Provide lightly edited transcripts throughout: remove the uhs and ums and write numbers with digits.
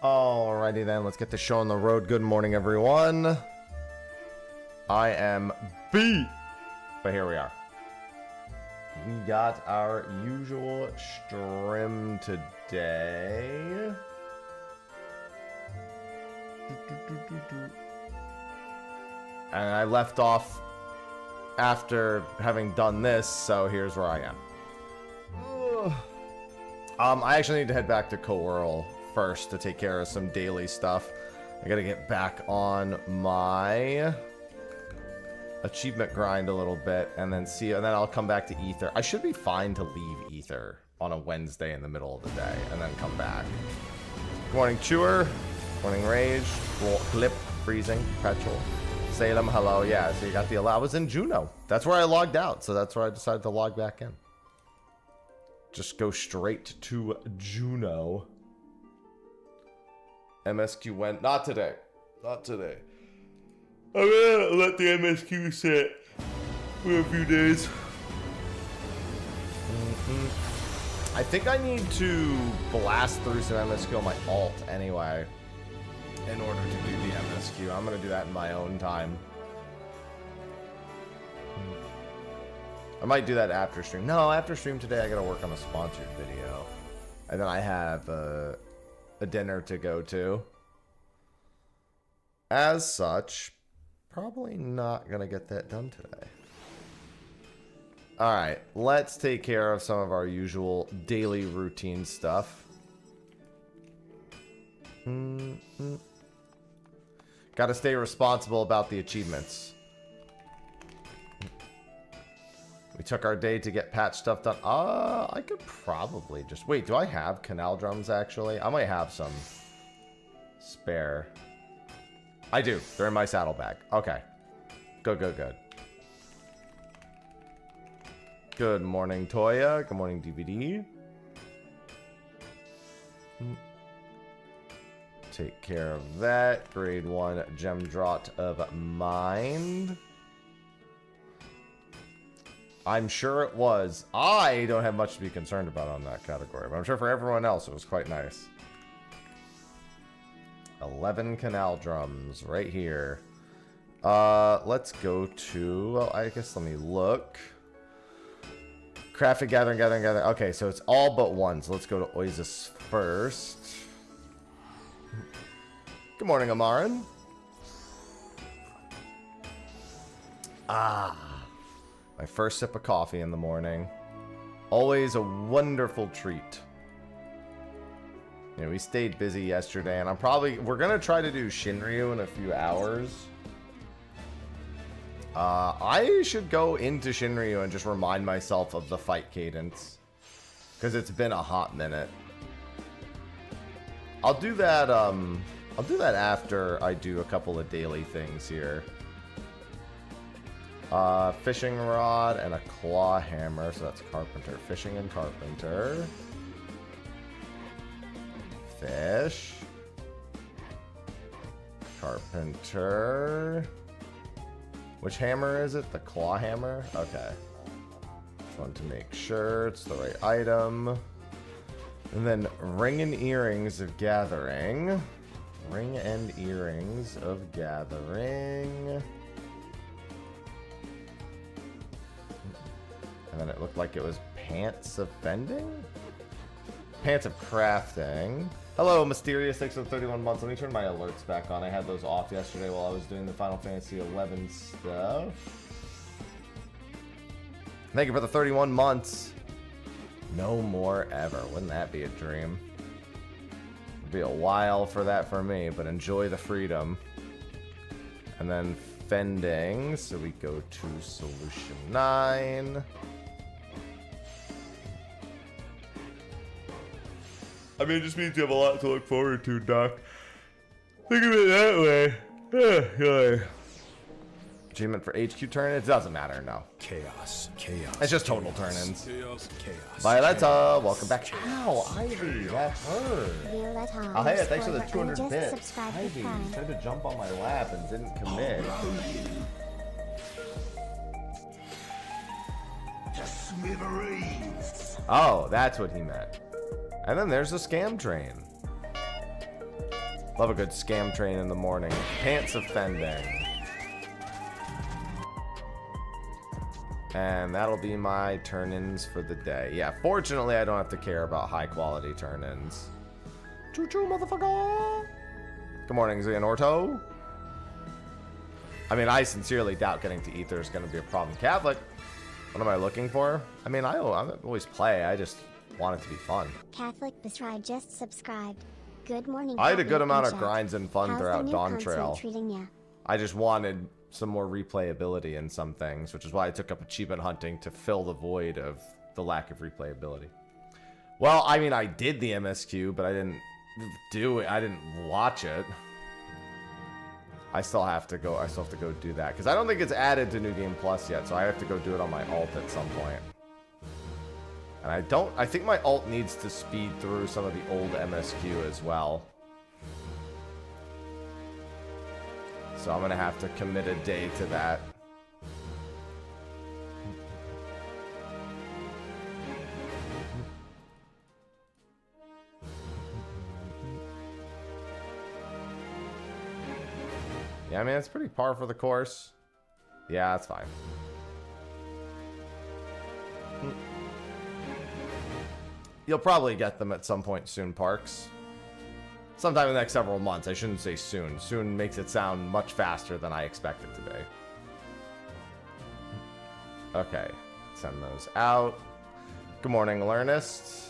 Alrighty then, let's get the show on the road. Good morning, everyone. I am beat, but here we are. We got our usual stream today. And I left off after having done this, so here's where I am. I actually need to head back to Coeurl first to take care of some daily stuff. I gotta get back on my achievement grind a little bit and then I'll come back to Ether. I should be fine to leave Ether on a Wednesday in the middle of the day and then come back. Good morning, Chewer. Morning, Rage. Clip, Freezing, Perpetual. Salem, hello. Yeah, so you got the I was in Juno. That's where I logged out, so that's where I decided to log back in. Just go straight to Juno. MSQ went. Not today. Not today. I'm gonna let the MSQ sit for a few days. I think I need to blast through some MSQ on my alt anyway in order to do the MSQ. I'm gonna do that in my own time. I might do that after stream. No, after stream today I gotta work on a sponsored video. And then I have a dinner to go to. As such, probably not gonna get that done today. Alright, let's take care of some of our usual daily routine stuff. Gotta stay responsible about the achievements. We took our day to get patch stuff done. I could probably just... Wait, do I have canal drums, actually? I might have some spare. I do. They're in my saddlebag. Okay. Good, good, good. Good morning, Toya. Good morning, DVD. Take care of that. Grade 1 Gem Draught of Mind. I'm sure it was. I don't have much to be concerned about on that category, but I'm sure for everyone else it was quite nice. 11 canal drums right here. Let's go to, well, I guess let me look. Crafting, gathering. Okay, so it's all but one. So let's go to Oasis first. Good morning, Amaran. My first sip of coffee in the morning. Always a wonderful treat. You know, we stayed busy yesterday, and we're gonna try to do Shinriu in a few hours. I should go into Shinriu and just remind myself of the fight cadence, because it's been a hot minute. I'll do that after I do a couple of daily things here. Fishing rod and a claw hammer, so that's carpenter. Fishing and carpenter. Fish. Carpenter. Which hammer is it? The claw hammer? Okay. Just want to make sure it's the right item. And then ring and earrings of gathering. Ring and earrings of gathering. And then it looked like it was pants of fending? Pants of crafting. Hello, Mysterious, thanks for the 31 months. Let me turn my alerts back on. I had those off yesterday while I was doing the Final Fantasy 11 stuff. Thank you for the 31 months. No more ever. Wouldn't that be a dream? It'd be a while for that for me, but enjoy the freedom. And then fending. So we go to Solution 9. I mean, it just means you have a lot to look forward to, Doc. Think of it that way. Achievement for HQ turn? It doesn't matter, no. Chaos. It's just total turn-ins. Chaos. Violetta, welcome back. Ow, Ivy, that hurt. Oh, hey, thanks for the 200 bits. Ivy, you tried to jump on my lap and didn't commit. To smithereens. Oh, that's what he meant. And then there's the scam train. Love a good scam train in the morning. Pants offending. And that'll be my turn-ins for the day. Yeah, fortunately, I don't have to care about high-quality turn-ins. Choo-choo, motherfucker! Good morning, Xehanorto. I mean, I sincerely doubt getting to Ether is going to be a problem. Catholic, what am I looking for? I mean, I always play. I just want it to be fun. Catholic Besrai just subscribed. Good morning. I had a good amount of grinds and fun throughout Dawn Trail. I just wanted some more replayability in some things, which is why I took up achievement hunting to fill the void of the lack of replayability. Well, I mean, I did the MSQ, but I didn't do it. I didn't watch it. I still have to go do that because I don't think it's added to New Game Plus yet, so I have to go do it on my alt at some point. And I think my alt needs to speed through some of the old MSQ as well. So I'm gonna have to commit a day to that. Yeah, I mean, it's pretty par for the course. Yeah, that's fine. You'll probably get them at some point soon, Parks. Sometime in the next several months. I shouldn't say soon. Soon makes it sound much faster than I expect it to be. Okay, send those out. Good morning, Learnist.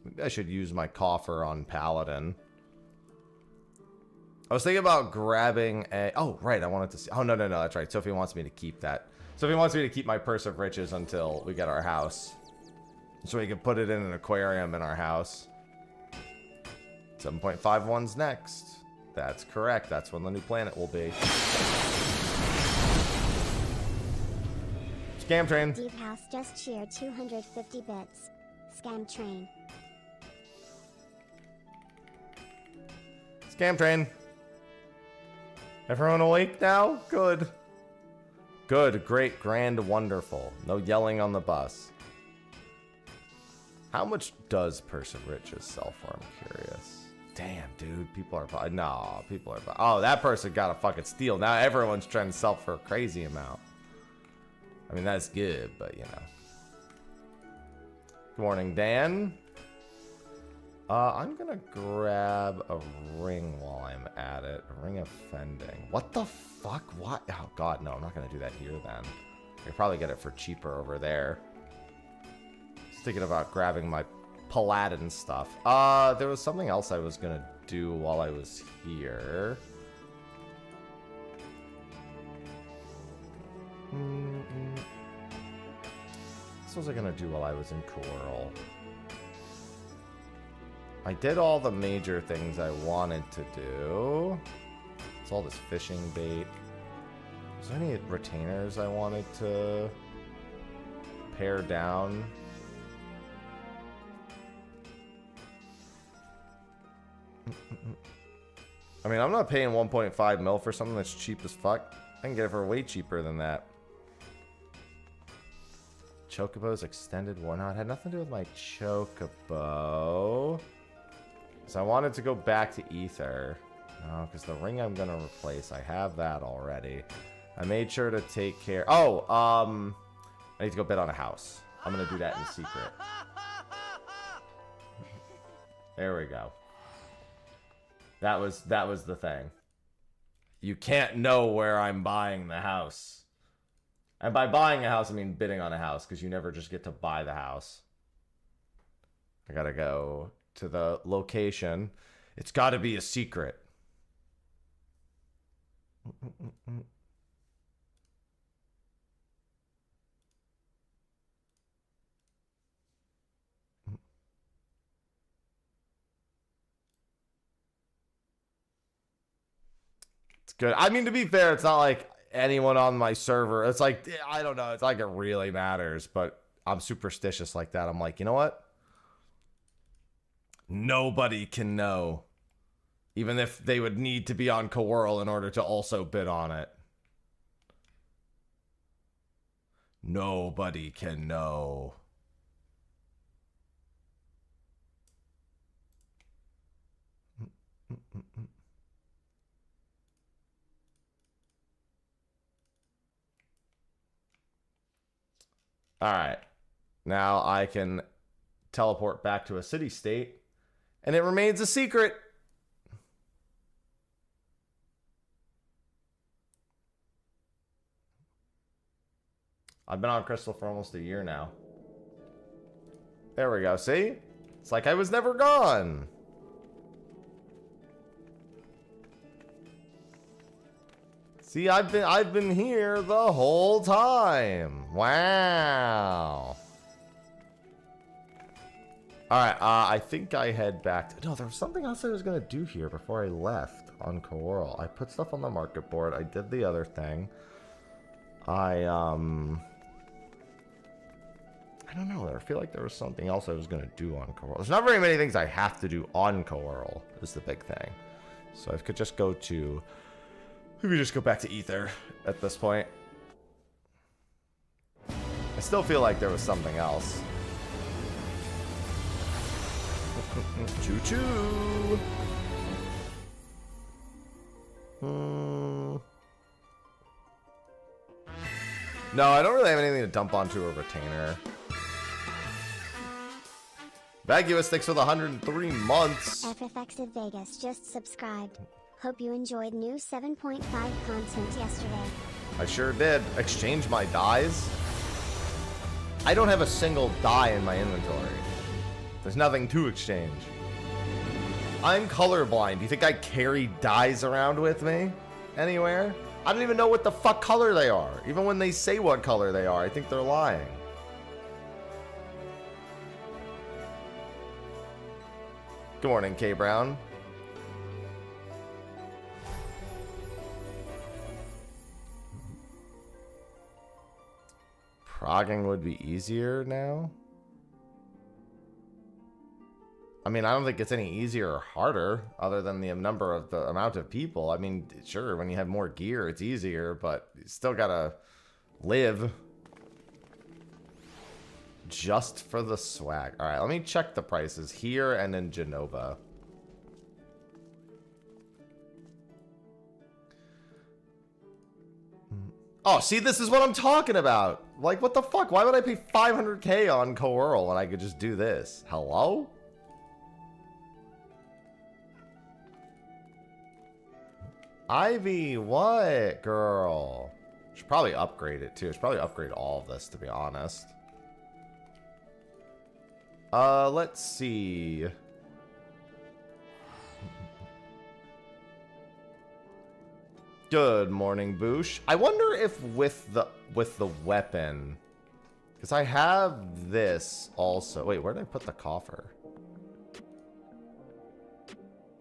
Maybe I should use my coffer on Paladin. I was thinking about grabbing a... Oh, right, I wanted to see... Oh, no, that's right. Sophie wants me to keep that. Sophie wants me to keep my purse of riches until we get our house. So we can put it in an aquarium in our house. 7.51's next. That's correct. That's when the new planet will be. Scam train. Deep House just cheered 250 bits. Scam train. Scam train. Everyone awake now? Good. Good, great, grand, wonderful. No yelling on the bus. How much does Purse of Riches sell for? I'm curious. Damn, dude. People are... No, people are... Oh, that person got a fucking steal. Now everyone's trying to sell for a crazy amount. I mean, that's good, but you know. Good morning, Dan. I'm gonna grab a ring while I'm at it. A ring of fending. What the fuck? What? Oh god, no, I'm not gonna do that here then. I could probably get it for cheaper over there. Just thinking about grabbing my Paladin stuff. There was something else I was gonna do while I was here. What was I gonna do while I was in Coral? I did all the major things I wanted to do. It's all this fishing bait. Is there any retainers I wanted to pare down? I mean, I'm not paying 1.5 mil for something that's cheap as fuck. I can get it for way cheaper than that. Chocobo's extended warnout. Had nothing to do with my Chocobo. So I wanted to go back to Ether. No, because the ring I'm going to replace, I have that already. I made sure to take care... Oh, I need to go bid on a house. I'm going to do that in secret. There we go. That was the thing. You can't know where I'm buying the house. And by buying a house, I mean bidding on a house, because you never just get to buy the house. I gotta go to the location. It's gotta be a secret. It's good. I mean, to be fair, it's not like anyone on my server. It's like, I don't know. It's like it really matters, but I'm superstitious like that. I'm like, you know what? Nobody can know. Even if they would need to be on Coworl in order to also bid on it. Nobody can know. All right. Now I can teleport back to a city state, and it remains a secret. I've been on Crystal for almost a year now. There we go. See? It's like I was never gone. See, I've been here the whole time. Wow. All right, I think I head back to... No, there was something else I was going to do here before I left on Coral. I put stuff on the market board. I did the other thing. I don't know. I feel like there was something else I was going to do on Coral. There's not very many things I have to do on Coral, is the big thing. So I could just go to... We could just go back to Ether at this point. I still feel like there was something else. Choo-choo! No, I don't really have anything to dump onto a retainer. Vaguous sticks with 103 months. FFX of Vegas just subscribed. Hope you enjoyed new 7.5 content yesterday. I sure did. Exchange my dies? I don't have a single die in my inventory. There's nothing to exchange. I'm colorblind. Do you think I carry dies around with me? Anywhere? I don't even know what the fuck color they are. Even when they say what color they are, I think they're lying. Good morning, K Brown. Progging would be easier now? I mean, I don't think it's any easier or harder other than the number of the amount of people. I mean, sure, when you have more gear, it's easier, but you still gotta live just for the swag. All right, let me check the prices here and in Genova. Oh, see, this is what I'm talking about. Like, what the fuck? Why would I pay 500k on Coeurl when I could just do this? Hello? Ivy, what, girl? Should probably upgrade it, too. Should probably upgrade all of this, to be honest. Let's see. Good morning, Boosh. I wonder if with the weapon, because I have this also. Wait, where did I put the coffer?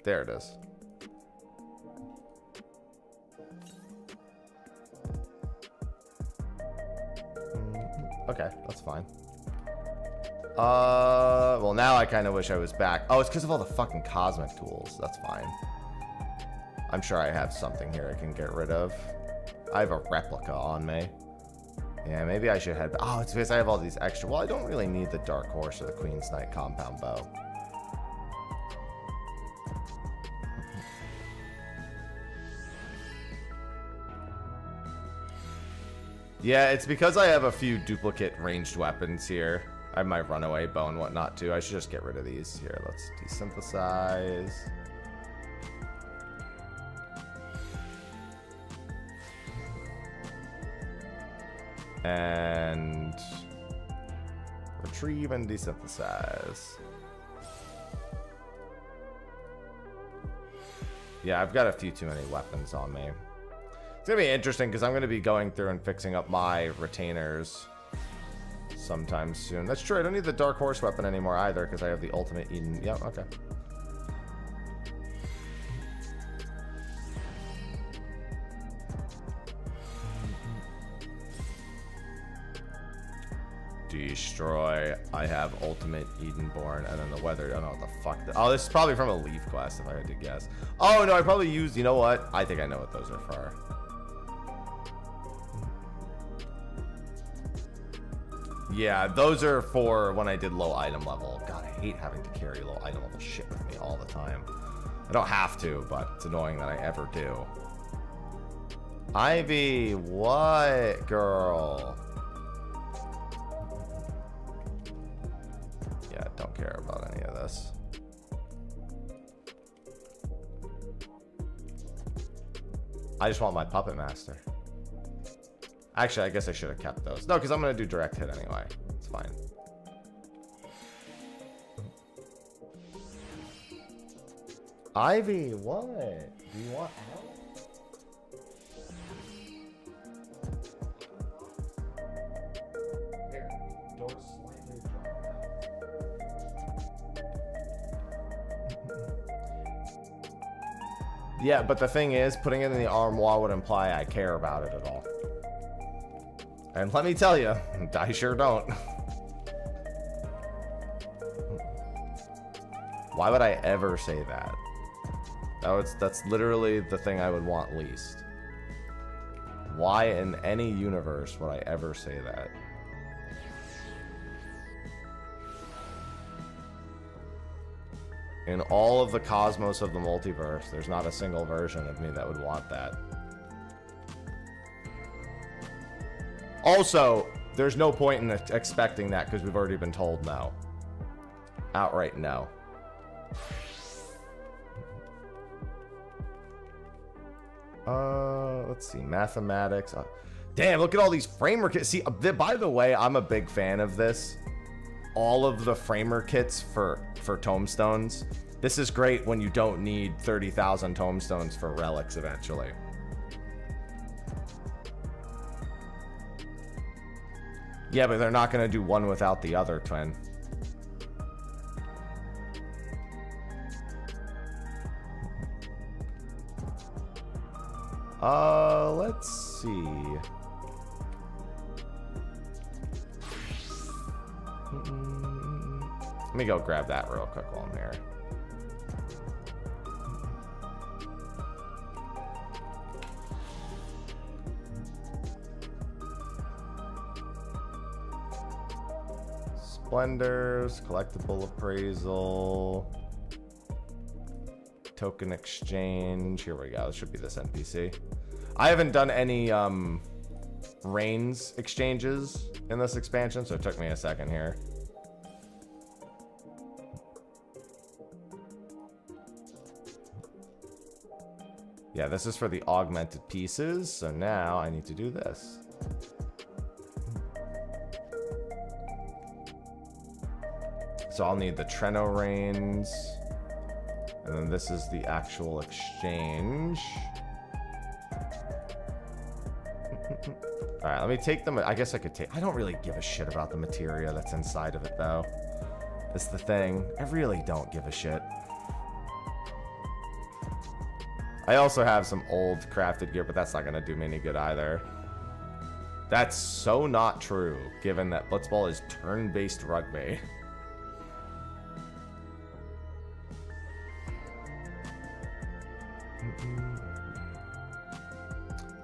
There it is. Okay, that's fine. Well, now I kind of wish I was back. Oh, it's because of all the fucking cosmic tools. That's fine. I'm sure I have something here I can get rid of. I have a replica on me. Yeah, maybe I should head back. Oh, it's because I have all these extra. Well, I don't really need the Dark Horse or the Queen's Knight compound bow. Yeah, it's because I have a few duplicate ranged weapons here. I have my runaway bow and whatnot too. I should just get rid of these. Here, let's desynthesize. And retrieve and desynthesize. Yeah, I've got a few too many weapons on me. It's gonna be interesting because I'm gonna be going through and fixing up my retainers sometime soon. That's true. I don't need the Dark Horse weapon anymore either because I have the Ultimate Eden. Yep, okay. Destroy. I have Ultimate Edenborn, and then the weather. I don't know what the fuck. Oh, this is probably from a Leaf quest, if I had to guess. Oh no, I probably used. You know what? I think I know what those are for. Yeah, those are for when I did low item level. God, I hate having to carry low item level shit with me all the time. I don't have to, but it's annoying that I ever do. Ivy, what, girl? Yeah, don't care about any of this. I just want my Puppet Master. Actually, I guess I should have kept those. No, because I'm going to do direct hit anyway. It's fine. Ivy, what? Do you want help? Here, door slightly ajar. Yeah, but the thing is, putting it in the armoire would imply I care about it at all. And let me tell you, I sure don't. Why would I ever say that? That's literally the thing I would want least. Why in any universe would I ever say that? In all of the cosmos of the multiverse, there's not a single version of me that would want that. Also, there's no point in expecting that because we've already been told no. Outright no. Let's see. Mathematics. Damn, look at all these framer kits. See, by the way, I'm a big fan of this. All of the framer kits for tomestones. This is great when you don't need 30,000 tomestones for relics eventually. Yeah, but they're not going to do one without the other, twin. Let's see. Let me go grab that real quick while I'm here. Splendors, collectible appraisal, token exchange. Here we go. This should be this NPC. I haven't done any reigns exchanges in this expansion, so it took me a second here. Yeah, this is for the augmented pieces, so now I need to do this. So I'll need the Treno reins, and then this is the actual exchange. All right, let me take them. I guess I could take. I don't really give a shit about the materia that's inside of it, though. That's the thing. I really don't give a shit. I also have some old crafted gear, but that's not going to do me any good either. That's so not true, given that Blitzball is turn-based rugby.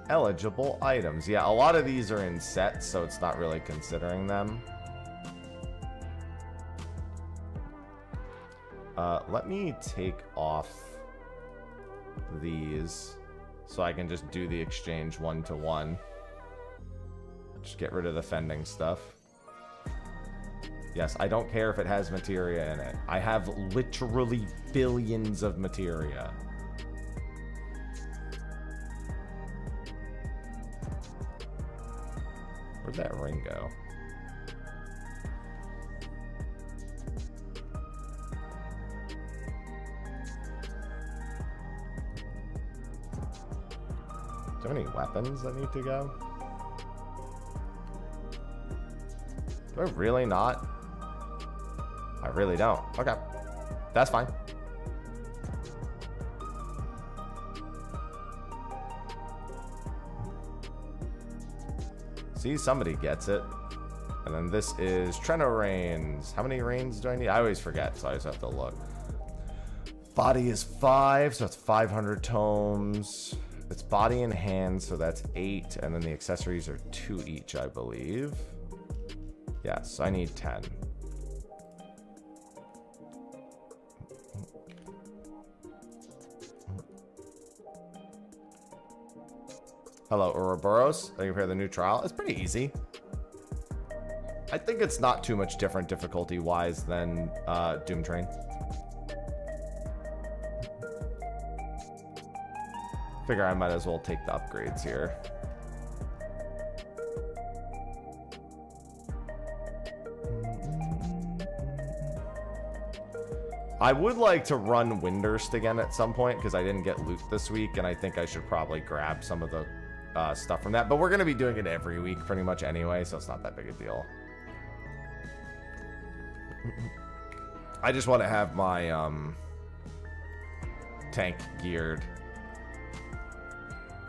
Eligible items. Yeah, a lot of these are in sets, so it's not really considering them. Let me take off these so I can just do the exchange one-to-one. Just get rid of the fending stuff. Yes, I don't care if it has materia in it. I have literally billions of materia. Where'd that ring go? Do I have any weapons that need to go? Do I really not? I really don't. Okay. That's fine. See, somebody gets it. And then this is Treno reins. How many reins do I need? I always forget, so I just have to look. Body is 5, so that's 500 tomes. It's body and hands, so that's 8. And then the accessories are 2 each, I believe. Yes, I need 10. Hello, Ouroboros. Thank you for the new trial. It's pretty easy. I think it's not too much different difficulty-wise than Doom Train. Figure I might as well take the upgrades here. I would like to run Windurst again at some point because I didn't get loot this week, and I think I should probably grab some of the stuff from that. But we're going to be doing it every week pretty much anyway, so it's not that big a deal. I just want to have my tank geared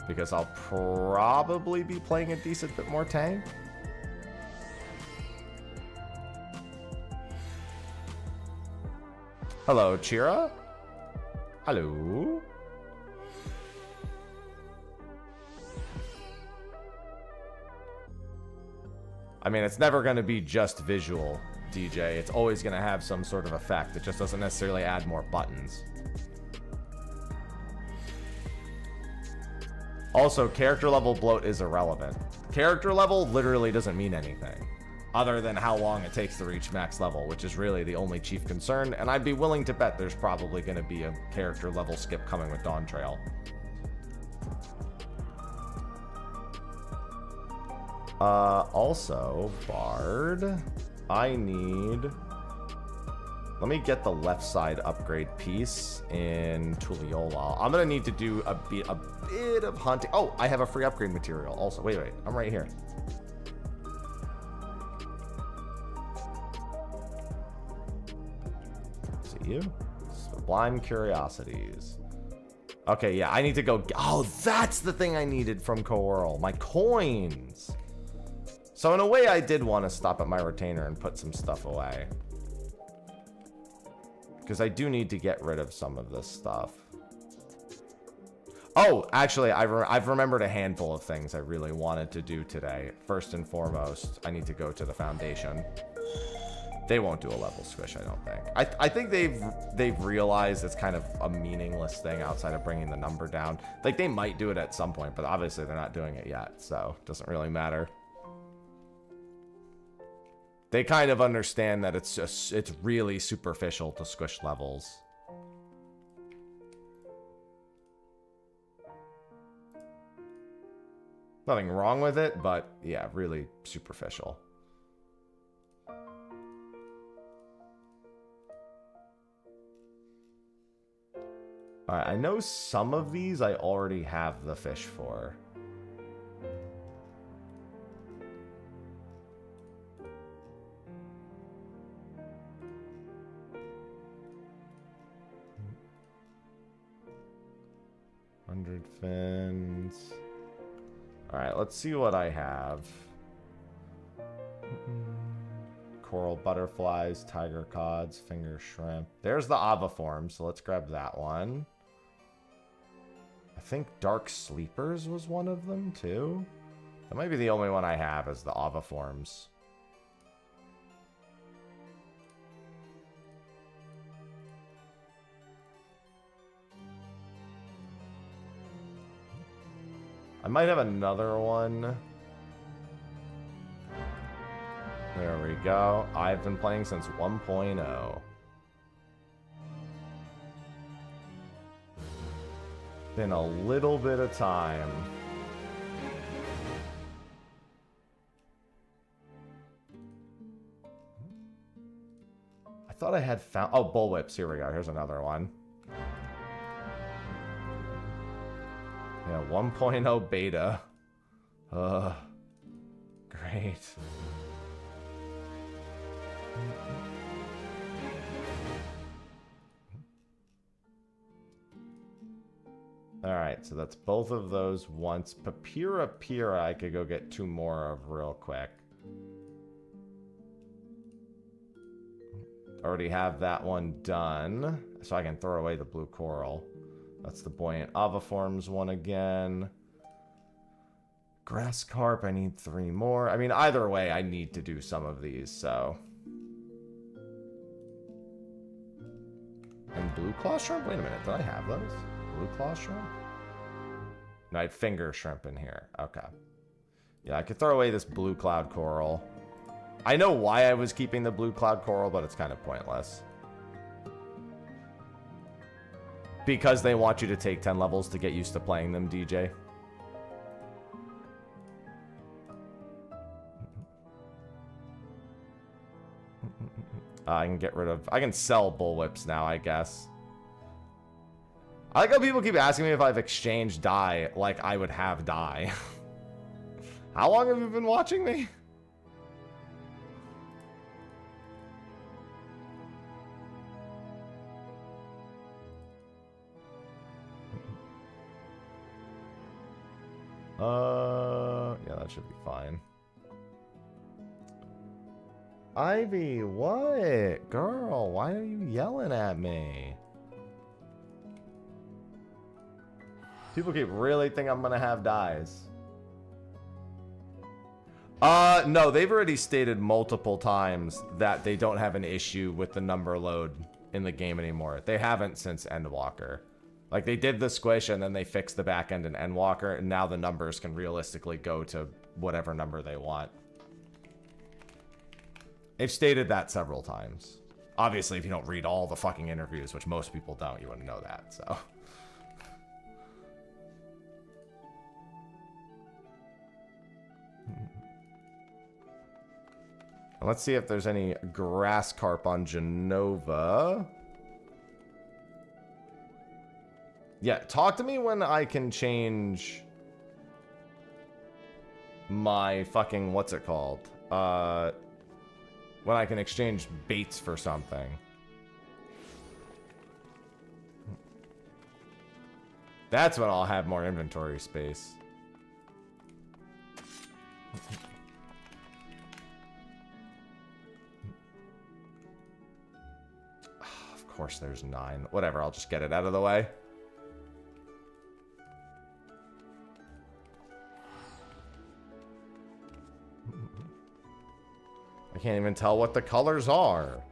because I'll probably be playing a decent bit more tank. Hello, Chira. Hello. I mean, it's never going to be just visual, DJ. It's always going to have some sort of effect. It just doesn't necessarily add more buttons. Also, character level bloat is irrelevant. Character level literally doesn't mean anything other than how long it takes to reach max level, which is really the only chief concern, and I'd be willing to bet there's probably going to be a character level skip coming with Dawn Trail. Also, Bard, I need... Let me get the left side upgrade piece in Tuliyola. I'm going to need to do a bit of hunting. Oh, I have a free upgrade material also. Wait, I'm right here. See you? Sublime Curiosities. Okay, yeah, I need to go... Oh, that's the thing I needed from Coeurl. My coins. So in a way, I did want to stop at my retainer and put some stuff away. Because I do need to get rid of some of this stuff. Oh, actually, I've remembered a handful of things I really wanted to do today. First and foremost, I need to go to the Foundation. They won't do a level squish, I don't think. I think they've realized it's kind of a meaningless thing outside of bringing the number down. Like, they might do it at some point, but obviously they're not doing it yet, so it doesn't really matter. They kind of understand that it's really superficial to squish levels. Nothing wrong with it, but yeah, really superficial. Alright, I know some of these I already have the fish for. Fins. Alright, let's see what I have. Coral butterflies, tiger cods, finger shrimp. There's the aviform, so let's grab that one. I think dark sleepers was one of them too. That might be the only one I have is the aviforms. I might have another one. There we go. I've been playing since 1.0. Been a little bit of time. I thought I had found... Oh, bullwhips. Here we go. Here's another one. Yeah, 1.0 beta. Great. Alright, so that's both of those once. Papira I could go get 2 more of real quick. Already have that one done, so I can throw away the blue coral. That's the buoyant aviforms one again. Grass carp, I need 3 more. I mean, either way, I need to do some of these, so. And blue claw shrimp? Wait a minute, did I have those? Blue claw shrimp? No, I had finger shrimp in here. Okay. Yeah, I could throw away this blue cloud coral. I know why I was keeping the blue cloud coral, but it's kind of pointless. Because they want you to take 10 levels to get used to playing them, DJ. I can get rid of... I can sell bullwhips now, I guess. I like how people keep asking me if I've exchanged dye like I would have dye. How long have you been watching me? Yeah, that should be fine. Ivy, what? Girl, why are you yelling at me? People keep really think I'm gonna have dyes. No, they've already stated multiple times that they don't have an issue with the number load in the game anymore. They haven't since Endwalker. Like, they did the squish and then they fixed the back end in Endwalker, and now the numbers can realistically go to whatever number they want. They've stated that several times. Obviously, if you don't read all the fucking interviews, which most people don't, you wouldn't know that, so. Let's see if there's any grass carp on Genova. Yeah, talk to me when I can change my fucking, what's it called? When I can exchange baits for something. That's when I'll have more inventory space. Of course there's 9. Whatever, I'll just get it out of the way. I can't even tell what the colors are.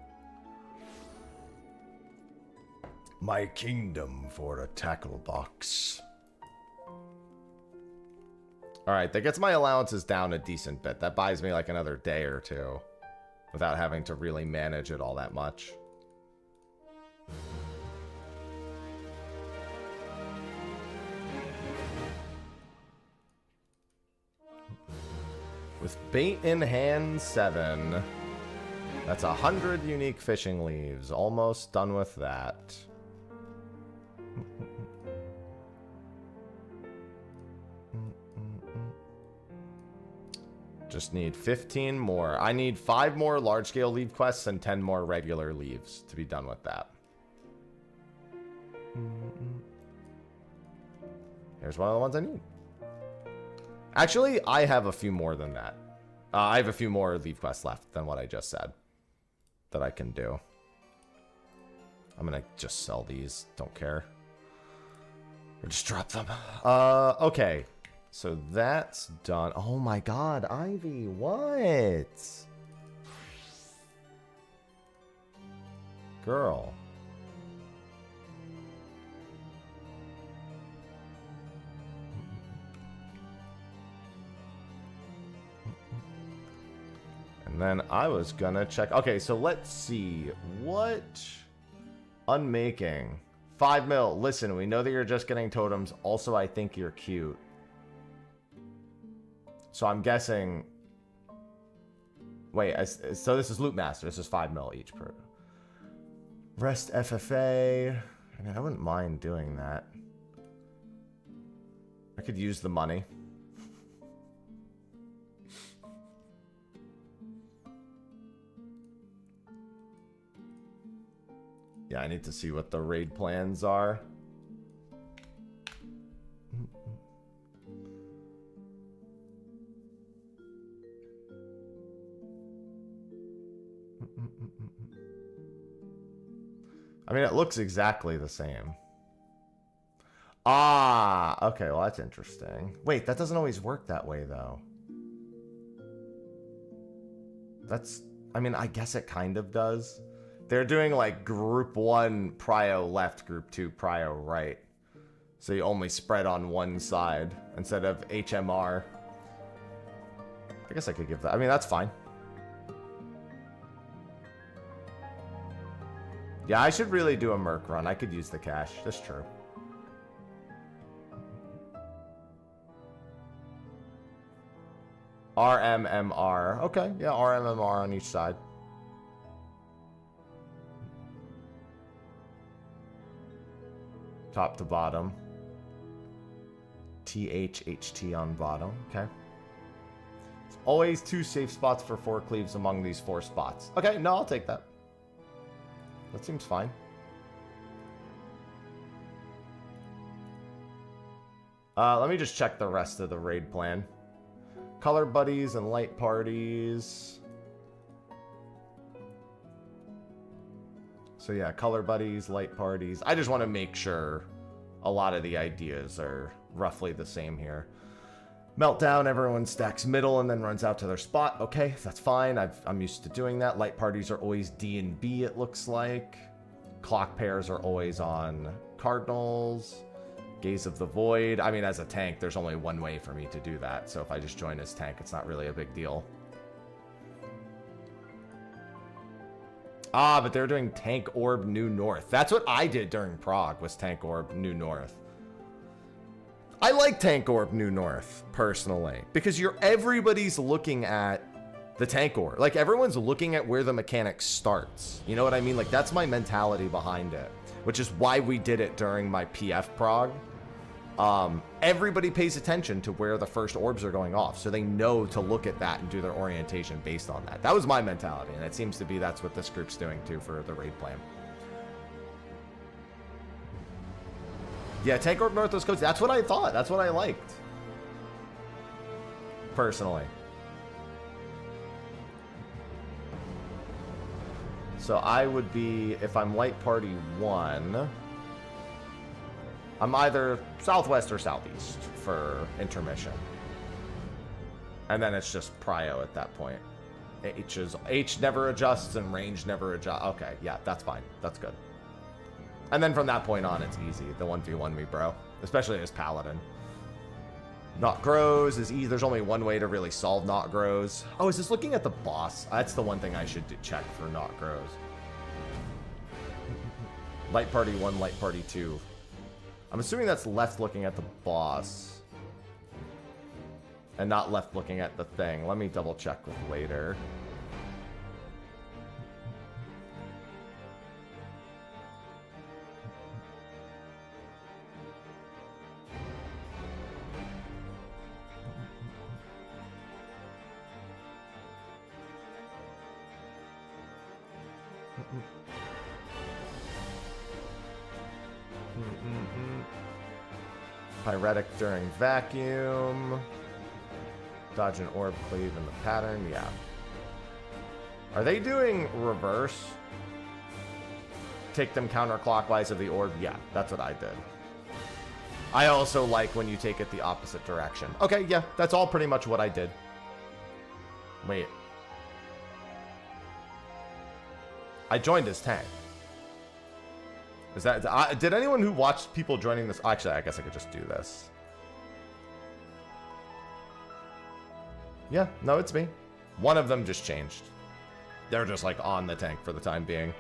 My kingdom for a tackle box. Alright, that gets my allowances down a decent bit. That buys me like another day or two without having to really manage it all that much. With bait in hand 7. That's 100 unique fishing leaves. Almost done with that. Just need 15 more. I need 5 more large-scale leave quests and 10 more regular leaves to be done with that. Here's one of the ones I need. Actually, I have a few more than that. I have a few more leave quests left than what I just said that I can do. I'm gonna just sell these. Don't care. Or just drop them. Okay. So that's done. Oh my god, Ivy, what? Girl. And then I was gonna check. Okay, so let's see. What? Unmaking. 5 mil. Listen, we know that you're just getting totems. Also, I think you're cute. So I'm guessing... Wait, so this is Loot Master. This is 5 mil each per... Rest FFA. I mean, I wouldn't mind doing that. I could use the money. Yeah, I need to see what the raid plans are. I mean, it looks exactly the same. Ah, okay, well, that's interesting. Wait, that doesn't always work that way, though. That's, I mean, I guess it kind of does. They're doing, like, group 1 prio left, group 2 prio right. So you only spread on one side instead of HMR. I guess I could give that, I mean, that's fine. Yeah, I should really do a Merc run. I could use the cash, that's true. RMMR. Okay, yeah, RMMR on each side. Top to bottom. THHT on bottom. Okay. It's always 2 safe spots for 4 cleaves among these 4 spots. Okay, no, I'll take that. That seems fine. Let me just check the rest of the raid plan. Color buddies and light parties. So yeah, color buddies, light parties. I just want to make sure a lot of the ideas are roughly the same here. Meltdown, everyone stacks middle and then runs out to their spot. Okay, that's fine. I'm used to doing that. Light parties are always D and B, it looks like. Clock pairs are always on cardinals. Gaze of the Void. I mean, as a tank, there's only one way for me to do that. So if I just join as tank, it's not really a big deal. Ah, but they're doing Tank Orb New North. That's what I did during Prague, was Tank Orb New North. I like Tank Orb New North, personally, because everybody's looking at the Tank Orb. Like, everyone's looking at where the mechanic starts. You know what I mean? Like, that's my mentality behind it, which is why we did it during my PF Prague. Everybody pays attention to where the first orbs are going off, so they know to look at that and do their orientation based on that. That was my mentality, and it seems to be that's what this group's doing too for the raid plan. Yeah, Tank Orb North was coach. That's what I thought. That's what I liked. Personally. So I would be, if I'm Light Party 1, I'm either southwest or southeast for intermission. And then it's just prio at that point. H never adjusts and range never adjusts. Okay, yeah, that's fine. That's good. And then from that point on, it's easy. The 1v1 me, bro. Especially as Paladin. Not grows is easy. There's only one way to really solve not grows. Oh, is this looking at the boss? That's the one thing I should check for not grows. Light Party 1, Light Party 2. I'm assuming that's left looking at the boss. And not left looking at the thing. Let me double check with later. Pyretic during vacuum. Dodge an orb cleave in the pattern. Yeah. Are they doing reverse? Take them counterclockwise of the orb? Yeah, that's what I did. I also like when you take it the opposite direction. Okay, yeah, that's all pretty much what I did. Wait. I joined as tank. Is that... did anyone who watched people joining this... Actually, I guess I could just do this. Yeah, no, it's me. One of them just changed. They're just, like, on the tank for the time being.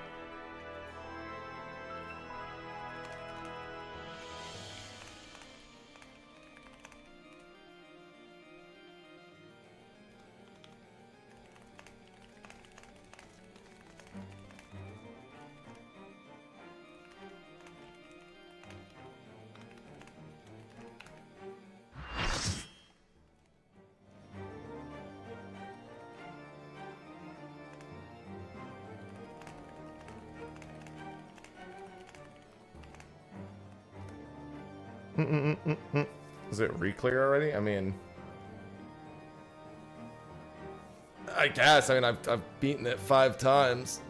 Is it re-clear already? I mean... I guess. I mean, I've beaten it 5 times.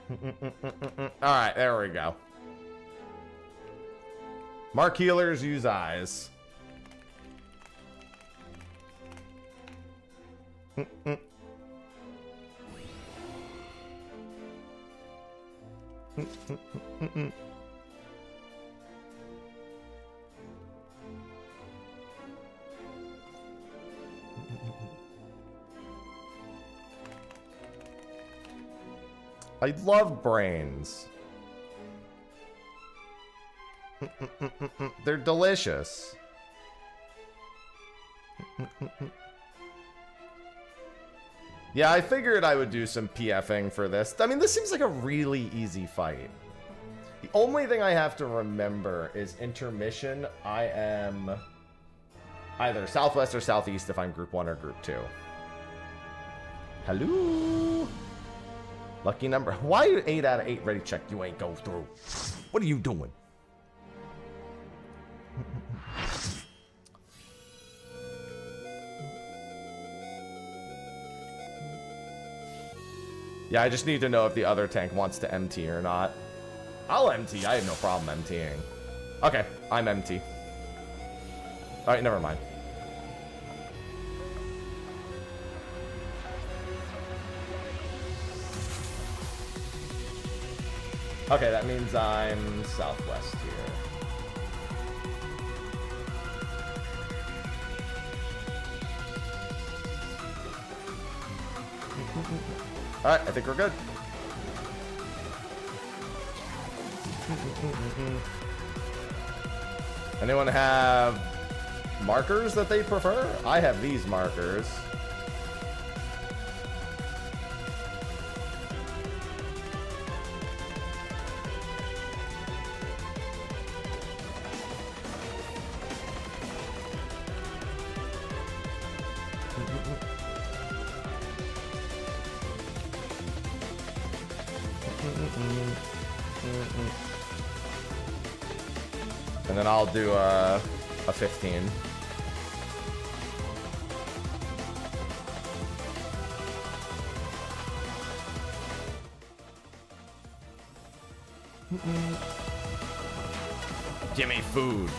Alright, there we go. Mark healers use eyes. I love brains. They're delicious. Yeah, I figured I would do some PFing for this. I mean, this seems like a really easy fight. The only thing I have to remember is intermission. I am either southwest or southeast if I'm group 1 or group 2. Hello? Lucky number. Why 8 out of 8 ready check you ain't go through? What are you doing? Yeah, I just need to know if the other tank wants to empty or not. I'll empty. I have no problem emptying. Okay, I'm empty. Alright, never mind. Okay, that means I'm southwest here. Alright, I think we're good. Anyone have markers that they prefer? I have these markers. And then I'll do a 15. Give me food.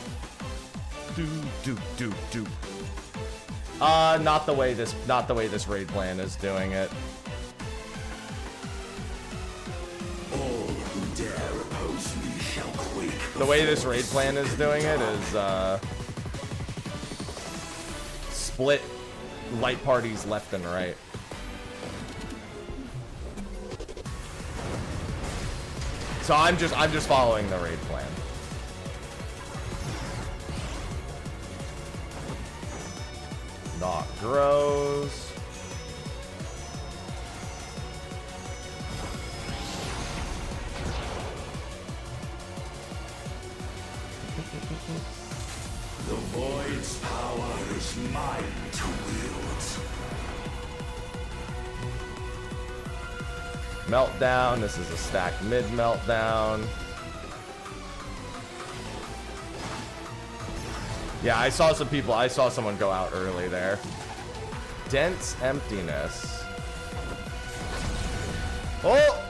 Do. Not the way this raid plan is doing it. The way this raid plan is doing it is split light parties left and right. So I'm just following the raid plan. Knock grows. The void's power is mine to wield. Meltdown. This is a stacked mid meltdown. Yeah, I saw some people. I saw someone go out early there. Dense emptiness. Oh!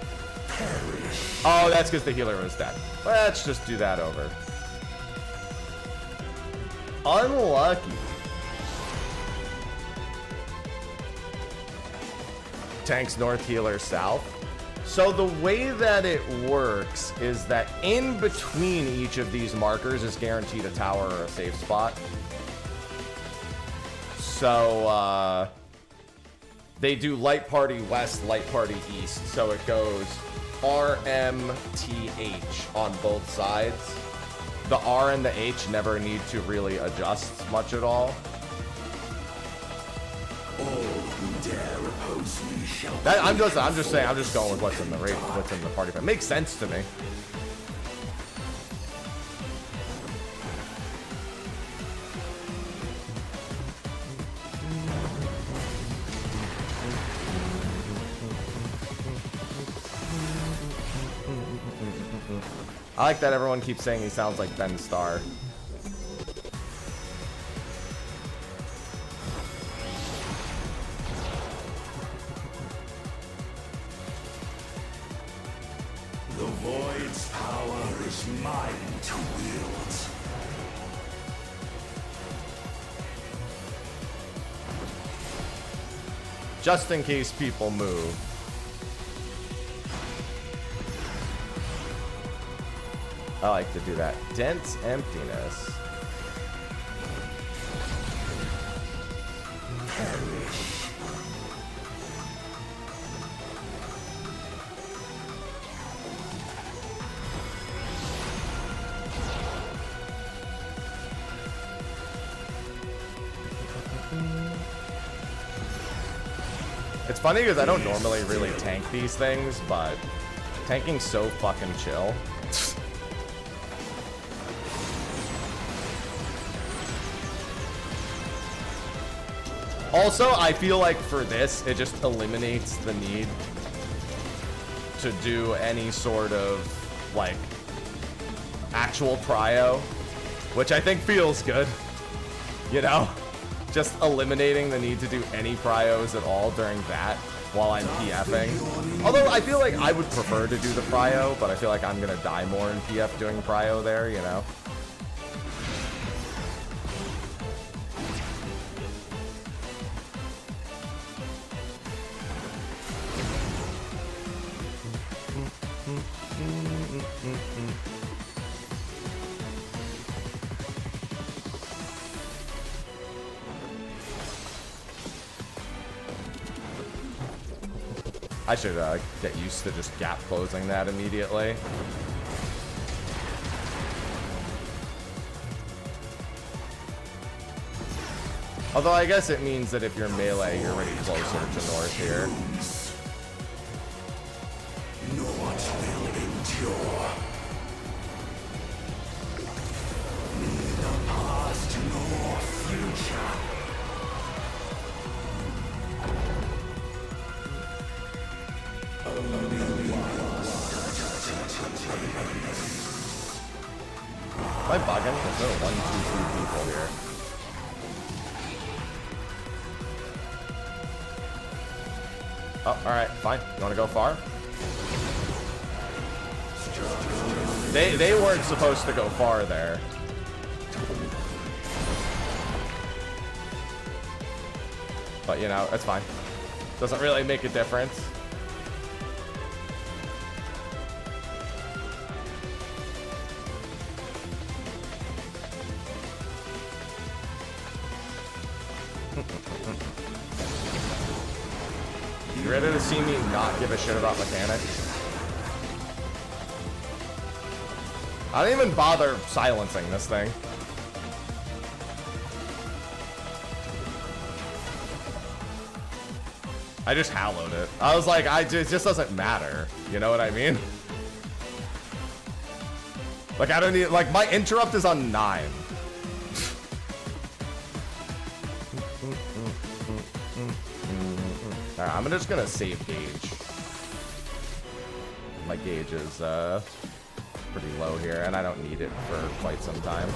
Oh, that's because the healer was dead. Let's just do that over. Unlucky. Tanks north, healer south. So the way that it works is that in between each of these markers is guaranteed a tower or a safe spot. So they do light party west, light party east. So it goes RMTH on both sides. The R and the H never need to really adjust much at all. All who dare oppose me shall. I'm just saying. I'm just going with what's in the raid, what's in the party. It makes sense to me. I like that everyone keeps saying he sounds like Ben Starr. void's power is mine to wield. Just in case people move. I like to do that. Dense emptiness. It's funny because I don't normally really tank these things, but tanking's so fucking chill. Also, I feel like for this, it just eliminates the need to do any sort of, like, actual prio, which I think feels good, you know? Just eliminating the need to do any prios at all during that while I'm PFing. Although I feel like I would prefer to do the prio, but I feel like I'm gonna die more in PF doing prio there, you know? I should get used to just gap closing that immediately. Although I guess it means that if you're melee, you're already closer to north here. Naught will endure. Neither past nor future. Am I bugging? There's no 1, 2, 3 people here. Oh, alright, fine. You wanna go far? They weren't supposed to go far there. But you know, it's fine. Doesn't really make a difference. You ready to see me not give a shit about mechanics? I didn't even bother silencing this thing. I just hallowed it. I was like, it just doesn't matter. You know what I mean? Like, I don't need, like, my interrupt is on 9. Alright, I'm just gonna save gauge. My gauge is pretty low here, and I don't need it for quite some time.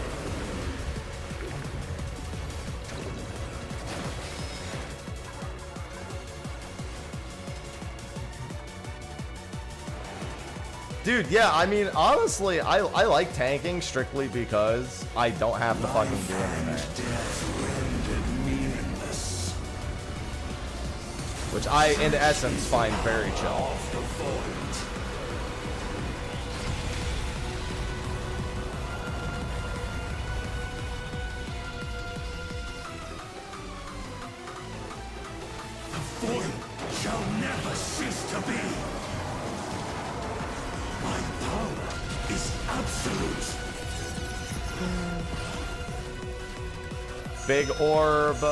Dude, yeah, I mean, honestly, I like tanking strictly because I don't have to fucking do anything. Which I, in essence, find very chill. The void shall never cease to be. My power is absolute. Big orb.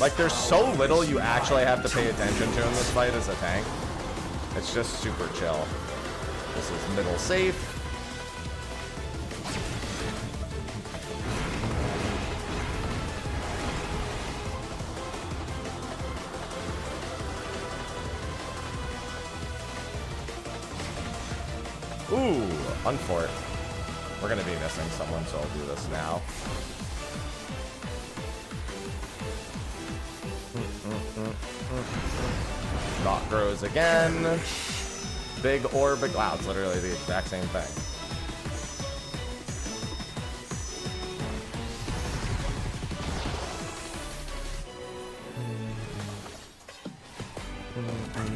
Like, there's so little you actually have to pay attention to in this fight as a tank. It's just super chill. This is middle safe. Ooh, unfort. We're gonna be missing someone, so I'll do this now. Knot grows again. Big orb. Wow, it's literally the exact same thing.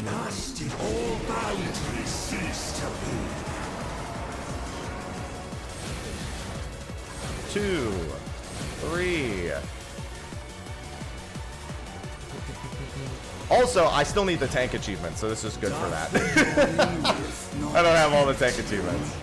Thus did all boundaries cease to be. 2, 3. Also, I still need the tank achievement, so this is good for that. I don't have all the tank achievements.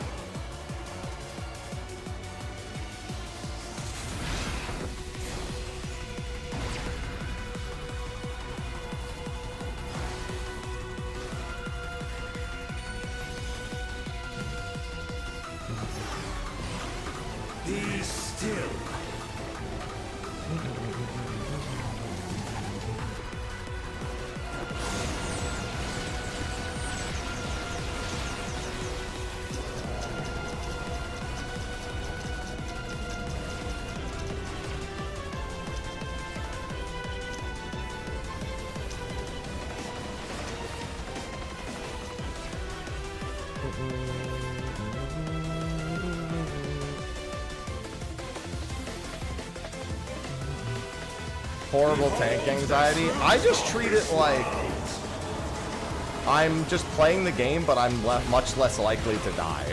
Be still. Horrible tank anxiety. I just treat it like I'm just playing the game, but I'm much less likely to die.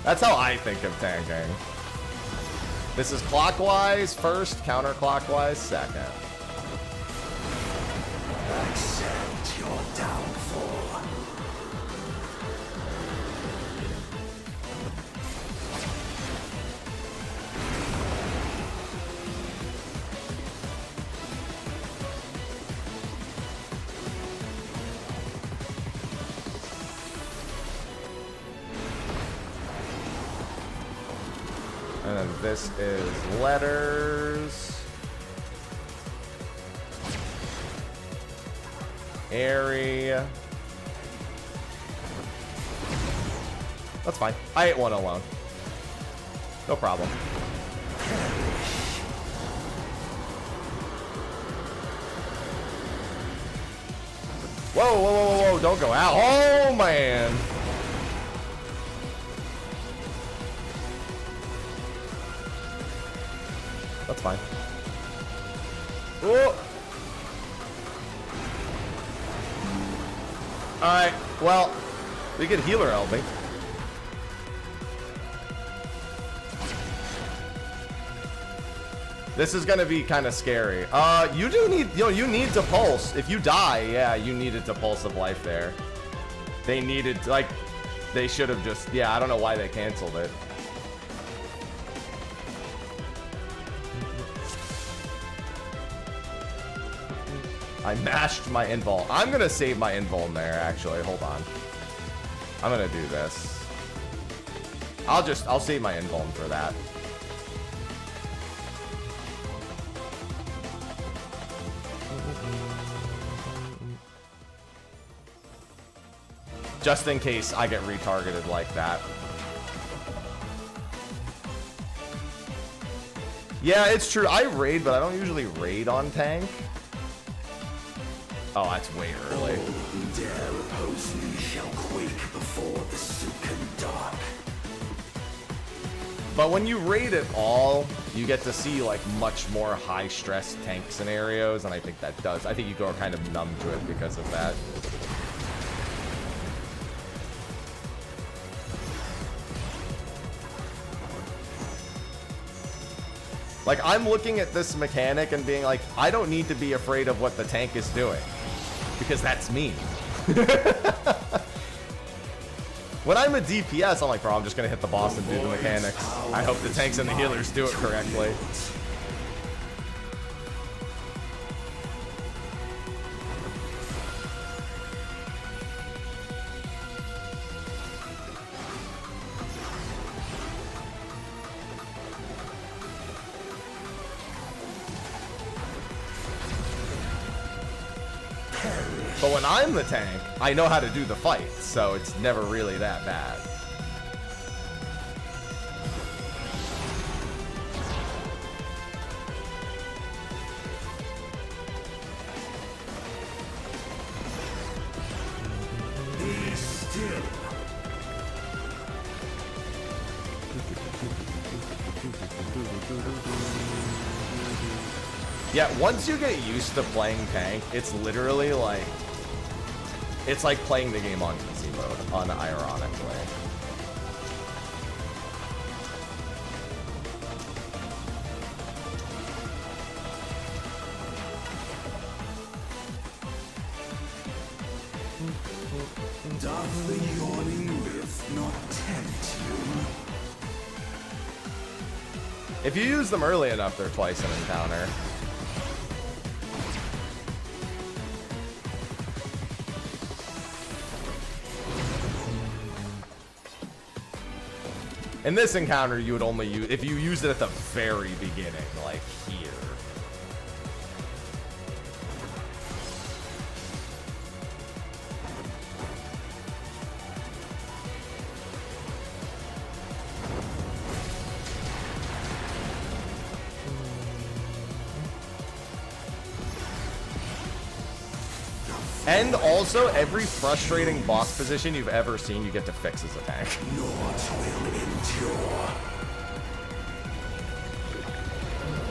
That's how I think of tanking. This is clockwise first, counterclockwise second. Accept your downfall. And then this is letters. Airy. That's fine. I ate one alone. No problem. Whoa, whoa, whoa, whoa, whoa, don't go out. Oh, man. That's fine. Oh. Alright, well, we get healer LB. This is gonna be kind of scary. You do need, you need to pulse. If you die, yeah, you needed to pulse of life there. They needed, like, they should have just, yeah, I don't know why they canceled it. I mashed my invul. I'm gonna save my invul in there, actually. Hold on. I'm gonna do this. I'll save my invul for that. Just in case I get retargeted like that. Yeah, it's true. I raid, but I don't usually raid on tank. Oh, that's way early. All who dare oppose me shall quake before the silken dark. But when you raid it all, you get to see like much more high stress tank scenarios, and I think that does. I think you go kind of numb to it because of that. Like, I'm looking at this mechanic and being like, I don't need to be afraid of what the tank is doing. Because that's me. When I'm a DPS, I'm like, bro, I'm just going to hit the boss and do the mechanics. I hope the tanks and the healers do it correctly. But when I'm the tank, I know how to do the fight, so it's never really that bad. Yeah, once you get used to playing tank, it's literally like... It's like playing the game on easy mode, unironically. Doth the yawning rift not tempt you? If you use them early enough, they're twice an encounter. In this encounter, you would only use... If you used it at the very beginning, like here. And also, every frustrating boss position you've ever seen, you get to fix as a tank. Naught will endure.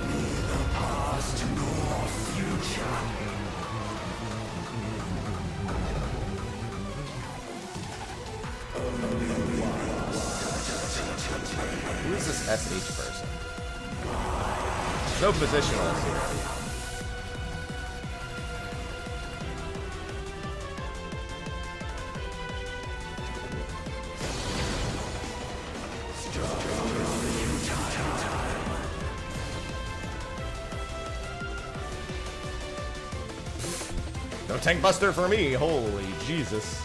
Neither past nor future. Who is this SH person? No positionals here. No tank buster for me, holy Jesus.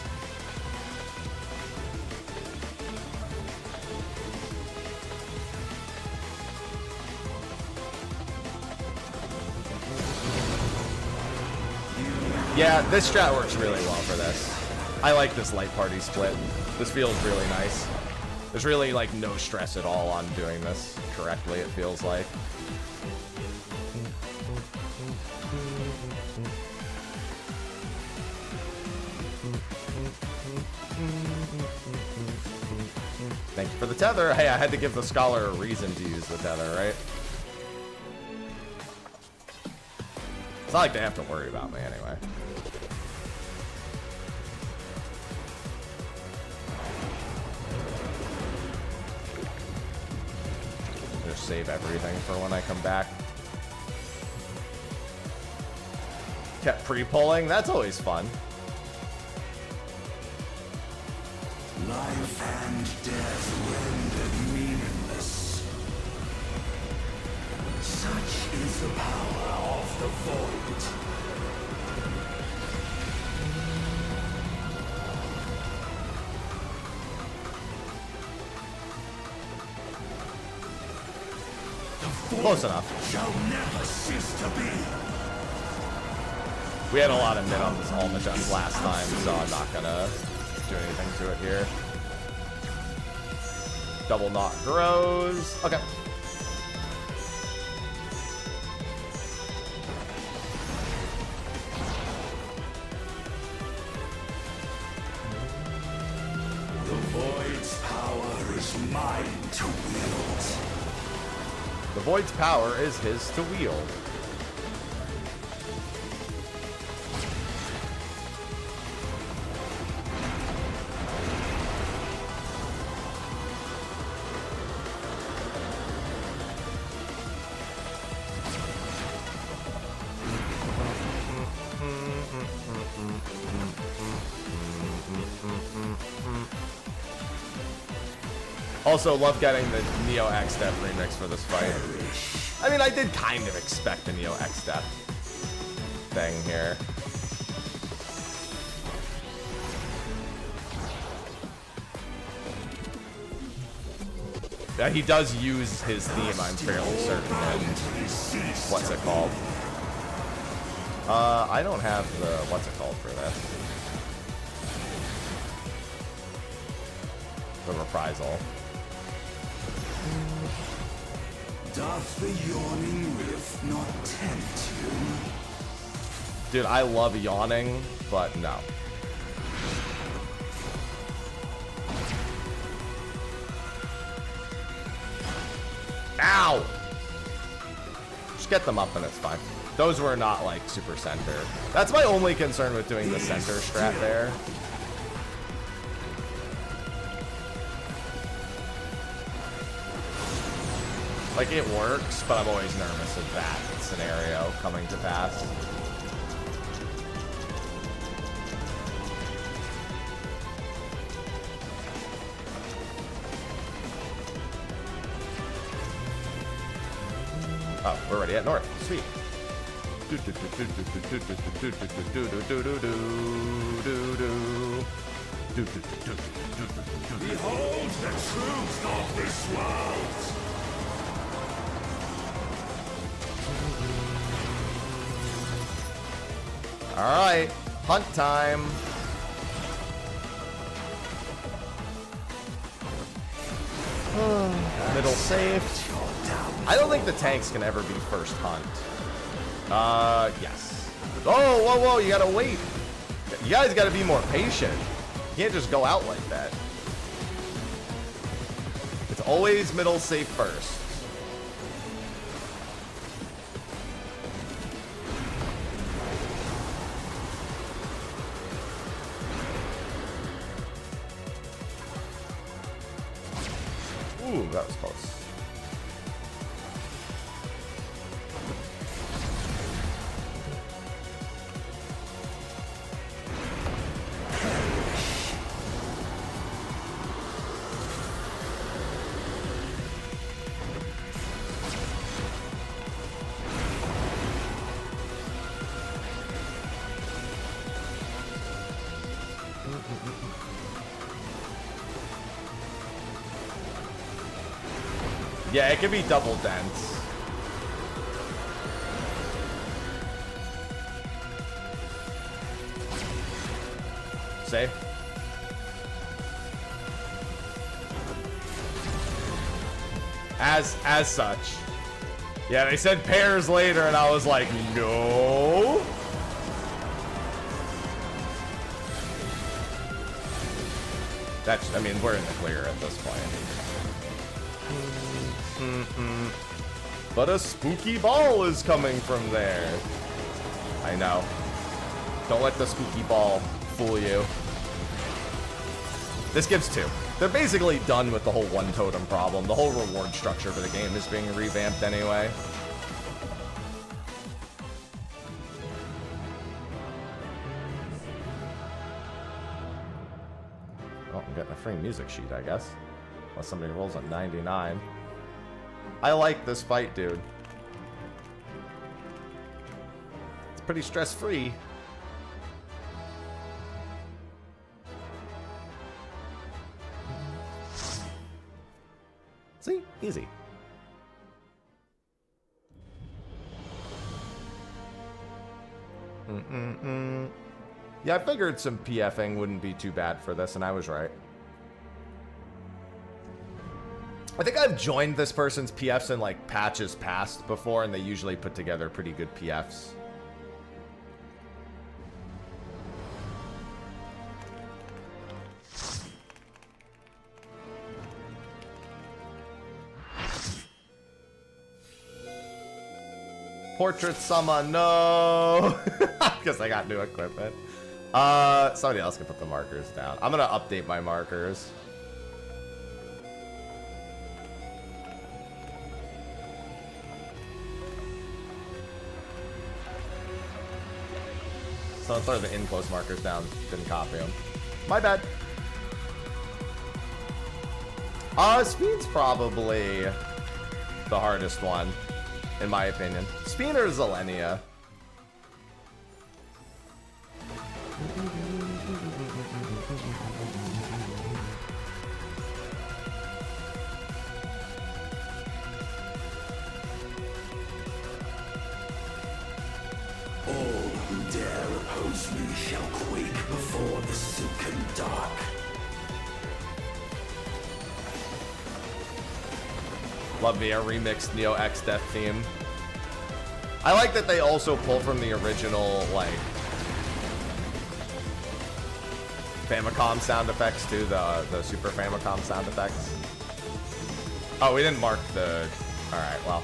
Yeah, this strat works really well for this. I like this light party split. This feels really nice. There's really like no stress at all on doing this correctly, it feels like. Thank you for the tether. Hey, I had to give the scholar a reason to use the tether, right? It's not like they have to worry about me anyway. Just save everything for when I come back. Kept pre-pulling. That's always fun. Life and death rendered meaningless. Such is the power of the void. The void Close enough. shall never cease to be. We had a lot of mid on this Almachest last time, so I'm not gonna do anything to it here. Double knot grows. Okay. The void's power is mine to wield. The Void's power is his to wield. Also, love getting the Neo X Death remix for this fight. I mean, I did kind of expect the Neo X Death thing here. Yeah, he does use his theme, I'm fairly certain. And what's it called? I don't have the what's it called for this. The reprisal. Doth the yawning rift not tempt you? Dude, I love yawning, but no. Ow! Just get them up and it's fine. Those were not like super center. That's my only concern with doing the center strat there. Like, it works, but I'm always nervous of that scenario coming to pass. Oh, we're already at north. Sweet. Behold the truth of this world. All right, hunt time. Middle safe. I don't think the tanks can ever be first hunt. Yes. Oh, whoa, whoa, you gotta wait. You guys gotta be more patient. You can't just go out like that. It's always middle safe first. Ooh, that was close. Yeah, it could be double dense. Safe. As such. Yeah, they said pairs later, and I was like, no. That's, I mean, we're in the clear at this point. But a spooky ball is coming from there. I know. Don't let the spooky ball fool you. This gives 2. They're basically done with the whole one totem problem. The whole reward structure for the game is being revamped anyway. Oh, I'm getting a free music sheet, I guess. Unless somebody rolls a 99. I like this fight, dude. It's pretty stress-free. See? Easy. Yeah, I figured some PFing wouldn't be too bad for this, and I was right. I think I've joined this person's PFs in like patches past before, and they usually put together pretty good PFs. Portrait Sama, no! Because I got new equipment. Somebody else can put the markers down. I'm gonna update my markers. So let's throw the in-close markers down. Didn't copy them. My bad. Speed's probably the hardest one, in my opinion. Speed or Zelenia? All who dare oppose me shall quake before the silken dark. Love me a remixed Neo X Death theme. I like that they also pull from the original, like, Famicom sound effects too, the Super Famicom sound effects. Oh, we didn't mark the... Alright, well.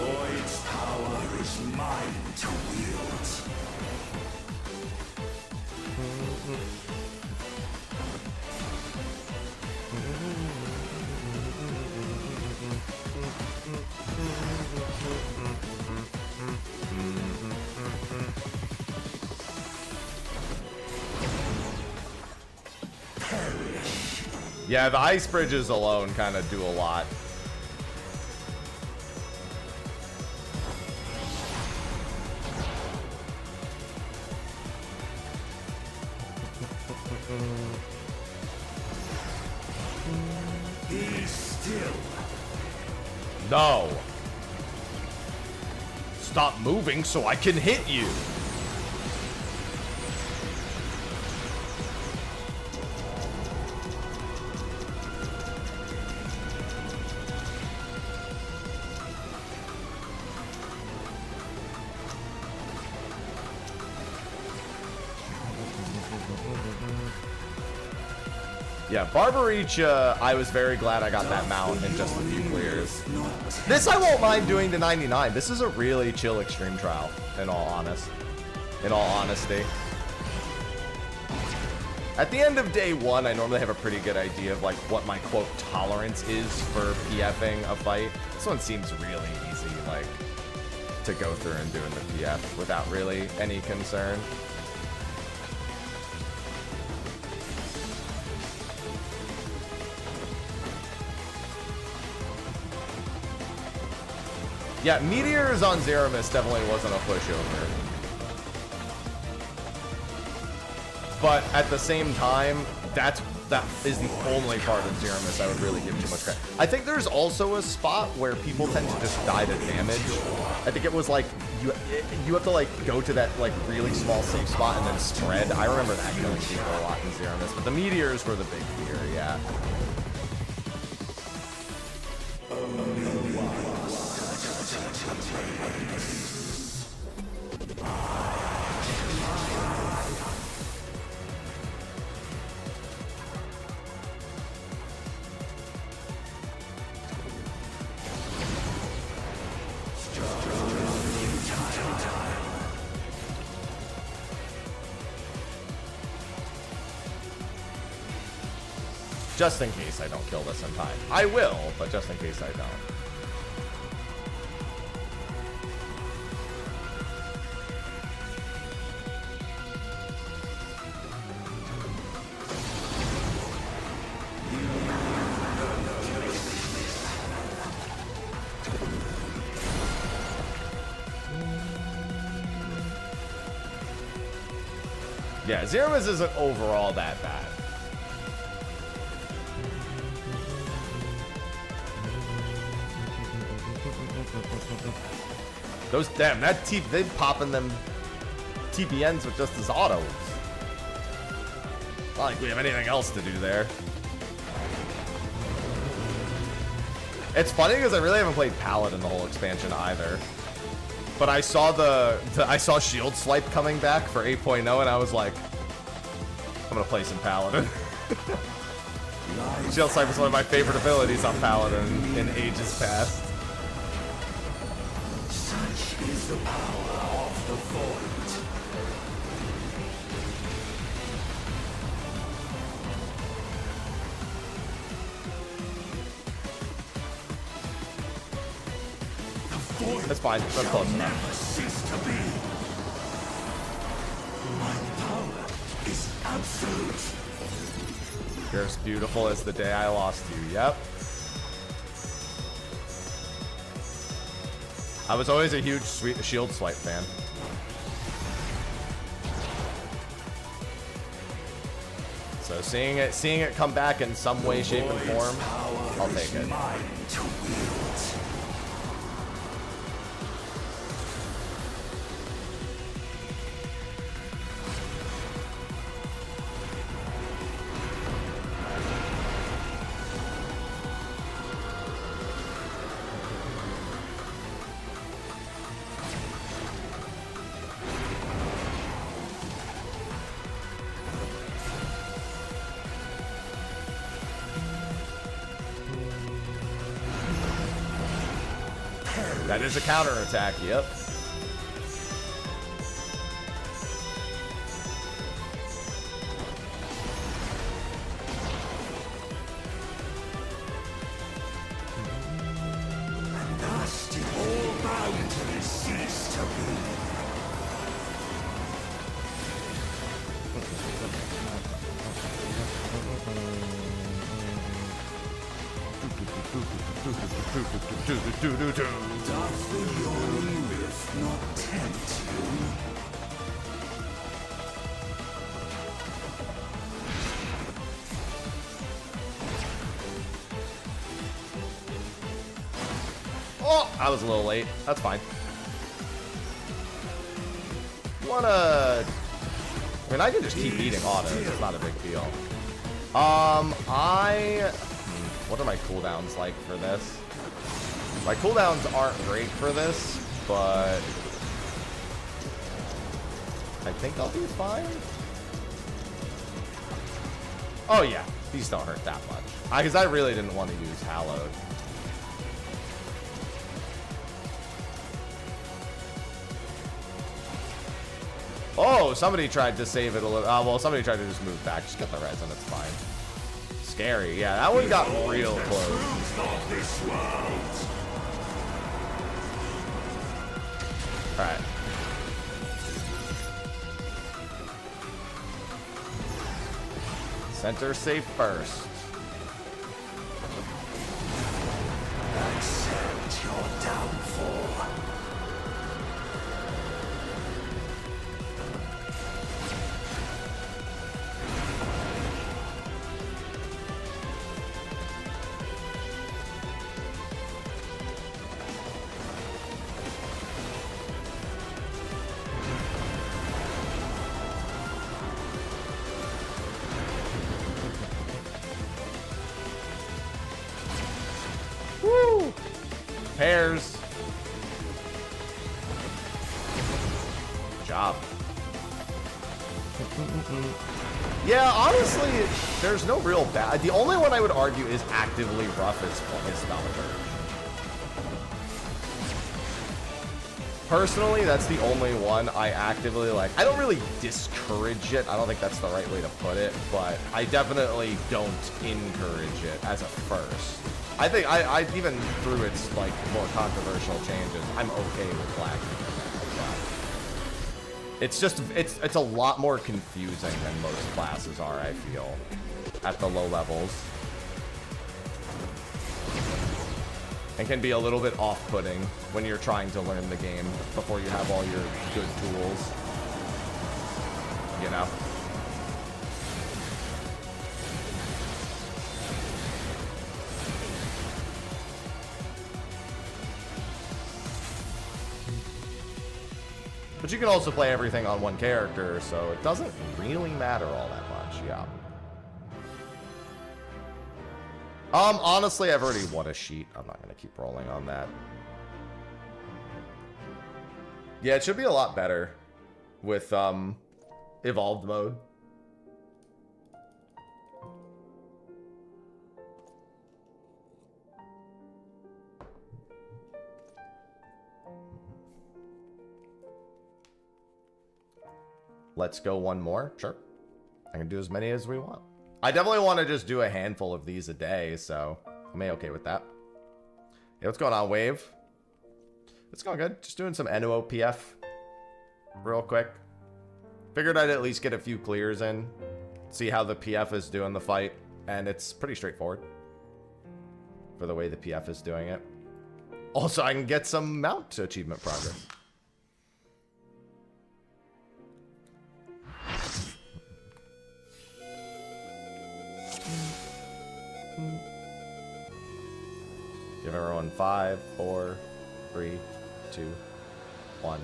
void's power is mine to wield. Yeah, the ice bridges alone kind of do a lot. Be still. No. Stop moving so I can hit you. Yeah, Barbaricha, I was very glad I got that mount in just a few clears. This I won't mind doing to 99. This is a really chill extreme trial, in all honesty. At the end of day one, I normally have a pretty good idea of like what my quote tolerance is for PFing a fight. This one seems really easy, like, to go through and doing the PF without really any concern. Yeah, Meteors on Zeramis definitely wasn't a pushover. But at the same time, that is the only part of Zeramis I would really give too much credit. I think there's also a spot where people tend to just die to damage. I think it was like, you have to like go to that like really small safe spot and then spread. I remember that killing people a lot in Zeramis, but the Meteors were the big fear, yeah. Just in case I don't kill this in time. I will, but just in case I don't. Yeah, Zeramis isn't overall that bad. Those damn they popping them TPNs with just his autos. Not like we have anything else to do there. It's funny because I really haven't played Paladin the whole expansion either. But I saw I saw Shield Swipe coming back for 8.0 and I was like, I'm gonna play some Paladin. Shield Swipe is one of my favorite abilities on Paladin in ages past. Is the power of the void. The void That's fine. That's close enough. never cease to be. My power is absolute. You're as beautiful as the day I lost you. Yep. I was always a huge Shield Swipe fan. So seeing it come back in some way, shape, and form, I'll take it. Mine to wield. That is a counterattack, yep. And thus did all boundaries cease to be. Doth the yawning rift not tempt you? Oh, I was a little late. That's fine. I mean, I can just keep eating autos. It's not a big deal. What are my cooldowns like for this? My cooldowns aren't great for this, but I think I'll be fine. Oh yeah, these don't hurt that much. Because I really didn't want to use Hallowed. Oh, somebody tried to save it a little. Well, somebody tried to just move back. Just get the res and it's fine. Scary. Yeah, that one got real close. Alright. Center safe first. Accept your downfall. Woo! Pairs. Good job. Yeah, honestly, there's no real bad. The only one I would argue is actively rough is Thaumaturge. Personally, that's the only one I actively like. I don't really discourage it. I don't think that's the right way to put it, but I definitely don't encourage it as a first. I think I even through its like more controversial changes, I'm okay with Black. It's just it's a lot more confusing than most classes are, I feel, at the low levels. And can be a little bit off-putting when you're trying to learn the game before you have all your good tools. You know? But you can also play everything on one character, so it doesn't really matter all that much, yeah. Honestly, I've already won a sheet. I'm not gonna keep rolling on that. Yeah, it should be a lot better with, evolved mode. Let's go one more. Sure. I can do as many as we want. I definitely want to just do a handful of these a day, so I'm okay with that. Yeah, what's going on, Wave? It's going good. Just doing some NOPF real quick. Figured I'd at least get a few clears in, see how the PF is doing the fight, and it's pretty straightforward for the way the PF is doing it. Also, I can get some mount achievement progress. Give everyone 5, 4, 3, 2, 1.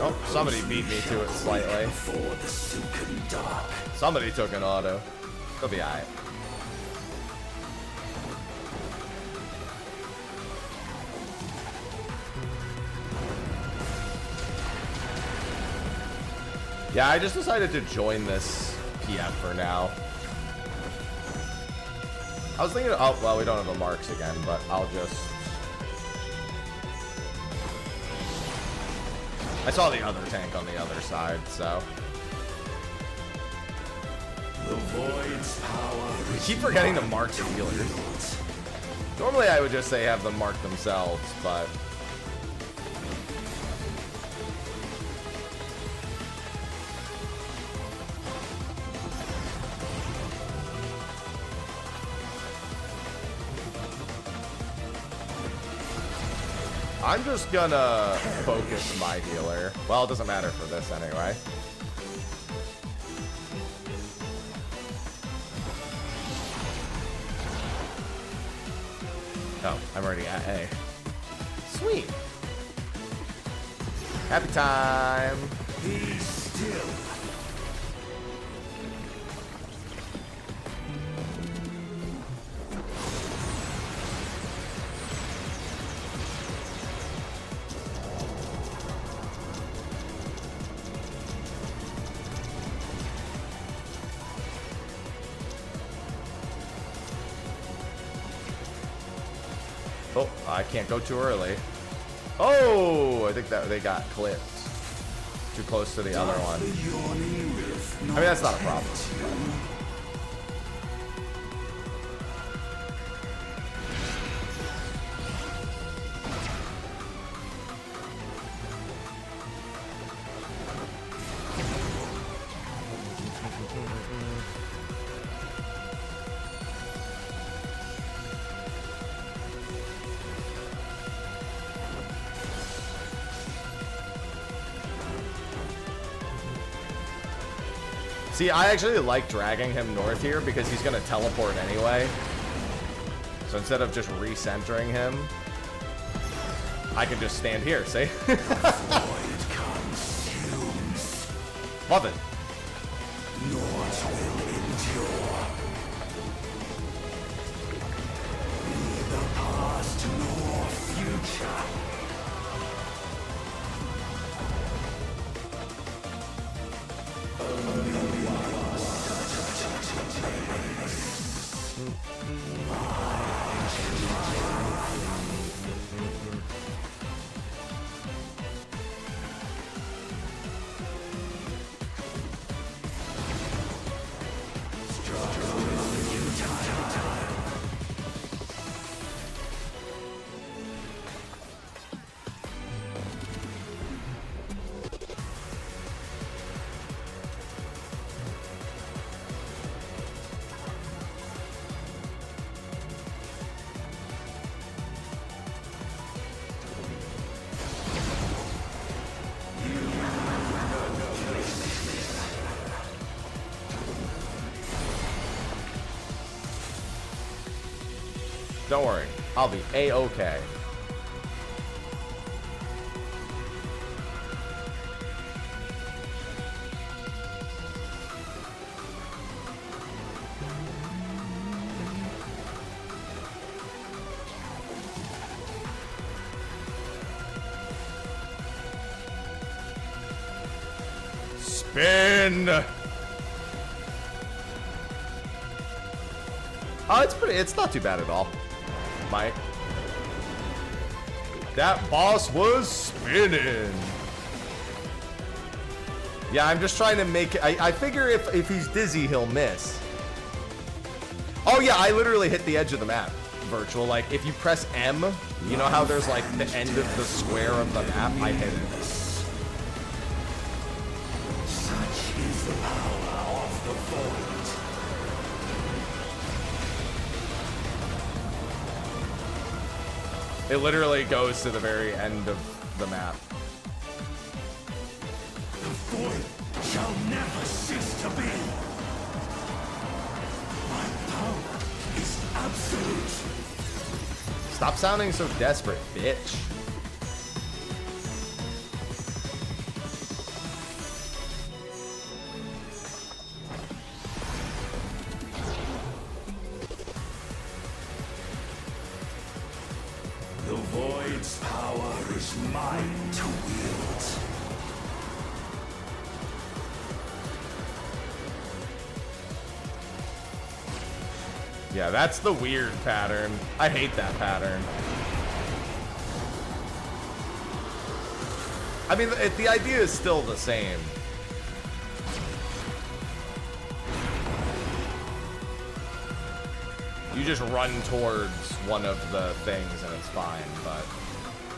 Oh, somebody beat me to it slightly. Somebody took an auto. It'll be alright. Yeah, I just decided to join this PF for now. I was thinking, oh, well, we don't have the marks again, but I'll just... I saw the other tank on the other side, so... The void's power. I keep forgetting to mark the healers. Normally I would just say have them mark themselves, but... I'm just gonna focus my healer. Well, it doesn't matter for this anyway. Oh, I'm already at A. Sweet. Happy time. Be still. Oh, I can't go too early. Oh, I think that they got clipped. Too close to the other one. I mean, that's not a problem. See, I actually like dragging him north here because he's going to teleport anyway. So instead of just recentering him, I can just stand here, see? Love it. Yours will endure. Neither past nor future. Don't worry, I'll be A-okay. Spin! Oh, it's not too bad at all. Mike. That boss was spinning. Yeah, I'm just trying to make it. I figure if he's dizzy, he'll miss. Oh yeah, I literally hit the edge of the map. Virtual, like if you press M, you know how there's like the end of the square of the map? I hit it. Such is the power of the void. It literally goes to the very end of the map. The void shall never cease to be. My power is absolute. Stop sounding so desperate, bitch. The void's power is mine to wield. Yeah, that's the weird pattern. I hate that pattern. I mean, the idea is still the same. You just run towards one of the things and it's fine, but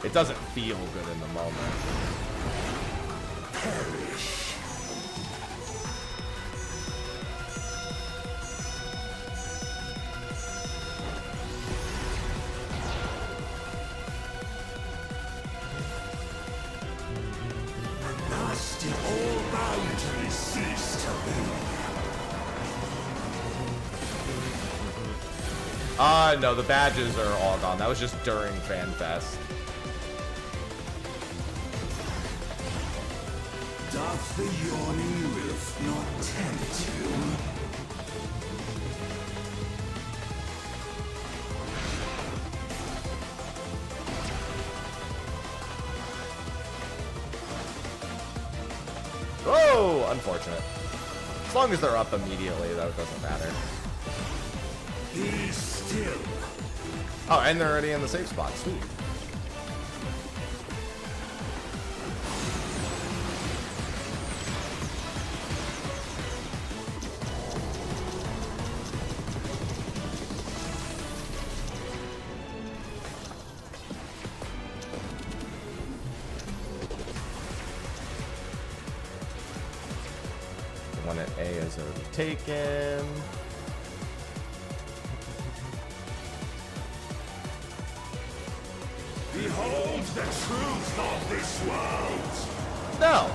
it doesn't feel good in the moment. Perish. Must all boundaries cease to be? No, the badges are all gone. That was just during FanFest. Doth the yawning rift not tempt you? Oh, unfortunate. As long as they're up immediately, though, it doesn't matter. Be still. Oh, and they're already in the safe spot. Sweet. The one at A is already taken. Behold the truth of this world! No!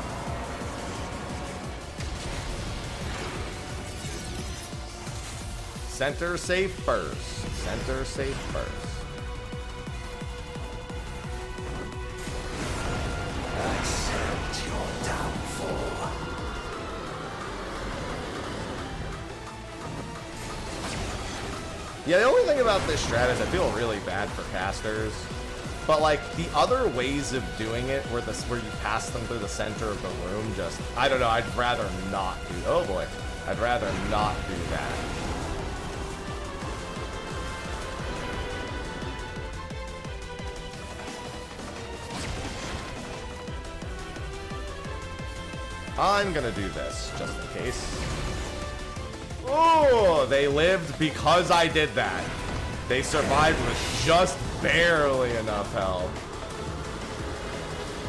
Center safe first. Center safe first. Accept your downfall. Yeah, the only thing about this strat is I feel really bad for casters. But like the other ways of doing it where you pass them through the center of the room, just I don't know, I'd rather not do. Oh boy. I'd rather not do that. I'm gonna do this, just in case. Oh, they lived because I did that. They survived with just barely enough health.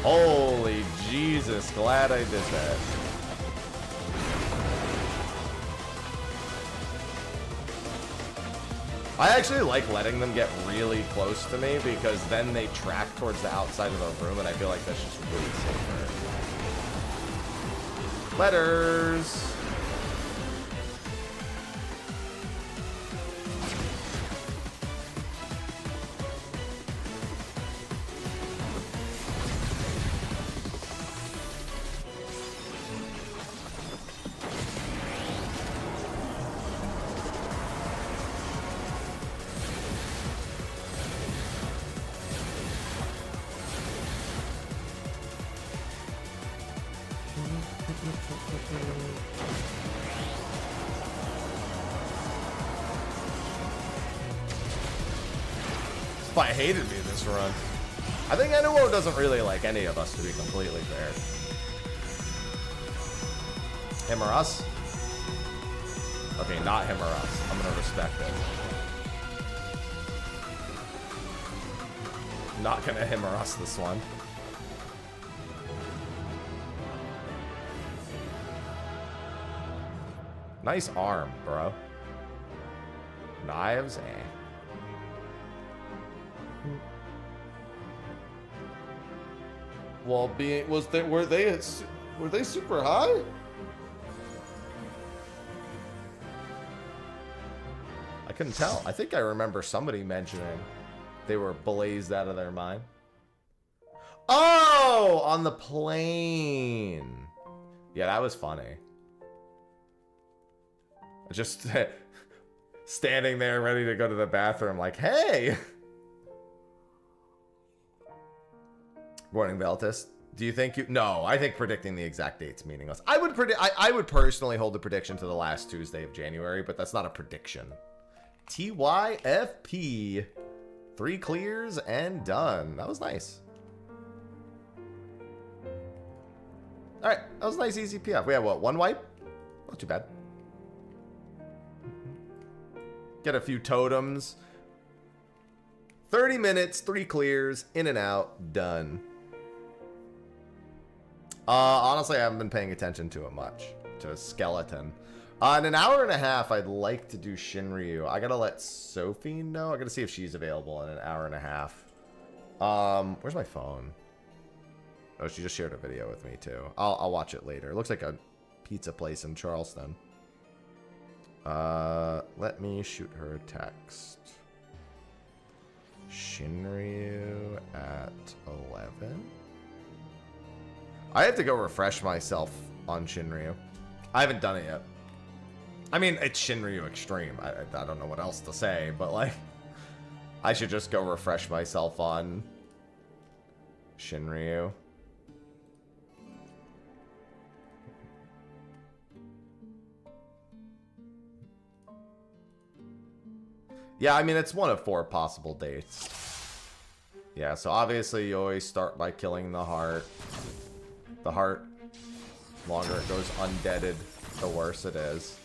Holy Jesus, glad I did that. I actually like letting them get really close to me because then they track towards the outside of the room and I feel like that's just way safer. Letters. Spy hated me this run. I think Enuo doesn't really like any of us, to be completely fair. Him or us? Okay, not him or us. I'm gonna respect it. Not gonna him or us this one. Nice arm, bro. Knives, eh. Well, were they super high? I couldn't tell. I think I remember somebody mentioning they were blazed out of their mind. Oh, on the plane. Yeah, that was funny. Just standing there ready to go to the bathroom like, hey. Morning, Veltus. Do you think you... No, I think predicting the exact date's meaningless. I would predict... I would personally hold the prediction to the last Tuesday of January, but that's not a prediction. TYFP. 3 clears and done. That was nice. Alright, that was a nice easy PF. We have what, 1 wipe? Not too bad. Get a few totems. 30 minutes, 3 clears, in and out, done. Honestly, I haven't been paying attention to it much. To a skeleton. In an hour and a half, I'd like to do Shinriu. I gotta let Sophie know. I gotta see if she's available in an hour and a half. Where's my phone? Oh, she just shared a video with me too. I'll watch it later. It looks like a pizza place in Charleston. Let me shoot her a text. Shinriu at 11. I have to go refresh myself on Shinriu. I haven't done it yet. I mean, it's Shinriu Extreme. I don't know what else to say, but like, I should just go refresh myself on Shinriu. Yeah, I mean, it's one of 4 possible dates. Yeah, so obviously you always start by killing the heart. The heart, the longer it goes undeaded, the worse it is.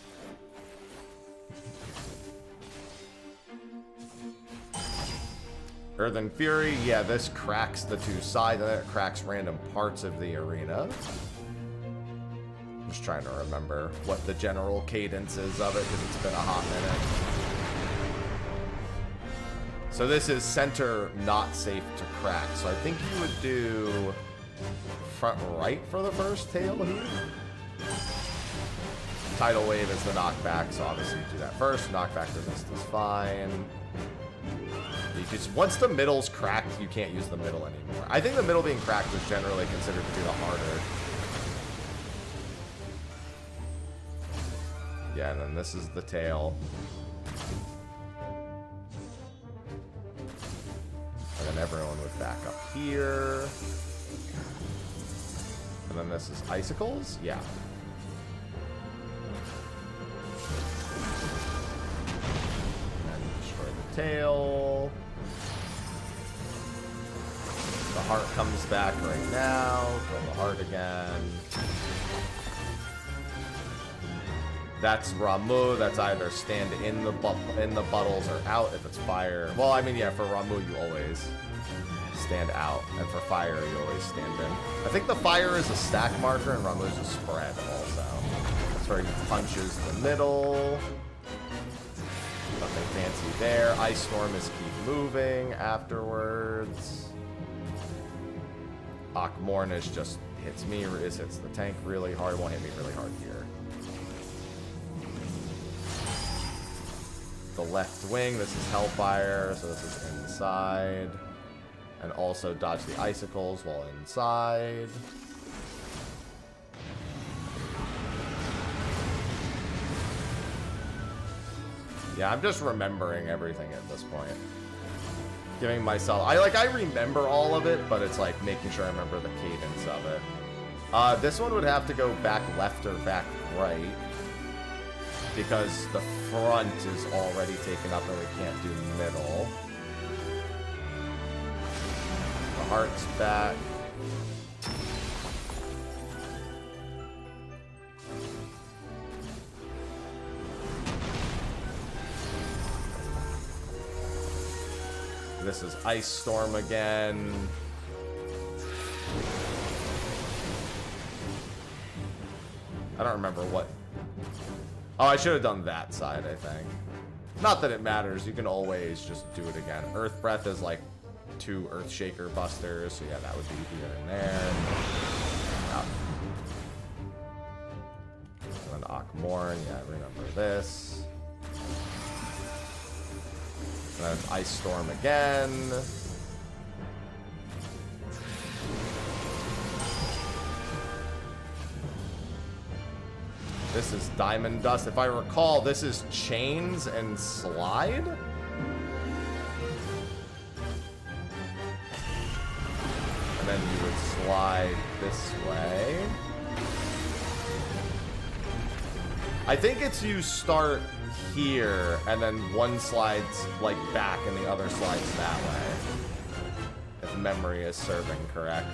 Earth and Fury, yeah, this cracks the 2 sides, and then it cracks random parts of the arena. I'm just trying to remember what the general cadence is of it, because it's been a hot minute. So this is center not safe to crack. So I think you would do front right for the first tail here. Tidal wave is the knockback, so obviously you do that first. Knockback resist is fine. You just, once the middle's cracked, you can't use the middle anymore. I think the middle being cracked is generally considered to be the harder. Yeah, and then this is the tail. And then everyone would back up here. And then this is icicles? Yeah. And then destroy the tail. The heart comes back right now. Kill the heart again. That's Ramu. That's either stand in the buttles or out if it's fire. Well, I mean, yeah, for Ramu, you always stand out. And for fire, you always stand in. I think the fire is a stack marker and Ramu is a spread also. That's where he punches the middle. Nothing fancy there. Ice Storm is keep moving afterwards. Akmorn is just hits me, hits the tank really hard. Won't hit me really hard here. The left wing, this is Hellfire, so this is inside. And also dodge the icicles while inside. Yeah, I'm just remembering everything at this point. Giving myself, I remember all of it, but it's like making sure I remember the cadence of it. This one would have to go back left or back right, because the front is already taken up and we can't do middle. The heart's back. This is Ice Storm again. I don't remember what. Oh, I should have done that side, I think. Not that it matters. You can always just do it again. Earth Breath is like 2 Earthshaker busters. So yeah, that would be here and there. And then Akmorn. Yeah, remember this. And then it's Ice Storm again. This is Diamond Dust. If I recall, this is Chains and Slide? And then you would slide this way. I think it's you start here, and then one slides, like, back, and the other slides that way. If memory is serving correct.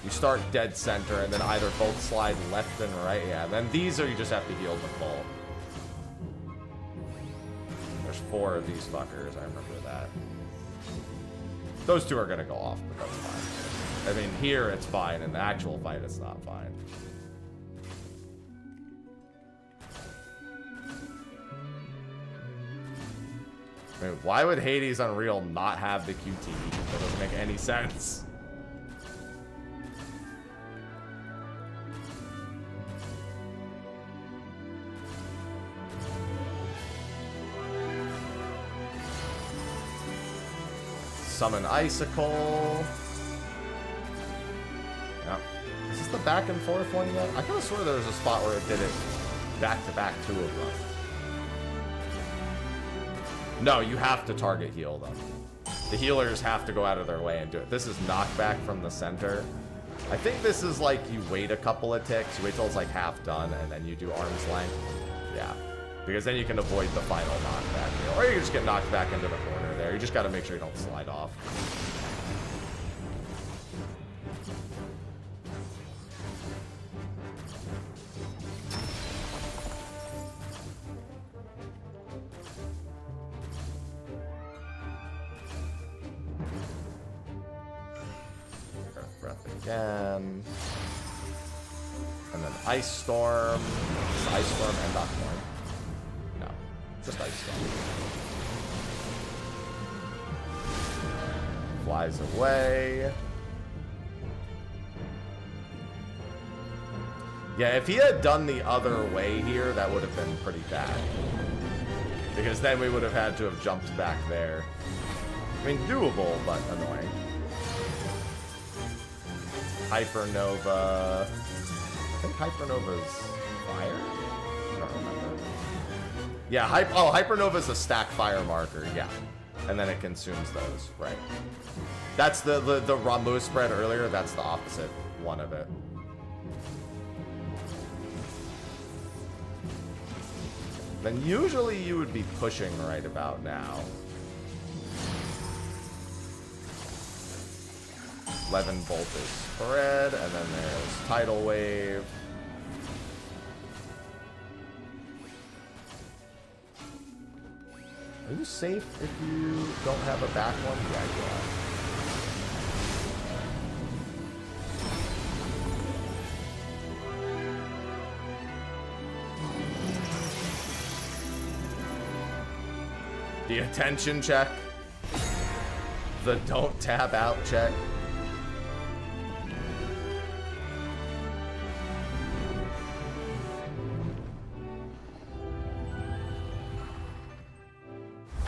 You start dead center, and then either both slide left and right. Yeah, and then these are you just have to heal the full. There's 4 of these fuckers, I remember that. Those 2 are gonna go off, but that's fine. I mean, here it's fine, in the actual fight it's not fine. I mean, why would Hades Unreal not have the QT? That doesn't make any sense. Summon Icicle. Yep. Is this the back and forth one yet? I could have swore there was a spot where it did it back to back, 2 of them. No, you have to target heal them. The healers have to go out of their way and do it. This is knockback from the center. I think this is like you wait a couple of ticks, you wait till it's like half done, and then you do arm's length. Yeah. Because then you can avoid the final knockback heal. Or you can just get knocked back into the corner there. You just gotta make sure you don't slide off. Breath again. And then Ice Storm. It's Ice Storm and Knockborn. No, just Ice Storm. Flies away. Yeah, if he had done the other way here, that would have been pretty bad. Because then we would have had to have jumped back there. I mean, doable, but annoying. Hypernova. I think Hypernova's fire? I don't remember. Yeah, Hypernova's a stack fire marker, yeah. And then it consumes those, right. That's the Ramu spread earlier, that's the opposite one of it. Then usually you would be pushing right about now. 11 Bolt is spread, and then there's Tidal Wave. Are you safe if you don't have a back one? Yeah, you are. The attention check. The don't tap out check.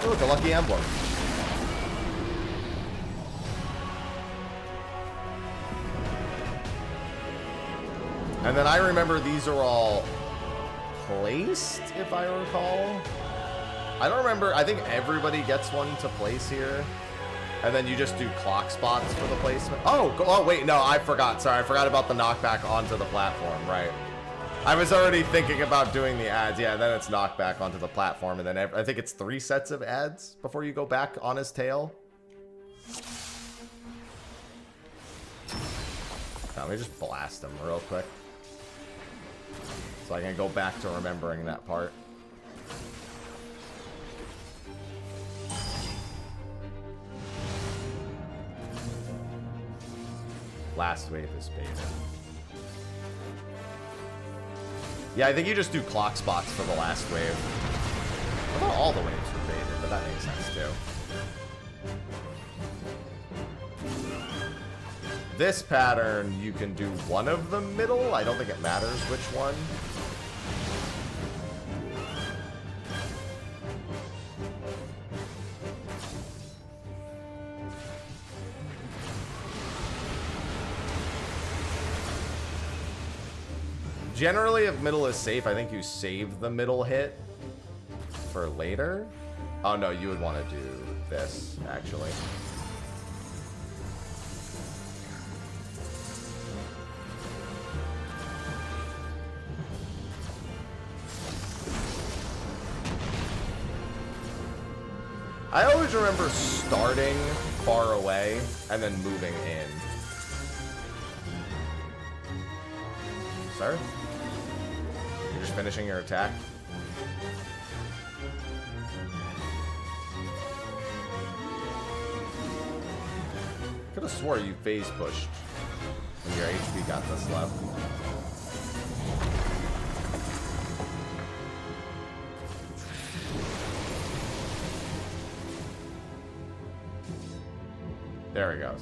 Oh, look, a lucky emblem. And then I remember these are all placed, if I recall. I don't remember. I think everybody gets one to place here. And then you just do clock spots for the placement. Oh, wait, no, I forgot. Sorry, I forgot about the knockback onto the platform, right. I was already thinking about doing the ads. Yeah, then it's knockback onto the platform, and then I think it's 3 sets of ads before you go back on his tail. Now, let me just blast him real quick. So I can go back to remembering that part. Last wave is baited. Yeah, I think you just do clock spots for the last wave. I thought all the waves were baited, but that makes sense too. This pattern, you can do one of the middle. I don't think it matters which one. Generally, if middle is safe, I think you save the middle hit for later. Oh no, you would want to do this, actually. I always remember starting far away and then moving in. Sir? You're just finishing your attack? Could have swore you phase pushed when your HP got this low. There he goes.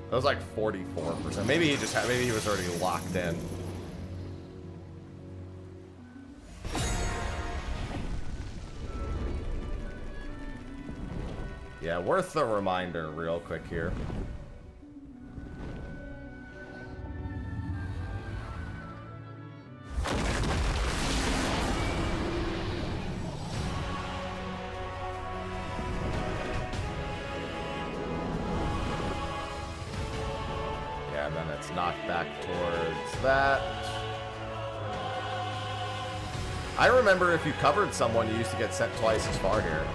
That was like 44%. Maybe he just had, maybe he was already locked in. Yeah, worth the reminder real quick here. Yeah, then it's knocked back towards that. I remember if you covered someone, you used to get sent twice as far here.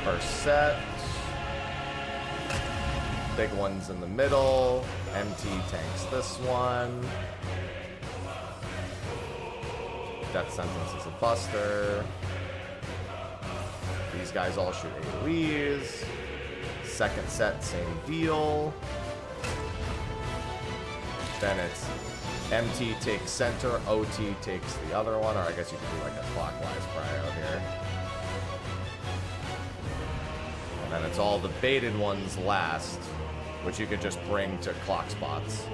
First set. Big one's in the middle. MT tanks this one. Death Sentence is a buster. These guys all shoot AoEs. Second set, same deal. Then it's MT takes center, OT takes the other one, or I guess you could do like a clockwise prio here. And then it's all the baited ones last, which you could just bring to clock spots.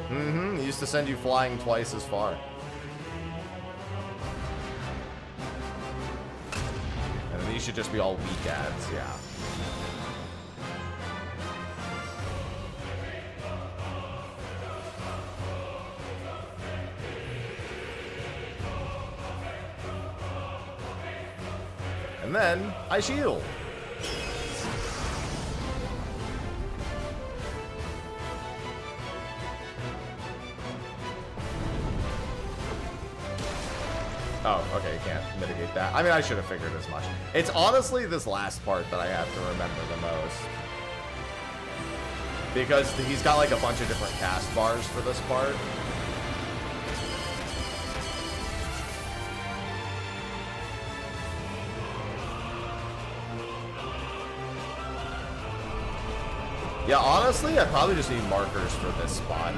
Mm-hmm, he used to send you flying twice as far. And then these should just be all weak ads, yeah. And then I shield. Oh, okay, you can't mitigate that. I mean, I should have figured as much. It's honestly this last part that I have to remember the most. Because he's got like a bunch of different cast bars for this part. Yeah, honestly, I probably just need markers for this spot.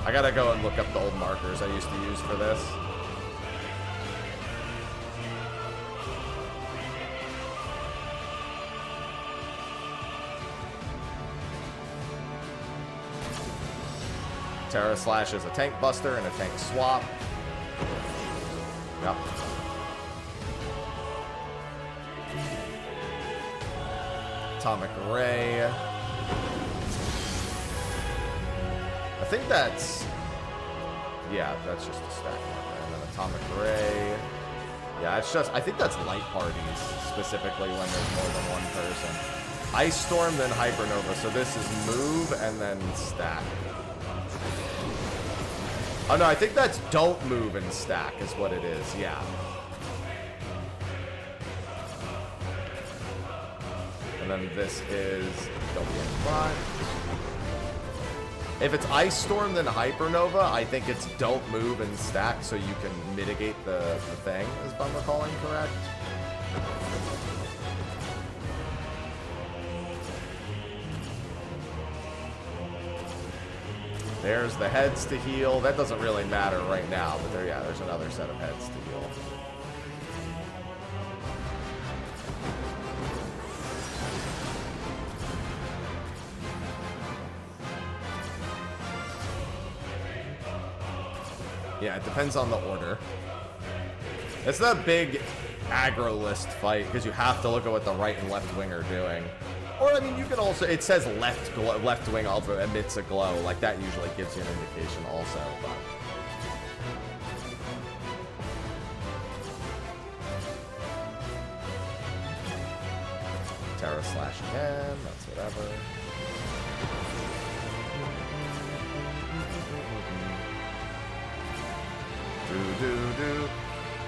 I gotta go and look up the old markers I used to use for this. Terra Slash is a tank buster and a tank swap. Yep. Atomic Ray. I think that's... Yeah, that's just a stack marker. And then Atomic Ray. Yeah, it's just... I think that's light parties, specifically when there's more than one person. Ice Storm, then Hypernova. So this is move and then stack. Oh no, I think that's don't move and stack is what it is, yeah. And then this is don't be in front. If it's Ice Storm, then Hypernova, I think it's don't move and stack so you can mitigate the thing, if I'm recalling correct. There's the heads to heal. That doesn't really matter right now, but there, yeah, there's another set of heads to heal. Yeah, it depends on the order. It's the big aggro list fight because you have to look at what the right and left wing are doing. Or, I mean, you can also... It says left wing also emits a glow. Like, that usually gives you an indication also, but... Terra Slash again. That's whatever.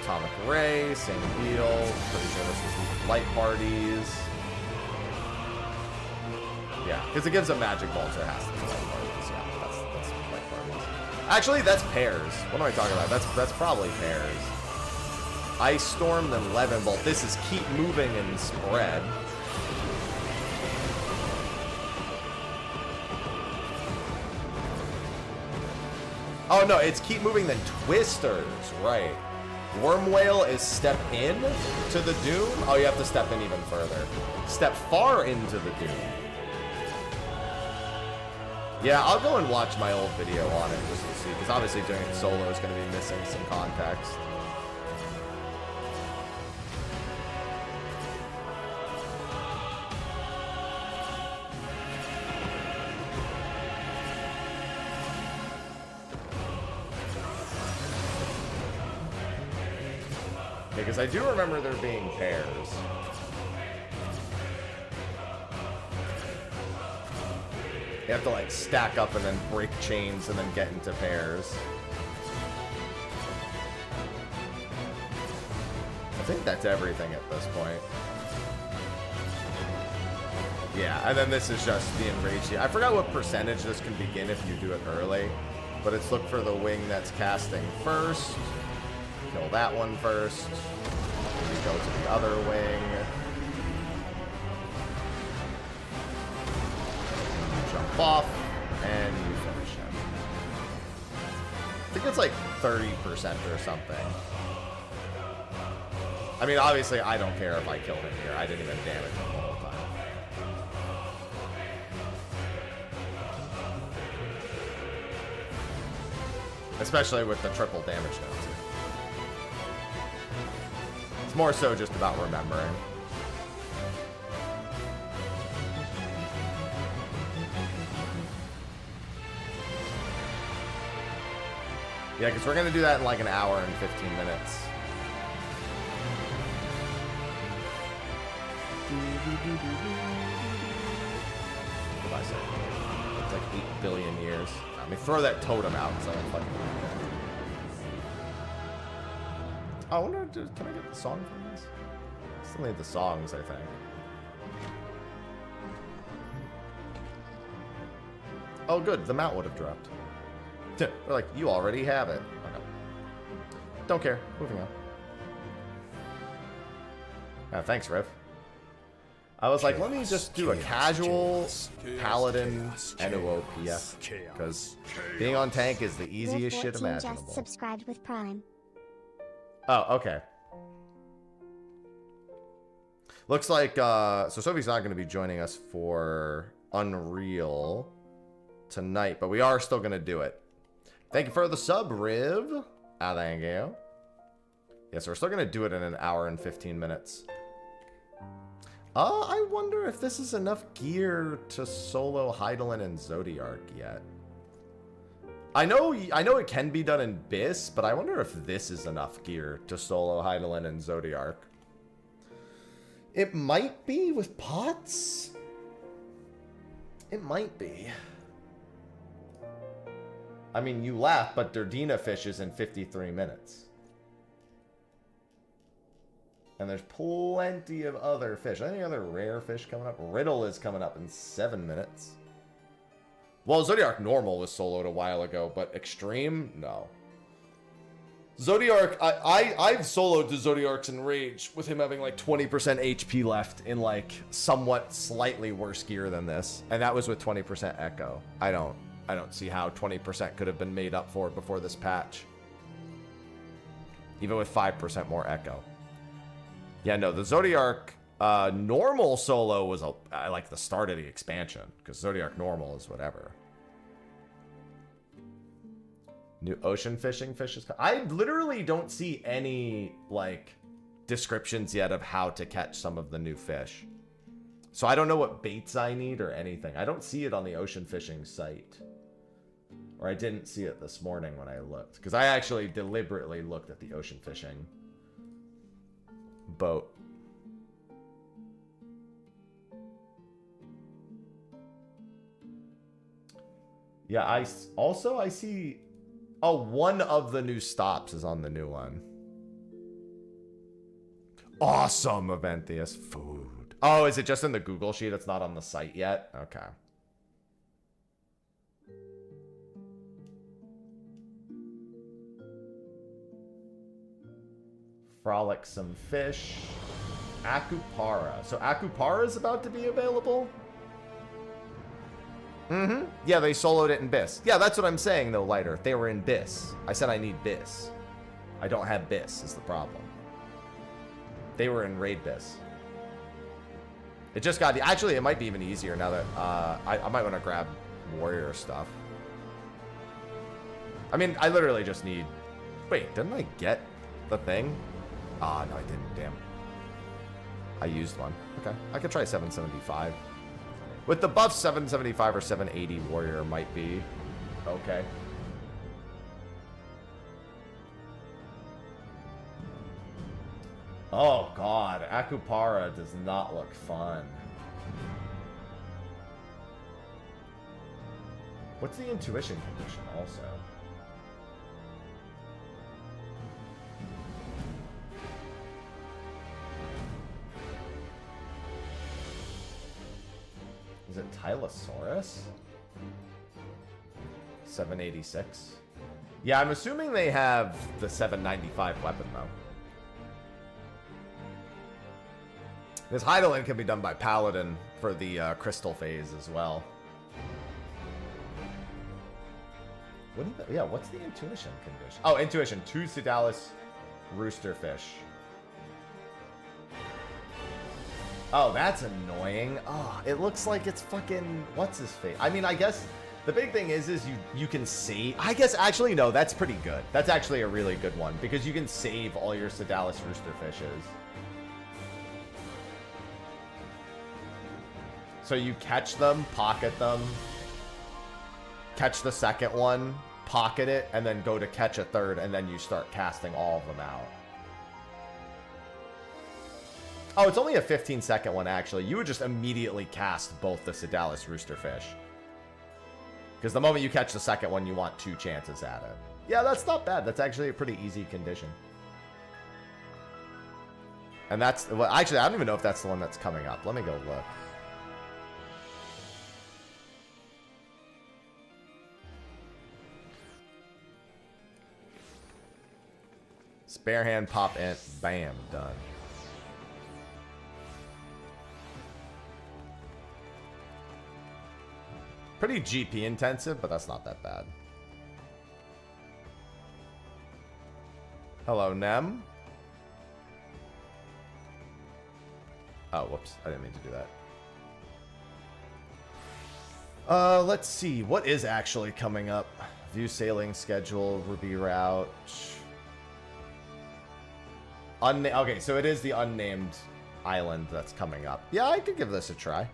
atomic ray, same deal. Pretty sure this is light parties. Yeah, because it gives a magic bolt, so it has to be light parties. Yeah, that's light parties. Actually, that's pairs. What am I talking about? That's probably pairs. Ice Storm, then Levin Bolt. This is keep moving and spread. Oh no, it's keep moving then Twisters, right. Worm Whale is step in to the Doom. Oh, you have to step in even further. Step far into the Doom. Yeah, I'll go and watch my old video on it just to see, because obviously doing it solo is going to be missing some context. Because I do remember there being pairs. You have to like stack up and then break chains and then get into pairs. I think that's everything at this point. Yeah, and then this is just the enraged. I forgot what percentage this can begin if you do it early, but it's look for the wing that's casting first. Kill that one first. You go to the other wing. You jump off, and you finish him. I think it's like 30% or something. I mean, obviously, I don't care if I killed him here. I didn't even damage him the whole time. Especially with the triple damage notes. It's more so just about remembering. Yeah, because we're going to do that in like an hour and 15 minutes. What did I say? It's like 8 billion years. I mean, throw that totem out because I don't fucking know. I wonder, can I get the song from this? Still need the songs, I think. Oh, good. The mount would have dropped. We're like, you already have it. Okay. Don't care. Moving on. Oh, thanks, Riv. I was like, let me just do a casual paladin NOOPF, because being on tank is the easiest shit imaginable. Just subscribed with Prime. Oh, okay. Looks like, so Sophie's not going to be joining us for Unreal tonight, but we are still going to do it. Thank you for the sub, Riv. Ah, thank you. Yeah, so we're still going to do it in an hour and 15 minutes. I wonder if this is enough gear to solo Hydaelyn and Zodiark yet. I know it can be done in BIS, but I wonder if this is enough gear to solo Hydaelyn and Zodiark. It might be with pots. It might be. I mean, you laugh, but Durdina fishes in 53 minutes. And there's plenty of other fish. Any other rare fish coming up? Riddle is coming up in 7 minutes. Well, Zodiark normal was soloed a while ago, but extreme, no. Zodiark, I've soloed the Zodiark's Enrage with him having like 20% HP left in like somewhat slightly worse gear than this, and that was with 20% Echo. I don't see how 20% could have been made up for before this patch, even with 5% more Echo. Yeah, no, the Zodiark normal solo was like the start of the expansion, because Zodiark normal is whatever. New ocean fishing fishes. I literally don't see any like descriptions yet of how to catch some of the new fish. So I don't know what baits I need or anything. I don't see it on the ocean fishing site. Or I didn't see it this morning when I looked, because I actually deliberately looked at the ocean fishing boat. Yeah, I see. Oh, one of the new stops is on the new one. Awesome, Aventhius. Food. Oh, is it just in the Google sheet? It's not on the site yet? Okay. Frolicsome fish. Akupara. So Akupara is about to be available? Mm-hmm. Yeah, they soloed it in Biss. Yeah, that's what I'm saying, though, Lighter. They were in Biss. I said I need Biss. I don't have Biss, is the problem. They were in Raid Biss. It just got... Actually, it might be even easier now that... I might want to grab warrior stuff. I mean, I literally just need... Wait, didn't I get the thing? Ah, no, I didn't. Damn. I used one. Okay. I could try 775. With the buff, 775 or 780 warrior might be okay. Oh, God. Akupara does not look fun. What's the intuition condition also? Is it Tylosaurus? 786. Yeah, I'm assuming they have the 795 weapon, though. This Heidelin can be done by Paladin for the crystal phase as well. What do you, yeah, what's the intuition condition? Oh, intuition. 2 Sedalis Roosterfish. Oh, that's annoying. Oh, it looks like it's fucking... What's his face? I mean, I guess the big thing is you can save... I guess, actually, no, that's pretty good. That's actually a really good one, because you can save all your Sedalis Roosterfishes. So you catch them, pocket them, catch the second one, pocket it, and then go to catch a third, and then you start casting all of them out. Oh, it's only a 15-second one, actually. You would just immediately cast both the Sedalis Roosterfish. Because the moment you catch the second one, you want 2 chances at it. Yeah, that's not bad. That's actually a pretty easy condition. And that's... Well, actually, I don't even know if that's the one that's coming up. Let me go look. Spare hand, pop int, bam, done. Pretty GP intensive, but that's not that bad. Hello, Nem. Oh, whoops. I didn't mean to do that. Let's see. What is actually coming up? View sailing schedule, Ruby route. Okay, so it is the unnamed island that's coming up. Yeah, I could give this a try.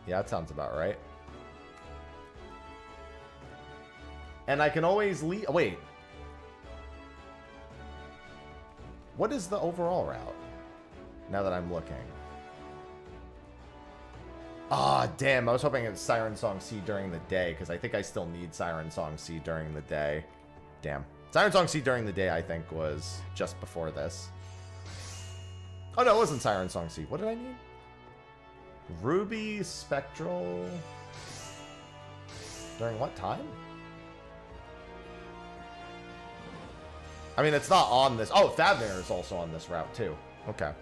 Yeah, that sounds about right. And I can always leave... Oh, wait. What is the overall route? Now that I'm looking. Ah, damn. I was hoping it's Siren Song C during the day, because I think I still need Siren Song C during the day. Damn. Siren Song C during the day, I think, was just before this. Oh, no, it wasn't Siren Song C. What did I need? Ruby Spectral... During what time? I mean, it's not on this... Oh, Thavnir is also on this route, too. Okay.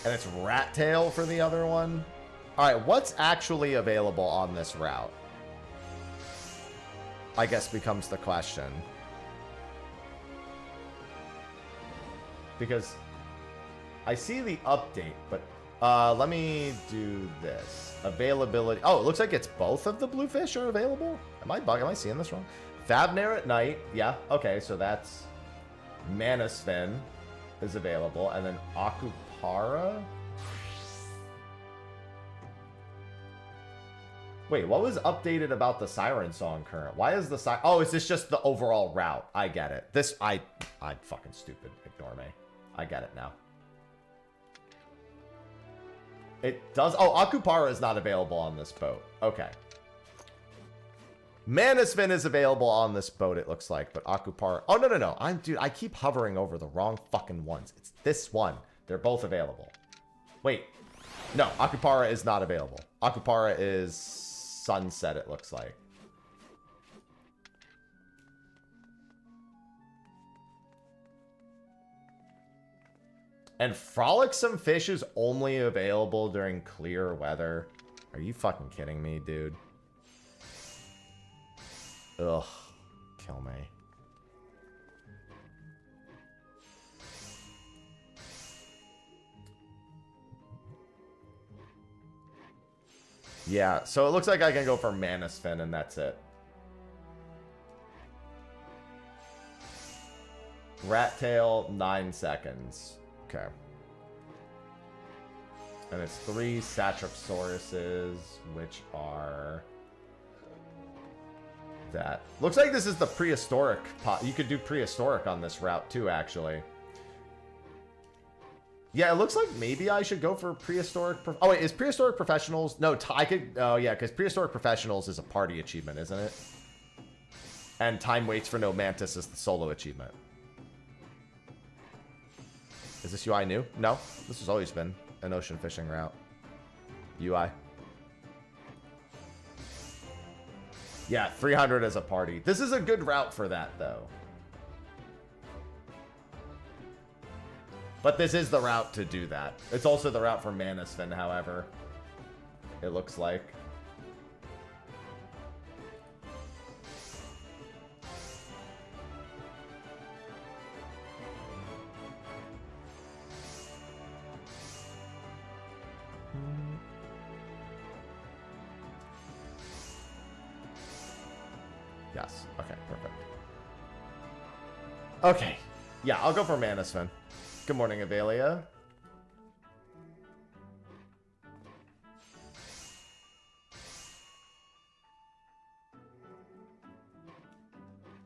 And it's Rat Tail for the other one. Alright, what's actually available on this route? I guess becomes the question. Because I see the update, but let me do this. Availability. Oh, it looks like it's both of the bluefish are available. Am I bugging? Am I seeing this wrong? Thavnir at night. Yeah, okay, so that's Manasvin is available. And then Akupara. Wait, what was updated about the Siren Song current? Why is the Oh, is this just the overall route? I get it. This, I'm fucking stupid. Ignore me. I get it now. It does... Oh, Akupara is not available on this boat. Okay. Manasvin is available on this boat, it looks like, but Akupara... Oh, no. Dude, I keep hovering over the wrong fucking ones. It's this one. They're both available. Wait. No, Akupara is not available. Akupara is Sunset, it looks like. And Frolicsome Fish is only available during clear weather. Are you fucking kidding me, dude? Ugh. Kill me. Yeah, so it looks like I can go for Manasvin and that's it. Rat Tail, 9 seconds. Okay. And it's 3 Satrapsauruses, which are... that. Looks like this is the prehistoric pot. You could do prehistoric on this route too, actually. Yeah, it looks like maybe I should go for prehistoric... Oh, wait, is prehistoric professionals... No, I could... Oh, yeah, because prehistoric professionals is a party achievement, isn't it? And time waits for no mantis is the solo achievement. Is this UI new? No, this has always been an ocean fishing route. UI. Yeah, 300 as a party. This is a good route for that, though. But this is the route to do that. It's also the route for Manasvin, however. It looks like. Yes. Okay, perfect. Okay. Yeah, I'll go for Manasvin. Good morning, Avelia.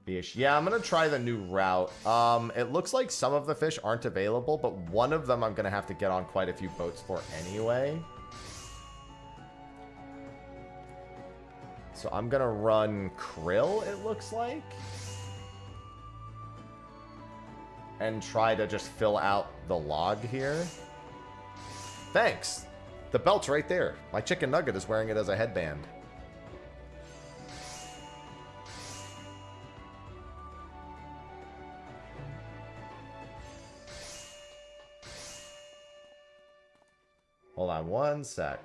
Fish. Yeah, I'm gonna try the new route. It looks like some of the fish aren't available, but one of them I'm gonna have to get on quite a few boats for anyway. So I'm gonna run Krill, it looks like. And try to just fill out the log here. Thanks. The belt's right there. My chicken nugget is wearing it as a headband. Hold on one sec.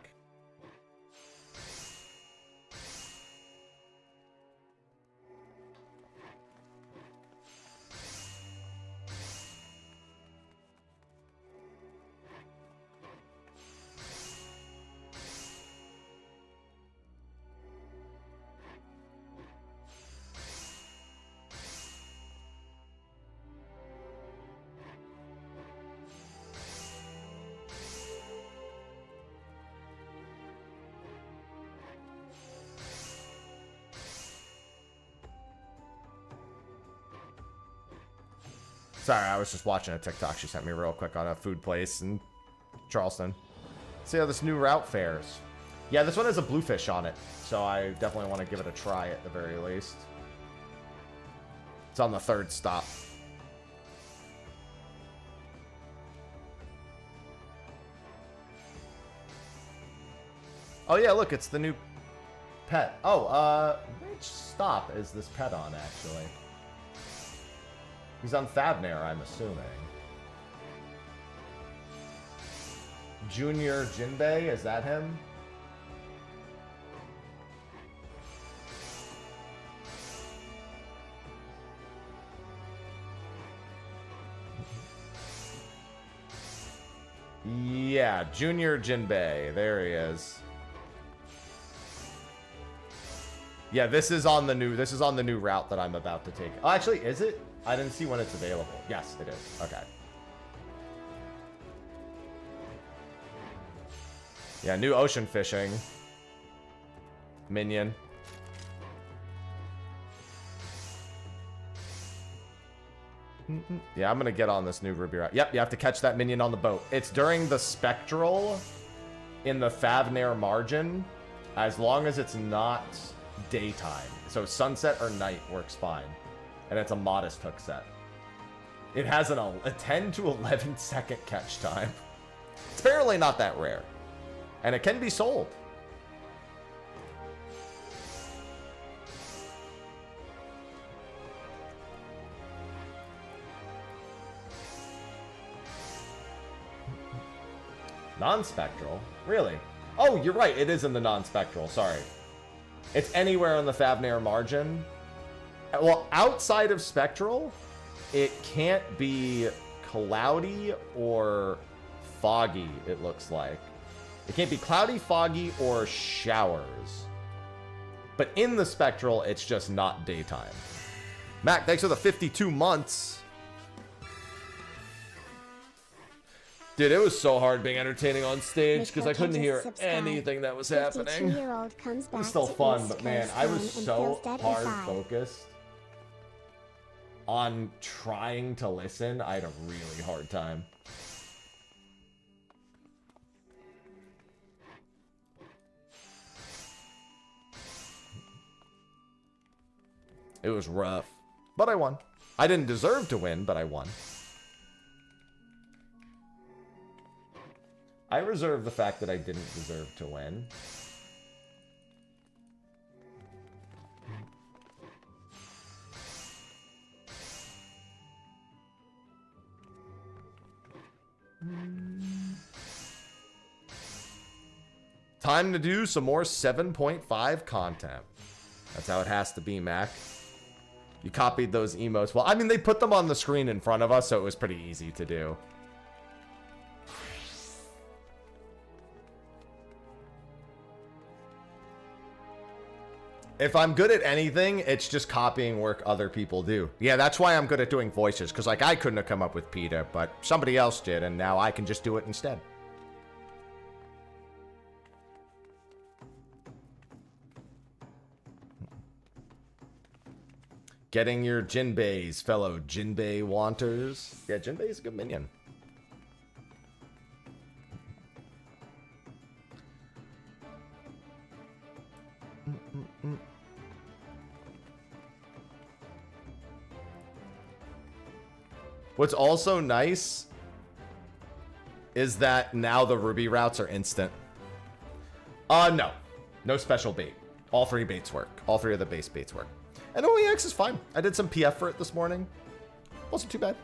Sorry, I was just watching a TikTok she sent me real quick on a food place in Charleston. See how this new route fares. Yeah, this one has a bluefish on it, so I definitely want to give it a try at the very least. It's on the 3rd stop. Oh yeah, look, it's the new pet. Oh, which stop is this pet on, actually? He's on Thabnir, I'm assuming. Junior Jinbei, is that him? Yeah, Junior Jinbei. There he is. Yeah, this is on the new route that I'm about to take. Oh, actually, is it? I didn't see when it's available. Yes, it is. Okay. Yeah, new ocean fishing. Minion. Yeah, I'm gonna get on this new Ruby route. Yep, you have to catch that minion on the boat. It's during the Spectral in the Favnair margin, as long as it's not daytime. So sunset or night works fine. And it's a modest hook set. It has a 10 to 11 second catch time. It's apparently not that rare. And it can be sold. Non-spectral? Really? Oh, you're right. It is in the non-spectral. Sorry. It's anywhere on the Favnair margin. Well, outside of spectral, it can't be cloudy or foggy, it looks like. It can't be cloudy, foggy, or showers. But in the spectral, it's just not daytime. Mac, thanks for the 52 months. Dude, it was so hard being entertaining on stage because I couldn't hear anything that was happening. Comes It back was still to fun, East but man, Coast I home was and so feels dead hard inside. focused on trying to listen. I had a really hard time. It was rough, but I won. I didn't deserve to win, but I won. I reserve the fact that I didn't deserve to win. Time to do some more 7.5 content. That's how it has to be, Mac. You copied those emotes. Well, I mean, they put them on the screen in front of us, so it was pretty easy to do. If I'm good at anything, it's just copying work other people do. Yeah, that's why I'm good at doing voices, because, like, I couldn't have come up with Peter, but somebody else did, and now I can just do it instead. Getting your Jinbeis, fellow Jinbei wanters. Yeah, Jinbei's a good minion. What's also nice is that now the Ruby routes are instant. No. No special bait. All three baits work. All three of the base baits work. And OEX is fine. I did some PF for it this morning. Wasn't too bad.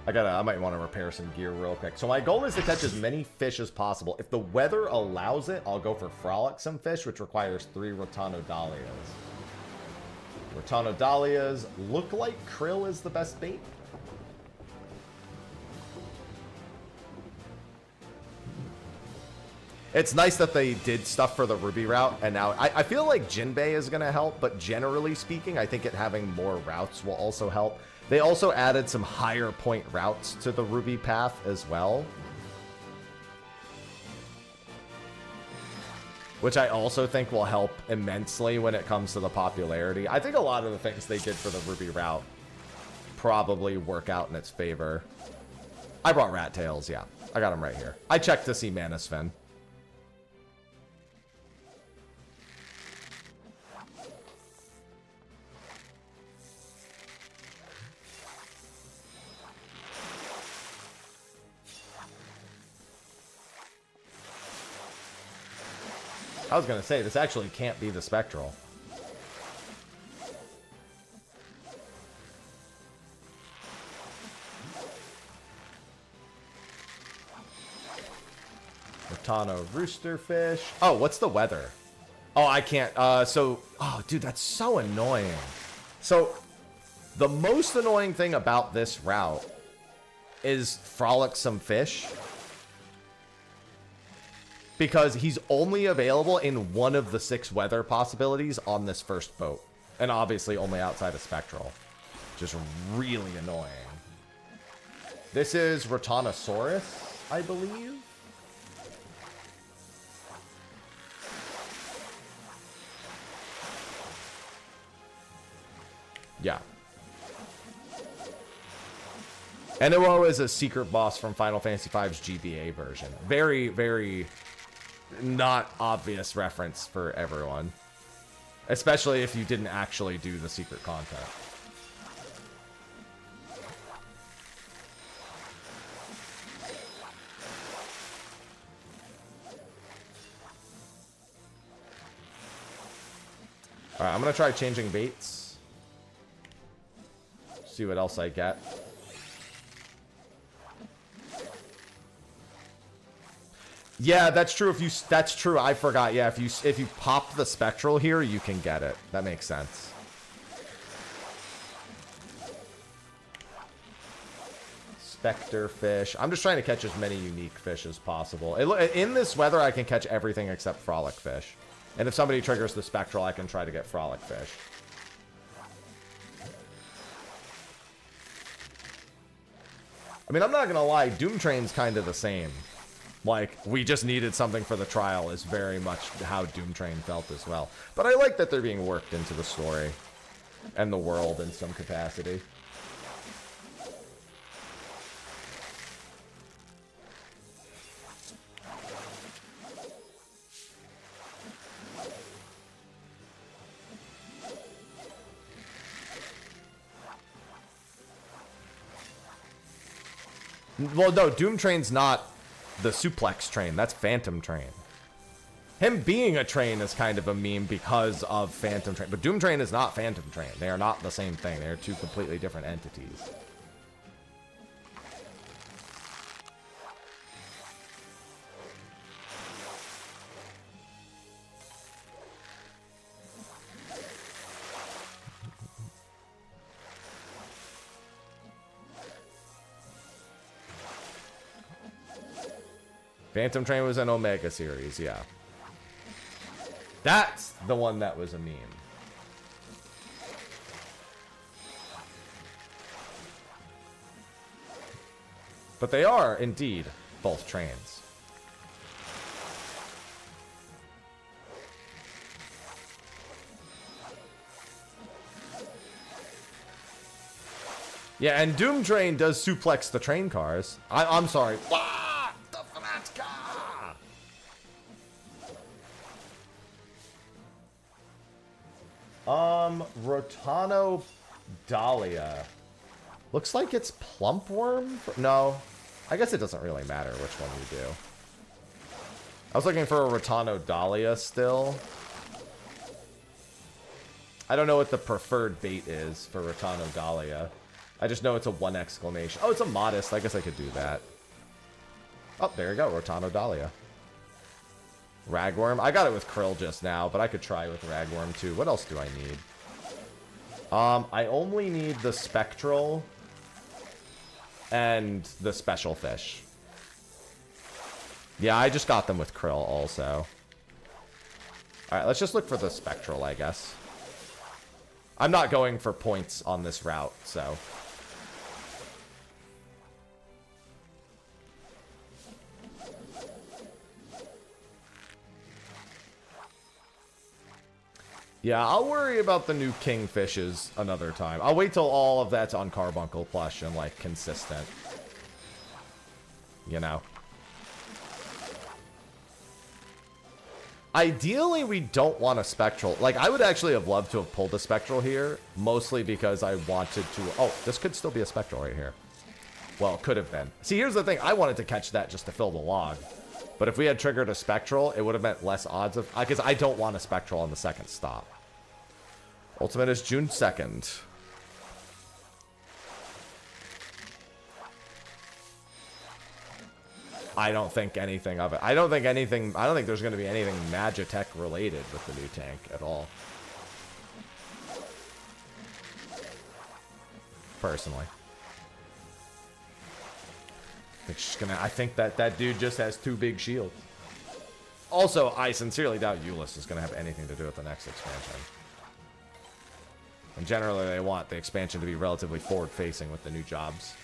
I might want to repair some gear real quick. So my goal is to catch as many fish as possible. If the weather allows it, I'll go for frolicsome fish, which requires 3 Rotano Dahlias. Rotano Dahlias look like krill is the best bait. It's nice that they did stuff for the Ruby route, and now I feel like Jinbei is going to help, but generally speaking, I think it having more routes will also help. They also added some higher point routes to the Ruby path as well, which I also think will help immensely when it comes to the popularity. I think a lot of the things they did for the Ruby route probably work out in its favor. I brought rat tails, yeah. I got them right here. I checked to see Mana Sven. I was going to say, this actually can't be the Spectral. Rotano Roosterfish. Oh, what's the weather? Oh, I can't. Oh, dude, that's so annoying. So, the most annoying thing about this route is Frolicsome Fish. Because he's only available in one of the 6 weather possibilities on this first boat. And obviously only outside of Spectral. Just really annoying. This is Rotanosaurus, I believe. Yeah. NOO is a secret boss from Final Fantasy V's GBA version. Very, very not obvious reference for everyone. Especially if you didn't actually do the secret content. Alright, I'm gonna try changing baits. See what else I get. Yeah, that's true. That's true. I forgot. Yeah, if you pop the spectral here, you can get it. That makes sense. Spectre fish. I'm just trying to catch as many unique fish as possible. In this weather, I can catch everything except frolic fish. And if somebody triggers the spectral, I can try to get frolic fish. I mean, I'm not gonna lie. Doom Train's kind of the same. Like, we just needed something for the trial is very much how Doom Train felt as well. But I like that they're being worked into the story and the world in some capacity. Well, no, Doom Train's not the suplex train. That's Phantom Train. Him being a train is kind of a meme because of Phantom Train. But Doom Train is not Phantom Train. They are not the same thing. They are two completely different entities. Phantom Train was an Omega series, yeah. That's the one that was a meme. But they are, indeed, both trains. Yeah, and Doom Train does suplex the train cars. I'm sorry. Rotano Dahlia. Looks like it's Plump Worm? No. I guess it doesn't really matter which one you do. I was looking for a Rotano Dahlia still. I don't know what the preferred bait is for Rotano Dahlia. I just know it's a 1 exclamation. Oh, it's a modest. I guess I could do that. Oh, there you go. Rotano Dahlia. Ragworm. I got it with Krill just now, but I could try with Ragworm too. What else do I need? I only need the Spectral and the Special Fish. Yeah, I just got them with Krill also. Alright, let's just look for the Spectral, I guess. I'm not going for points on this route, so... Yeah, I'll worry about the new Kingfishes another time. I'll wait till all of that's on Carbuncle plush and, like, consistent. You know? Ideally, we don't want a Spectral. Like, I would actually have loved to have pulled a Spectral here, mostly because I wanted to... Oh, this could still be a Spectral right here. Well, it could have been. See, here's the thing. I wanted to catch that just to fill the log. But if we had triggered a Spectral, it would have meant less odds of... Because I don't want a Spectral on the second stop. Ultimate is June 2nd. I don't think anything of it. I don't think there's going to be anything Magitech related with the new tank at all. Personally. I think that dude just has 2 big shields. Also, I sincerely doubt Euless is going to have anything to do with the next expansion. And generally, they want the expansion to be relatively forward-facing with the new jobs.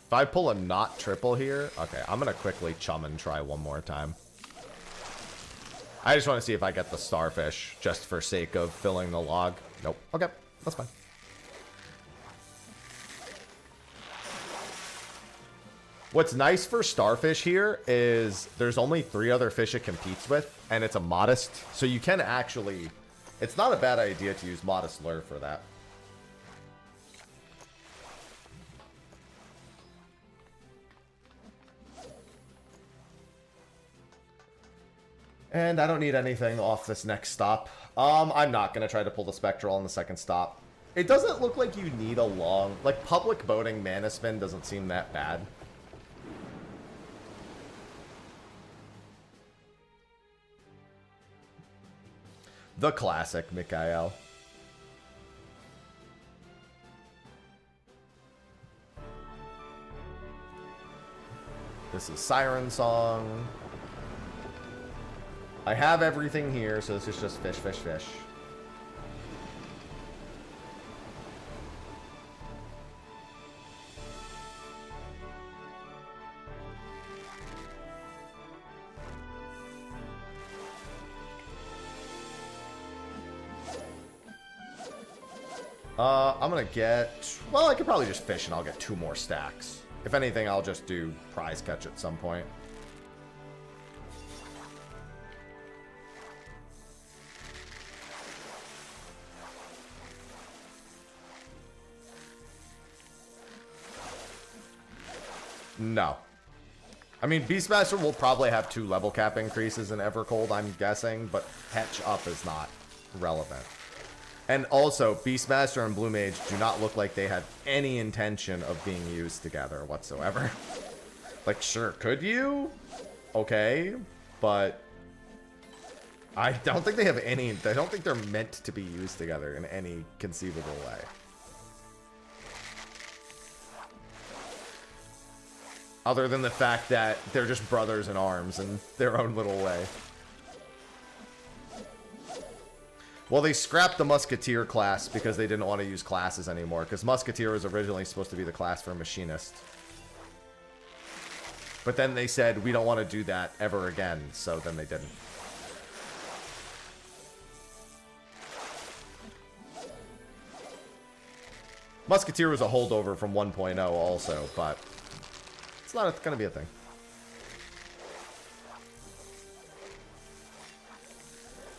If I pull a not triple here, okay, I'm gonna quickly chum and try one more time. I just want to see if I get the starfish, just for sake of filling the log. Nope. Okay, that's fine. What's nice for starfish here is there's only 3 other fish it competes with, and it's a modest, so you can actually... It's not a bad idea to use modest lure for that. And I don't need anything off this next stop. I'm not going to try to pull the Spectral on the second stop. It doesn't look like you need a long... Like, public boating mana spin doesn't seem that bad. The classic, Mikhail. This is Siren Song. I have everything here, so this is just fish, fish, fish. I'm gonna get... Well, I could probably just fish and I'll get 2 more stacks. If anything, I'll just do prize catch at some point. No. I mean, Beastmaster will probably have 2 level cap increases in Evercold, I'm guessing, but Hatch Up is not relevant. And also, Beastmaster and Blue Mage do not look like they had any intention of being used together whatsoever. Like, sure, could you? Okay, but I don't think they have any... I don't think they're meant to be used together in any conceivable way. Other than the fact that they're just brothers in arms in their own little way. Well, they scrapped the Musketeer class because they didn't want to use classes anymore. Because Musketeer was originally supposed to be the class for Machinist. But then they said, we don't want to do that ever again. So then they didn't. Musketeer was a holdover from 1.0 also, but it's not going to be a thing.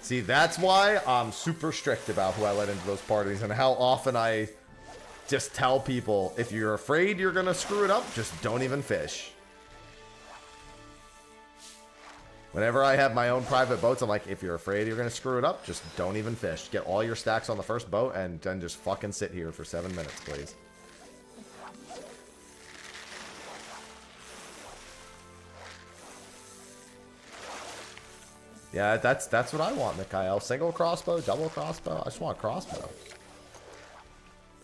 See, that's why I'm super strict about who I let into those parties and how often I just tell people, if you're afraid you're going to screw it up, just don't even fish. Whenever I have my own private boats, I'm like, if you're afraid you're going to screw it up, just don't even fish. Get all your stacks on the first boat and then just fucking sit here for 7 minutes, please. Yeah, that's what I want, Mikhail. Single crossbow, double crossbow. I just want a crossbow.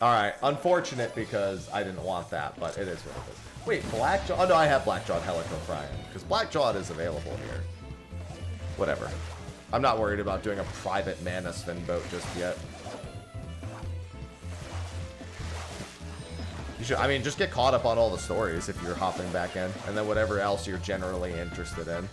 Alright, unfortunate because I didn't want that, but it is what it is. Wait, Blackjaw? Oh no, I have Blackjawed Helicophryan, because Blackjawed is available here. Whatever. I'm not worried about doing a private mana spin boat just yet. You should, I mean, just get caught up on all the stories if you're hopping back in, and then whatever else you're generally interested in.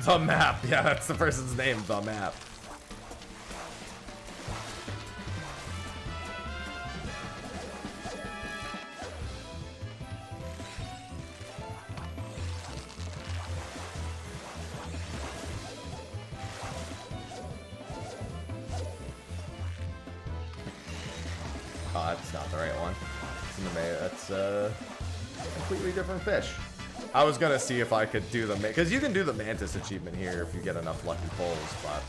The Map. Yeah, that's the person's name, The Map. Oh, that's not the right one. It's in the May. That's a completely different fish. I was gonna see if I could do the because you can do the Mantis achievement here if you get enough lucky pulls, but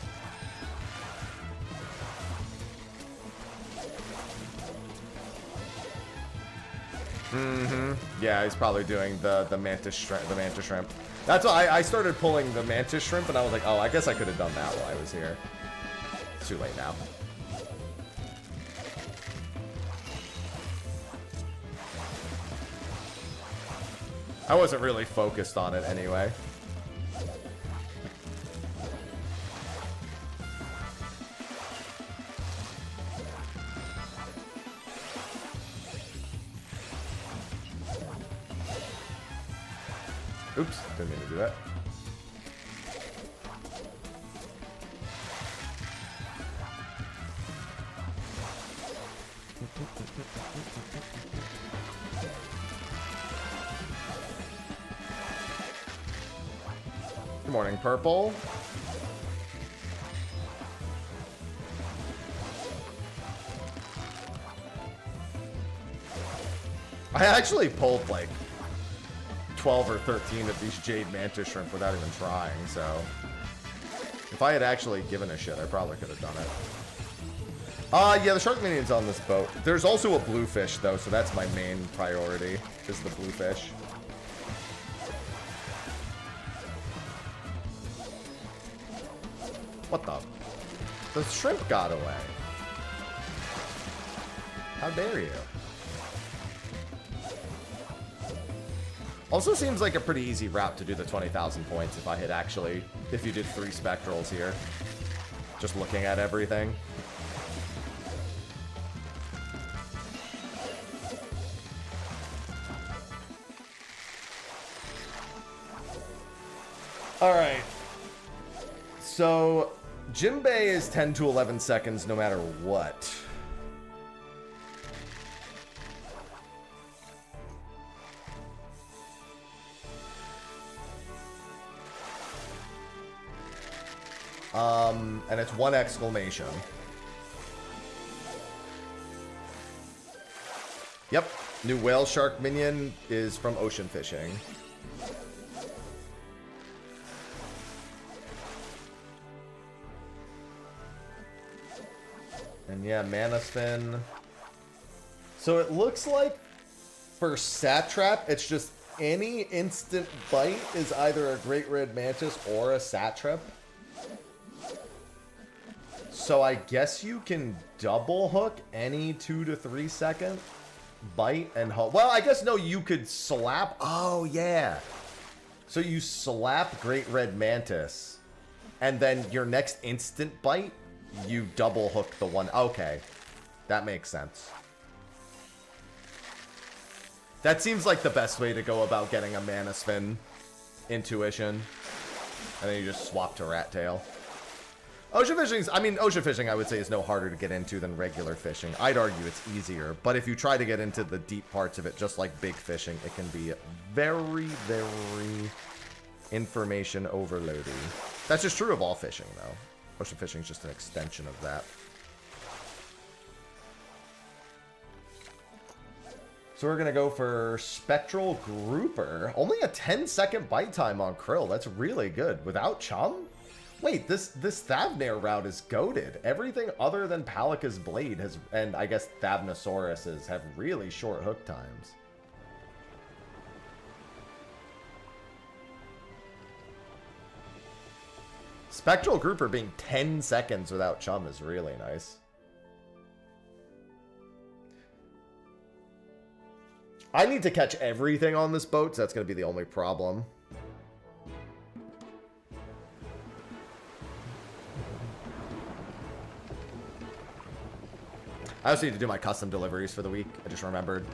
yeah, he's probably doing the Mantis shrimp. That's why I started pulling the Mantis shrimp, and I was like, oh, I guess I could have done that while I was here. It's too late now. I wasn't really focused on it anyway. Oops, didn't mean to do that. Good morning, Purple. I actually pulled like 12 or 13 of these Jade Mantis Shrimp without even trying, so if I had actually given a shit, I probably could have done it. Yeah, the shark minion's on this boat. There's also a bluefish, though, so that's my main priority, is the bluefish. What the? The shrimp got away. How dare you? Also seems like a pretty easy route to do the 20,000 points if you did 3 spectrals here. Just looking at everything. Alright. So, Jinbei is 10 to 11 seconds no matter what. And it's 1 exclamation. Yep. New whale shark minion is from ocean fishing. And yeah, Mana Spin. So it looks like for Satrap, it's just any instant bite is either a Great Red Mantis or a Satrap. So I guess you can double hook any 2 to 3 second bite and hook. Well, I guess no, you could slap. Oh, yeah. So you slap Great Red Mantis, and then your next instant bite, you double hook the one. Okay. That makes sense. That seems like the best way to go about getting a Mana Spin intuition. And then you just swap to Rat Tail. Ocean fishing I would say is no harder to get into than regular fishing. I'd argue it's easier, but if you try to get into the deep parts of it, just like big fishing, it can be very, very information overloading. That's just true of all fishing, though. Ocean fishing is just an extension of that. So we're going to go for Spectral Grouper. Only a 10-second bite time on Krill. That's really good. Without Chum? Wait, this Thavnair route is goated. Everything other than Palika's Blade has, and I guess Thavnosaurus's, have really short hook times. Spectral Grouper being 10 seconds without Chum is really nice. I need to catch everything on this boat, so that's going to be the only problem. I also need to do my custom deliveries for the week. I just remembered.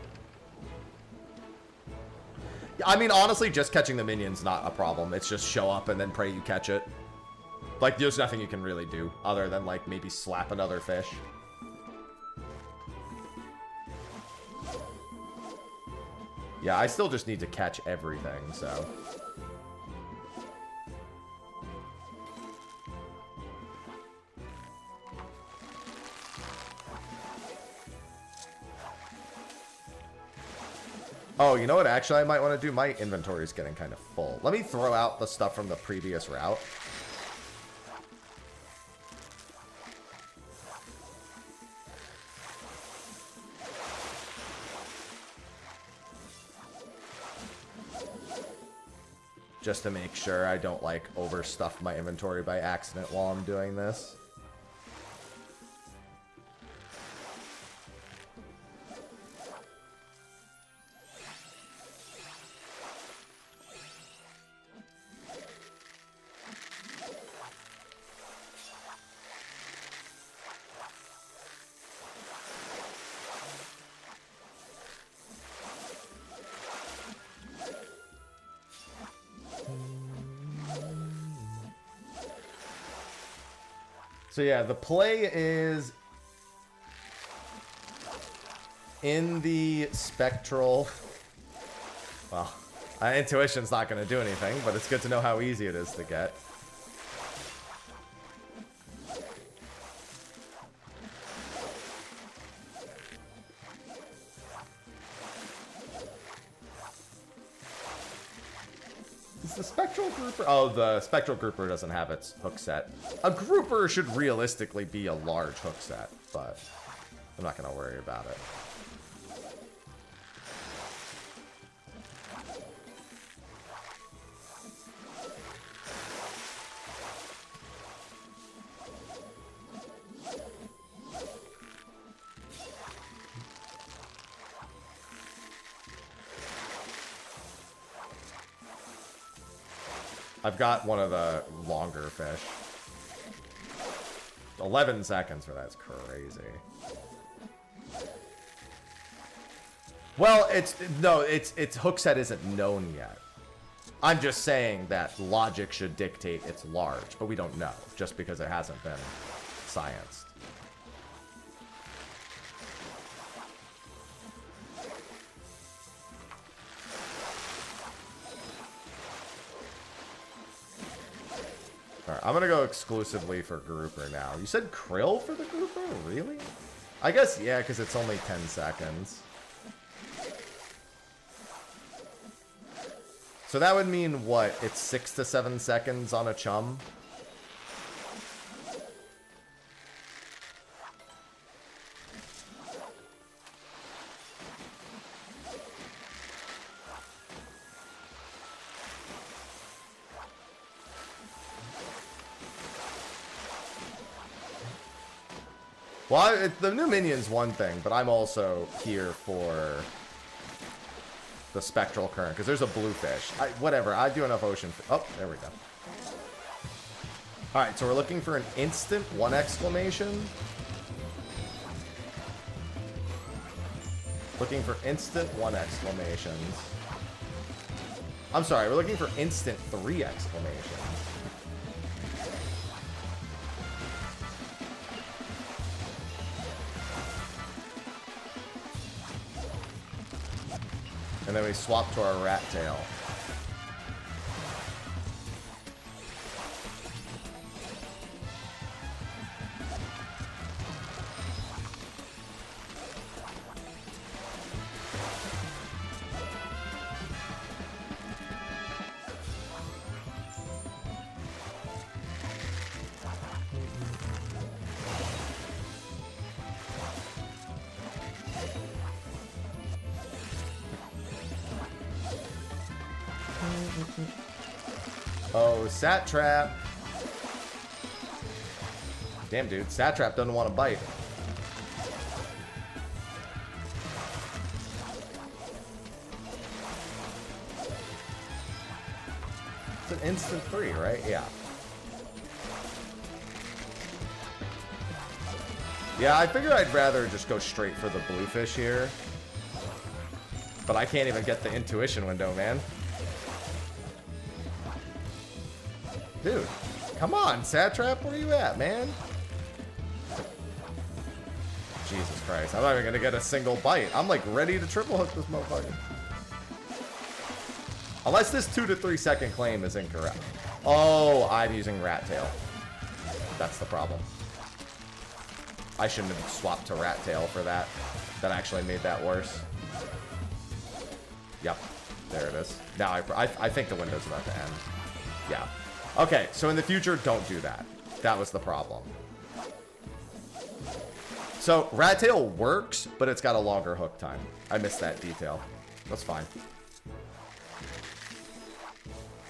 I mean, honestly, just catching the minion's not a problem. It's just show up and then pray you catch it. Like, there's nothing you can really do other than, like, maybe slap another fish. Yeah, I still just need to catch everything, so... Oh, you know what actually I might want to do? My inventory is getting kind of full. Let me throw out the stuff from the previous route. Just to make sure I don't, like, overstuff my inventory by accident while I'm doing this. So yeah, the play is in the spectral. Well, intuition's not going to do anything, but it's good to know how easy it is to get. Is the spectral grouper? Oh, the spectral grouper doesn't have its hook set. A grouper should realistically be a large hook set, but I'm not going to worry about it. I've got one of the longer fish. 11 seconds for that's crazy. Well, it's hook set isn't known yet. I'm just saying that logic should dictate it's large, but we don't know just because it hasn't been scienced. Alright, I'm gonna go exclusively for grouper now. You said krill for the grouper? Really? I guess, yeah, because it's only 10 seconds. So that would mean what? It's 6 to 7 seconds on a chum? Well, the new minion's one thing, but I'm also here for the spectral current, because there's a bluefish. Whatever, I do enough ocean. Oh, there we go. Alright, so we're looking for an instant 1 exclamation. Looking for instant 1 exclamations. I'm sorry, we're looking for instant 3 exclamations. And then we swap to our rat tail. Oh, Sat Trap. Damn, dude. Sat Trap doesn't want to bite. It's an instant 3, right? Yeah. Yeah, I figured I'd rather just go straight for the bluefish here. But I can't even get the intuition window, man. Dude, come on, Satrap, where are you at, man? Jesus Christ, I'm not even gonna get a single bite. I'm like ready to triple hook this motherfucker. Unless this 2 to 3 second claim is incorrect. Oh, I'm using rat tail. That's the problem. I shouldn't have swapped to rat tail for that. That actually made that worse. Yep, there it is. Now I think the window's about to end. Yeah. Okay, so in the future, don't do that. That was the problem. So, rat tail works, but it's got a longer hook time. I missed that detail. That's fine.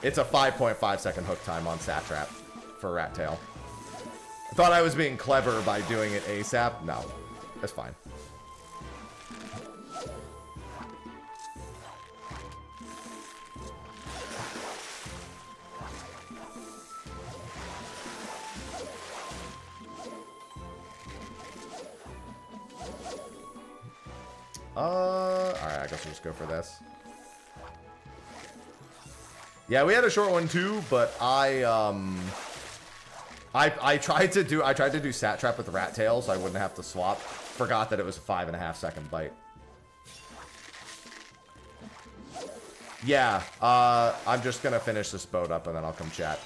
It's a 5.5 second hook time on Satrap for rat tail. I thought I was being clever by doing it ASAP. No, that's fine. Alright, I guess we'll just go for this. Yeah, we had a short one too, but I I tried to do sat trap with rat tail so I wouldn't have to swap. Forgot that it was a 5.5 second bite. Yeah, I'm just gonna finish this boat up and then I'll come chat.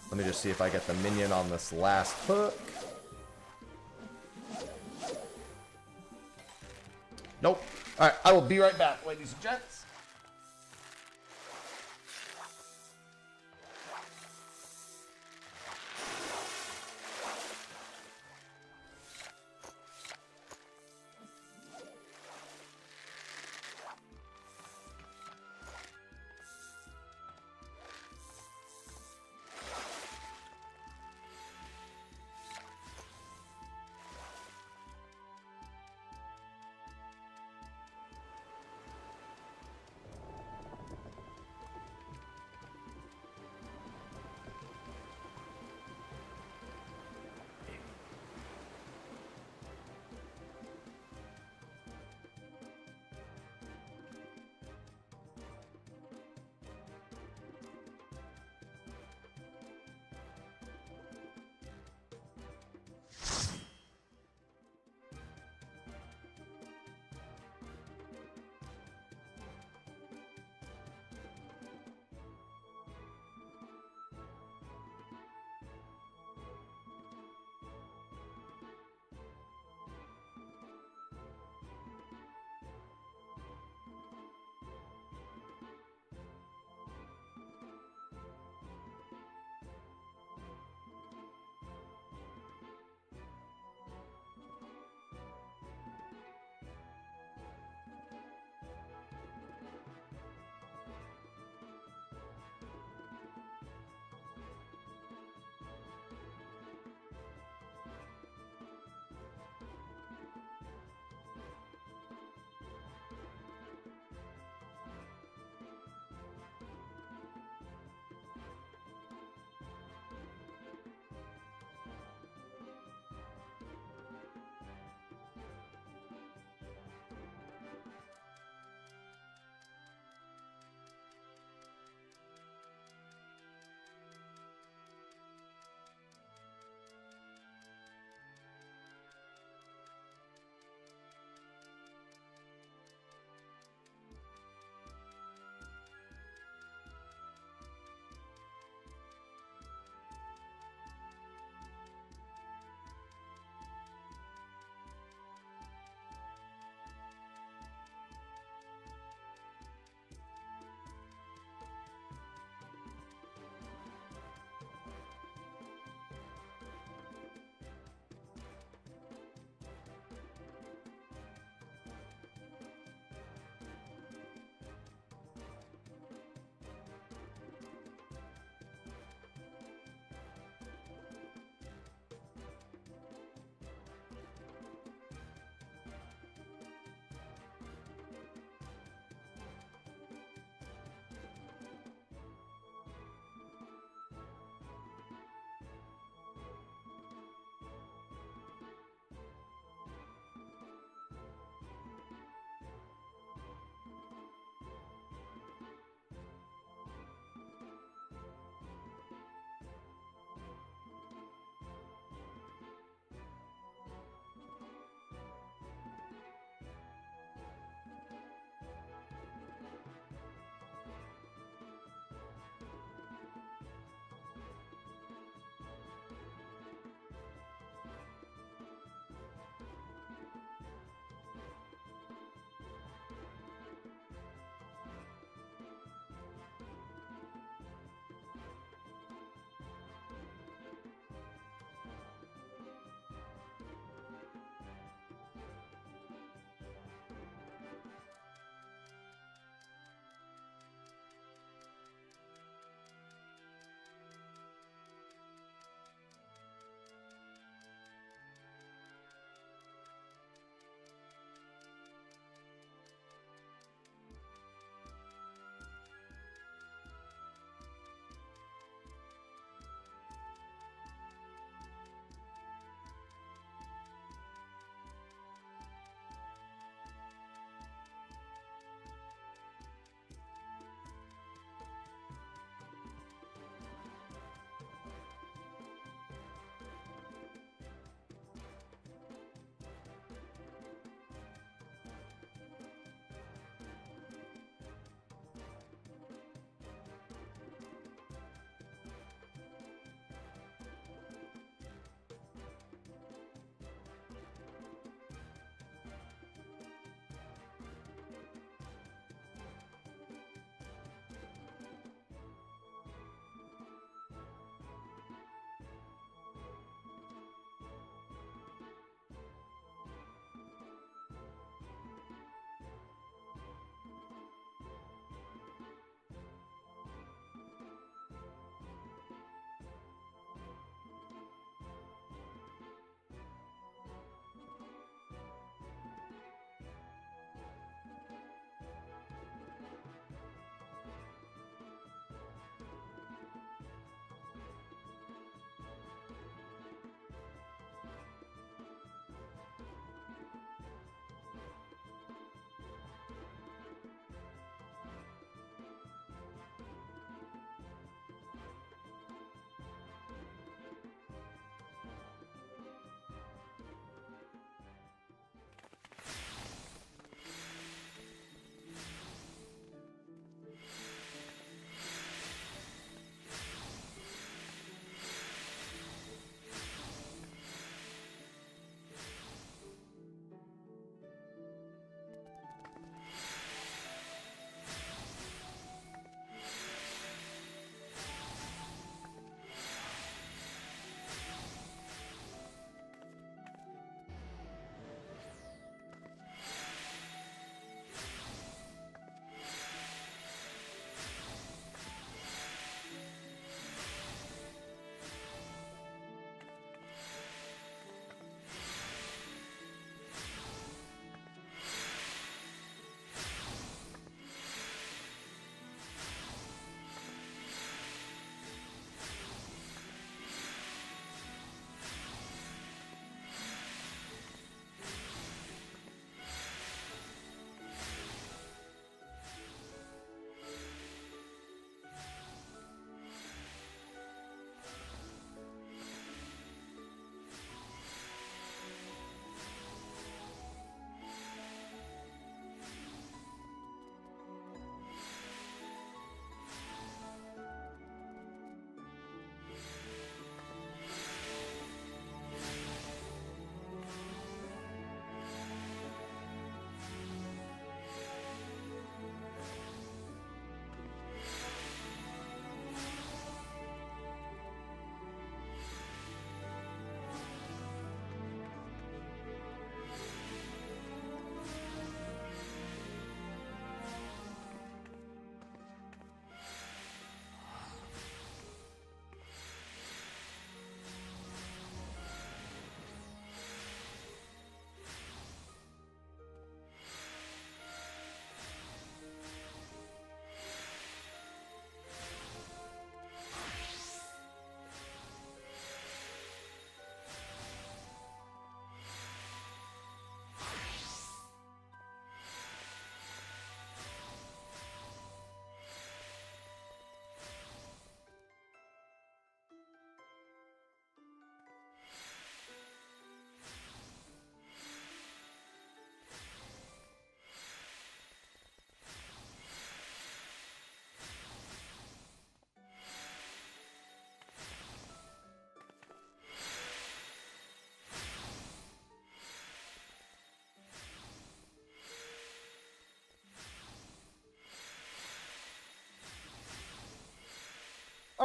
Let me just see if I get the minion on this last hook. Nope. Alright, I will be right back, ladies and gents.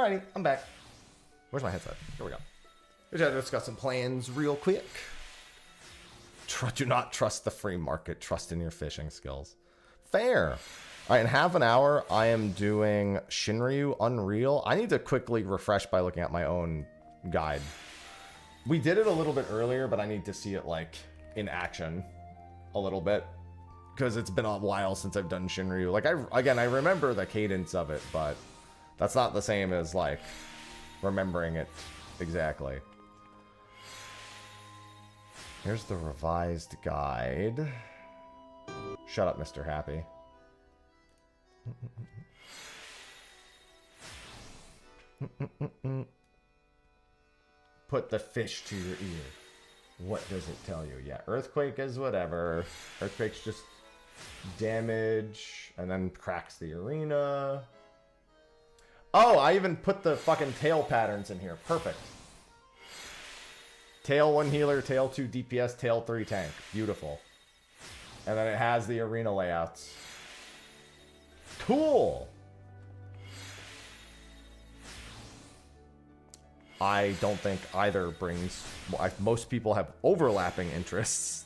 Alrighty, I'm back. Where's my headset? Here we go. We gotta discuss some plans real quick. Do not trust the free market. Trust in your fishing skills. Fair. All right, in half an hour, I am doing Shinriu Unreal. I need to quickly refresh by looking at my own guide. We did it a little bit earlier, but I need to see it, like, in action a little bit. Because it's been a while since I've done Shinryu. Like, I remember the cadence of it, but that's not the same as, like, remembering it exactly. Here's the revised guide. Shut up, Mr. Happy. Put the fish to your ear. What does it tell you? Yeah, earthquake is whatever. Earthquake's just damage, and then cracks the arena. Oh, I even put the fucking tail patterns in here. Perfect. Tail 1 healer, tail 2 DPS, tail 3 tank. Beautiful. And then it has the arena layouts. Cool! I don't think either brings... Most people have overlapping interests.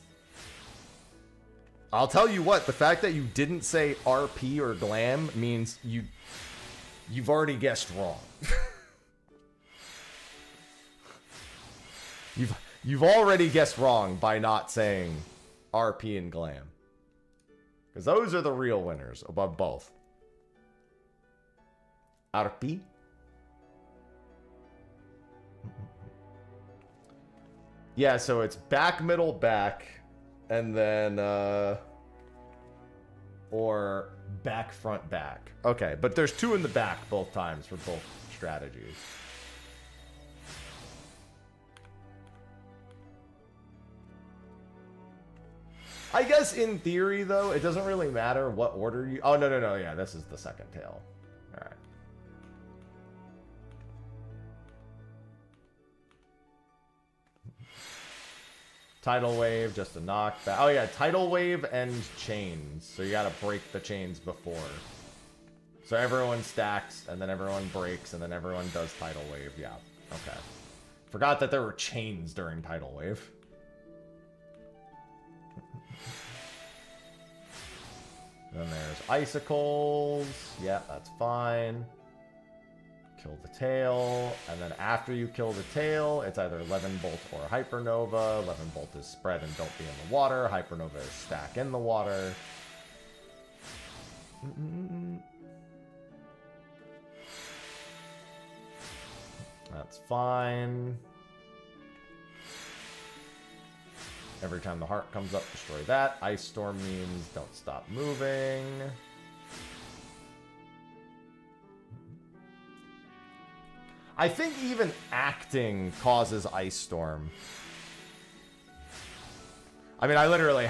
I'll tell you what, the fact that you didn't say RP or glam means you've already guessed wrong. You've already guessed wrong by not saying RP and glam. Because those are the real winners above both. RP? Yeah, so it's back, middle, back, and then, or back, front, back. Okay, but there's 2 in the back both times for both strategies. I guess in theory, though, it doesn't really matter what order you... Oh, no, yeah, this is the second tail. All right. Tidal wave, just a knockback. Oh, yeah, tidal wave and chains. So you gotta break the chains before. So everyone stacks, and then everyone breaks, and then everyone does tidal wave. Yeah, okay. Forgot that there were chains during tidal wave. Then there's icicles. Yeah, that's fine. Kill the tail. And then after you kill the tail, it's either Levin Bolt or Hypernova. Levin Bolt is spread and don't be in the water. Hypernova is stack in the water. That's fine. Every time the heart comes up, destroy that. Ice Storm means don't stop moving. I think even acting causes Ice Storm. I mean, I'm literally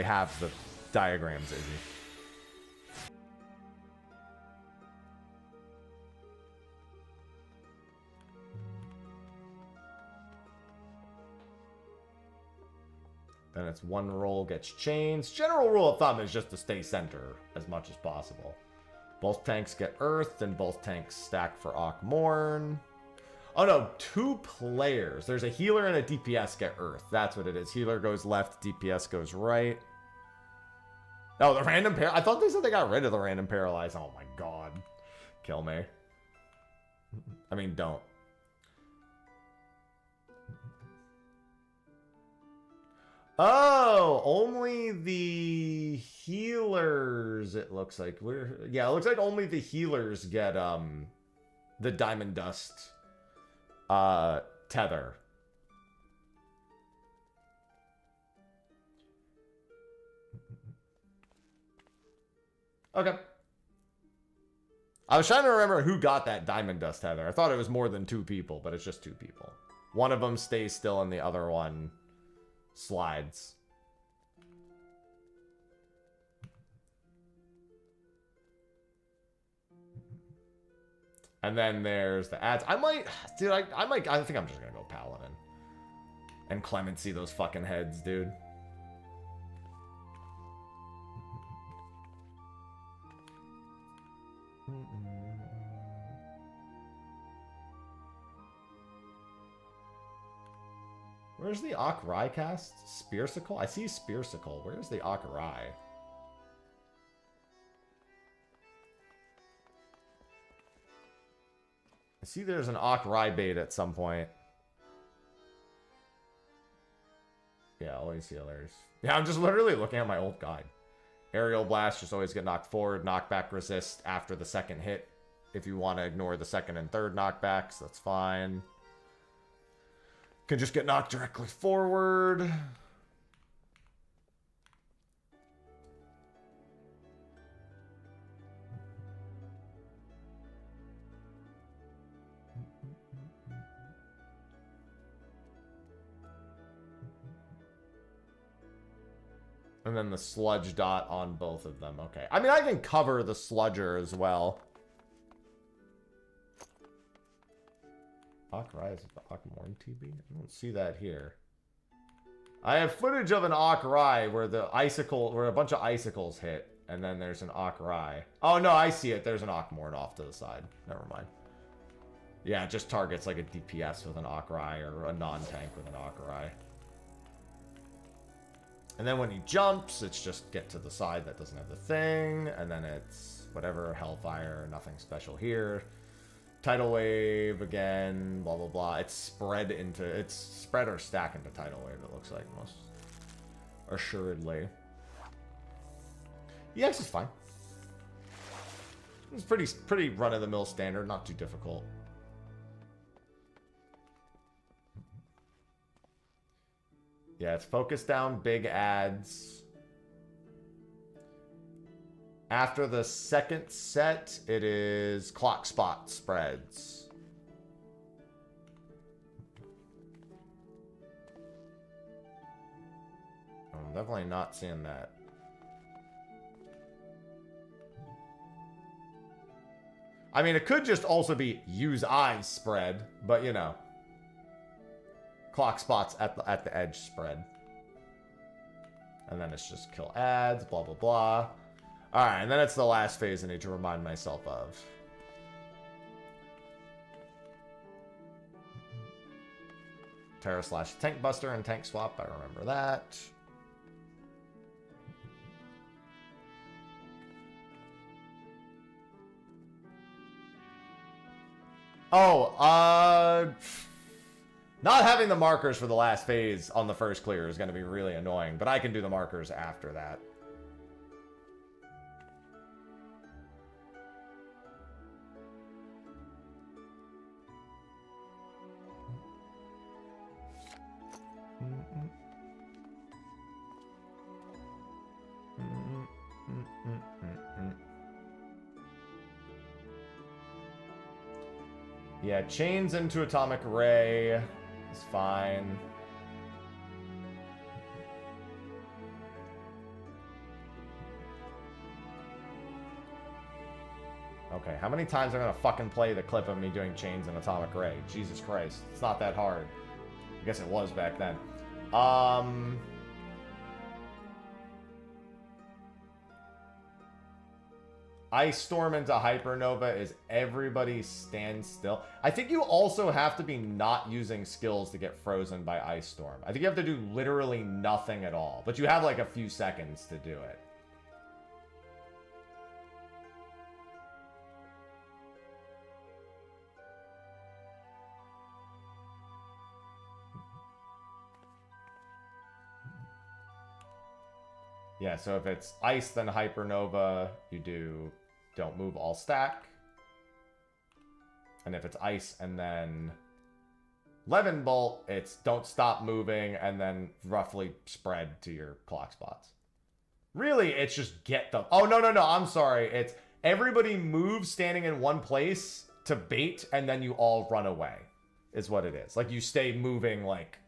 have the diagrams, Izzy. Then it's one roll gets chains. General rule of thumb is just to stay center as much as possible. Both tanks get earthed, and both tanks stack for Akmorn. Oh no, 2 players. There's a healer and a DPS get earthed. That's what it is. Healer goes left, DPS goes right. Oh, the random I thought they said they got rid of the random paralyze. Oh my god. Kill me. I mean, don't. Oh, only the healers, it looks like. Yeah, it looks like only the healers get the Diamond Dust tether. Okay. I was trying to remember who got that Diamond Dust tether. I thought it was more than 2 people, but it's just 2 people. One of them stays still and the other one slides. And then there's the ads. I think I'm just gonna go Paladin. And Clemency those fucking heads, dude. Where's the Akrai cast? Spearsicle? I see Spearsicle. Where's the Akrai? I see there's an Akrai bait at some point. Yeah, always healers. Yeah, I'm just literally looking at my old guide. Aerial Blast, just always get knocked forward. Knockback resist after the second hit. If you want to ignore the second and third knockbacks, that's fine. Can just get knocked directly forward. And then the sludge dot on both of them. Okay. I mean, I can cover the sludger as well. Akrai is the Akmorn TB? I don't see that here. I have footage of an Akrai where the icicle, where a bunch of icicles hit, and then there's an Akrai. Oh no, I see it. There's an Akmorn off to the side. Never mind. Yeah, it just targets like a DPS with an Akrai or a non-tank with an Akrai. And then when he jumps, it's just get to the side that doesn't have the thing, and then it's whatever, Hellfire, nothing special here. Tidal Wave again, blah blah blah. It's spread or stack into Tidal Wave, it looks like, most assuredly. EX is fine. It's pretty run-of-the-mill standard, not too difficult. Yeah, it's focus down, big ads. After the second set, it is clock spot spreads. I'm definitely not seeing that. I mean, it could just also be use eyes spread, but you know. Clock spots at the edge spread. And then it's just kill ads, blah, blah, blah. Alright, and then it's the last phase I need to remind myself of. Terra slash Tank Buster and Tank Swap, I remember that. Oh, not having the markers for the last phase on the first clear is going to be really annoying, but I can do the markers after that. Yeah, chains into Atomic Ray. It's fine. Okay, how many times am I gonna fucking play the clip of me doing chains and Atomic Ray? Jesus Christ, it's not that hard. I guess it was back then. Ice Storm into Hypernova is everybody stand still. I think you also have to be not using skills to get frozen by Ice Storm. I think you have to do literally nothing at all, but you have like a few seconds to do it. Yeah, so if it's Ice, then Hypernova, you don't move all stack. And if it's Ice and then Levin Bolt, it's don't stop moving and then roughly spread to your clock spots. Really, it's just get them. Oh, no, I'm sorry. It's everybody moves standing in one place to bait and then you all run away is what it is. Like you stay moving like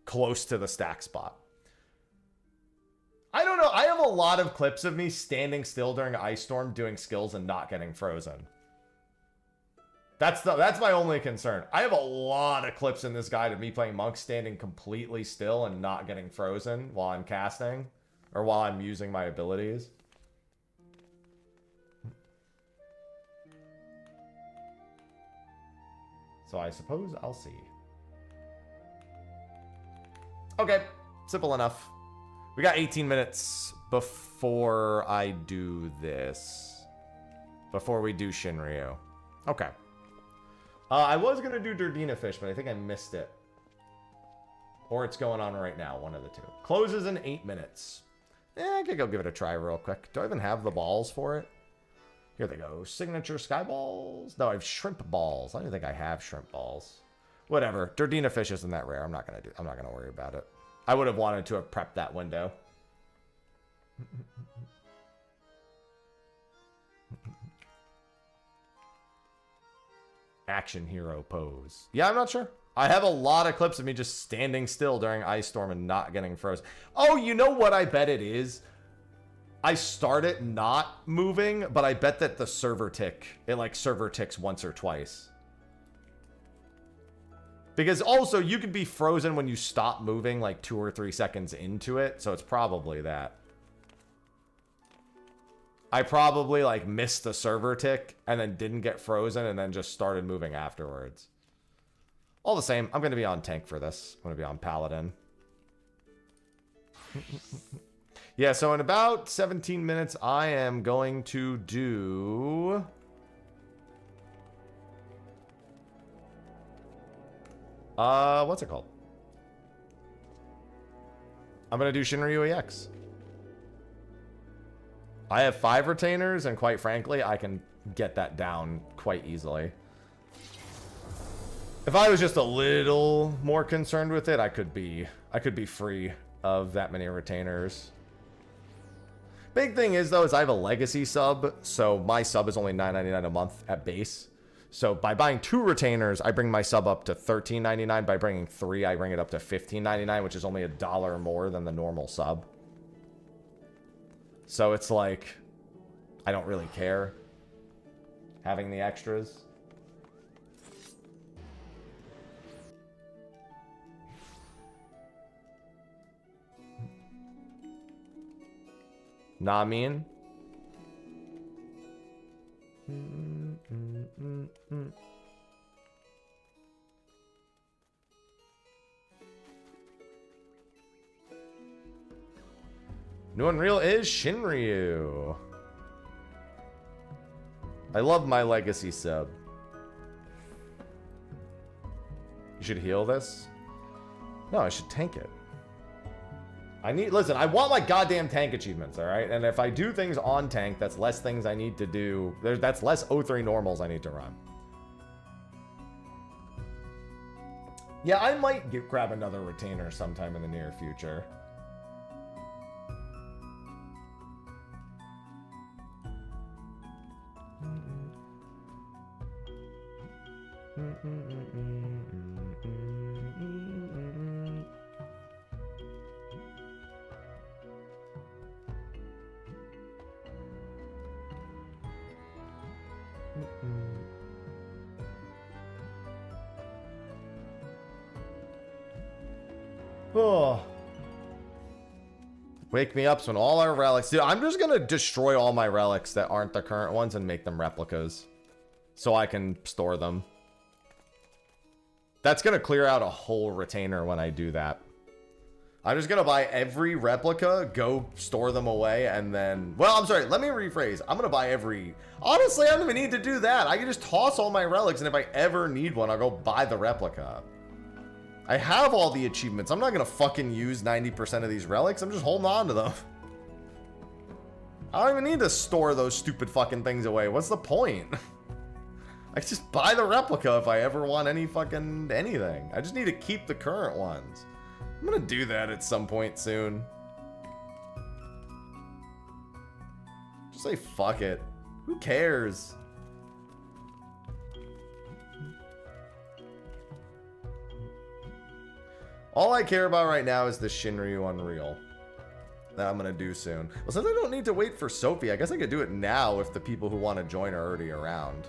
close to the stack spot. I don't know. I have a lot of clips of me standing still during Ice Storm doing skills and not getting frozen. That's my only concern. I have a lot of clips in this guide of me playing Monk standing completely still and not getting frozen while I'm casting or while I'm using my abilities. So I suppose I'll see. Okay, simple enough. We got 18 minutes before I do this. Before we do Shinriu. Okay. I was going to do Durdina Fish, but I think I missed it. Or it's going on right now, one of the two. Closes in 8 minutes. I could go give it a try real quick. Do I even have the balls for it? Here they go. Signature sky balls. No, I have shrimp balls. I don't think I have shrimp balls. Whatever. Durdina Fish isn't that rare. I'm not gonna worry about it. I would have wanted to have prepped that window. Action hero pose. Yeah, I'm not sure. I have a lot of clips of me just standing still during Ice Storm and not getting frozen. Oh, you know what I bet it is? I start it not moving, but I bet that the server tick, it like server ticks once or twice. Because also you could be frozen when you stop moving like 2 or 3 seconds into it. So it's probably that. I probably like missed the server tick and then didn't get frozen and then just started moving afterwards. All the same, I'm going to be on tank for this. I'm going to be on paladin. Yeah, so in about 17 minutes, I am going to do... what's it called? I'm going to do Shinriu EX. I have 5 retainers, and quite frankly, I can get that down quite easily. If I was just a little more concerned with it, I could be free of that many retainers. Big thing is, though, is I have a legacy sub, so my sub is only $9.99 a month at base. So by buying 2 retainers, I bring my sub up to $13.99. By bringing 3, I bring it up to $15.99, which is only $1 more than the normal sub. So it's like, I don't really care having the extras. Nah, I mean. New Unreal is Shinriu. I love my legacy sub. You should heal this? No, I should tank it. Listen, I want my goddamn tank achievements, alright? And if I do things on tank, that's less things I need to do. That's less O3 normals I need to run. Yeah, I might grab another retainer sometime in the near future. Oh. Wake me up when all our relics... Dude, I'm just gonna destroy all my relics that aren't the current ones and make them replicas. So I can store them. That's gonna clear out a whole retainer when I do that. I'm just gonna buy every replica, go store them away, and then... Well, I'm sorry, let me rephrase. I'm gonna buy every... Honestly, I don't even need to do that. I can just toss all my relics, and if I ever need one, I'll go buy the replica. I have all the achievements. I'm not gonna fucking use 90% of these relics. I'm just holding on to them. I don't even need to store those stupid fucking things away. What's the point? I can just buy the replica if I ever want any fucking anything. I just need to keep the current ones. I'm gonna do that at some point soon. Just say fuck it. Who cares? All I care about right now is the Shinriu Unreal that I'm going to do soon. Well, since I don't need to wait for Sophie, I guess I could do it now if the people who want to join are already around.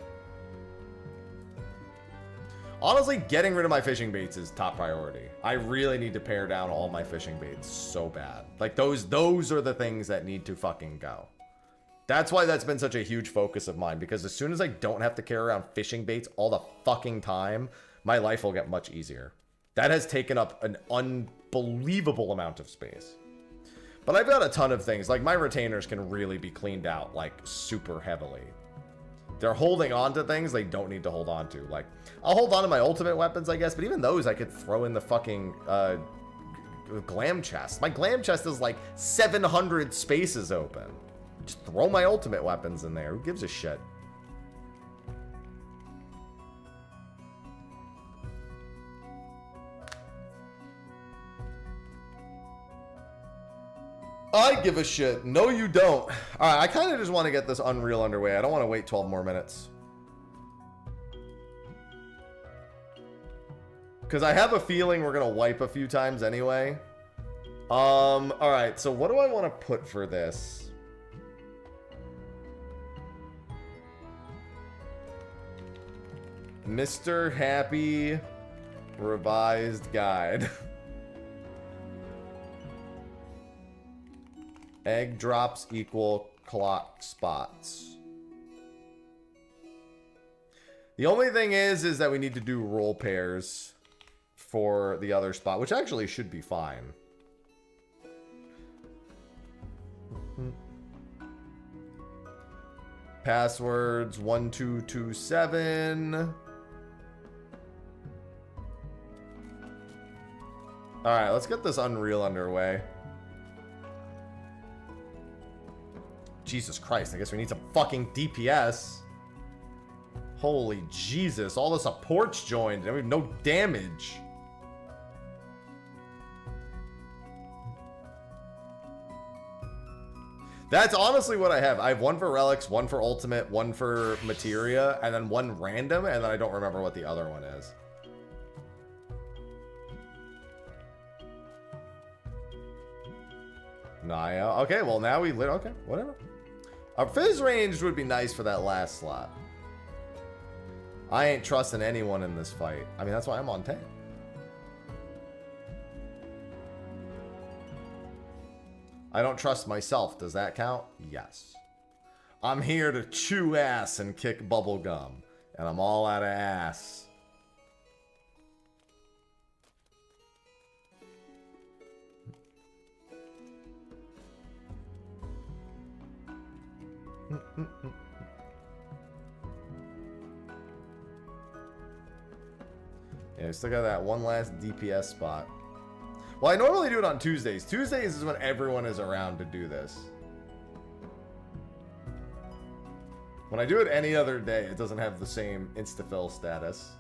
Honestly, getting rid of my fishing baits is top priority. I really need to pare down all my fishing baits so bad. Like, those are the things that need to fucking go. That's why that's been such a huge focus of mine, because as soon as I don't have to carry around fishing baits all the fucking time, my life will get much easier. That has taken up an unbelievable amount of space. But I've got a ton of things. Like, my retainers can really be cleaned out, like, super heavily. They're holding on to things they don't need to hold on to. Like, I'll hold on to my ultimate weapons, I guess, but even those I could throw in the fucking glam chest. My glam chest is like 700 spaces open. Just throw my ultimate weapons in there. Who gives a shit? I give a shit. No, you don't. All right, I kind of just want to get this Unreal underway. I don't want to wait 12 more minutes. Because I have a feeling we're going to wipe a few times anyway. All right, so what do I want to put for this? Mr. Happy Revised Guide. Egg drops equal clock spots. The only thing is that we need to do roll pairs for the other spot, which actually should be fine. Passwords 1227. All right, let's get this Unreal underway. Jesus Christ, I guess we need some fucking DPS. Holy Jesus, all the supports joined and we have no damage. That's honestly what I have. I have one for relics, one for ultimate, one for materia, and then one random, and then I don't remember what the other one is. Naya. Okay, well now we lit. Okay, whatever. Our fizz range would be nice for that last slot. I ain't trusting anyone in this fight. I mean, that's why I'm on tank. I don't trust myself. Does that count? Yes. I'm here to chew ass and kick bubble gum. And I'm all out of ass. Yeah, we still got that one last DPS spot. Well, I normally do it on Tuesdays. Tuesdays is when everyone is around to do this. When I do it any other day, it doesn't have the same insta-fill status.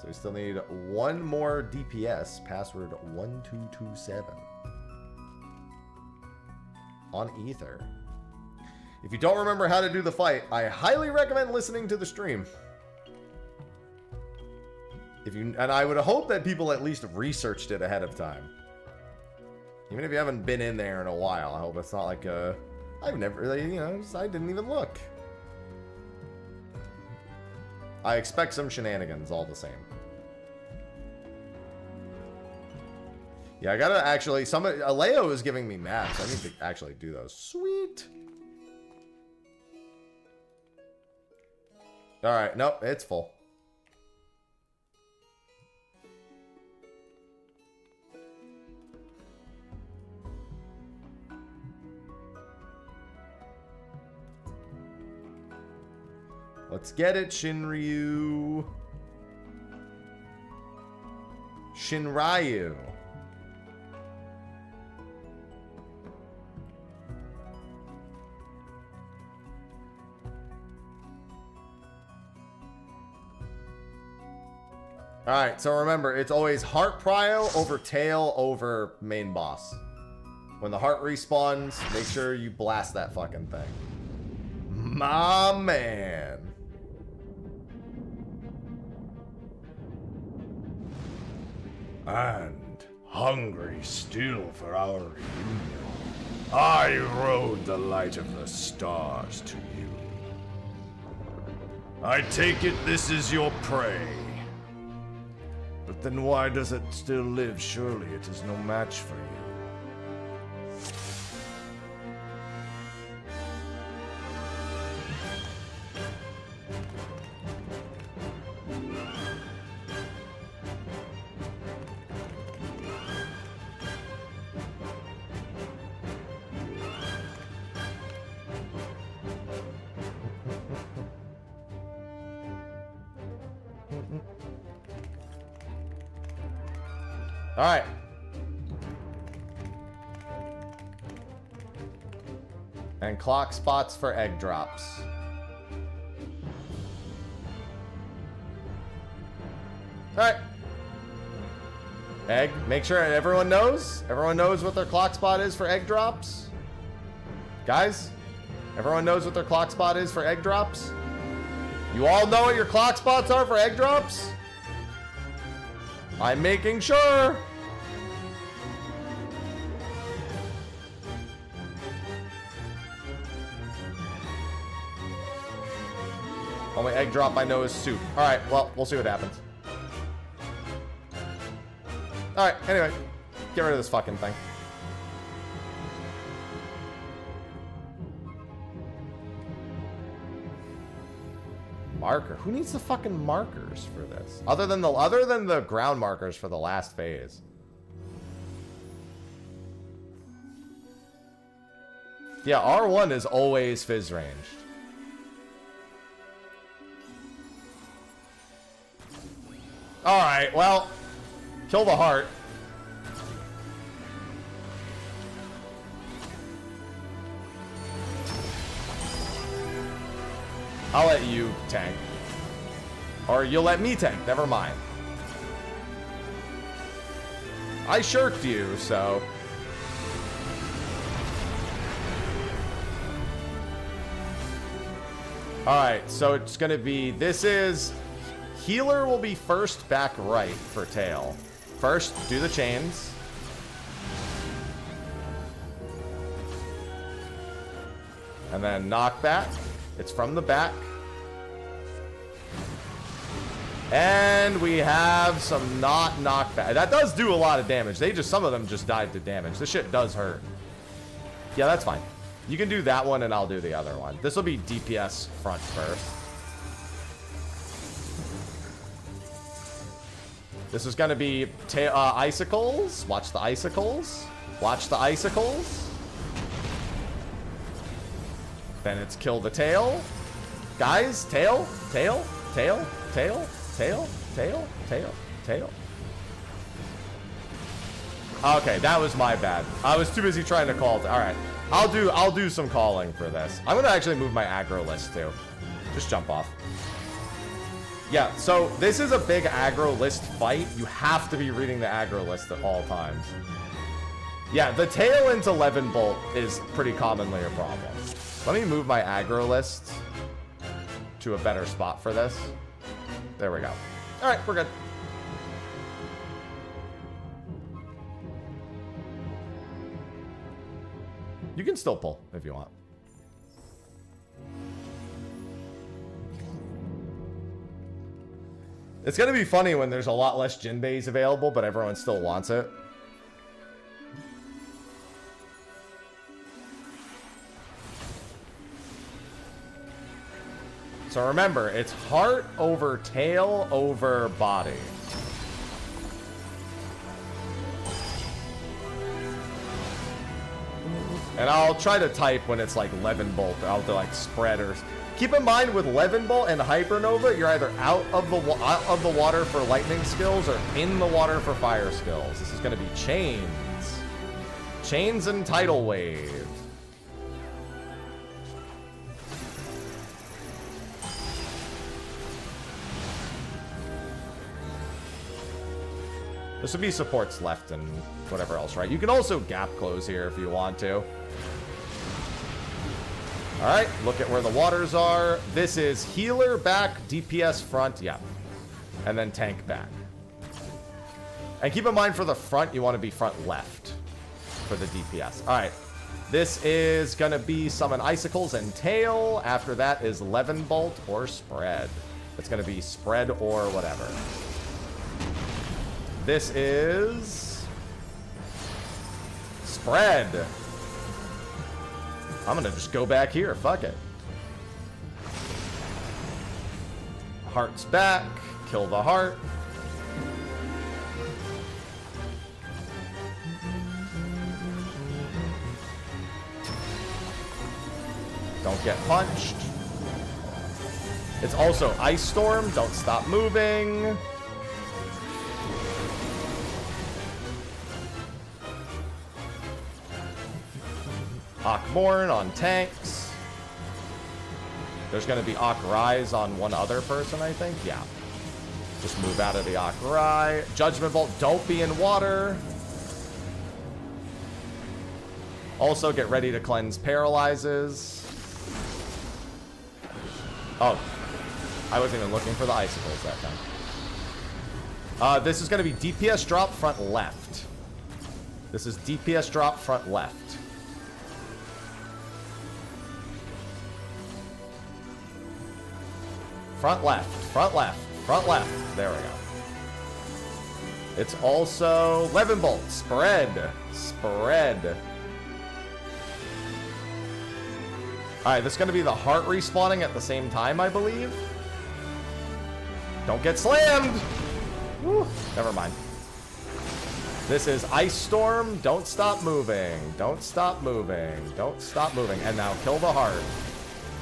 So we still need one more DPS, password 1227. On Ether. If you don't remember how to do the fight, I highly recommend listening to the stream. And I would hope that people at least researched it ahead of time. Even if you haven't been in there in a while, I hope it's not like I've never really, you know, I didn't even look. I expect some shenanigans all the same. Yeah, I gotta actually, Aleo is giving me maps. I need to actually do those. Sweet. All right, nope, it's full. Let's get it, Shinriu. Shinriu. Alright, so remember, it's always heart prio over tail over main boss. When the heart respawns, make sure you blast that fucking thing. My man. And hungry still for our reunion, I rode the light of the stars to you. I take it this is your prey. But then why does it still live? Surely it is no match for you. Alright. And clock spots for egg drops. Alright. Egg. Make sure everyone knows. Everyone knows what their clock spot is for egg drops. Guys, everyone knows what their clock spot is for egg drops? You all know what your clock spots are for egg drops? I'm making sure. Only egg drop I know is soup. Alright, well, we'll see what happens. Alright, anyway. Get rid of this fucking thing. Marker. Who needs the fucking markers for this? Other than the ground markers for the last phase. Yeah, R1 is always fizz ranged. Alright, well, kill the heart. I'll let you tank. Or you'll let me tank, never mind. I shirked you, so... Alright, so it's gonna be... This is... Healer will be first back right for tail. First, do the chains. And then knockback. It's from the back. And we have some not knockback. That does do a lot of damage. Some of them just died to damage. This shit does hurt. Yeah, that's fine. You can do that one and I'll do the other one. This will be DPS front first. This is going to be icicles. Watch the icicles. Watch the icicles. Then it's kill the tail. Guys, tail, tail, tail, tail, tail, tail, tail, tail. Okay, that was my bad. I was too busy trying to call. All right, I'll do some calling for this. I'm gonna actually move my aggro list too. Just jump off. Yeah, so this is a big aggro list fight. You have to be reading the aggro list at all times. Yeah, the tail into 11 bolt is pretty commonly a problem. Let me move my aggro list to a better spot for this. There we go. All right, we're good. You can still pull if you want. It's going to be funny when there's a lot less Jinbeis available, but everyone still wants it. So remember, it's heart over tail over body. And I'll try to type when it's like 11 bolt. I'll do like spread or... Keep in mind with 11 bolt and hypernova, you're either out of the water for lightning skills or in the water for fire skills. This is going to be chains. Chains and tidal wave. This would be supports left and whatever else, right? You can also gap close here if you want to. Alright, look at where the waters are. This is healer back, DPS front, yeah. And then tank back. And keep in mind for the front, you want to be front left for the DPS. Alright, this is going to be summon icicles and tail. After that is Levin Bolt or spread. It's going to be spread or whatever. This is spread. I'm gonna just go back here. Fuck it. Heart's back. Kill the heart. Don't get punched. It's also Ice Storm. Don't stop moving. Akmorn on tanks. There's going to be Akrais on one other person, I think. Yeah. Just move out of the Akrai. Judgment Bolt, don't be in water. Also, get ready to cleanse paralyzes. Oh. I wasn't even looking for the icicles that time. This is going to be DPS drop front left. This is DPS drop front left. Front left, front left, front left. There we go. It's also Levin Bolt. Spread. Spread. Alright, this is going to be the heart respawning at the same time, I believe. Don't get slammed! Woo, never mind. This is Ice Storm. Don't stop moving. Don't stop moving. Don't stop moving. And now kill the heart.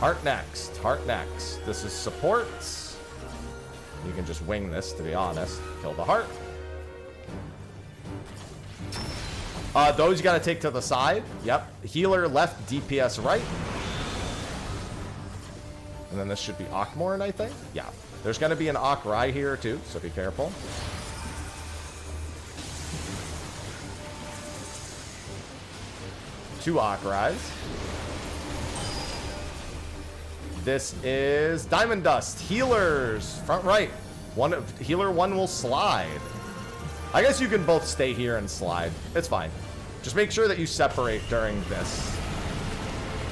Heart next. Heart next. This is supports. You can just wing this, to be honest. Kill the heart. Those you gotta take to the side. Yep. Healer left, DPS right. And then this should be Akmorn, I think. Yeah. There's gonna be an Akrai here too, so be careful. Two Akrais. This is Diamond Dust. Healers. Front right. Healer 1 will slide. I guess you can both stay here and slide. It's fine. Just make sure that you separate during this.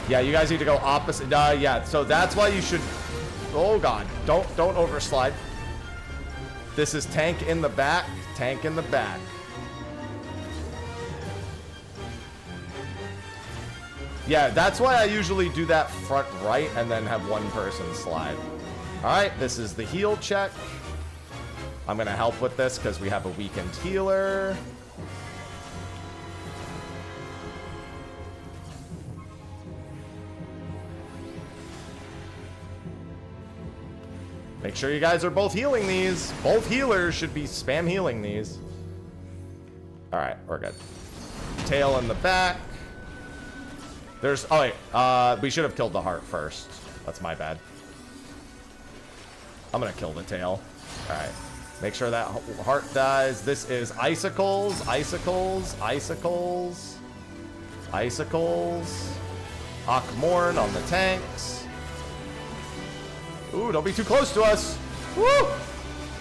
Yeah, you guys need to go opposite. Yeah, so that's why you should... Oh, God. Don't overslide. This is tank in the back. Tank in the back. Yeah, that's why I usually do that front right and then have one person slide. All right, this is the heal check. I'm going to help with this because we have a weakened healer. Make sure you guys are both healing these. Both healers should be spam healing these. All right, we're good. Tail in the back. There's... Oh, wait. We should have killed the heart first. That's my bad. I'm going to kill the tail. All right. Make sure that heart dies. This is icicles. Icicles. Icicles. Icicles. Akmorn on the tanks. Ooh, don't be too close to us. Woo!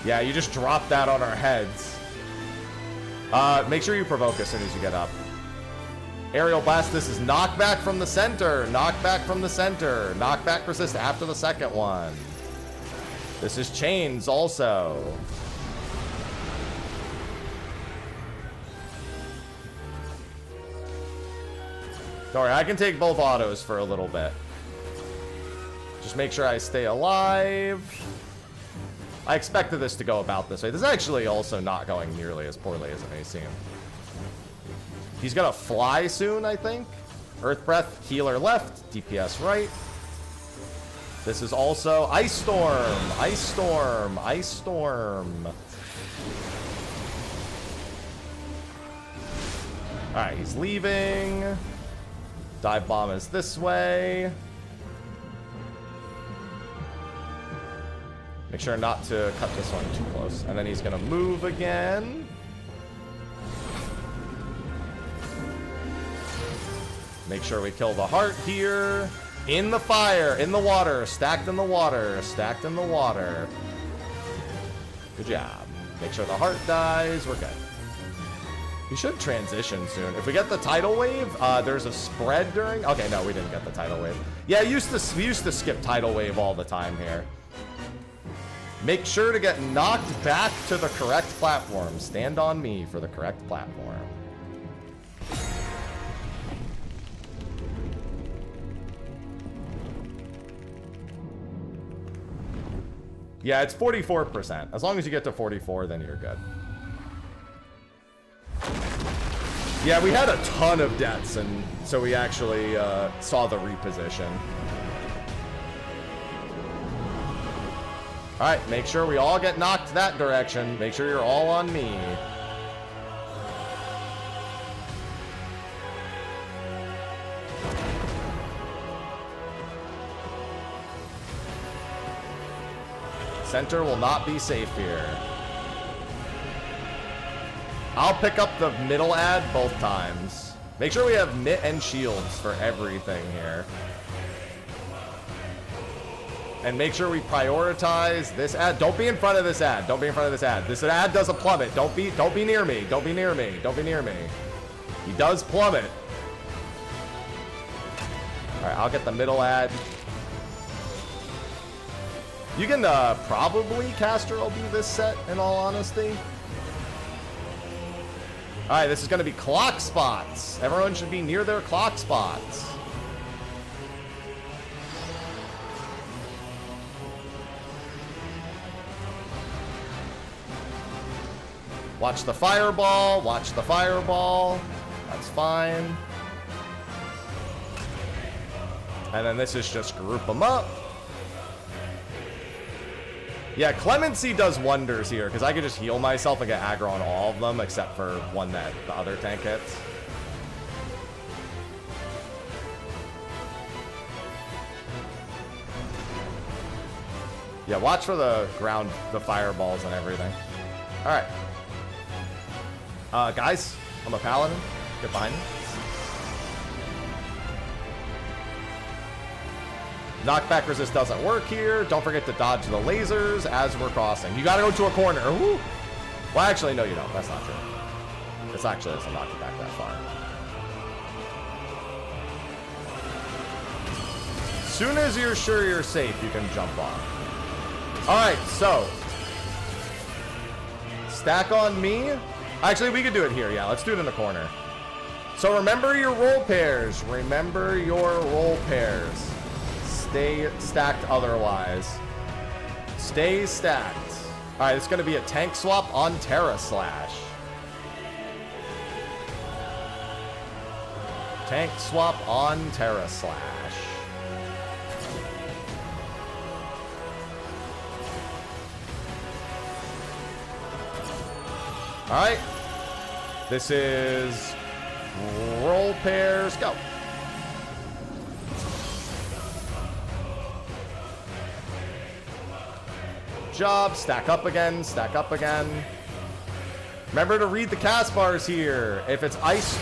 Yeah, you just dropped that on our heads. Make sure you provoke as soon as you get up. Aerial Blast, this is knockback from the center. Knockback from the center. Knockback resist after the second one. This is Chains also. Don't worry, I can take both autos for a little bit. Just make sure I stay alive. I expected this to go about this way. This is actually also not going nearly as poorly as it may seem. He's gonna fly soon, I think. Earth Breath, healer left, DPS right. This is also Ice Storm, Ice Storm, Ice Storm. Alright, he's leaving. Dive Bomb is this way. Make sure not to cut this one too close. And then he's gonna move again. Make sure we kill the heart here. In the fire, in the water, stacked in the water, stacked in the water. Good job. Make sure the heart dies. We're good. We should transition soon. If we get the tidal wave, there's a spread during... Okay, no, we didn't get the tidal wave. Yeah, we used to skip tidal wave all the time here. Make sure to get knocked back to the correct platform. Stand on me for the correct platform. Yeah, it's 44%. As long as you get to 44, then you're good. Yeah, we had a ton of deaths, and so we actually saw the reposition. All right, make sure we all get knocked that direction. Make sure you're all on me. Center will not be safe here. I'll pick up the middle ad both times. Make sure we have mitt and shields for everything here. And make sure we prioritize this ad. Don't be in front of this ad. Don't be in front of this ad. This ad does a plummet. Don't be near me. Don't be near me. Don't be near me. He does plummet. All right, I'll get the middle ad. You can probably caster LB this set, in all honesty. All right, this is going to be clock spots. Everyone should be near their clock spots. Watch the fireball. Watch the fireball. That's fine. And then this is just group them up. Yeah, Clemency does wonders here, because I could just heal myself and get aggro on all of them, except for one that the other tank hits. Yeah, watch for the ground, the fireballs and everything. Alright. Guys, I'm a paladin. Get behind me. Knockback resist doesn't work here. Don't forget to dodge the lasers as we're crossing. You gotta go to a corner. Ooh. Well, actually, no, you don't. That's not true. It's actually doesn't knock you back that far. Soon as you're sure you're safe, you can jump off. Alright, so. Stack on me. Actually, we could do it here. Yeah, let's do it in the corner. So remember your roll pairs. Remember your roll pairs. Stay stacked otherwise. Stay stacked. Alright, it's going to be a tank swap on Terra Slash. Tank swap on Terra Slash. Alright. This is roll pairs. Go. Job, stack up again, stack up again. Remember to read the cast bars here. If it's ice,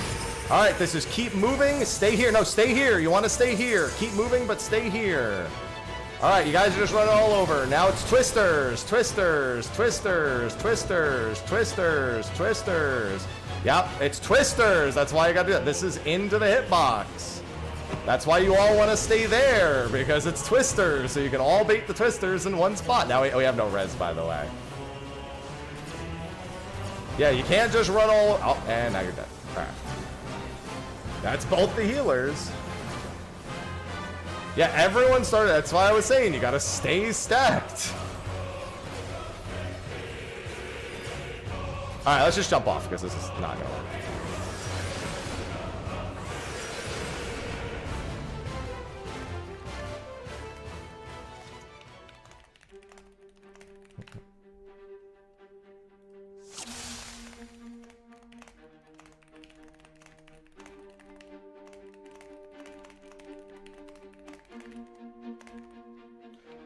all right, this is keep moving, stay here. No, stay here. You want to stay here. Keep moving, but stay here. All right, you guys are just running all over. Now it's twisters, twisters, twisters, twisters, twisters, twisters. Yep, it's twisters. That's why you got to do that. This is into the hitbox. That's why you all want to stay there, because it's twisters, so you can all bait the twisters in one spot. Now we have no res, by the way. Yeah, you can't just run all... Oh, and now you're dead. All right. That's both the healers. Yeah, everyone started... That's why I was saying, you gotta stay stacked. All right, let's just jump off, because this is not gonna work.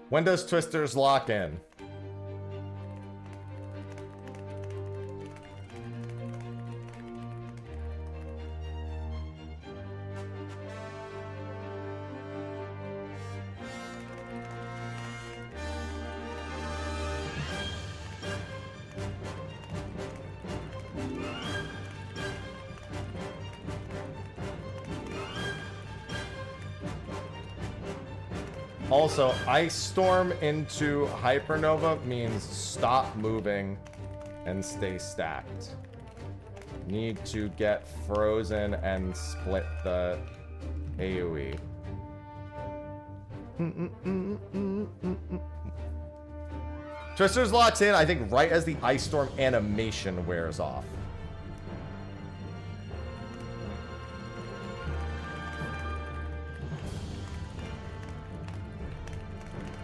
When does twisters lock in? Also, Ice Storm into Hypernova means stop moving and stay stacked. Need to get frozen and split the AoE. Twisters locks in, I think, right as the Ice Storm animation wears off.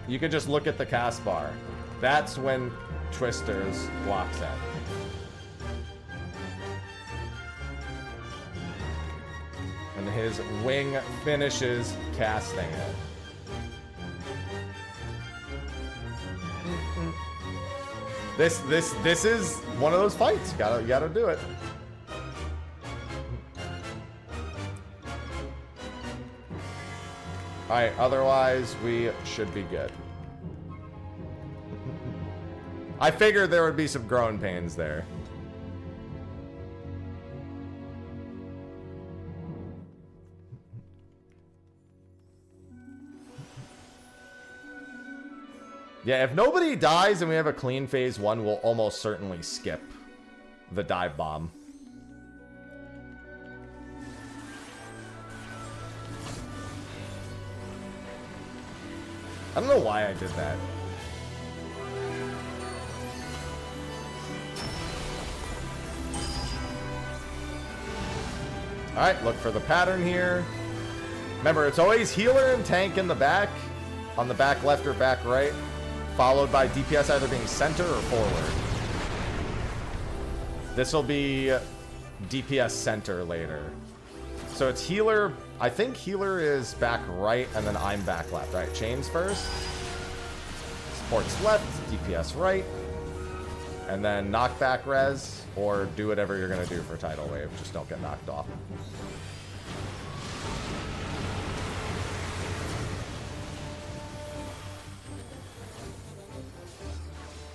You can just look at the cast bar. That's when Twisters locks in. And his wing finishes casting it. This is one of those fights. You gotta do it. Alright, otherwise we should be good. I figured there would be some growing pains there. Yeah, if nobody dies and we have a clean phase 1, we'll almost certainly skip the dive bomb. I don't know why I did that. Alright, look for the pattern here. Remember, it's always healer and tank in the back, on the back left or back right, followed by DPS either being center or forward. This will be DPS center later. So it's healer, I think healer is back right, and then I'm back left, right? Chains first. Support's left, DPS right. And then knockback res, or do whatever you're gonna do for tidal wave. Just don't get knocked off.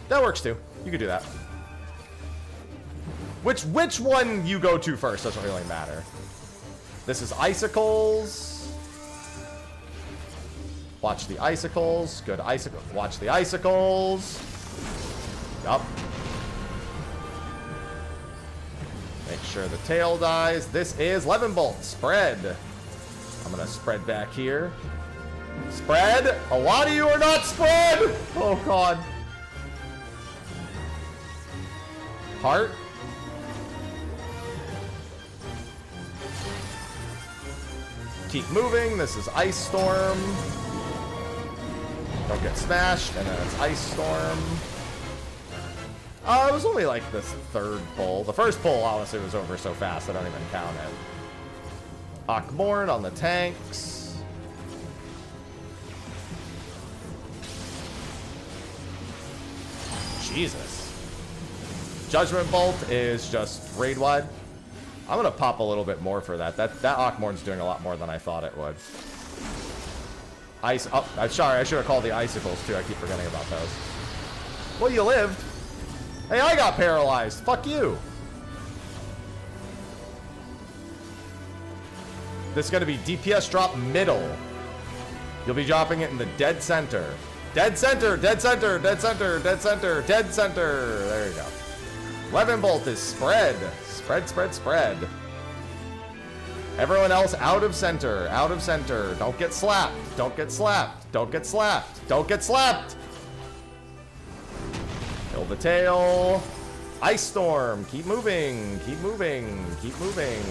That works too. You could do that. Which one you go to first doesn't really matter. This is icicles. Watch the icicles. Good icicle. Watch the icicles. Yup. Make sure the tail dies. This is Levin Bolt. Spread. I'm gonna spread back here. Spread. A lot of you are not spread. Oh god. Heart. Keep moving. This is Ice Storm. Don't get smashed. And then it's Ice Storm. It was only like the third pull. The first pull, honestly, was over so fast I don't even count it. Akmorn on the tanks. Jesus. Judgment Bolt is just raid wide. I'm gonna pop a little bit more for that. That Akmorn's doing a lot more than I thought it would. Ice. Oh, I'm sorry. I should have called the icicles too. I keep forgetting about those. Well, you lived. Hey, I got paralyzed. Fuck you. This is gonna be DPS drop middle. You'll be dropping it in the dead center. Dead center. Dead center. Dead center. Dead center. Dead center. There you go. Levin Bolt is spread. Spread, spread, spread. Everyone else out of center. Out of center. Don't get slapped. Don't get slapped. Don't get slapped. Don't get slapped. Kill the tail. Ice Storm. Keep moving. Keep moving. Keep moving.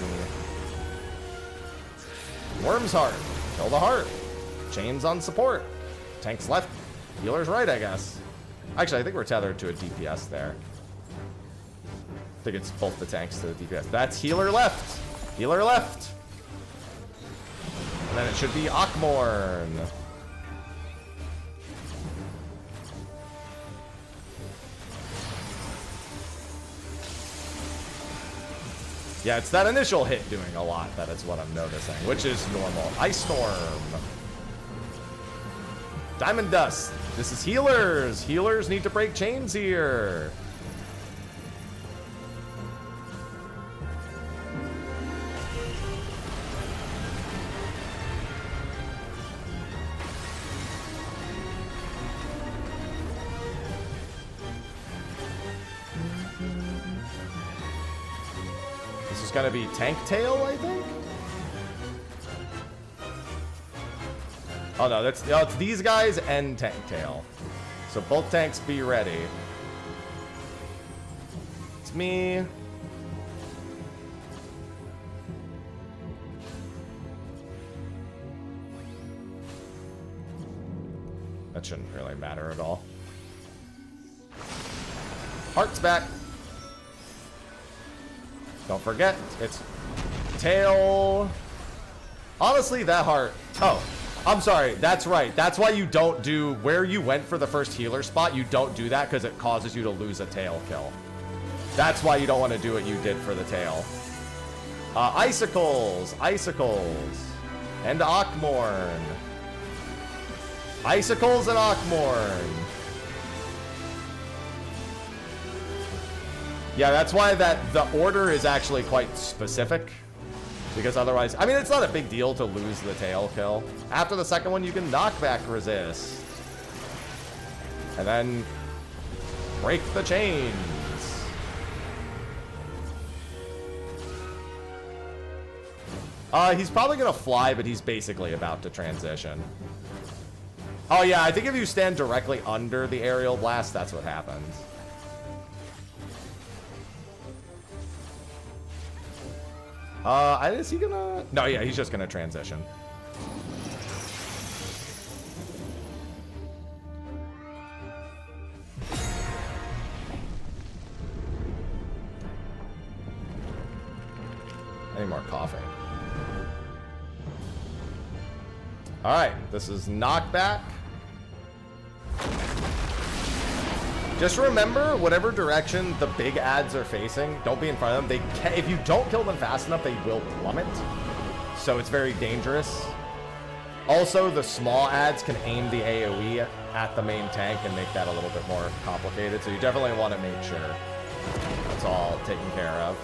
Worm's Heart. Kill the heart. Chains on support. Tanks left. Healer's right, I guess. Actually, I think we're tethered to a DPS there. I think it's both the tanks to the DPS. That's healer left. Healer left. And then it should be Akmorn. Yeah, it's that initial hit doing a lot. That is what I'm noticing, which is normal. Ice Storm. Diamond Dust. This is healers. Healers need to break chains here. It's gonna be Tank Tail, I think? Oh no, it's these guys and Tank Tail. So both tanks be ready. It's me. That shouldn't really matter at all. Heart's back. Don't forget, it's tail. Honestly, that heart. Oh, I'm sorry, that's right. That's why you don't do where you went for the first healer spot. You don't do that because it causes you to lose a tail kill. That's why you don't want to do what you did for the tail. Icicles, and Ockmorn. Icicles and Ockmorn. Yeah, that's why the order is actually quite specific. Because otherwise, I mean, it's not a big deal to lose the tail kill. After the second one, you can knockback resist. And then break the chains. He's probably going to fly, but he's basically about to transition. Oh, yeah, I think if you stand directly under the aerial blast, that's what happens. Is he gonna... No, yeah, he's just gonna transition. I need more coffee. Alright, this is knockback. Just remember, whatever direction the big ads are facing, don't be in front of them. If you don't kill them fast enough, they will plummet. So it's very dangerous. Also, the small ads can aim the AoE at the main tank and make that a little bit more complicated. So you definitely want to make sure that's all taken care of.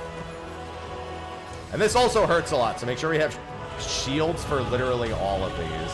And this also hurts a lot, so make sure we have shields for literally all of these.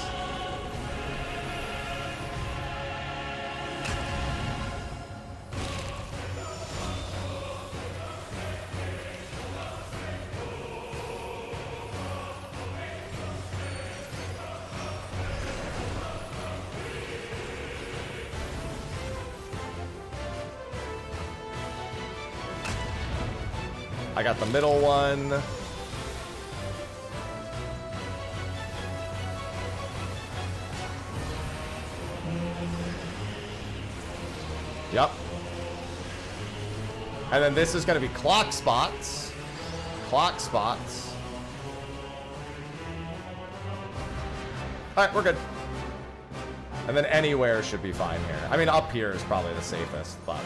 I got the middle one. Yep. And then this is going to be clock spots. Clock spots. Alright, we're good. And then anywhere should be fine here. I mean, up here is probably the safest, but...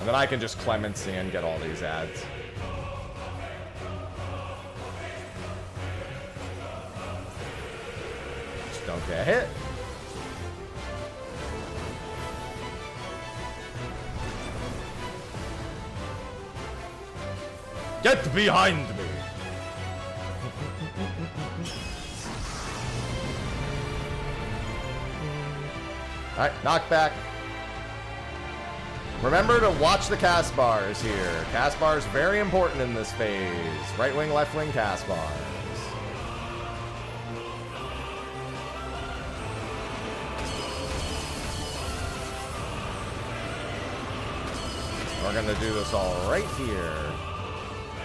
And then I can just clemency and get all these ads. Just don't get hit. Get behind me! Alright, knockback. Remember to watch the cast bars here. Cast bars very important in this phase. Right wing, left wing cast bars. We're gonna do this all right here.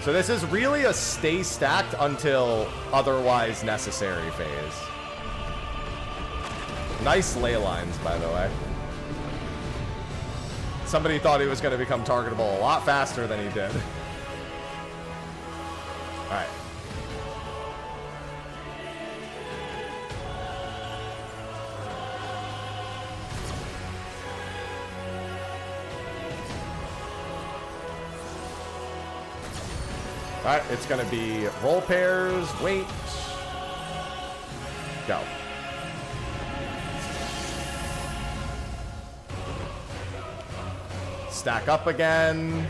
So this is really a stay stacked until otherwise necessary phase. Nice ley lines, by the way. Somebody thought he was going to become targetable a lot faster than he did. Alright. Alright, it's going to be roll pairs, wait, go. Stack up again.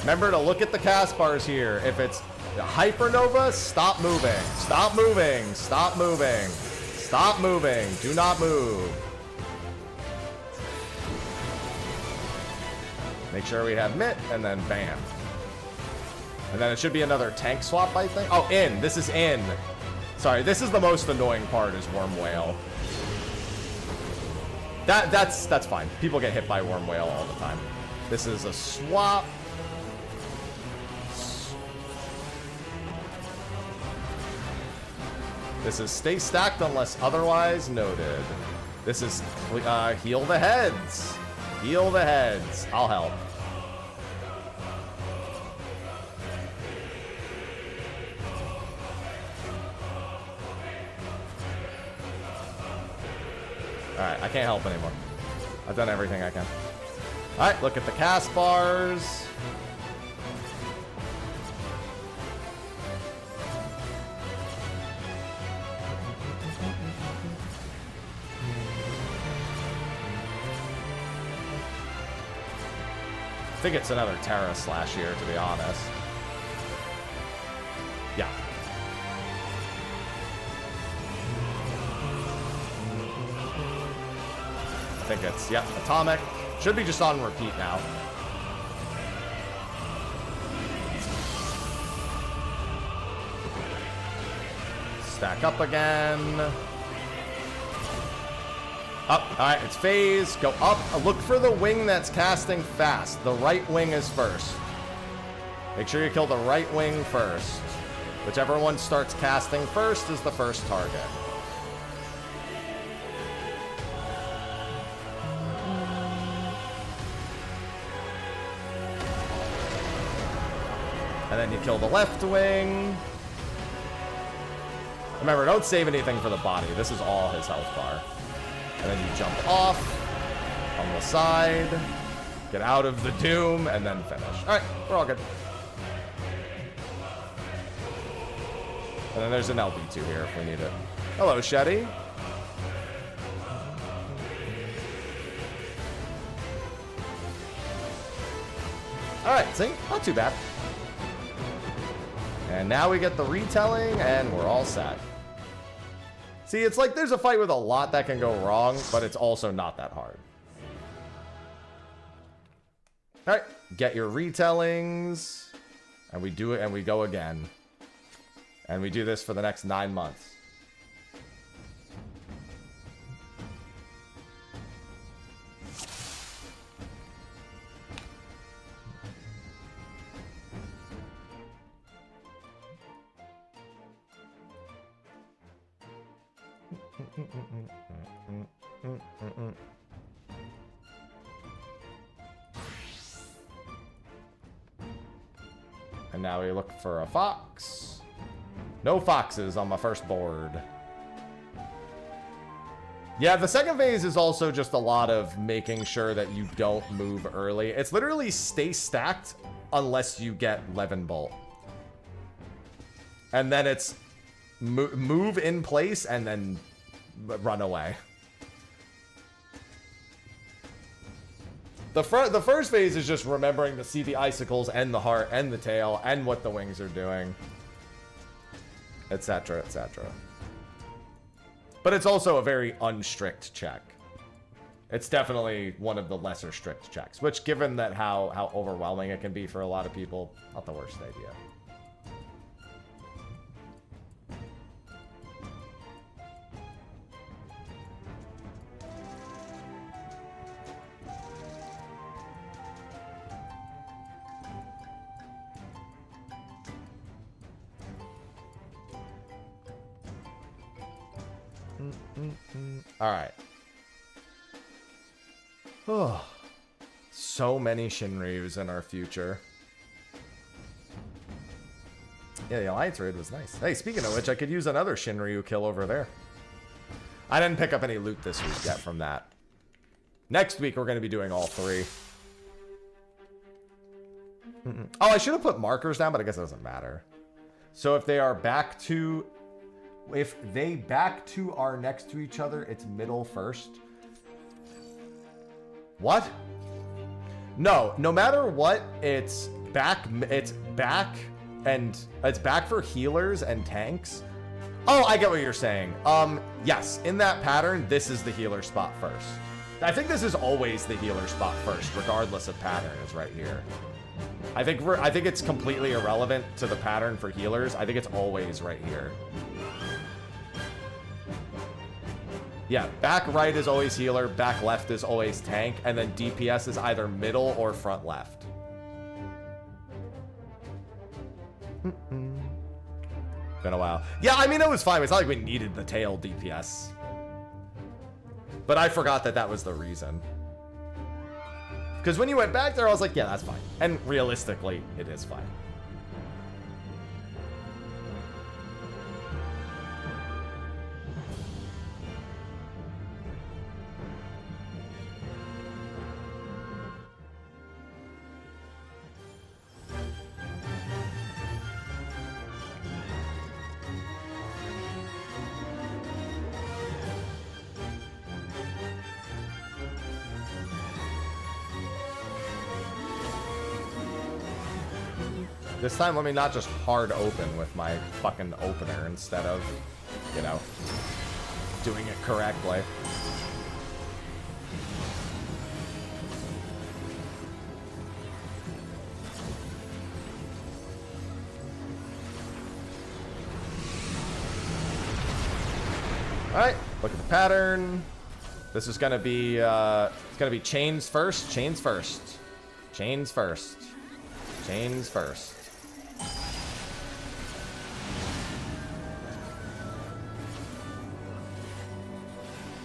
Remember to look at the cast bars here. If it's Hypernova, stop moving. Stop moving. Stop moving. Stop moving. Do not move. Make sure we have Mitt, and then bam. And then it should be another tank swap, I think. Oh, in. This is in. Sorry, this is the most annoying part is Worm Whale. That's fine. People get hit by Worm Whale all the time. This is a swap. This is stay stacked unless otherwise noted. This is heal the heads. Heal the heads. I'll help. Alright, I can't help anymore. I've done everything I can. Alright, look at the cast bars. I think it's another Terra slash here, to be honest. Yeah. I think it's, yep, Atomic. Should be just on repeat now. Stack up again. Up. Alright, it's phase. Go up. Look for the wing that's casting fast. The right wing is first. Make sure you kill the right wing first. Whichever one starts casting first is the first target. And then you kill the left wing. Remember, don't save anything for the body. This is all his health bar. And then you jump off on the side, get out of the doom, and then finish. Alright, we're all good. And then there's an LB2 here if we need it. Hello, Shetty. Alright, see? Not too bad. And now we get the retelling, and we're all set. See, it's like there's a fight with a lot that can go wrong, but it's also not that hard. Alright, get your retellings. And we do it, and we go again. And we do this for the next 9 months. And now we look for a fox. No foxes on my first board. Yeah, the second phase is also just a lot of making sure that you don't move early. It's literally stay stacked unless you get Levin Bolt. And then it's move in place and then run away. The first phase is just remembering to see the icicles and the heart and the tail and what the wings are doing, etc., etc. But it's also a very unstrict check. It's definitely one of the lesser strict checks, which, given that how overwhelming it can be for a lot of people, not the worst idea. All right. Oh, so many Shinrius in our future. Yeah, the Alliance raid was nice. Hey, speaking of which, I could use another Shinryu kill over there. I didn't pick up any loot this week yet from that. Next week, we're going to be doing all three. Oh, I should have put markers down, but I guess it doesn't matter. So if they are back to... If they back to are next to each other, it's middle first. What? No, no matter what, it's back, and it's back for healers and tanks. Oh, I get what you're saying. Yes, in that pattern, this is the healer spot first. I think this is always the healer spot first, regardless of pattern, is right here. I think it's completely irrelevant to the pattern for healers. I think it's always right here. Yeah, back right is always healer, back left is always tank, and then DPS is either middle or front left. Been a while. Yeah, I mean, it was fine. It's not like we needed the tail DPS. But I forgot that that was the reason. Because when you went back there, I was like, yeah, that's fine. And realistically, it is fine. This time, let me not just hard open with my fucking opener instead of, you know, doing it correctly. Alright, look at the pattern. This is gonna be, it's gonna be chains first, chains first. Chains first. Chains first.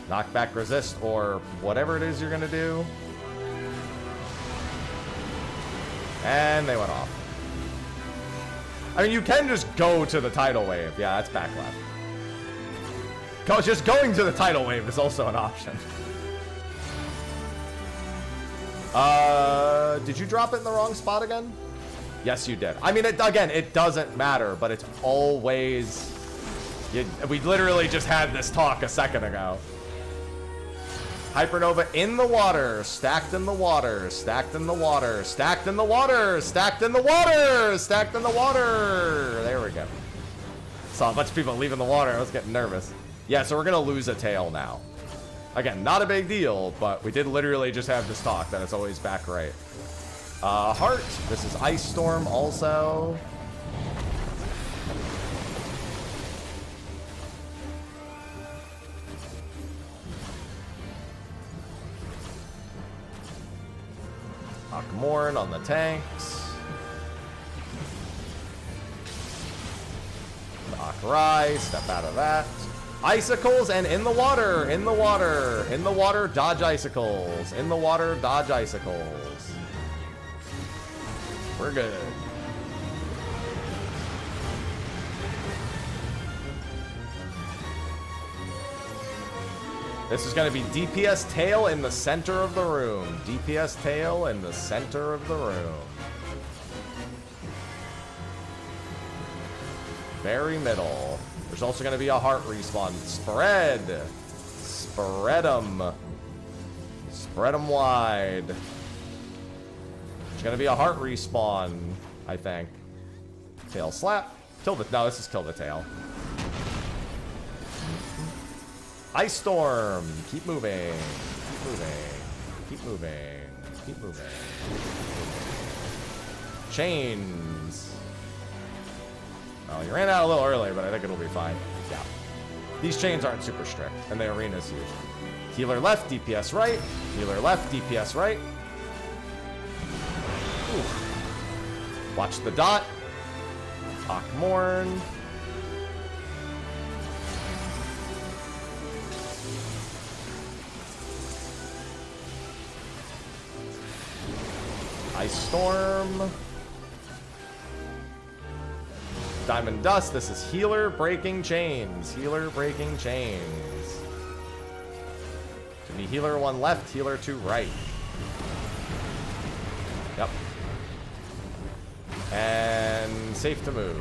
Knockback resist, or whatever it is you're gonna do. And they went off. I mean, you can just go to the tidal wave. Yeah, that's back left. Just going to the tidal wave is also an option. Did you drop it in the wrong spot again? Yes, you did. I mean, again, it doesn't matter, but it's always... we literally just had this talk a second ago. Hypernova in the water, stacked in the water, stacked in the water, stacked in the water, stacked in the water, stacked in the water. There we go. Saw a bunch of people leaving the water. I was getting nervous. Yeah, so we're going to lose a tail now. Again, not a big deal, but we did literally just have this talk that it's always back right. Heart. This is Ice Storm also. Akmorn on the tanks. Akrai, step out of that. Icicles and in the water, in the water, in the water, dodge icicles. In the water, dodge icicles. We're good. This is going to be DPS tail in the center of the room. DPS tail in the center of the room. Very middle. There's also going to be a heart respawn. Spread. Spread them. Spread them wide. There's going to be a heart respawn, I think. Tail slap. Kill the... No, this is kill the tail. Ice Storm. Keep moving. Keep moving. Keep moving. Keep moving. Chains. Oh, you ran out a little early, but I think it'll be fine. Yeah. These chains aren't super strict, and the arena's huge. Healer left, DPS right. Healer left, DPS right. Ooh. Watch the dot. Akmorn. Ice Storm. Diamond Dust. This is healer breaking chains. Healer breaking chains. Could be healer 1 left, healer 2 right. Yep. And safe to move.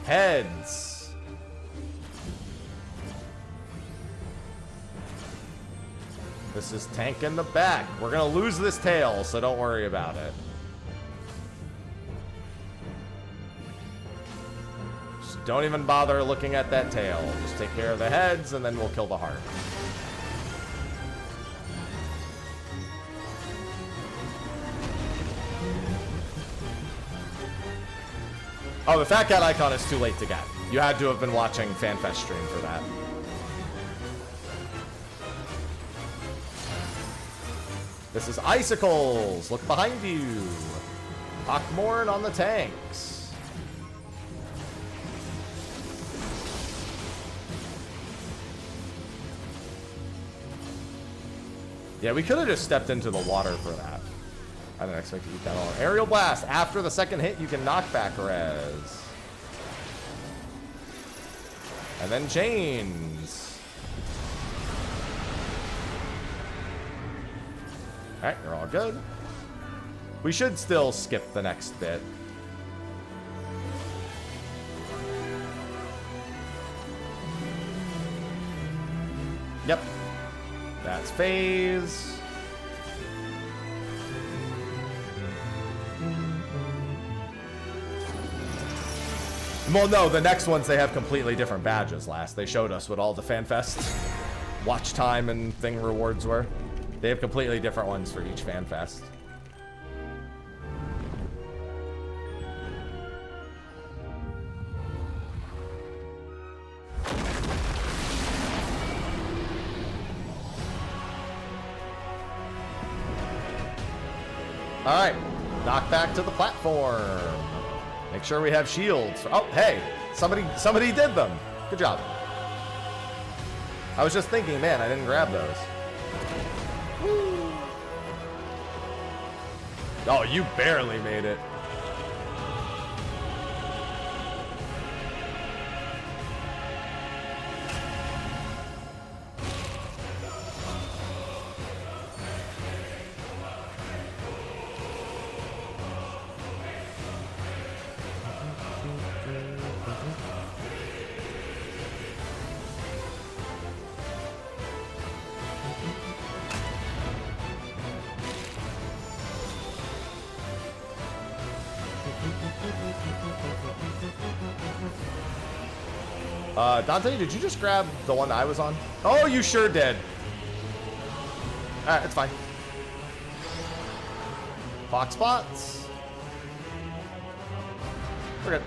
Heads. This is tank in the back. We're gonna lose this tail, so don't worry about it. Just don't even bother looking at that tail. Just take care of the heads, and then we'll kill the heart. Oh, the Fat Cat icon is too late to get. You had to have been watching FanFest stream for that. This is Icicles. Look behind you. Akmorn on the tanks. Yeah, we could have just stepped into the water for that. I didn't expect to eat that all. Aerial Blast. After the second hit, you can knock back res. And then chains. Alright, you're all good. We should still skip the next bit. Yep. That's phase. Well, no, the next ones, they have completely different badges last. They showed us what all the FanFest watch time and thing rewards were. They have completely different ones for each FanFest. All right, knock back to the platform. Make sure we have shields. Oh, hey, somebody did them. Good job. I was just thinking, man, I didn't grab those. Woo. Oh, you barely made it. Dante, did you just grab the one I was on? Oh, you sure did. Alright, it's fine. Fox spots. We're good.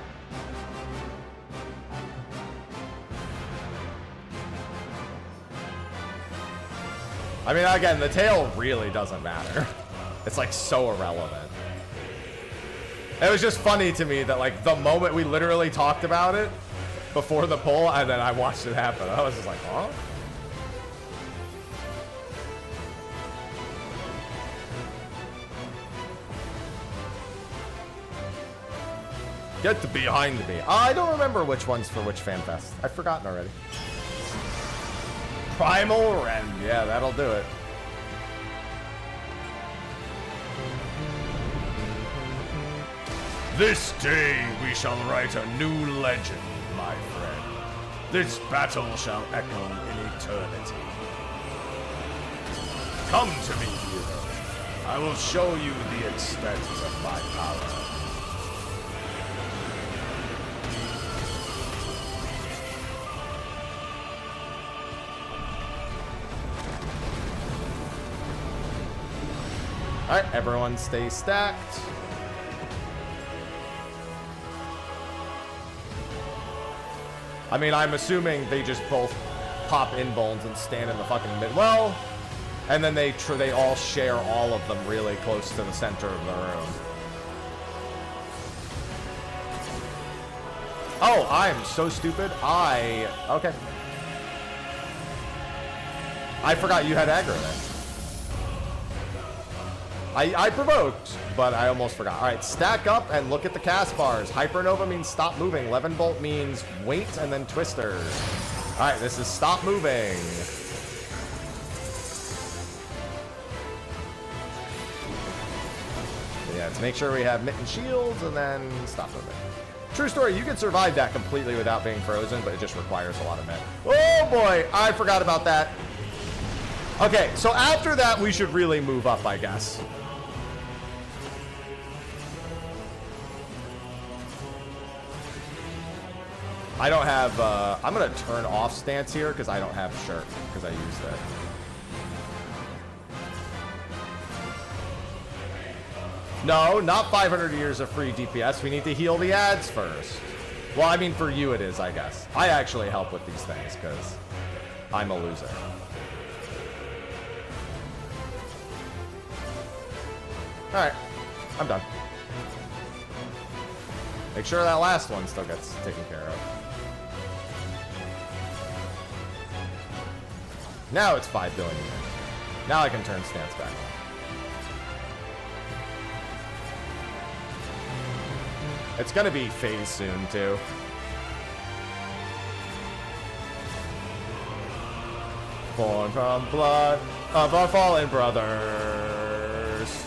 I mean, again, the tail really doesn't matter. It's like so irrelevant. It was just funny to me that like the moment we literally talked about it before the poll, and then I watched it happen. I was just like, huh? Get behind me. I don't remember which one's for which FanFest. I've forgotten already. Primal Rend. Yeah, that'll do it. This day we shall write a new legend, my friend. This battle shall echo in eternity. Come to me, hero. I will show you the extent of my power. Alright, everyone stay stacked. I mean, I'm assuming they just both pop in bones and stand in the fucking mid. Well, and then they all share all of them really close to the center of the room. Oh, I'm so stupid. Okay. I forgot you had aggro there. I provoked, but I almost forgot. All right, stack up and look at the cast bars. Hypernova means stop moving. Leavenbolt means wait and then twister. All right, this is stop moving. Yeah, to make sure we have mitten shields and then stop moving. True story, you can survive that completely without being frozen, but it just requires a lot of mitten. Oh boy, I forgot about that. Okay, so after that, we should really move up, I guess. I don't have, I'm going to turn off stance here because I don't have shirt because I used it. No, not 500 years of free DPS. We need to heal the ads first. Well, I mean, for you it is, I guess. I actually help with these things because I'm a loser. Alright, I'm done. Make sure that last one still gets taken care of. Now it's 5 billion. Now I can turn stance back on. It's gonna be phase soon, too. Born from blood of our fallen brothers.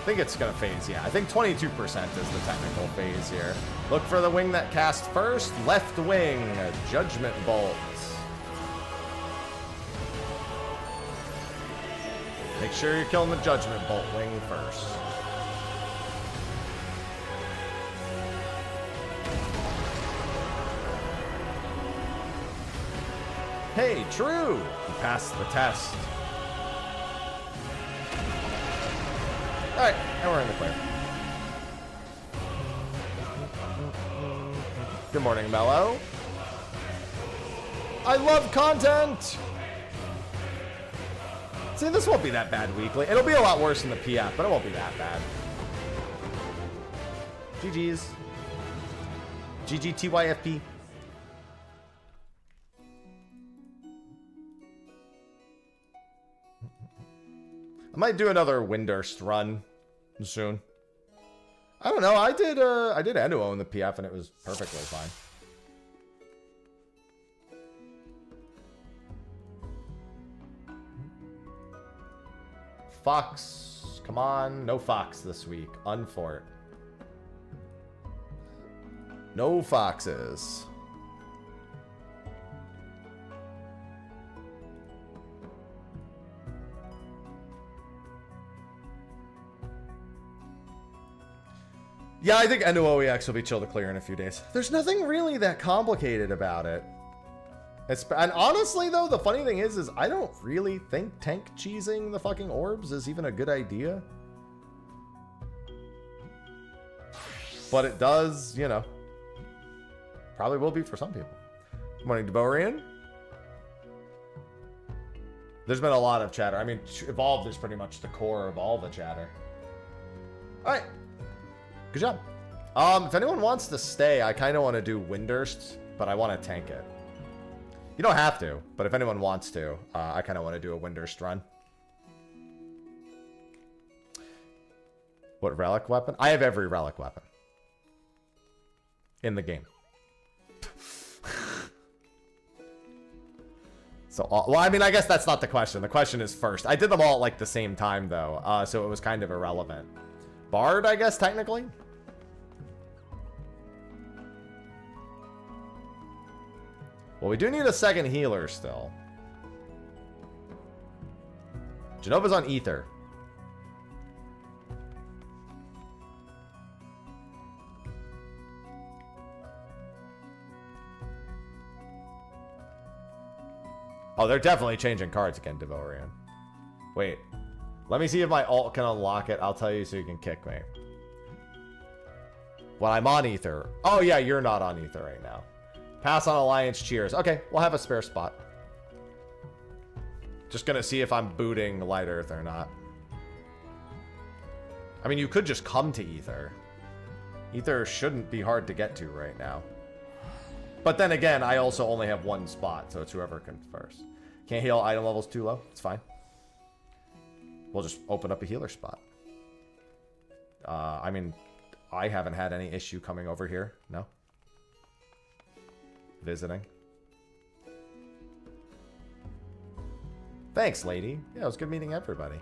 think it's gonna phase, yeah. I think 22% is the technical phase here. Look for the wing that cast first. Left wing, Judgment Bolt. Make sure you're killing the Judgment Bolt wing first. Hey, true! You passed the test. Alright, and we're in the clear. Good morning, Mello. I love content! See, this won't be that bad weekly. It'll be a lot worse than the PF, but it won't be that bad. GG's. GGTYFP. I might do another Windurst run soon. I don't know. I did Enuo in the PF and it was perfectly fine. Fox. Come on. No Fox this week. Unfort. No foxes. Yeah, I think Enuo EX will be chill to clear in a few days. There's nothing really that complicated about it. And honestly, though, the funny thing is I don't really think tank cheesing the fucking orbs is even a good idea. But it does, you know. Probably will be for some people. Good morning, Devorian. There's been a lot of chatter. I mean, Evolved is pretty much the core of all the chatter. All right. Good job. If anyone wants to stay, I kind of want to do Windurst, but I want to tank it. You don't have to, but if anyone wants to, I kind of want to do a Windurst run. What relic weapon? I have every relic weapon in the game. So, well, I mean, I guess that's not the question. The question is first. I did them all at like the same time, though, so it was kind of irrelevant. Bard, I guess, technically. Well, we do need a second healer still. Genova's on Ether. Oh, they're definitely changing cards again, Devorian. Wait. Let me see if my alt can unlock it. I'll tell you so you can kick me. When I'm on Ether. Oh, yeah, you're not on Ether right now. Pass on Alliance, cheers. Okay, we'll have a spare spot. Just gonna see if I'm booting Light Earth or not. I mean, you could just come to Ether. Ether shouldn't be hard to get to right now. But then again, I also only have one spot, so it's whoever can first. Can't heal, item level's too low. It's fine. We'll just open up a healer spot. I mean, I haven't had any issue coming over here. No. Visiting. Thanks, lady. Yeah, it was good meeting everybody.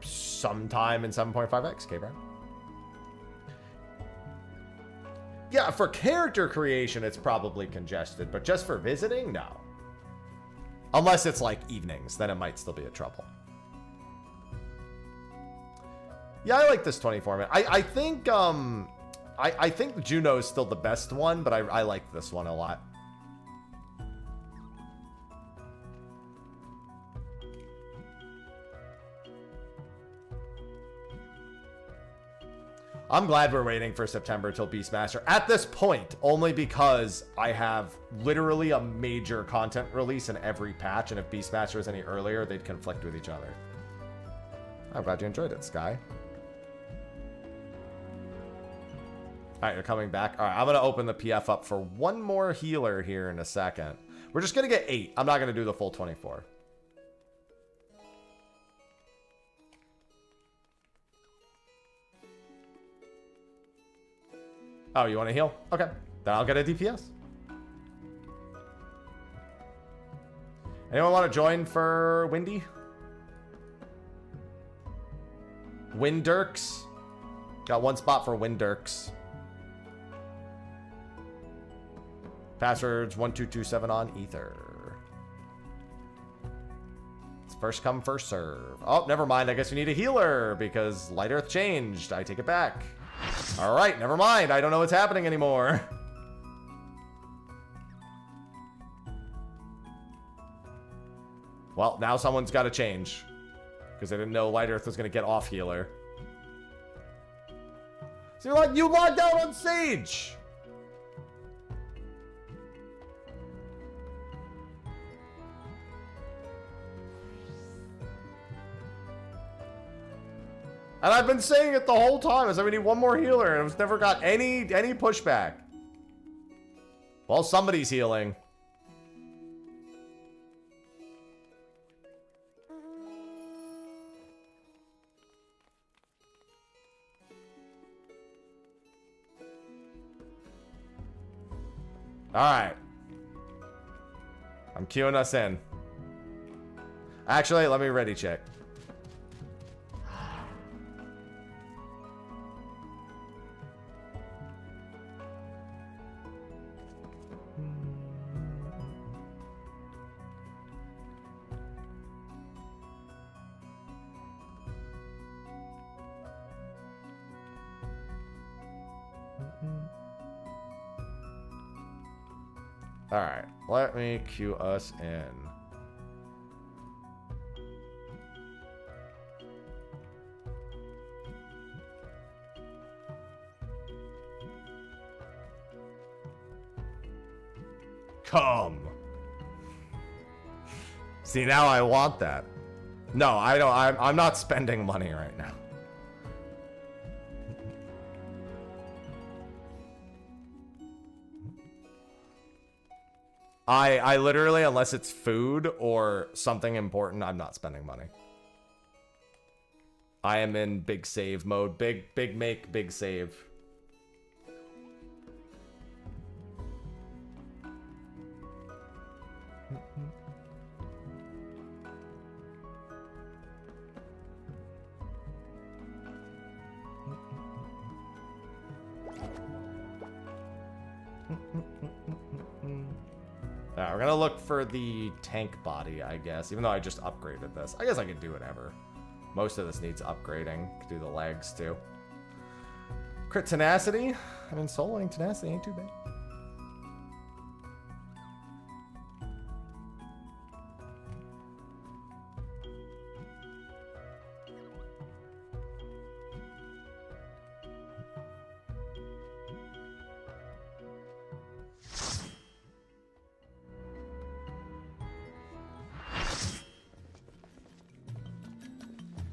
Sometime in 7.5x, K-Brown. Yeah, for character creation, it's probably congested, but just for visiting, no. Unless it's like evenings, then it might still be a trouble. Yeah, I like this 24-minute. I think I think Juno is still the best one, but I like this one a lot. I'm glad we're waiting for September till Beastmaster. At this point, only because I have literally a major content release in every patch, and if Beastmaster is any earlier, they'd conflict with each other. I'm glad you enjoyed it, Sky. Alright, you're coming back. Alright, I'm going to open the PF up for one more healer here in a second. We're just going to get 8. I'm not going to do the full 24. Oh, you want to heal? Okay. Then I'll get a DPS. Anyone want to join for Windy? Windirks? Got one spot for Windirks. Passwords 1227 on Ether. It's first come, first serve. Oh, never mind. I guess we need a healer because Light Earth changed. I take it back. All right, never mind. I don't know what's happening anymore. Well, now someone's got to change because they didn't know Light Earth was going to get off healer. So you're like, you logged out on Sage. And I've been saying it the whole time. I said we need one more healer, and it's never got any pushback. Well, somebody's healing. Alright. I'm queuing us in. Actually, let me ready check. Alright, let me queue us in. Come. See, now I want that. No, I don't. I'm not spending money right now. I literally, unless it's food or something important, I'm not spending money. I am in big save mode. Big make, big save. We're gonna look for the tank body, I guess. Even though I just upgraded this. I guess I can do whatever. Most of this needs upgrading. Could do the legs, too. Crit tenacity. I mean, soloing tenacity ain't too bad.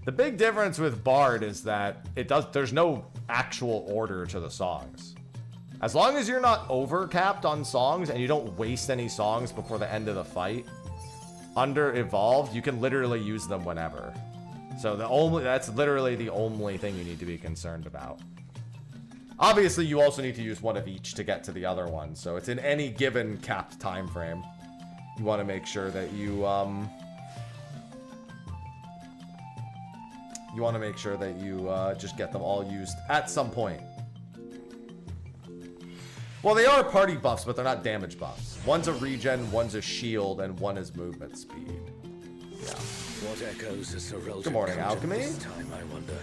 The big difference with Bard is that there's no actual order to the songs. As long as you're not overcapped on songs and you don't waste any songs before the end of the fight, under Evolved, you can literally use them whenever. So that's literally the only thing you need to be concerned about. Obviously, you also need to use one of each to get to the other one. So it's in any given capped time frame. You want to make sure that you just get them all used at some point. Well, they are party buffs, but they're not damage buffs. One's a regen, one's a shield, and one is movement speed. Yeah. What echoes is Good morning, Alchemy. This time, I wonder.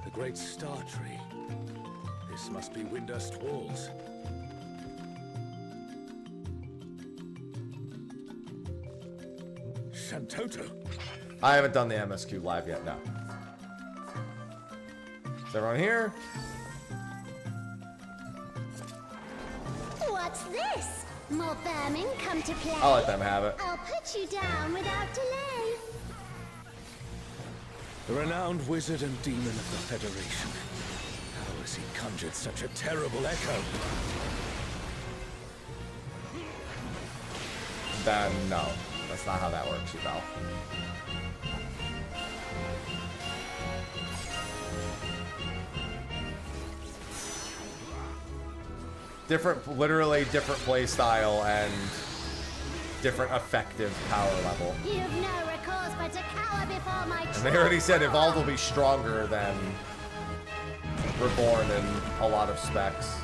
The great star tree. This must be Windust Walls. Shantoto. I haven't done the MSQ live yet, no. Is everyone here? What's this? More vermin come to play? I'll let them have it. I'll put you down without delay. The renowned wizard and demon of the Federation. How has he conjured such a terrible echo? No. That's not how that works, Val. literally different play style and different effective power level. You've no recourse but to cower before my And they already said Evolved will be stronger than Reborn in a lot of specs.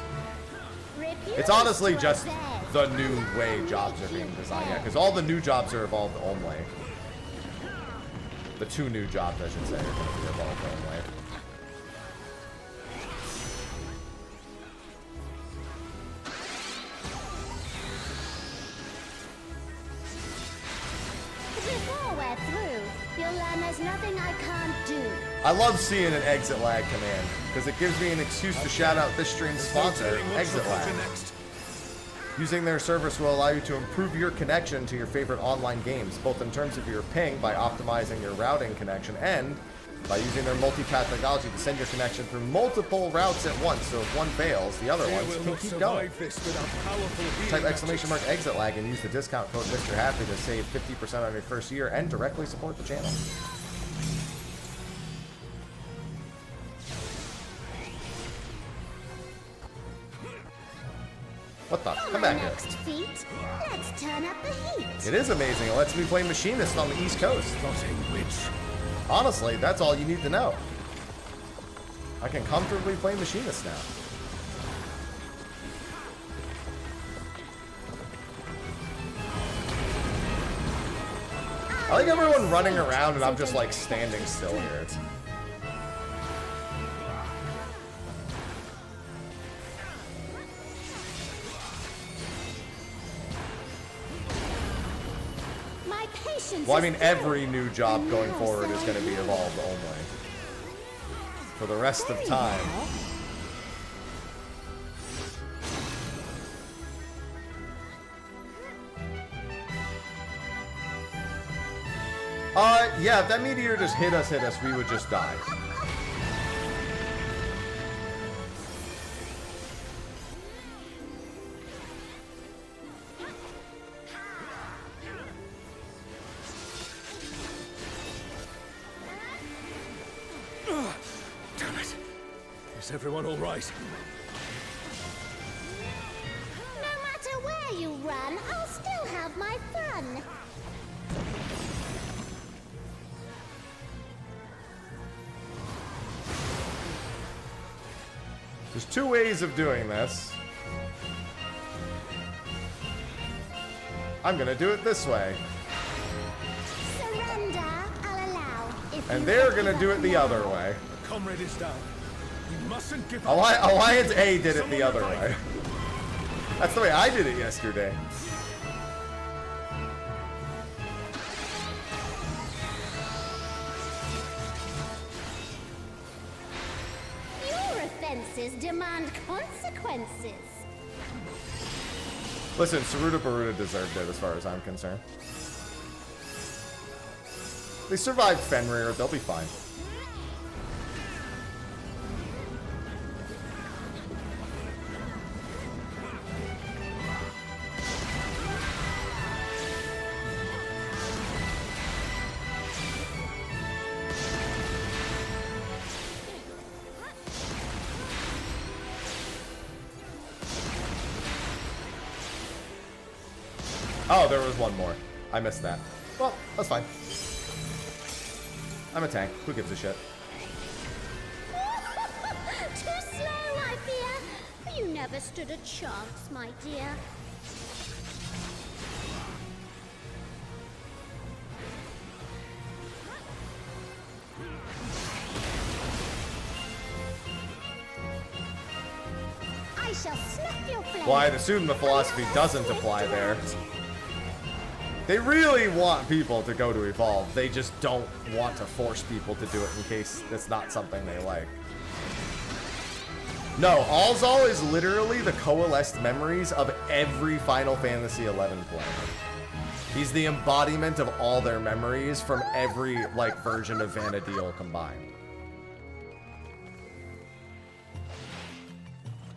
It's honestly just the new way jobs are being designed, yeah, because all the new jobs are Evolved only. The 2 new jobs, I should say, are going to be Evolved only. Before we're through, you'll learn there's nothing I can't do. I love seeing an exit lag command, because it gives me an excuse to shout out this stream's sponsor, Exitlag. Using their service will allow you to improve your connection to your favorite online games, both in terms of your ping by optimizing your routing connection and by using their multipath technology to send your connection through multiple routes at once, so if one fails, the other ones can keep going. Type !exitlag and use the discount code Mr. Happy to save 50% on your first year and directly support the channel. What the? Come back here. Next feat, let's turn up the heat. It is amazing. It lets me play Machinist on the East Coast. Honestly, that's all you need to know. I can comfortably play Machinist now. I like everyone running around and I'm just like standing still here. It's... Well, I mean, every new job going forward is going to be Evolved only. For the rest of time. Yeah, if that meteor just hit us, we would just die. Is everyone all right? No matter where you run, I'll still have my fun. There's 2 ways of doing this. I'm gonna do it this way. Surrender, I'll allow. And they're gonna do it the other way. The comrade is down. You mustn't give up. Alliance A did it the other way. That's the way I did it yesterday. Your offenses demand consequences. Listen, Saruta Baruta deserved it as far as I'm concerned. They survived Fenrir, they'll be fine. Oh, there was one more. I missed that. Well, that's fine. I'm a tank. Who gives a shit? Too slow, I fear. You never stood a chance, my dear. I shall snap your flame. Well, I'd assume the philosophy doesn't apply there. They really want people to go to Evolve. They just don't want to force people to do it in case it's not something they like. No, Alzal is literally the coalesced memories of every Final Fantasy XI player. He's the embodiment of all their memories from every, like, version of Vana'diel combined.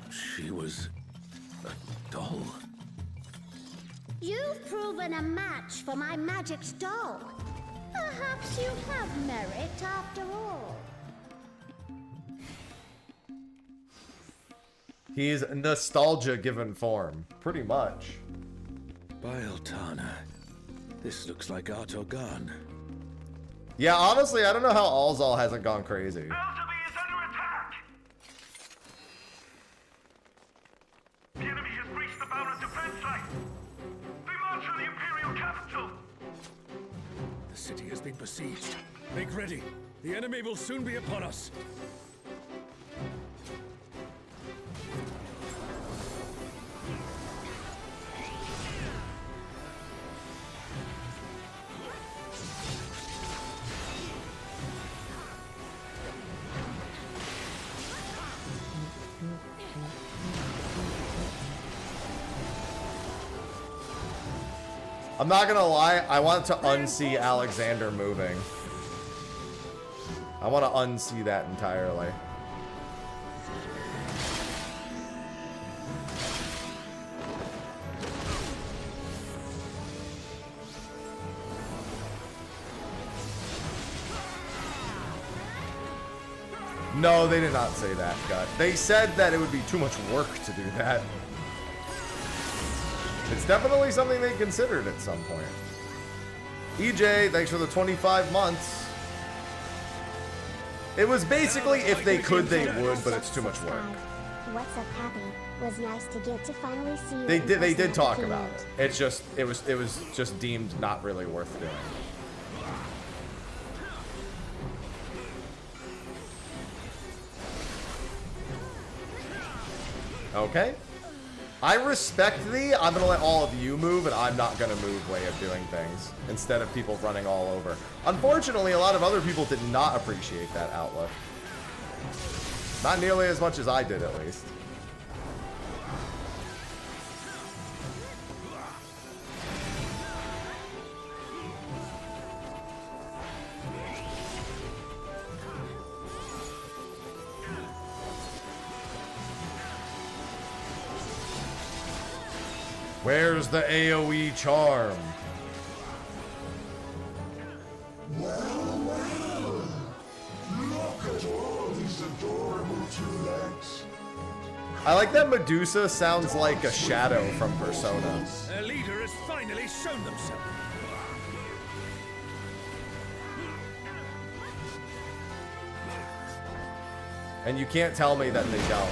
She was a doll. You've proven a match for my magic doll. Perhaps you have merit after all. He's nostalgia given form, pretty much. Bieltana. This looks like Artogan. Yeah, honestly, I don't know how Alzal hasn't gone crazy. Elderby is under attack! The enemy has breached the Baron defense line! They march on the Imperial capital! The city has been besieged. Make ready. The enemy will soon be upon us. I'm not gonna lie, I want to unsee Alexander moving. I want to unsee that entirely. No, they did not say that, Gut. They said that it would be too much work to do that. It's definitely something they considered at some point. EJ, thanks for the 25 months. It was basically if they could, they would, but it's too much work. What's up, Happy? Was nice to get to finally see you. They did talk about it. It's just it was just deemed not really worth doing. Okay. I respect thee. I'm gonna let all of you move, and I'm not gonna move way of doing things instead of people running all over. Unfortunately, a lot of other people did not appreciate that outlook. Not nearly as much as I did, at least. Where's the AoE charm? Well, look at all these adorable two legs. I like that Medusa sounds like a shadow from Persona. Their leader has finally shown themselves. And you can't tell me that they don't.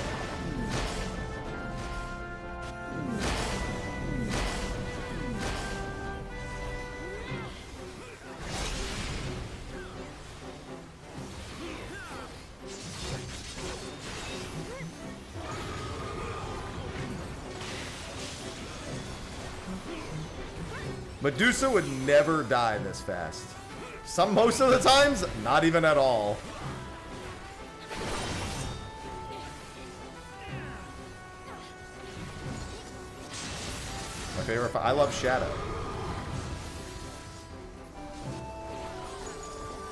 Medusa would never die this fast. Most of the times, not even at all. My favorite, I love Shadow.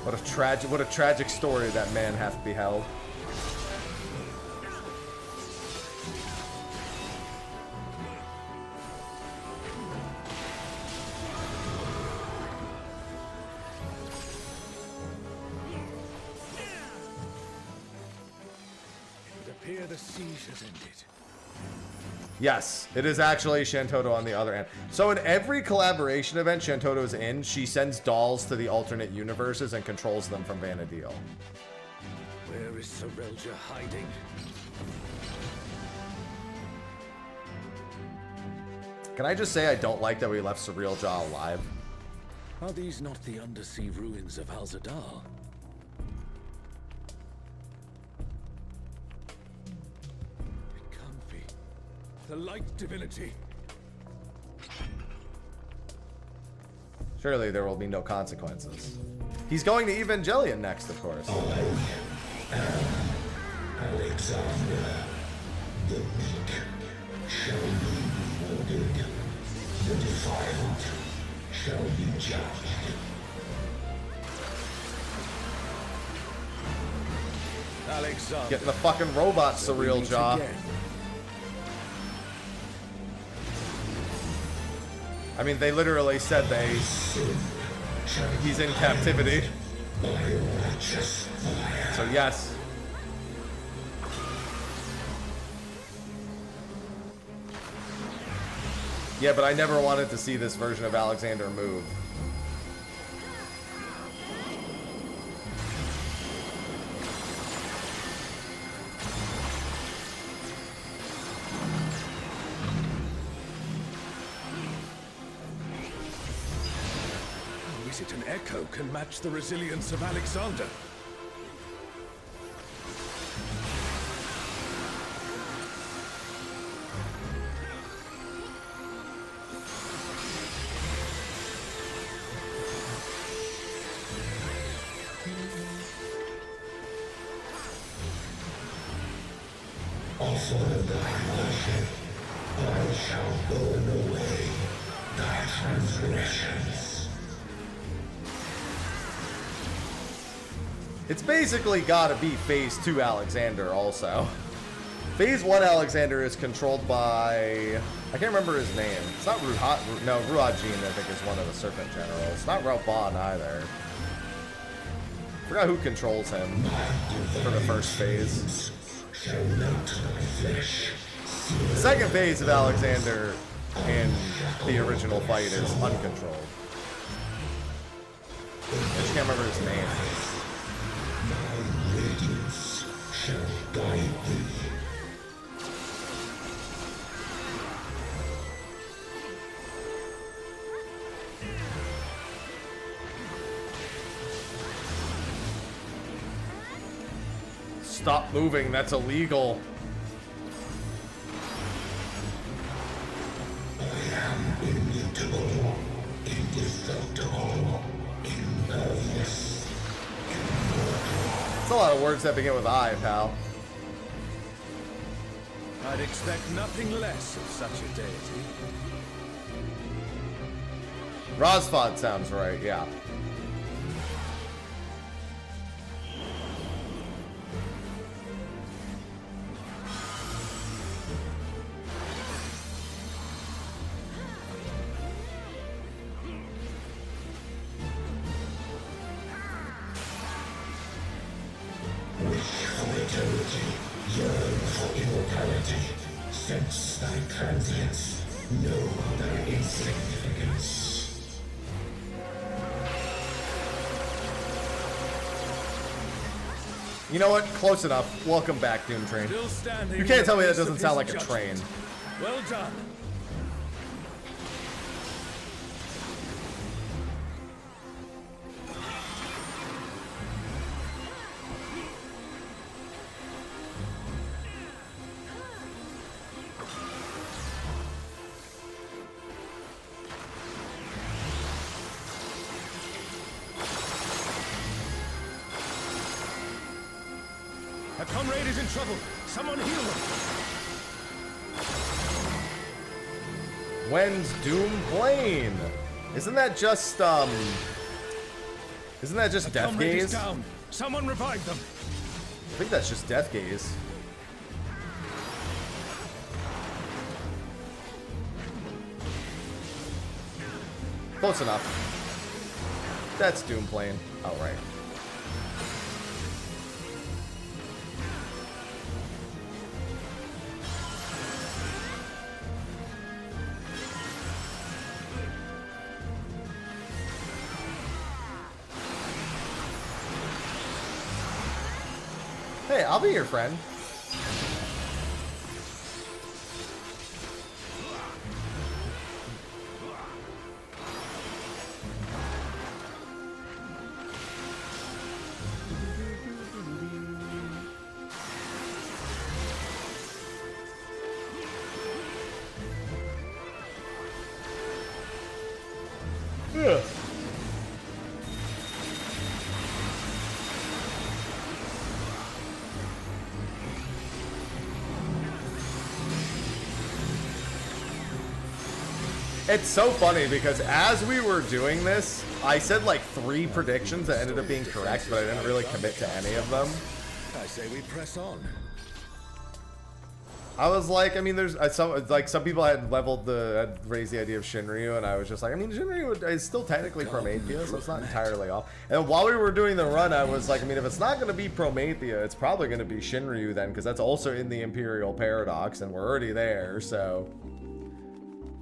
What a tragic story that man hath beheld. The siege has ended. Yes, it is actually Shantoto on the other end. So in every collaboration event Shantoto's in, she sends dolls to the alternate universes and controls them from Vana'diel. Where is Serelja hiding? Can I just say I don't like that we left Serelja alive? Are these not the undersea ruins of Al-Zadar? The light divinity. Surely there will be no consequences. He's going to Evangelion next, of course. Alexander, the meek shall be rewarded. The defiled shall be judged. Alexander. Getting the fucking robot Serelja. I mean, they literally said he's in captivity. So yes. Yeah, but I never wanted to see this version of Alexander move. Is it an echo can match the resilience of Alexander? Also thy worship, I shall burn away thy transgressions. It's basically gotta be Phase 2 Alexander also. Phase 1 Alexander is controlled by... I can't remember his name. It's not no, Ruajin, I think, is one of the Serpent Generals. It's not Raoban either. Forgot who controls him for the first phase. The second phase of Alexander in the original fight is uncontrolled. I just can't remember his name. My radiance shall guide thee. Stop moving, that's illegal. I am immutable, indestructible, impervious. It's a lot of words that begin with I, pal. I'd expect nothing less of such a deity. Rosfod sounds right, yeah. Yearn for immortality, sense thy transience, know thy insignificance. You know what? Close enough. Welcome back, Doom Train. Still standing. You can't tell me that in the doesn't face sound of like a his train. judgment. Well done. A comrade is in trouble. Someone heal him. When's Doom Plane? Isn't that just Death Comrade is Gaze? I down. Someone revive them. think that's just Death Gaze. Close enough. That's Doom Plane. Oh, right. Hey, I'll be your friend. Yeah. It's so funny because as we were doing this, I said like 3 predictions that ended up being correct, but I didn't really commit to any of them. I say we press on. I was like, I mean, there's some people had raised the idea of Shinriu, and I was just like, I mean, Shinriu is still technically Prometheus, so it's not entirely off. And while we were doing the run, I was like, I mean, if it's not going to be Promethea, it's probably going to be Shinriu then, because that's also in the Imperial Paradox, and we're already there, so.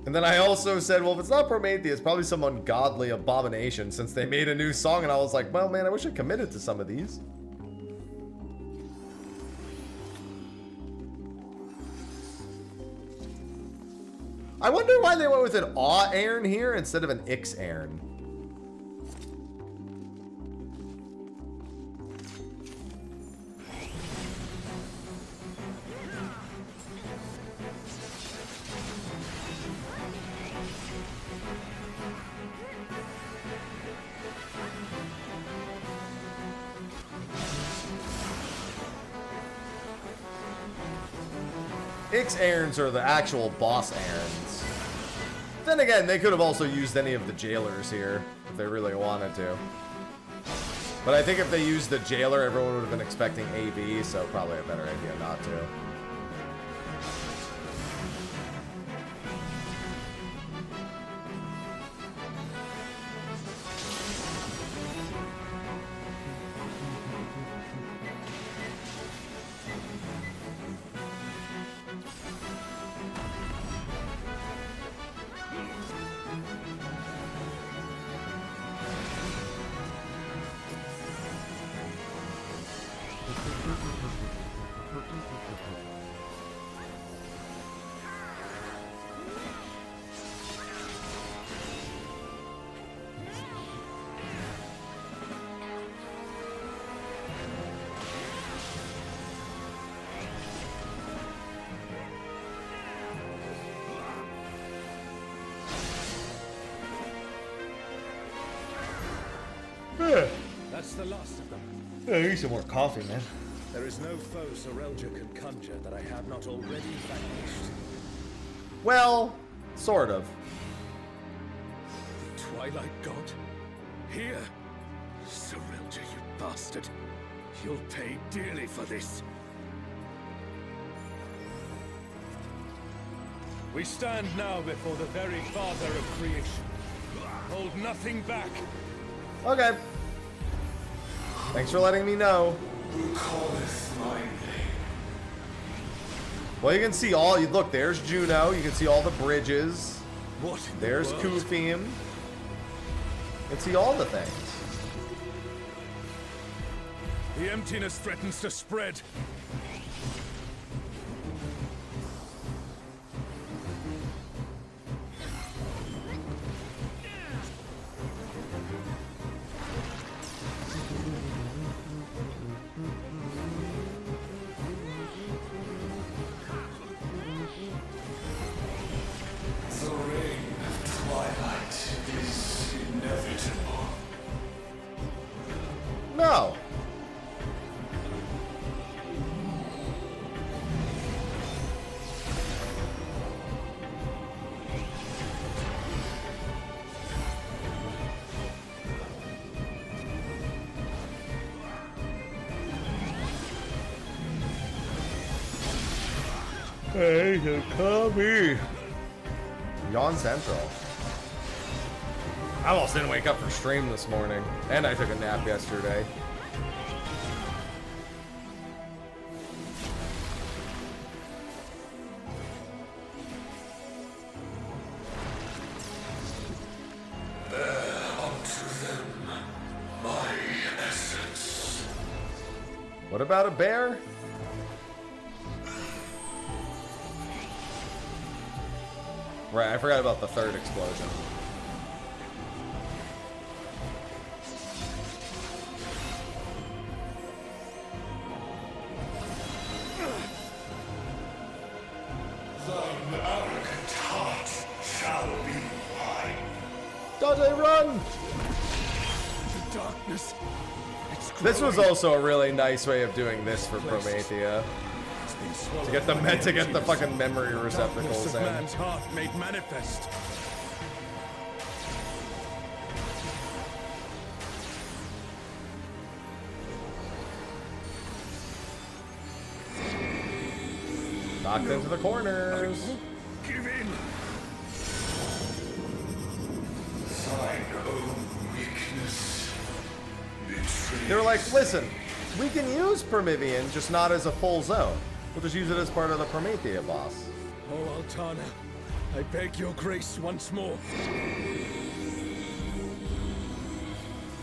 And then I also said, well, if it's not Prometheus, probably some ungodly abomination since they made a new song. And I was like, well, man, I wish I committed to some of these. I wonder why they went with an aw Aaron here instead of an Ix Aaron. Ix Aarons are the actual boss Aarons. Then again, they could have also used any of the jailers here if they really wanted to. But I think if they used the jailer, everyone would have been expecting AV, so probably a better idea not to. That's the last of them. I need some more coffee, man. There is no foe Sorelja can conjure that I have not already vanquished. Well, sort of. The Twilight God? Here? Sorelja, you bastard. You'll pay dearly for this. We stand now before the very father of creation. Hold nothing back. Okay. Thanks for letting me know. Who calleth my name? Well, you can see all. Look, there's Juno. You can see all the bridges. What in the There's world? Kufium. You can see all the things. The emptiness threatens to spread. The reign of twilight is inevitable. No. Hey, you call me. Yawn Central. I almost didn't wake up for stream this morning, and I took a nap yesterday. Unto them, my essence. What about a bear? Right, I forgot about the third explosion. Thine arrogant heart shall be mine. Dante, run! The darkness. It's This was growing. also a really nice way of doing this for Promethea. It's been swallowed To get the by to get the emptiness. fucking memory Darkness receptacles of in. man's heart made manifest. Knocked into the corners. Give in. Thine own weakness. Betrays. They were like, listen, we can use Permivian, just not as a full zone. We'll just use it as part of the Promethea boss. Oh, Altana, I beg your grace once more.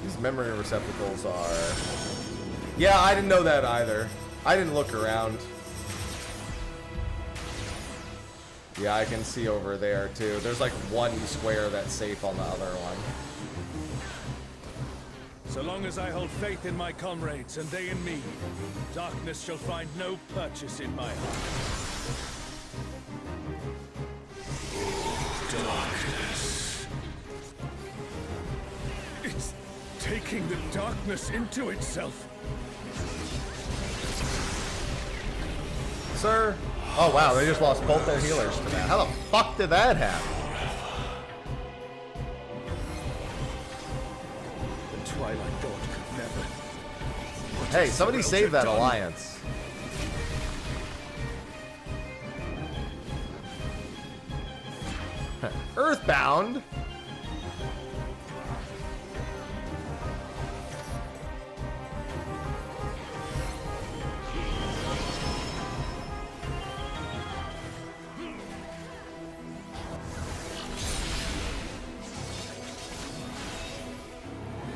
These memory receptacles are... Yeah, I didn't know that either. I didn't look around. Yeah, I can see over there too. There's like one square that's safe on the other one. So long as I hold faith in my comrades and they in me, darkness shall find no purchase in my heart. Darkness. It's taking the darkness into itself. Sir? Oh wow, they just lost both their healers to that. How the fuck did that happen? The Twilight God could never. Hey, somebody save that alliance. Earthbound?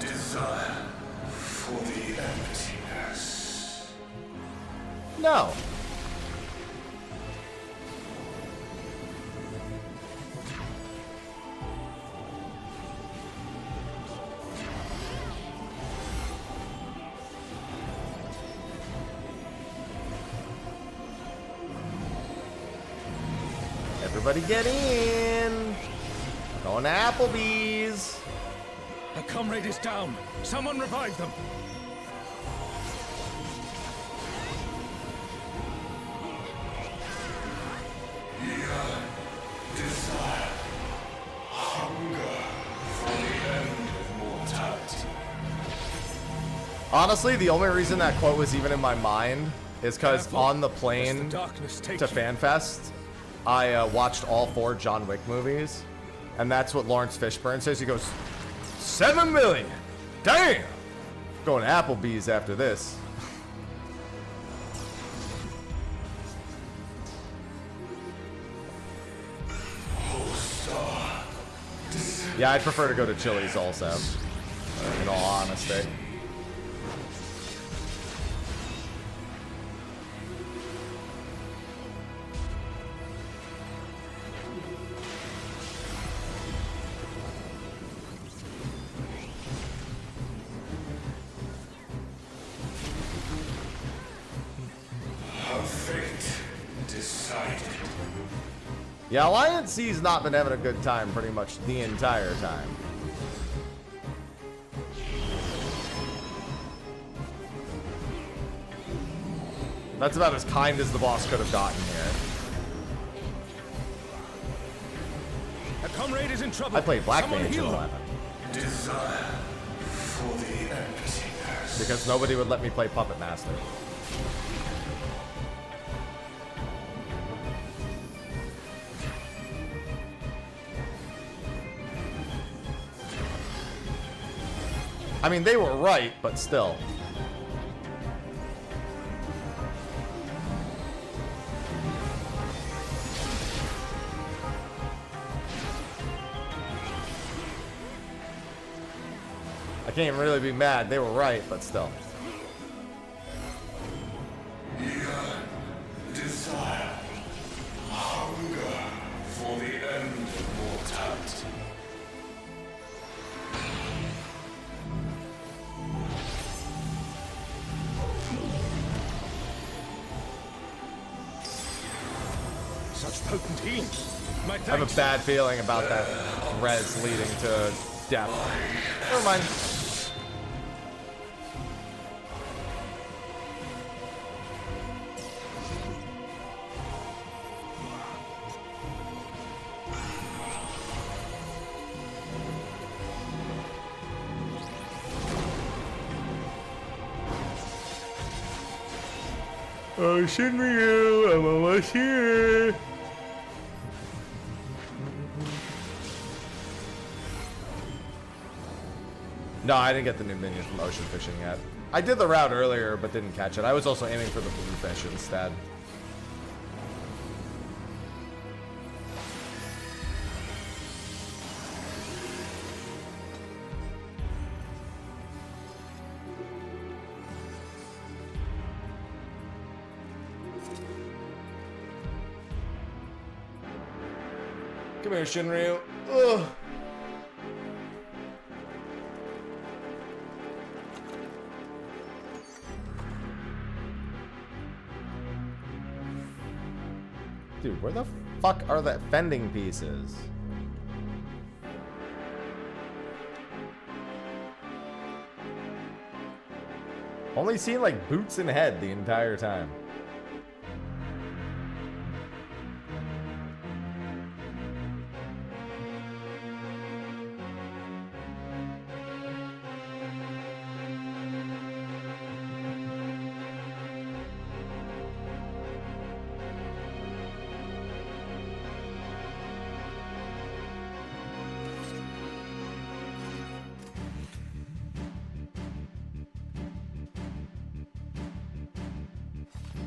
Desire for the emptiness. No. Everybody get in. Going to Applebee's. A comrade is down. Someone revive them. Desire. Hunger for the end of mortality. Honestly, the only reason that quote was even in my mind is because Careful, on the lest plane the darkness take to you. FanFest, I watched all 4 John Wick movies, and that's what Lawrence Fishburne says. He goes, 7 million! Damn! Going to Applebee's after this. Yeah, I'd prefer to go to Chili's also, in all honesty. Fate decided. Yeah, Alliance C's not been having a good time pretty much the entire time. That's about as kind as the boss could have gotten here. A comrade is in trouble. I played Black Someone Mage in heal them. 11 Desire for the emptiness. because nobody would let me play Puppet Master. I mean, they were right, but still. I can't really be mad. They were right, but still. Desire. Hunger for the end of mortality. Such potent healing. My I have thanks. a bad feeling about that res leading to death. Never mind. Oh, Shinriu, I'm almost here. No, I didn't get the new minion from ocean fishing yet. I did the route earlier, but didn't catch it. I was also aiming for the blue fish instead. Come here, Shinriu. Ugh. Dude, where the fuck are the fending pieces? Only seen like boots and head the entire time.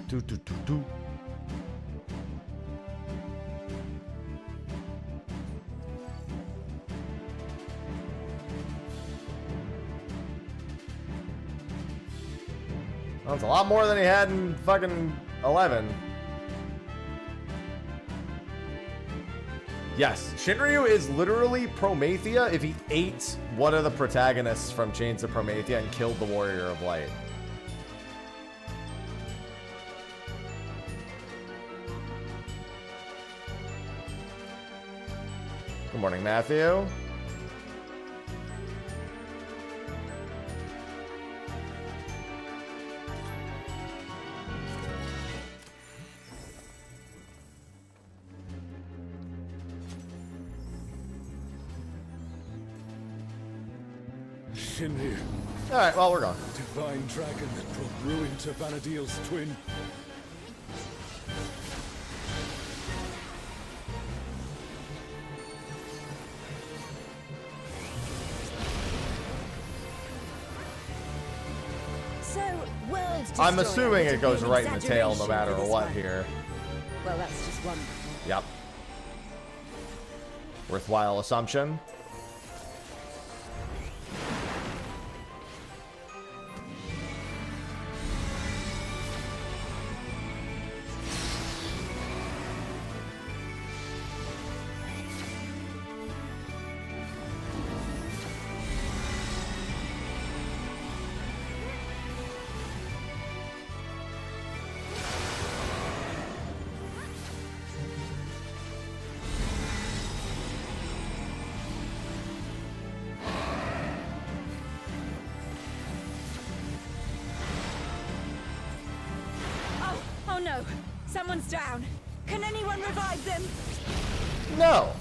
Do, do, do, do. Well, that's a lot more than he had in fucking 11. Yes, Shinryu is literally Promethea if he ate one of the protagonists from Chains of Promethea and killed the Warrior of Light. Good morning, Matthew. Shinriu, Alright, well, we're gone. divine dragon that brought ruin to Vanadil's twin. I'm assuming it goes right in the tail no matter what here. Well, that's just one. Yep. Worthwhile assumption. Oh no! Someone's down! Can anyone revive them? No!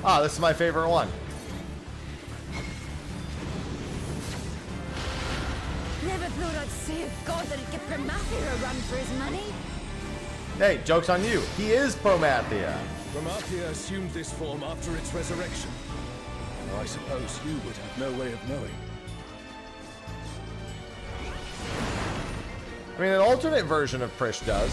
Ah, this is my favorite one. Never thought I'd see a god that'd give Promathia a run for his money. Hey, joke's on you. He is Promathia. Promathia assumed this form after its resurrection. Though I suppose you would have no way of knowing. I mean, an alternate version of Prish does.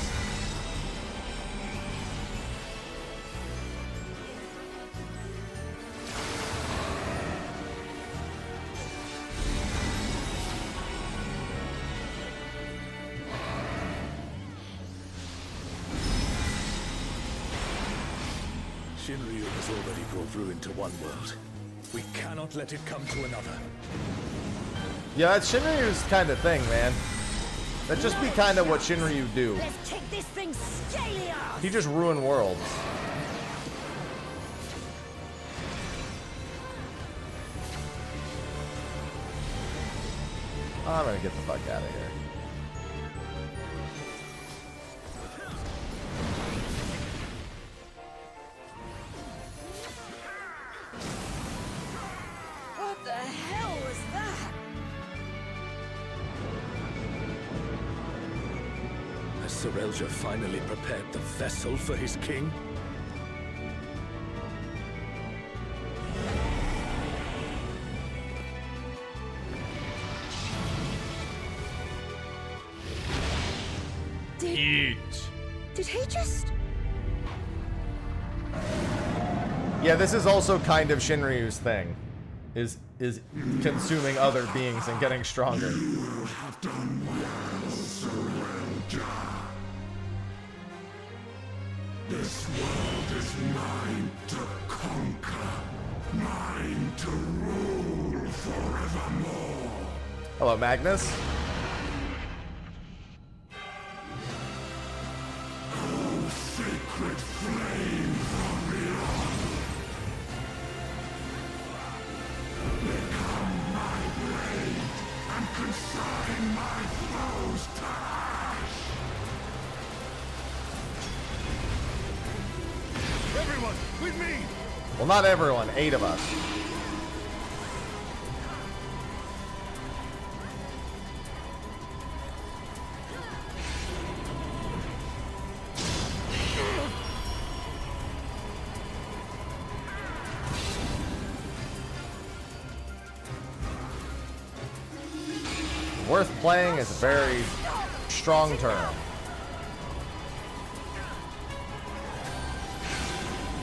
Shinriu has already brought ruin to one world. We cannot let it come to another. Yeah, that's Shinryu's kind of thing, man. That'd just be kind of what Shinryu do. Let's kick this thing scaly off! He just ruin worlds. I'm gonna get the fuck out of here. What the hell was that? Has Sorelja finally prepared the vessel for his king? Eat. Did he just... Yeah, this is also kind of Shinryu's thing. Is consuming other beings and getting stronger. You have done well, surrender. This world is mine to conquer, mine to rule forevermore. Hello, Magnus. Oh, sacred flame from beyond. Become my blade and consign my foes to ash. Everyone, with me! Well, not everyone. 8 of us. Worth playing is a very strong term.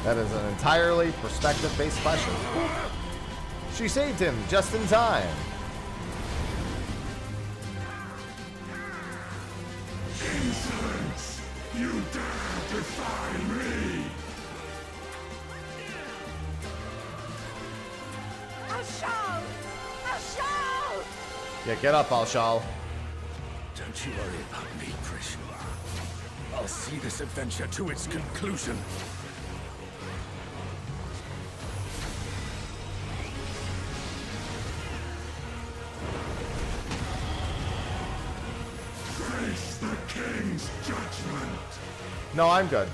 That is an entirely perspective-based question. She saved him just in time. Insolence! You dare defy me! Yeah, get up, Alshal. Don't you worry about me, Krishna. I'll see this adventure to its conclusion. Face the king's judgment! No, I'm good.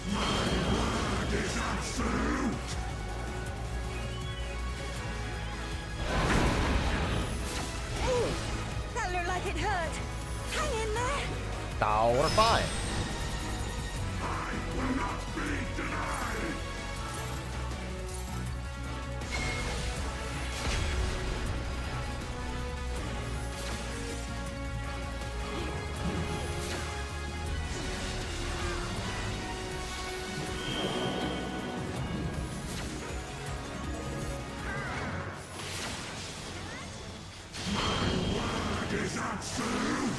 Word is absolute! Ooh, that looked like it hurt. Hang in there. Oh, we're fine. I will not be denied! Word is absolute!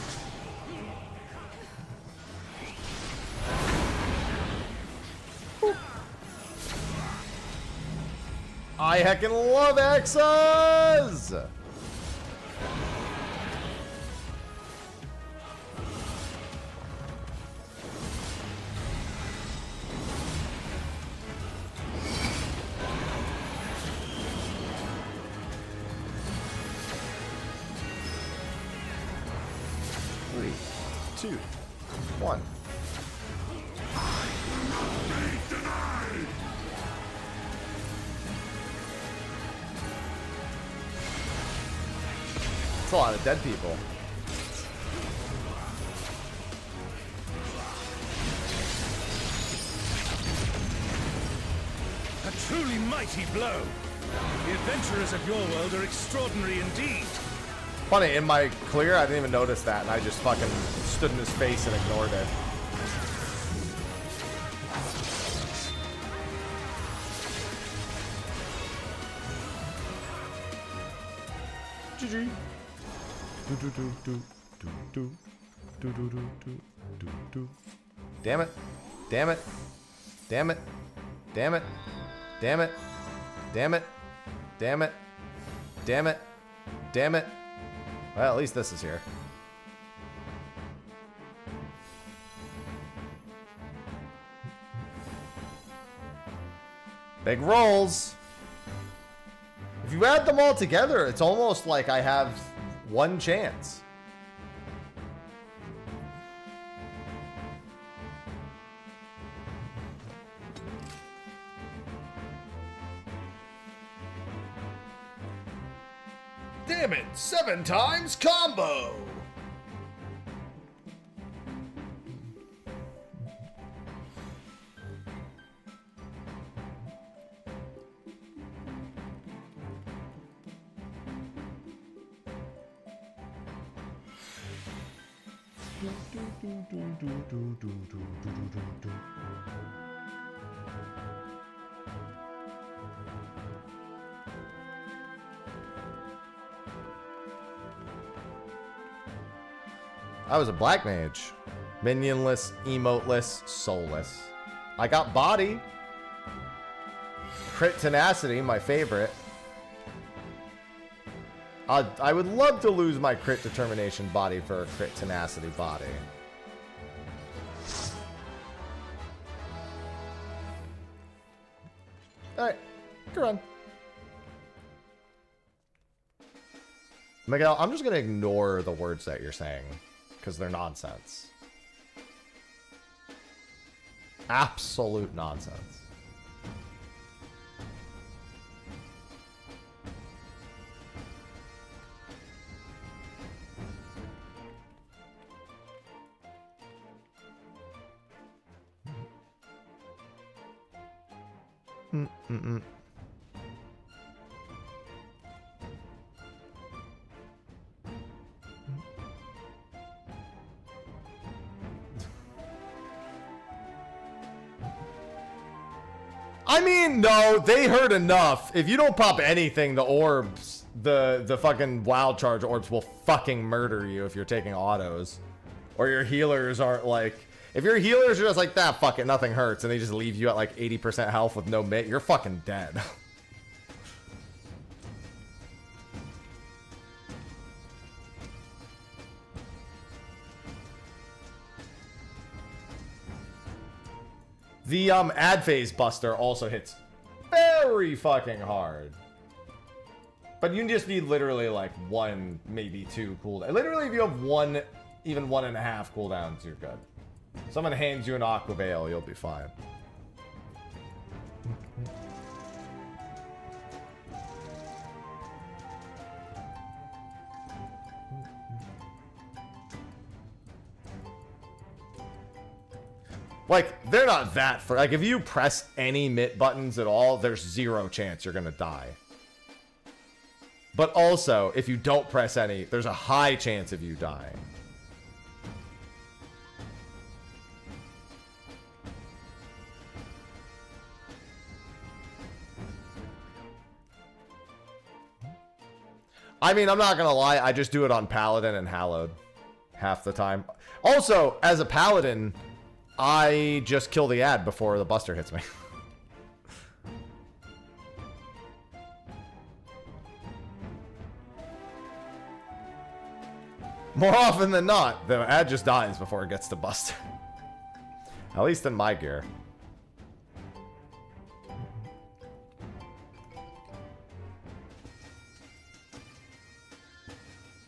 I heckin' love X's! Three, two, one. Be denied! It's a lot of dead people. A truly mighty blow. The adventurers of your world are extraordinary indeed. Funny, in my clear, I didn't even notice that, and I just fucking stood in his face and ignored it. GG. Damn it. Damn it. Damn it. Damn it. Damn it. Damn it. Damn it. Damn it. Damn it. Well, at least this is here. Big rolls. If you add them all together, it's almost like I have one chance. Damn it! 7 times combo! I was a black mage. Minionless, emoteless, soulless. I got body. Crit tenacity, my favorite. I would love to lose my crit determination body for a crit tenacity body. Alright, come on. Miguel, I'm just gonna ignore the words that you're saying, because they're nonsense. Absolute nonsense. I mean, no, they hurt enough. If you don't pop anything, the orbs, the fucking wild charge orbs will fucking murder you if you're taking autos. Or your healers aren't like... If your healers are just like, that, fuck it, nothing hurts, and they just leave you at like 80% health with no mitt, you're fucking dead. The ad phase buster also hits very fucking hard. But you just need literally like 1, maybe 2 cooldowns. Literally, if you have 1, even 1.5 cooldowns, you're good. Someone hands you an Aqua Veil, you'll be fine. Like, they're not that for... Like, if you press any mitt buttons at all, there's 0 chance you're gonna die. But also, if you don't press any, there's a high chance of you dying. I mean, I'm not gonna lie, I just do it on Paladin and Hallowed half the time. Also, as a Paladin, I just kill the ad before the buster hits me. More often than not, the ad just dies before it gets to buster. At least in my gear.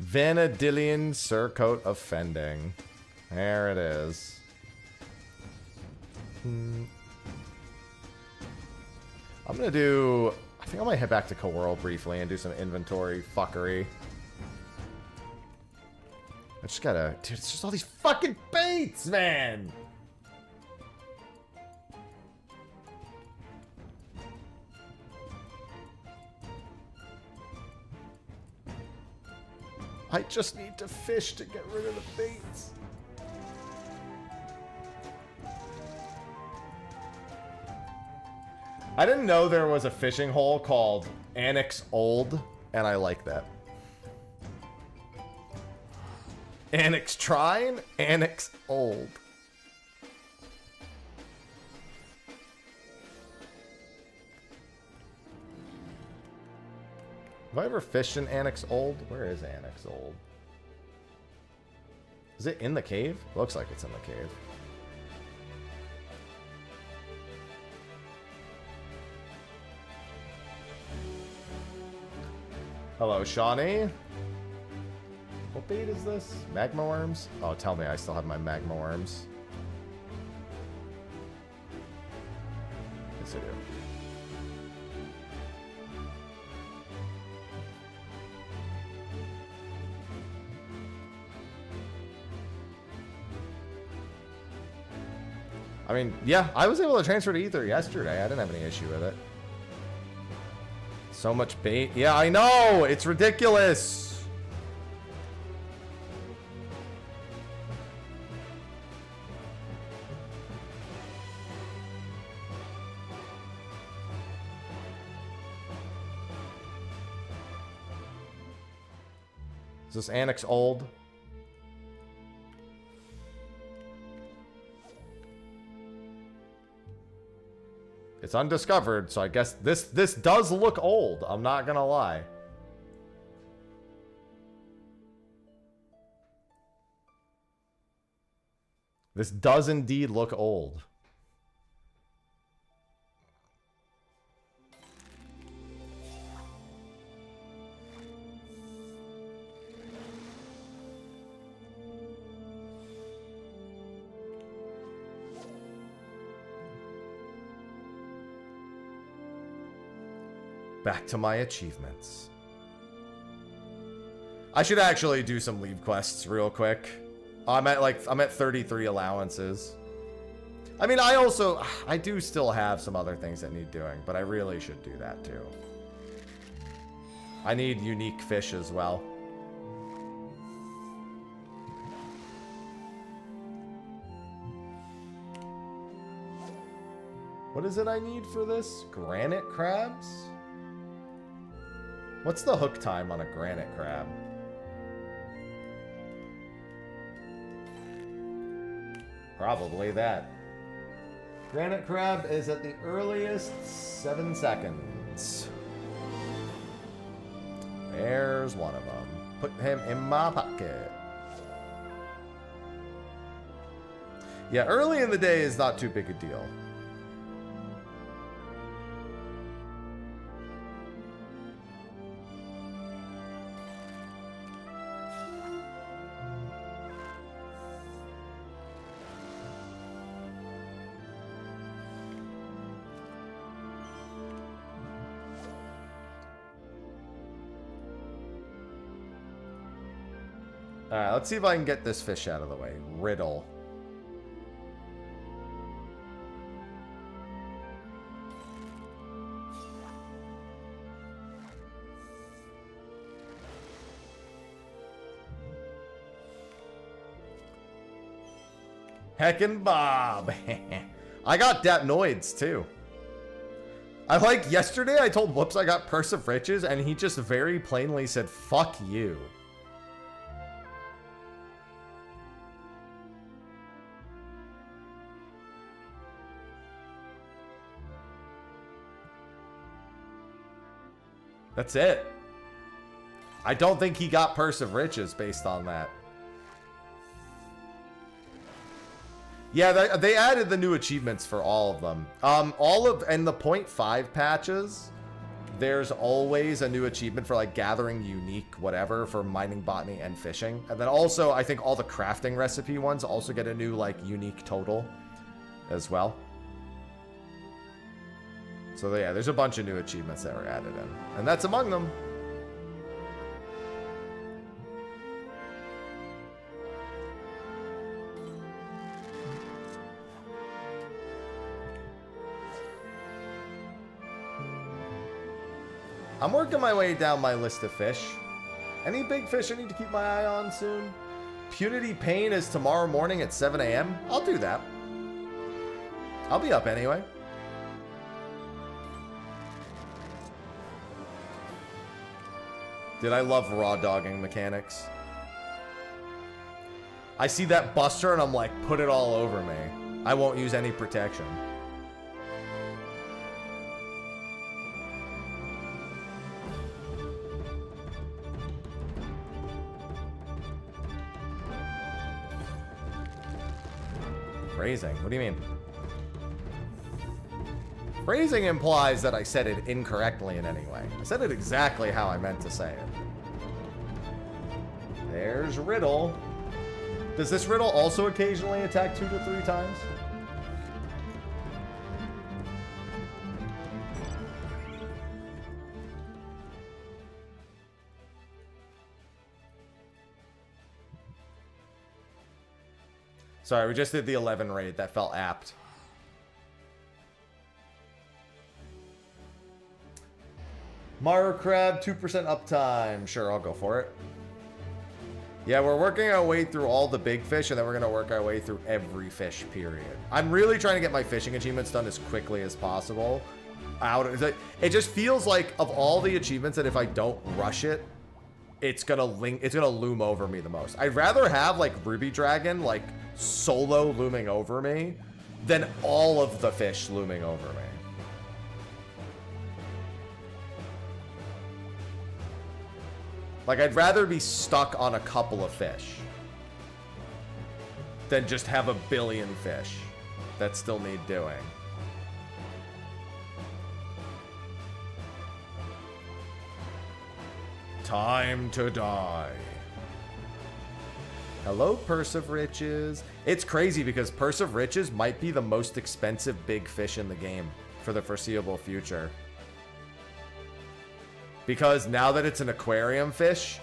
Vanadillion Surcoat of Fending. There it is. I'm gonna do... I think I might head back to Coworld briefly and do some inventory fuckery. I just gotta... Dude, it's just all these fucking baits, man! I just need to fish to get rid of the baits. I didn't know there was a fishing hole called Annex Old, and I like that. Annex Trine, Annex Old. Have I ever fished in Annex Old? Where is Annex Old? Is it in the cave? Looks like it's in the cave. Hello, Shawnee. What bait is this? Magma worms? Oh, tell me I still have my magma worms. Yes, I do. I mean, yeah, I was able to transfer to Ether yesterday. I didn't have any issue with it. So much bait. Yeah, I know! It's ridiculous! Is this annex old? It's undiscovered, so I guess this does look old. I'm not gonna lie. This does indeed look old. Back to my achievements. I should actually do some leave quests real quick. I'm at 33 allowances. I mean, I do still have some other things that need doing, but I really should do that too. I need unique fish as well. What is it I need for this? Granite crabs? What's the hook time on a granite crab? Probably that. Granite crab is at the earliest 7 seconds. There's one of them. Put him in my pocket. Yeah, early in the day is not too big a deal. Alright, let's see if I can get this fish out of the way. Riddle. Heckin' Bob. I got Datnoids too. I like yesterday I told Whoops I got Purse of Riches and he just very plainly said, fuck you. That's it. I don't think he got Purse of Riches based on that. Yeah, they added the new achievements for all of them. And the 0.5 patches, there's always a new achievement for like gathering unique whatever for mining, botany, and fishing. And then also, I think all the crafting recipe ones also get a new like unique total as well. So yeah, there's a bunch of new achievements that were added in. And that's among them. I'm working my way down my list of fish. Any big fish I need to keep my eye on soon? Punity Pain is tomorrow morning at 7 a.m. I'll do that. I'll be up anyway. Did I love raw dogging mechanics? I see that buster and I'm like, put it all over me. I won't use any protection. Phrasing? What do you mean? Phrasing implies that I said it incorrectly in any way. I said it exactly how I meant to say it. There's Riddle. Does this Riddle also occasionally attack 2 to 3 times? Sorry, we just did the 11 raid. That felt apt. Mario Crab, 2% uptime. Sure, I'll go for it. Yeah, we're working our way through all the big fish, and then we're going to work our way through every fish, period. I'm really trying to get my fishing achievements done as quickly as possible. It just feels like, of all the achievements, that if I don't rush it, it's gonna loom over me the most. I'd rather have like Ruby Dragon like solo looming over me than all of the fish looming over me. Like, I'd rather be stuck on a couple of fish than just have a billion fish that still need doing. Time to die. Hello, Purse of Riches. It's crazy because Purse of Riches might be the most expensive big fish in the game for the foreseeable future. Because now that it's an aquarium fish,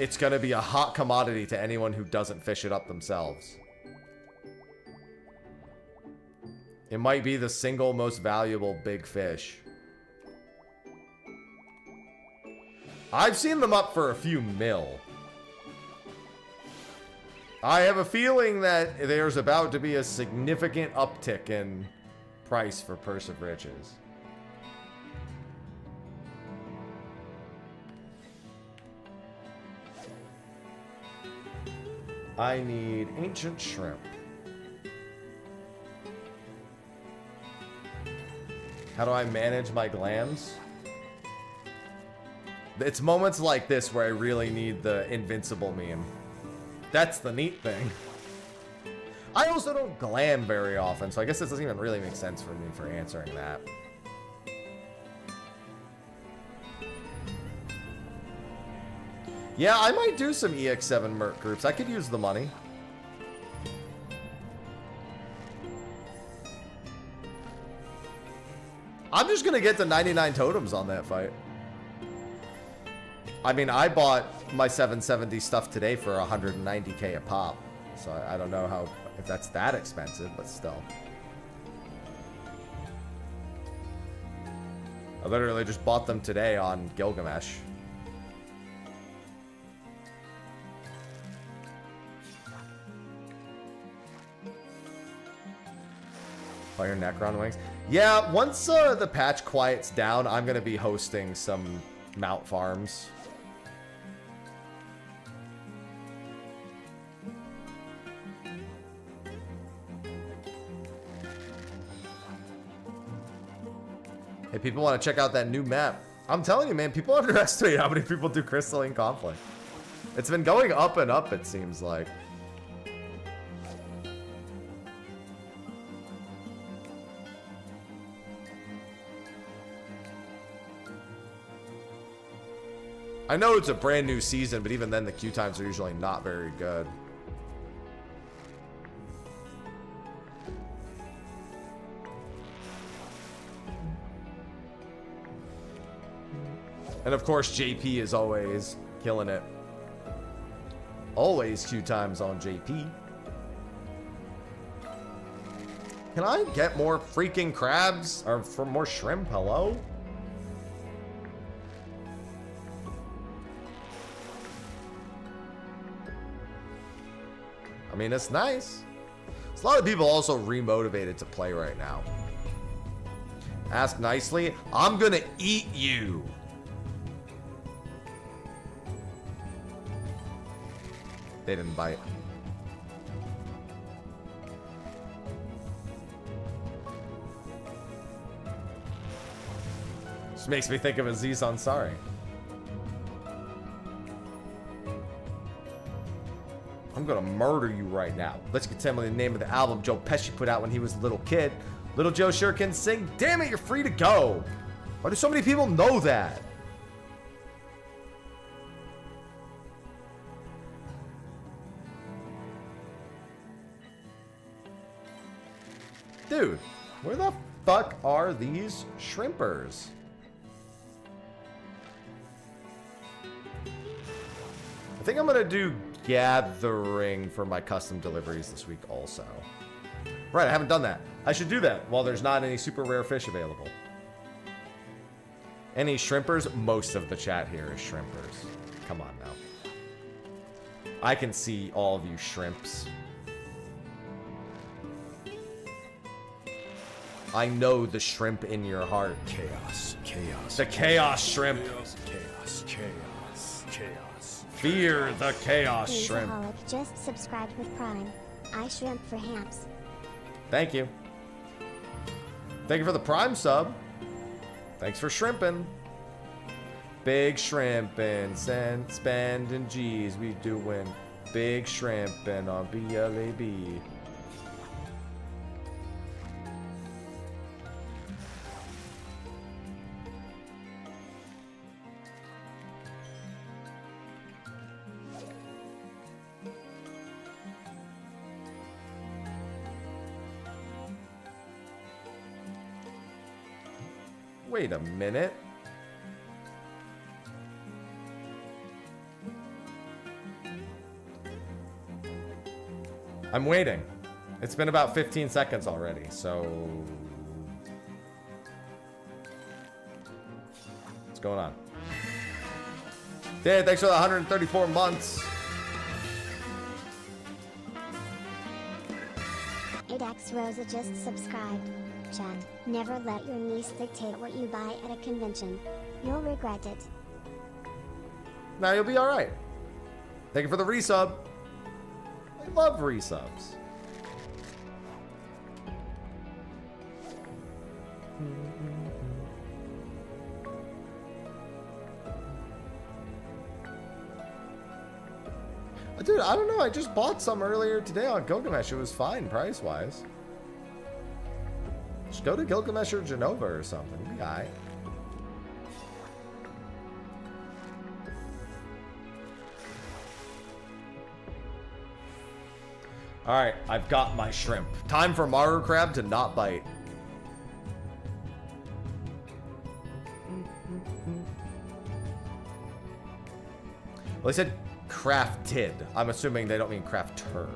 it's going to be a hot commodity to anyone who doesn't fish it up themselves. It might be the single most valuable big fish. I've seen them up for a few mil. I have a feeling that there's about to be a significant uptick in price for Purse of Riches. I need ancient shrimp. How do I manage my glands? It's moments like this where I really need the invincible meme. That's the neat thing. I also don't glam very often, so I guess this doesn't even really make sense for me for answering that. Yeah, I might do some EX7 merc groups. I could use the money. I'm just gonna get the 99 totems on that fight. I mean, I bought my 770 stuff today for 190k a pop. So I don't know if that's that expensive, but still. I literally just bought them today on Gilgamesh. Fire Necron wings. Yeah, once the patch quiets down, I'm going to be hosting some mount farms. Hey, people want to check out that new map. I'm telling you, man, people underestimate how many people do Crystalline Conflict. It's been going up and up, it seems like. I know it's a brand new season, but even then the queue times are usually not very good. And of course, JP is always killing it. Always queue times on JP. Can I get more freaking crabs? Or for more shrimp? Hello? I mean, it's nice. There's a lot of people also remotivated to play right now. Ask nicely. I'm gonna eat you. They didn't bite. This makes me think of Aziz Ansari. I'm gonna murder you right now. Let's get tell me the name of the album Joe Pesci put out when he was a little kid. Little Joe sure can sing. Damn it, you're free to go. Why do so many people know that? Dude, where the fuck are these shrimpers? I think I'm gonna do gathering for my custom deliveries this week also. Right, I haven't done that. I should do that while there's not any super rare fish available. Any shrimpers? Most of the chat here is shrimpers. Come on now. I can see all of you shrimps. I know the shrimp in your heart. Chaos, chaos. The chaos shrimp. Chaos, chaos. chaos. Fear the chaos shrimp. Musaholic just subscribed with Prime. I shrimp for hamps. Thank you. Thank you for the Prime sub. Thanks for shrimping. Big shrimping, spending G's, we doing big shrimping on BLAB. Wait a minute. I'm waiting. It's been about 15 seconds already, so... What's going on? Dan, thanks for the 134 months. Adax Rosa just subscribed. Chat, never let your niece dictate what you buy at a convention. You'll regret it. Now you'll be alright. Thank you for the resub. I love resubs. Dude, I don't know. I just bought some earlier today on Gilgamesh. It was fine price-wise. Just go to Gilgamesh or Genova or something. You'll be alright. Alright, I've got my shrimp. Time for Maru Crab to not bite. Well, they said crafted. I'm assuming they don't mean crafter.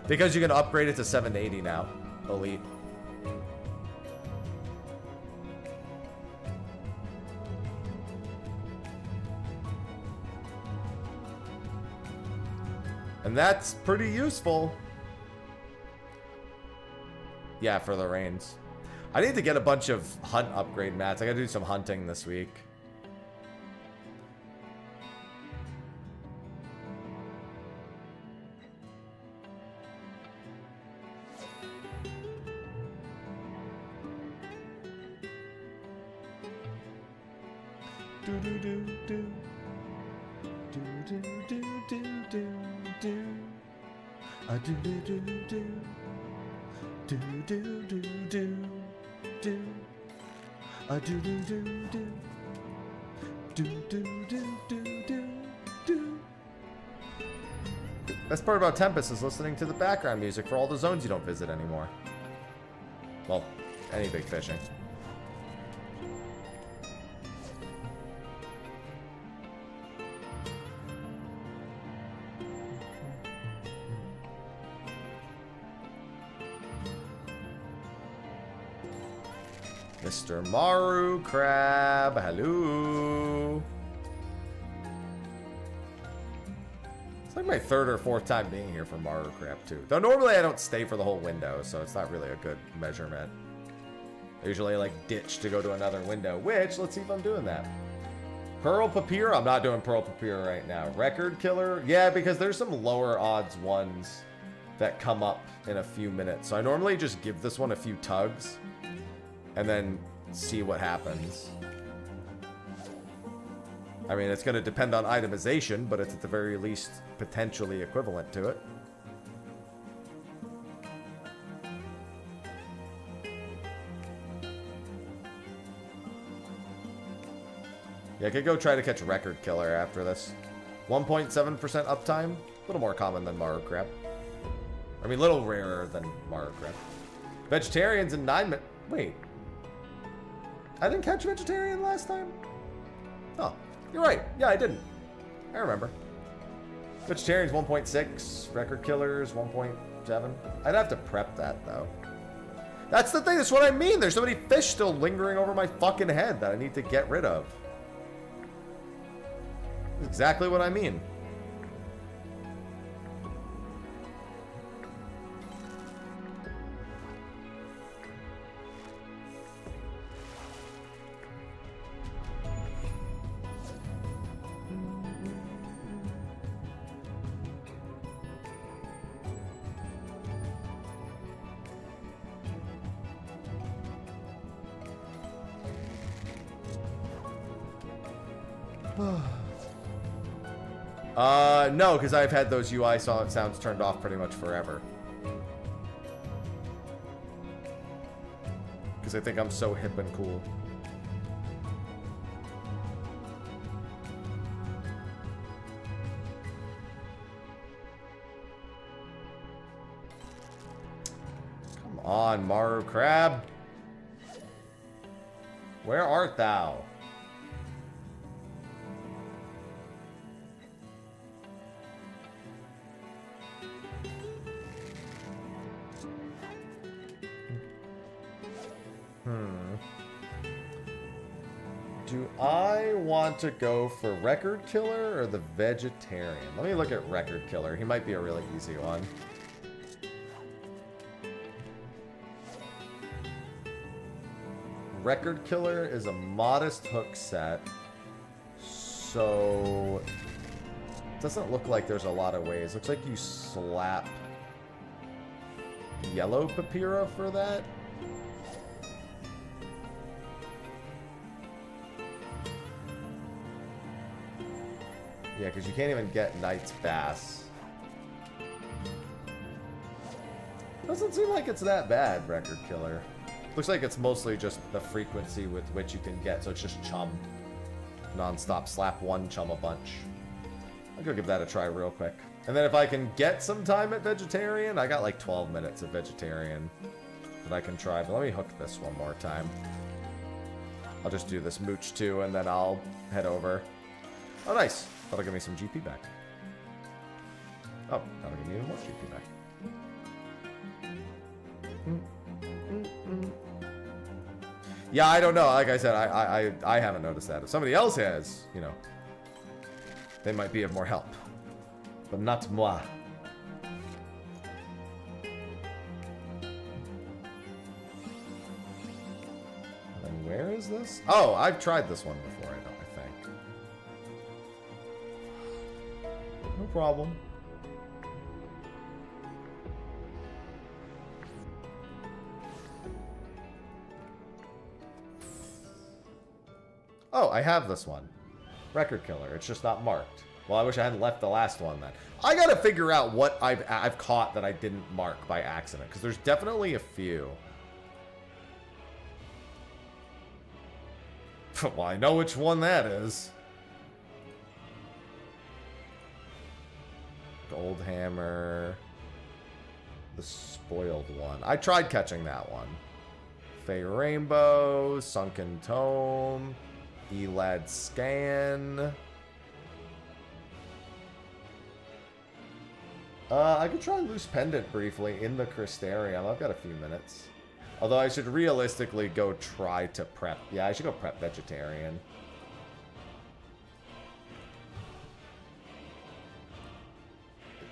Because you can upgrade it to 780 now. Elite. And that's pretty useful. Yeah, for the reins. I need to get a bunch of hunt upgrade mats. I gotta do some hunting this week. Do do do do. Do do do do do do. I do do do do. Do do do do do. I do do do do. Do do do do do do. Best part about Tempest is listening to the background music for all the zones you don't visit anymore. Well, any big fishing. Mr. Maru Crab, hello. It's like my third or fourth time being here for Maru Crab too. Though normally I don't stay for the whole window, so it's not really a good measurement. I usually like ditch to go to another window, which, let's see if I'm doing that. Pearl Papyr, I'm not doing Pearl Papyr right now. Record Killer, yeah, because there's some lower odds ones that come up in a few minutes. So I normally just give this one a few tugs and then see what happens. I mean, it's going to depend on itemization, but it's at the very least potentially equivalent to it. Yeah, I could go try to catch Record Killer after this. 1.7% uptime. A little more common than Maru Crab. I mean, a little rarer than Maru Crab. Vegetarians in 9 minutes. Wait. I didn't catch Vegetarian last time? Oh, you're right. Yeah, I didn't. I remember. Vegetarian's 1.6. Record Killer's 1.7. I'd have to prep that, though. That's the thing. That's what I mean. There's so many fish still lingering over my fucking head that I need to get rid of. That's exactly what I mean. No, because I've had those UI sounds turned off pretty much forever. Because I think I'm so hip and cool. Come on, Maru Crab. Where art thou? Do I want to go for Record Killer or the Vegetarian? Let me look at Record Killer. He might be a really easy one. Record Killer is a modest hook set. So it doesn't look like there's a lot of ways. Looks like you slap yellow papyrus for that. Yeah, because you can't even get Knight's Bass. Doesn't seem like it's that bad, Record Killer. Looks like it's mostly just the frequency with which you can get, so it's just chum. Non-stop, slap one, chum a bunch. I'll go give that a try real quick. And then if I can get some time at Vegetarian, I got like 12 minutes of Vegetarian that I can try. But let me hook this one more time. I'll just do this mooch too, and then I'll head over. Oh, nice. That'll give me some GP back. Oh, that'll give me even more GP back. Yeah, I don't know. Like I said, I haven't noticed that. If somebody else has, you know, they might be of more help. But not moi. And where is this? Oh, I've tried this one before, I think. No problem. Oh, I have this one. Record Killer. It's just not marked. Well, I wish I hadn't left the last one then. I gotta figure out what I've caught that I didn't mark by accident, because there's definitely a few. Well, I know which one that is. Gold Hammer. The Spoiled One. I tried catching that one. Fey Rainbow. Sunken Tome. Elad Scan. I could try Loose Pendant briefly in the Crystarium. I've got a few minutes. Although I should realistically go try to prep. Yeah, I should go prep Vegetarian.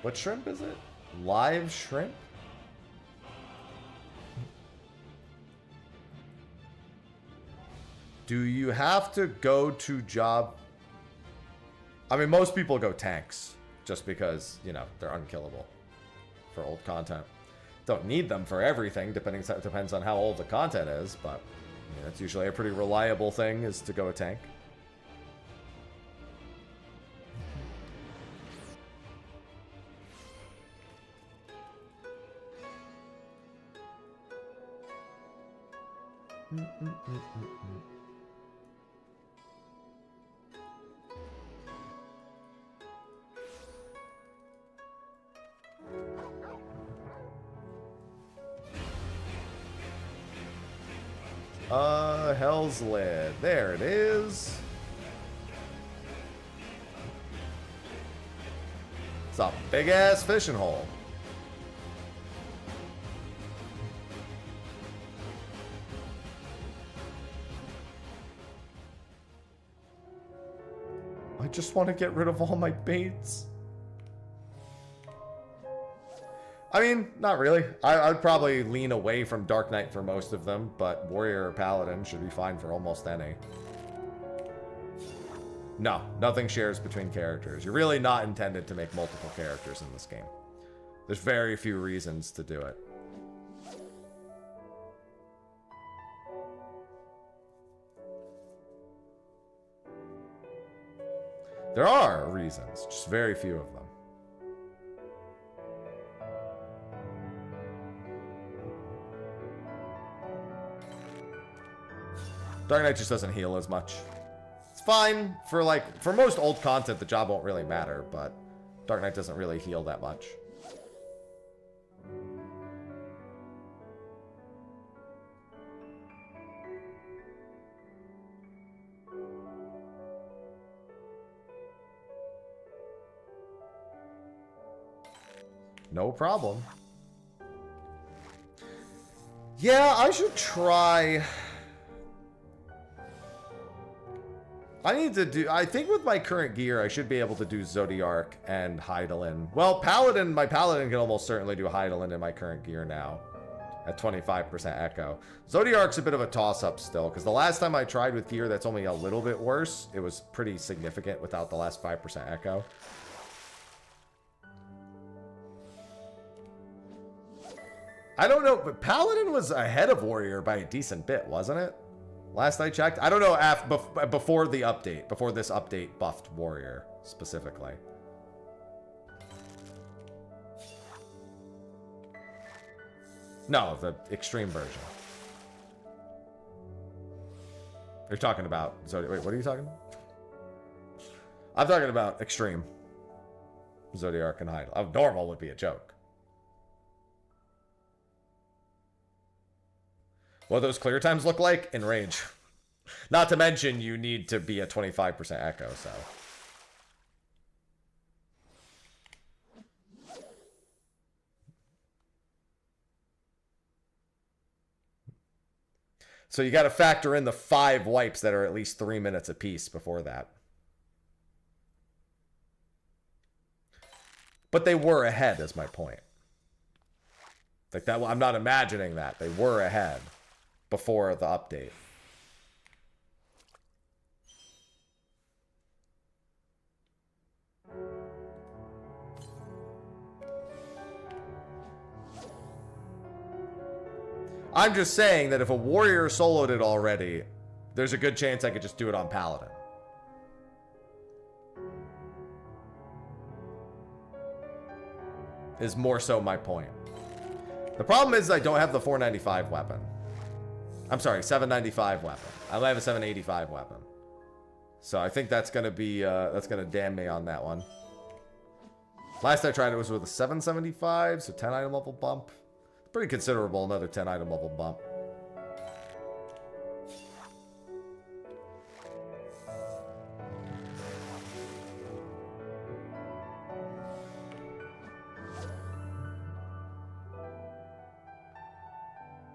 What shrimp is it? Live shrimp? Do you have to go to job? I mean, most people go tanks just because, you know, they're unkillable for old content. Don't need them for everything, depends on how old the content is, but I mean, that's usually a pretty reliable thing, is to go a tank. Hell's Lid. There it is. It's a big-ass fishing hole. I just want to get rid of all my baits. I mean, not really. I'd probably lean away from Dark Knight for most of them, but Warrior or Paladin should be fine for almost any. No, nothing shares between characters. You're really not intended to make multiple characters in this game. There's very few reasons to do it. There are reasons, just very few of them. Dark Knight just doesn't heal as much. It's fine for like, for most old content, the job won't really matter, but Dark Knight doesn't really heal that much. No problem. Yeah, I should try. I need to do, I think with my current gear, I should be able to do Zodiark and Hydaelyn. Well, Paladin, my Paladin can almost certainly do Hydaelyn in my current gear now. At 25% Echo. Zodiark's a bit of a toss-up still, because the last time I tried with gear that's only a little bit worse, it was pretty significant without the last 5% Echo. I don't know, but Paladin was ahead of Warrior by a decent bit, wasn't it? Last I checked. I don't know, before the update. Before this update buffed Warrior, specifically. No, the Extreme version. You're talking about Zodiac. Wait, what are you talking about? I'm talking about Extreme. Zodiark and Hydaelyn. Normal would be a joke. What those clear times look like? In range. Not to mention, you need to be at 25% Echo, so. So you got to factor in the 5 wipes that are at least 3 minutes apiece before that. But they were ahead, is my point. Like that, I'm not imagining that. They were ahead before the update. I'm just saying that if a warrior soloed it already, there's a good chance I could just do it on Paladin. Is more so my point. The problem is I don't have the 495 weapon. I'm sorry, 795 weapon. I only have a 785 weapon. So I think that's gonna be that's gonna damn me on that one. Last I tried it was with a 775, so 10 item level bump. Pretty considerable, another 10 item level bump.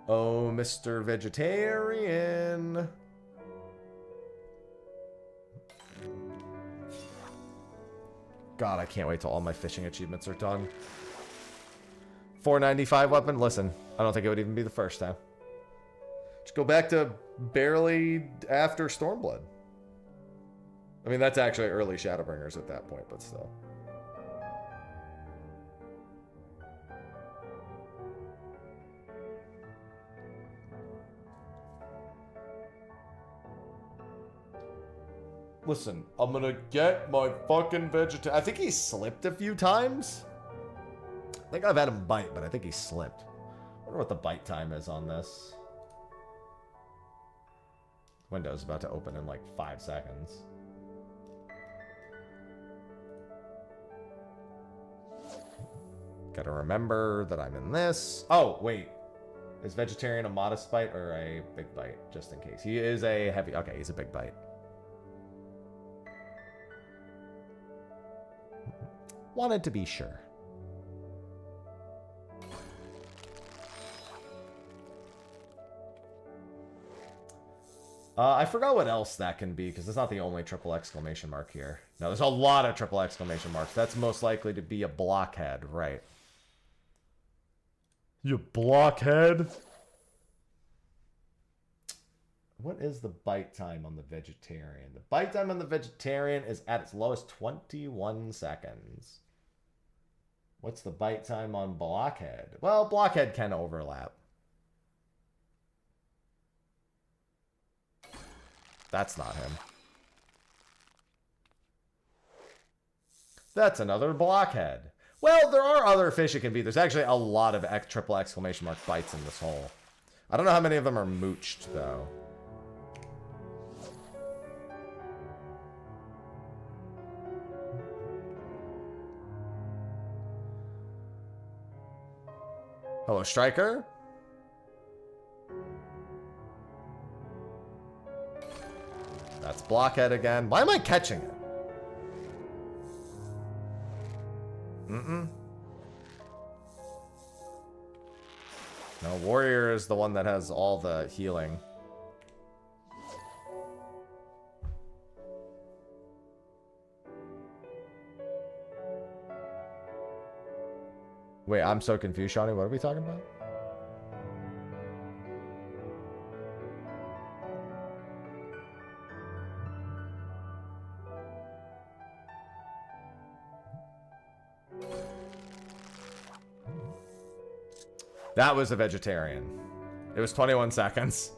Oh, Mr. Vegetarian. God, I can't wait till all my fishing achievements are done. 495 weapon? Listen, I don't think it would even be the first time. Just go back to barely after Stormblood. I mean, that's actually early Shadowbringers at that point, but still. Listen, I'm gonna get my fucking vegetarian. I think he slipped a few times. I think I've had him bite, but I think he slipped. I wonder what the bite time is on this. Window's about to open in like 5 seconds. Gotta remember that I'm in this. Oh, wait. Is vegetarian a modest bite or a big bite? Just in case. He is a heavy. Okay, he's a big bite. Wanted to be sure. I forgot what else that can be, because it's not the only triple exclamation mark here. No, there's a lot of triple exclamation marks. That's most likely to be a blockhead, right? You blockhead? What is the bite time on the vegetarian? The bite time on the vegetarian is at its lowest 21 seconds. What's the bite time on blockhead? Well, blockhead can overlap. That's not him. That's another blockhead. Well, there are other fish it can be. There's actually a lot of triple exclamation mark bites in this hole. I don't know how many of them are mooched, though. Hello, Striker. That's blockhead again. Why am I catching it? No, warrior is the one that has all the healing. Wait, I'm so confused, Shawnee. What are we talking about? That was a vegetarian. It was 21 seconds.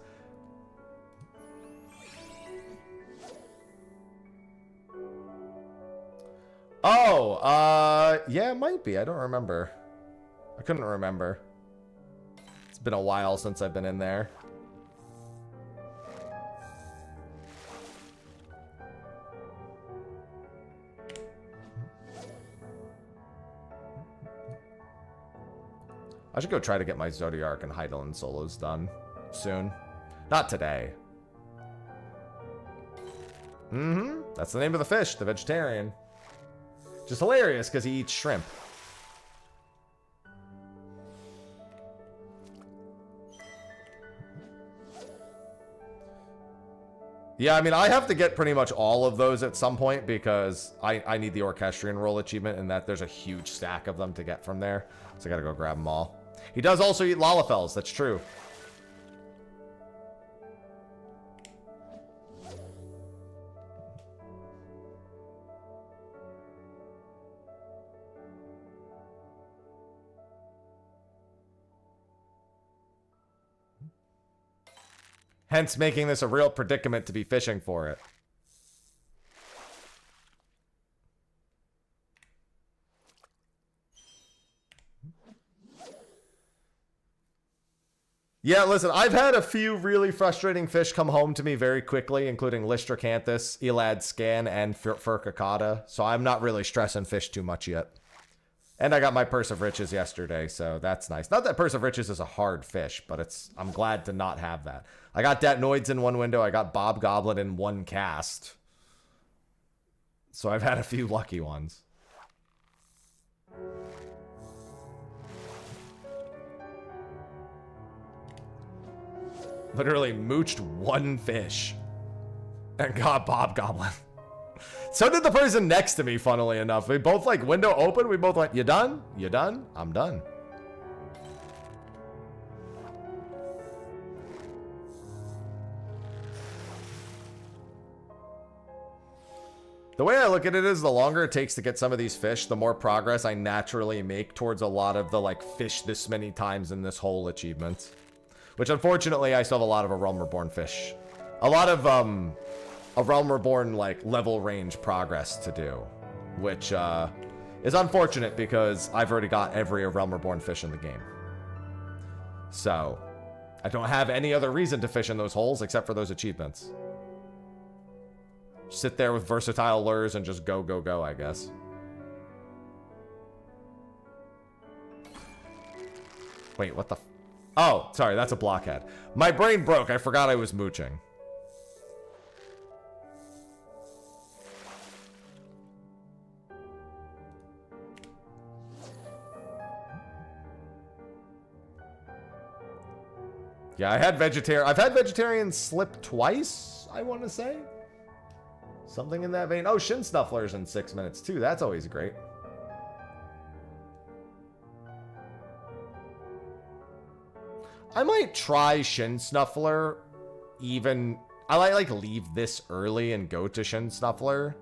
Oh, yeah, it might be. I don't remember. I couldn't remember. It's been a while since I've been in there. I should go try to get my Zodiac and Heidelin solos done soon. Not today. That's the name of the fish, the vegetarian. Just hilarious because he eats shrimp. Yeah, I mean, I have to get pretty much all of those at some point because I need the Orchestrion role achievement and that there's a huge stack of them to get from there. So I gotta go grab them all. He does also eat Lalafels, that's true. Hence making this a real predicament to be fishing for it. Yeah, listen, I've had a few really frustrating fish come home to me very quickly, including Listracanthus, Elad Scan, and Furcicata, so I'm not really stressing fish too much yet. And I got my Purse of Riches yesterday, so that's nice. Not that Purse of Riches is a hard fish, but I'm glad to not have that. I got Datnoids in one window, I got Bob Goblin in one cast. So I've had a few lucky ones. Literally mooched one fish and got Bob Goblin. So did the person next to me, funnily enough. We both, like, window open. We both went, you done? You done? I'm done. The way I look at it is the longer it takes to get some of these fish, the more progress I naturally make towards a lot of the, like, fish this many times in this whole achievement. Which, unfortunately, I still have a lot of A Realm Reborn fish. A lot of, A Realm Reborn, like, level range progress to do. Which, is unfortunate because I've already got every A Realm Reborn fish in the game. So, I don't have any other reason to fish in those holes except for those achievements. Sit there with versatile lures and just go, go, go, I guess. Wait, what the... Oh, sorry, that's a blockhead. My brain broke. I forgot I was mooching. Yeah, I've had vegetarian slip twice, I want to say. Something in that vein. Oh, Shin Snuffler's in 6 minutes, too. That's always great. I might try Shin Snuffler even... I like leave this early and go to Shin Snuffler.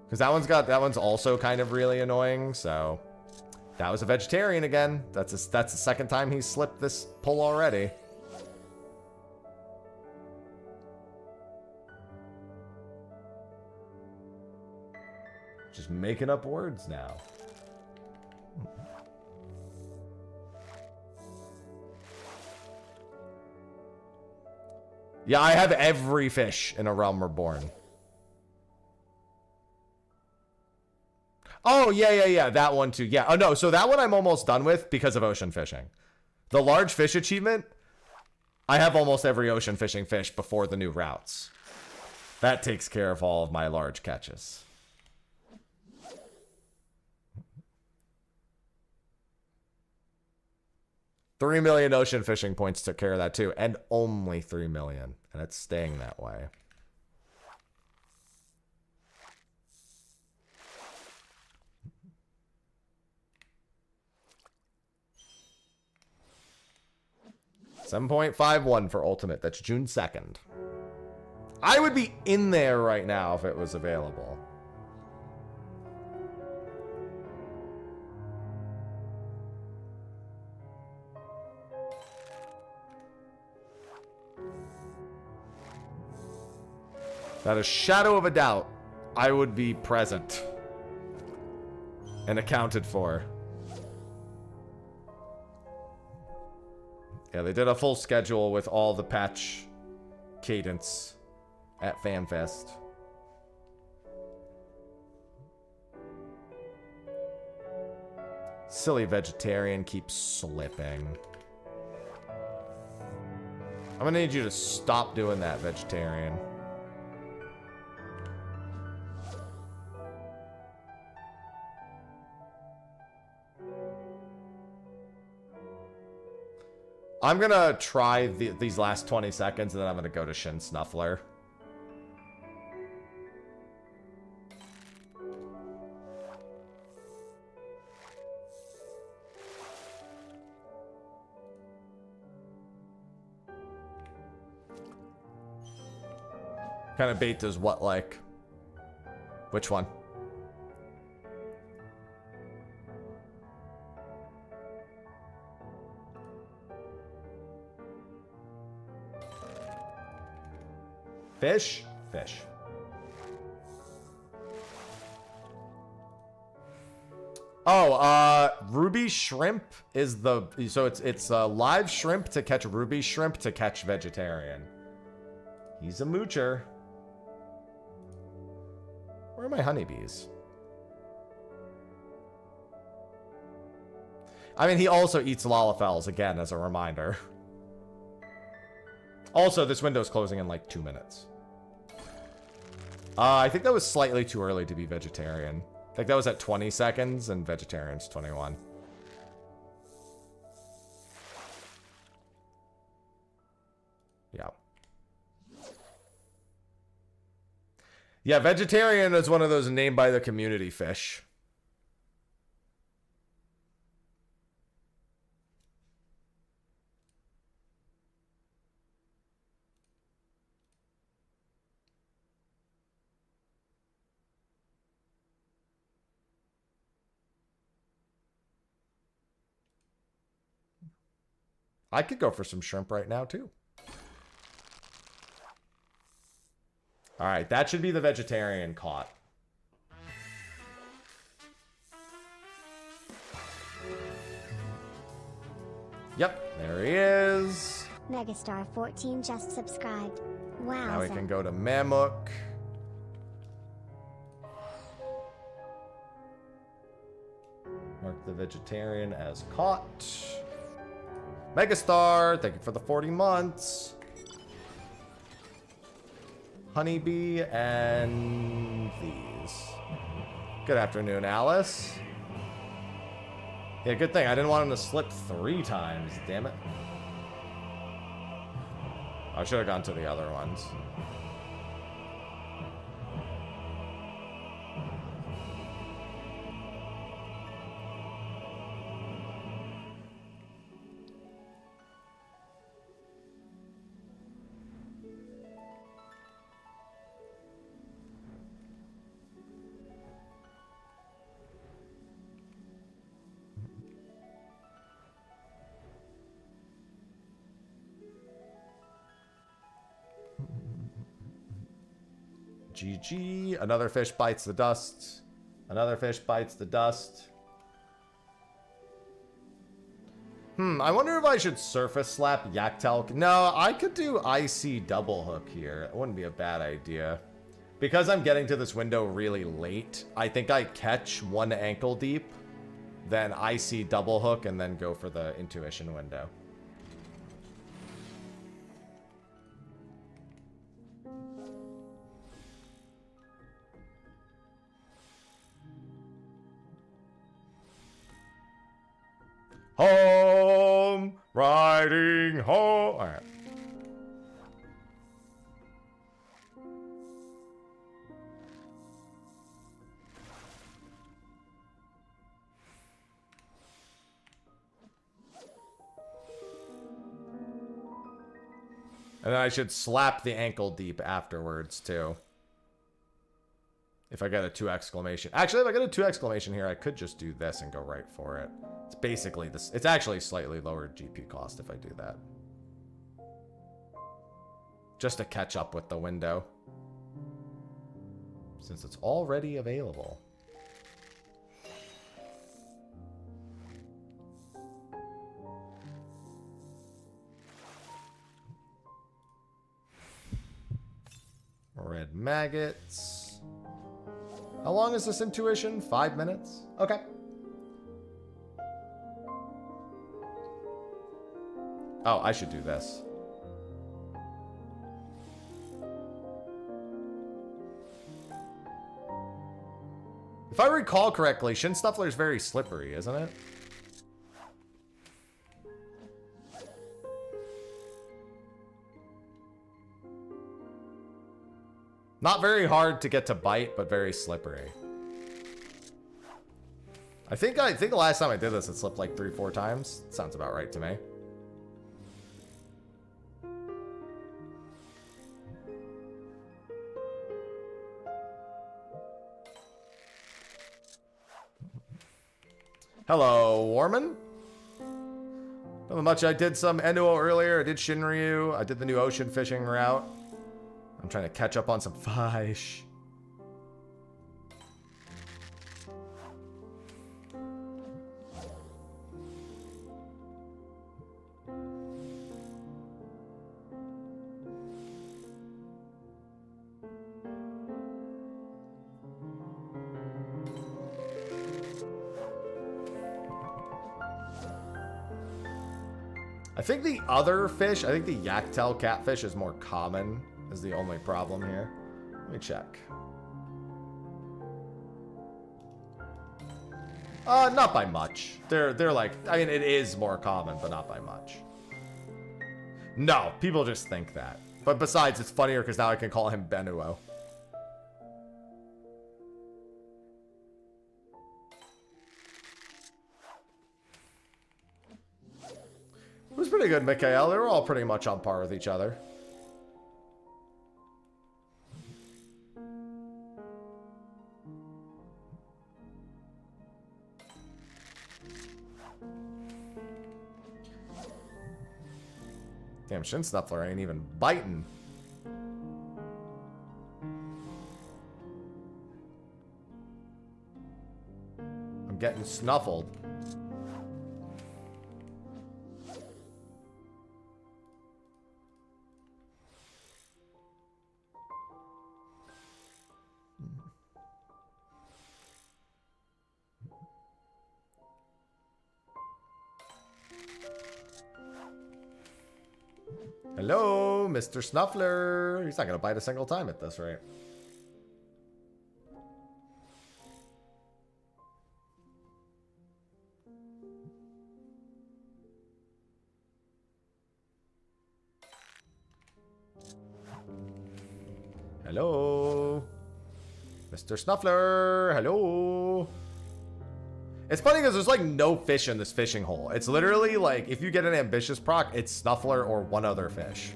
Because that one's also kind of really annoying, so... That was a vegetarian again. That's the second time he's slipped this pull already. Just making up words now. Yeah, I have every fish in A Realm Reborn. Oh, yeah, that one too. Yeah, oh no, so that one I'm almost done with because of ocean fishing. The large fish achievement, I have almost every ocean fishing fish before the new routes. That takes care of all of my large catches. $3 million ocean fishing points took care of that too, and only 3 million, and it's staying that way. $7.51 for ultimate. That's June 2nd. I would be in there right now if it was available. Without a shadow of a doubt, I would be present and accounted for. Yeah, they did a full schedule with all the patch cadence at FanFest. Silly vegetarian keeps slipping. I'm gonna need you to stop doing that, vegetarian. I'm gonna try these last 20 seconds, and then I'm gonna go to Shin Snuffler. What kind of bait does what like? Which one? Fish? Fish. Oh, ruby shrimp is the... So it's live shrimp to catch ruby shrimp to catch vegetarian. He's a moocher. Where are my honeybees? I mean, he also eats lalafels, again, as a reminder. Also, this window's closing in like 2 minutes. I think that was slightly too early to be vegetarian. I think that was at 20 seconds, and vegetarian's 21. Yeah. Yeah, vegetarian is one of those named by the community fish. I could go for some shrimp right now, too. All right, that should be the vegetarian caught. Yep, there he is. Megastar14 just subscribed. Wow. Now we can go to Mammook. Mark the vegetarian as caught. Megastar, thank you for the 40 months. Honeybee and these. Good afternoon, Alice. Yeah, good thing. I didn't want him to slip 3 times, damn it. I should have gone to the other ones. GG. Another fish bites the dust. Another fish bites the dust. I wonder if I should surface slap Yaktel. No, I could do IC double hook here. It wouldn't be a bad idea. Because I'm getting to this window really late, I think I catch one ankle deep, then IC double hook, and then go for the intuition window. Home, riding home. All right. And then I should slap the ankle deep afterwards, too. If I get a 2 exclamation. Actually, if I get a 2 exclamation here, I could just do this and go right for it. It's basically this. It's actually slightly lower GP cost if I do that. Just to catch up with the window. Since it's already available. Red maggots. How long is this intuition? 5 minutes? Okay. Oh, I should do this. If I recall correctly, Shinstuffler is very slippery, isn't it? Not very hard to get to bite, but very slippery. I think the last time I did this, it slipped like 3-4 times. Sounds about right to me. Hello, Warman. Not much. I did some Enuo earlier. I did Shinriu. I did the new ocean fishing route. I'm trying to catch up on some fish. I think the other fish, I think the Yaktel catfish is more common, is the only problem here. Let me check. Not by much. They're like, I mean, it is more common, but not by much. No, people just think that. But besides, it's funnier because now I can call him Benuo. It was pretty good, Mikhail. They were all pretty much on par with each other. Damn, Shinstuffler ain't even biting. I'm getting snuffled. Hello, Mr. Snuffler. He's not going to bite a single time at this rate. Hello. Mr. Snuffler. Hello. It's funny because there's like no fish in this fishing hole. It's literally like if you get an ambitious proc, it's Snuffler or one other fish.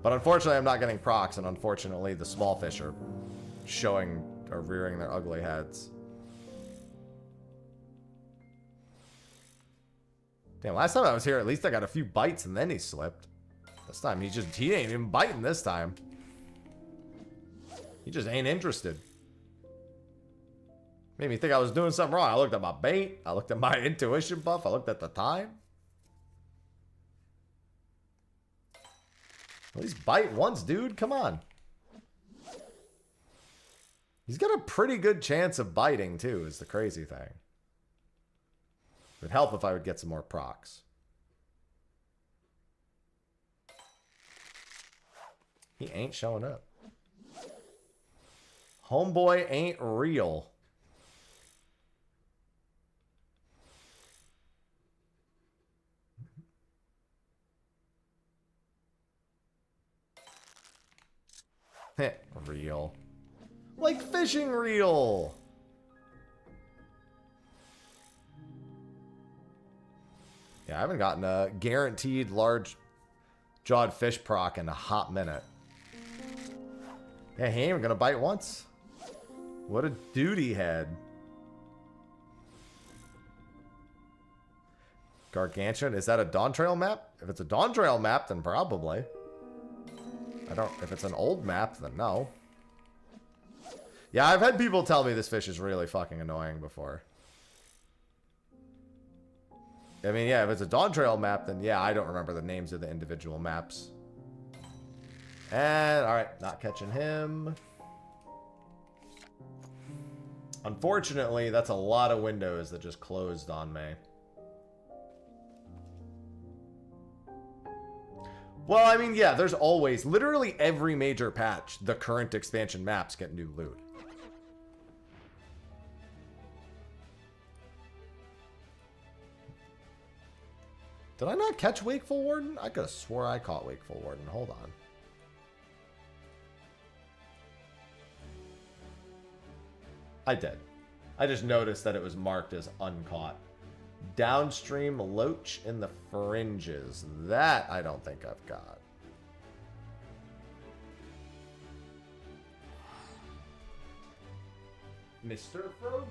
But unfortunately, I'm not getting procs, and unfortunately, the small fish are showing or rearing their ugly heads. Damn, last time I was here, at least I got a few bites and then he slipped. This time he ain't even biting this time. He just ain't interested. Made me think I was doing something wrong. I looked at my bait. I looked at my intuition buff. I looked at the time. At least bite once, dude. Come on. He's got a pretty good chance of biting, too, is the crazy thing. It would help if I would get some more procs. He ain't showing up. Homeboy ain't real. Real. Like fishing reel. Yeah, I haven't gotten a guaranteed large jawed fish proc in a hot minute. Yeah, he ain't even gonna bite once. What a duty head. Gargantuan, is that a Dawn Trail map? If it's a Dawn Trail map, then probably. I don't, if it's an old map, then no. Yeah, I've had people tell me this fish is really fucking annoying before. I mean, yeah, if it's a Dawn Trail map, then yeah, I don't remember the names of the individual maps. And, alright, not catching him. Unfortunately, that's a lot of windows that just closed on me. Well, I mean, yeah, there's always, literally every major patch, the current expansion maps get new loot. Did I not catch Wakeful Warden? I could have swore I caught Wakeful Warden. Hold on. I did. I just noticed that it was marked as uncaught. Downstream Loach in the Fringes. That I don't think I've got. Mr. Frozen.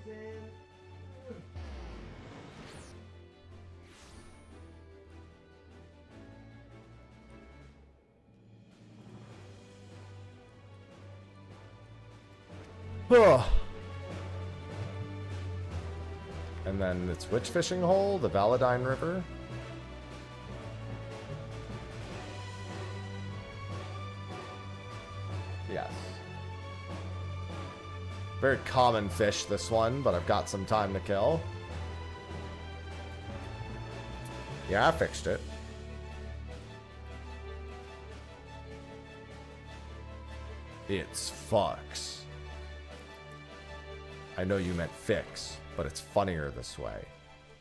And then it's which fishing hole? The Validine River? Yes. Very common fish, this one, but I've got some time to kill. Yeah, I fixed it. It's fucks. I know you meant fix, but it's funnier this way.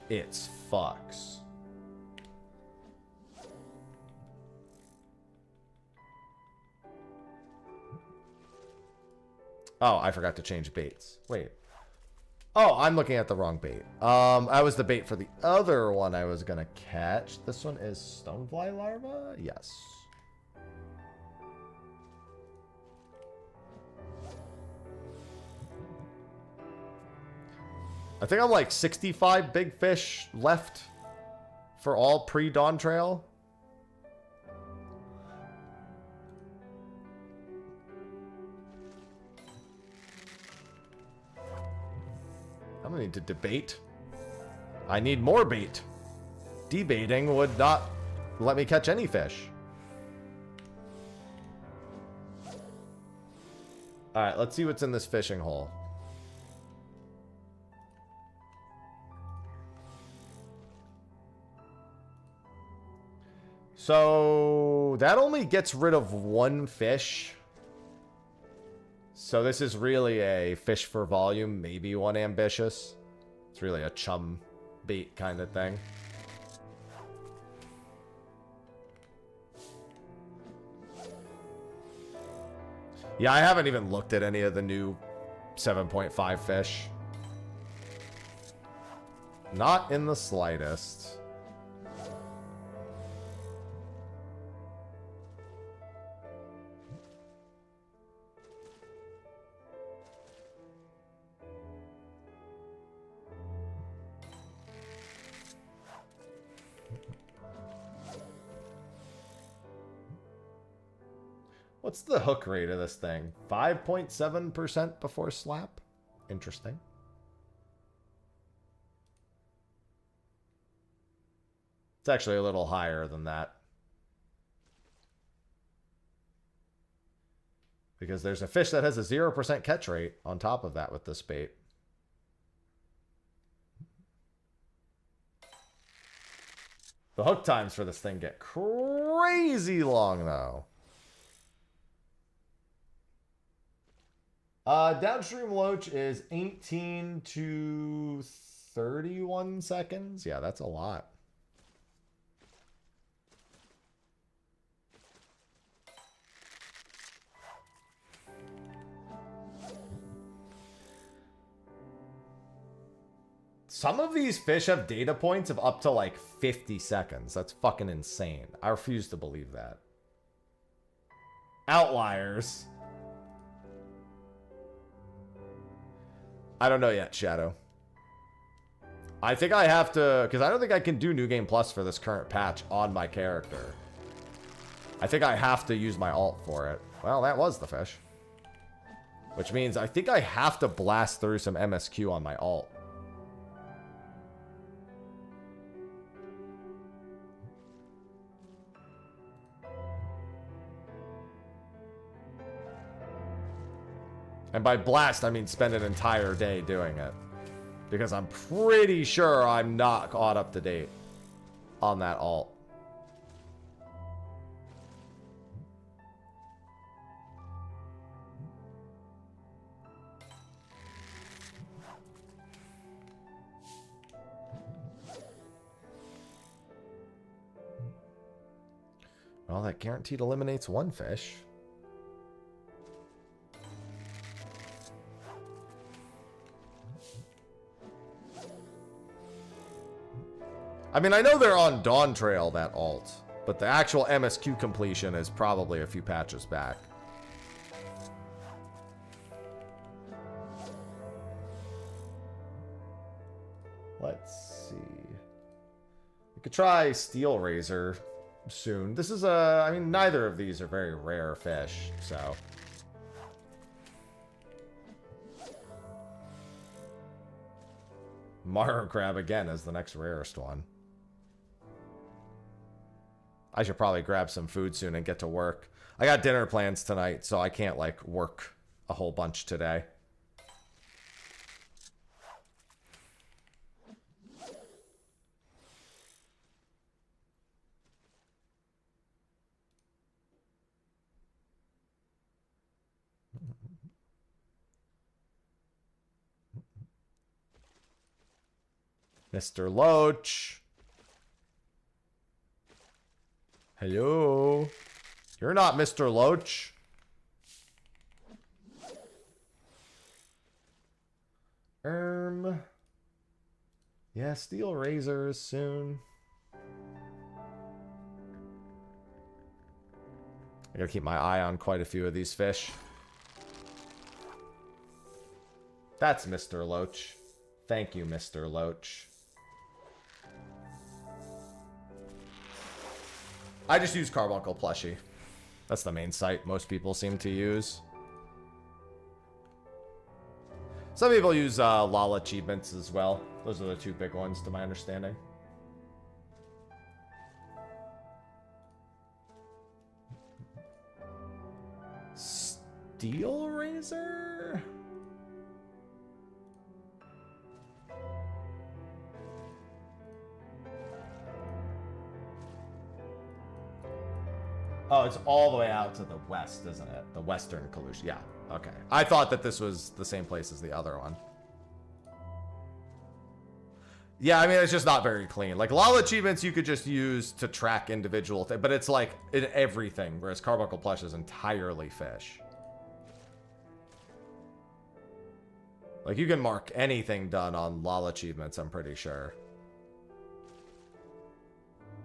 It's fucks. Oh, I forgot to change baits. Wait. Oh, I'm looking at the wrong bait. I was the bait for the other one I was gonna catch. This one is stonefly larva? Yes. I think I'm like 65 big fish left for all pre-Dawn Trail. I'm gonna need to debate. I need more bait. Debaiting would not let me catch any fish. Alright, let's see what's in this fishing hole. So that only gets rid of one fish. So this is really a fish for volume, maybe one ambitious. It's really a chum bait kind of thing. Yeah, I haven't even looked at any of the new 7.5 fish. Not in the slightest. What's the hook rate of this thing? 5.7% before slap? Interesting. It's actually a little higher than that. Because there's a fish that has a 0% catch rate on top of that with this bait. The hook times for this thing get crazy long, though. Downstream loach is 18 to 31 seconds. Yeah, that's a lot. Some of these fish have data points of up to like 50 seconds. That's fucking insane. I refuse to believe that. Outliers. I don't know yet, Shadow. I think I have to, because I don't think I can do New Game Plus for this current patch on my character. I think I have to use my alt for it. Well, that was the fish. Which means I think I have to blast through some MSQ on my alt. And by blast, I mean spend an entire day doing it. Because I'm pretty sure I'm not caught up to date on that alt. Well, that guaranteed eliminates one fish. I mean, I know they're on Dawn Trail, that alt, but the actual MSQ completion is probably a few patches back. Let's see. We could try Steel Razor soon. This is a... I mean, neither of these are very rare fish, so... Marrow Crab again is the next rarest one. I should probably grab some food soon and get to work. I got dinner plans tonight, so I can't, like, work a whole bunch today. Mr. Loach. Hello. You're not Mr. Loach. Yeah, Steel Razors soon. I gotta keep my eye on quite a few of these fish. That's Mr. Loach. Thank you, Mr. Loach. I just use Carbuncle Plushie. That's the main site most people seem to use. Some people use LOL achievements as well. Those are the two big ones, to my understanding. Steel Razor? Oh, it's all the way out to the west, isn't it? The Western Kalush. Yeah, okay. I thought that this was the same place as the other one. Yeah, I mean, it's just not very clean. Like, LOL achievements you could just use to track individual things, but it's like in everything, whereas Carbuncle Plush is entirely fish. Like, you can mark anything done on LOL achievements, I'm pretty sure.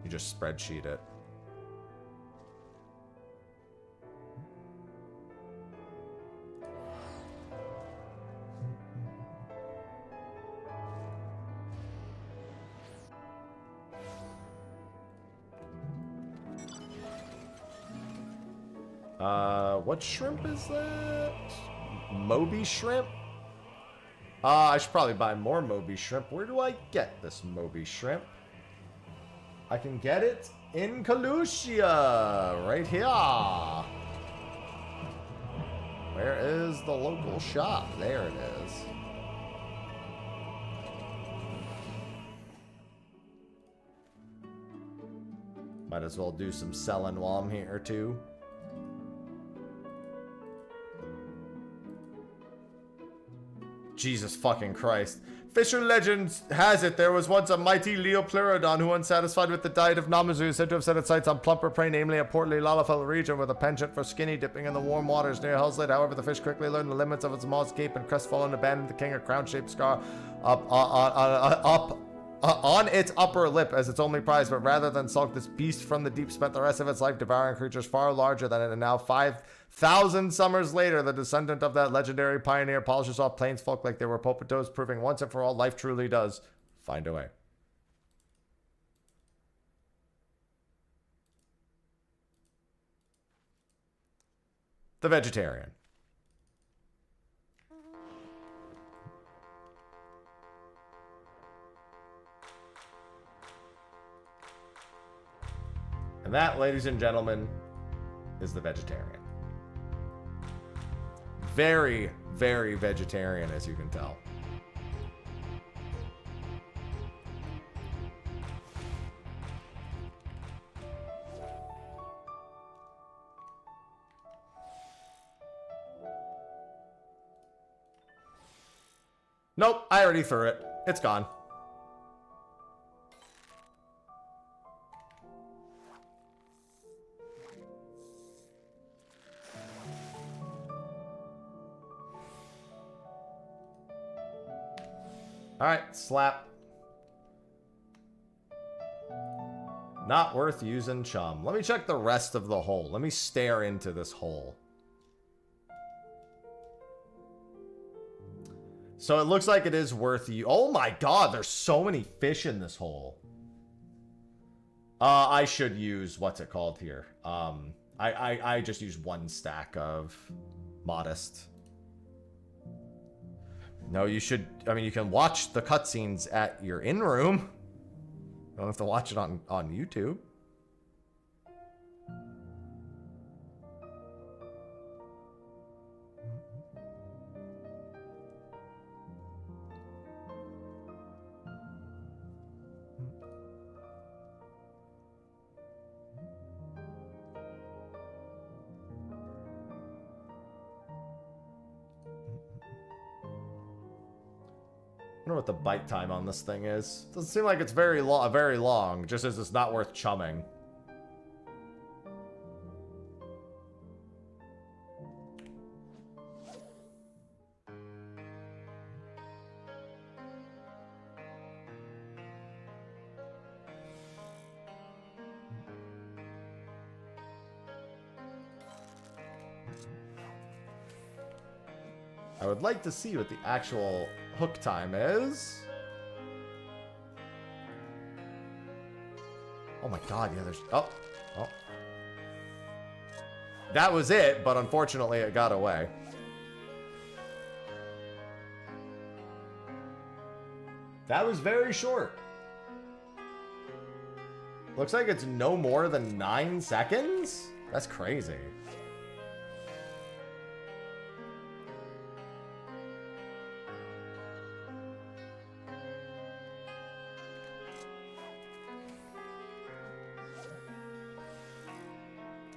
You just spreadsheet it. What shrimp is that? Moby shrimp? I should probably buy more Moby shrimp. Where do I get this Moby shrimp? I can get it in Kalusia, right here. Where is the local shop? There it is. Might as well do some selling while I'm here, too. Jesus fucking Christ. Fisher legend has it there was once a mighty Leopleurodon who, unsatisfied with the diet of Namazu, is said to have set its sights on plumper prey, namely a portly Lalafell region with a penchant for skinny dipping in the warm waters near Hellslade. However, the fish quickly learned the limits of its maw's cape and crestfallen abandoned the king, a crown-shaped scar on its upper lip as its only prize. But rather than sulk, this beast from the deep spent the rest of its life devouring creatures far larger than it, and now 5,000 summers later, the descendant of that legendary pioneer polishes off plains folk like they were popotos, proving once and for all life truly does find a way. The vegetarian. And that, ladies and gentlemen, is the vegetarian. Very, very vegetarian, as you can tell. Nope, I already threw it. It's gone. Alright, slap. Not worth using chum. Let me check the rest of the hole. Let me stare into this hole. So it looks like it is worth you. Oh my god, there's so many fish in this hole. I should use, what's it called here? I just use one stack of Modest. No, you should, I mean, you can watch the cutscenes at your in-room. You don't have to watch it on YouTube. I wonder what the bite time on this thing is. Doesn't seem like it's very long. Just as it's not worth chumming. I would like to see what the actual hook time is. Oh my god, yeah, there's... Oh. That was it, but unfortunately it got away. That was very short. Looks like it's no more than 9 seconds? That's crazy.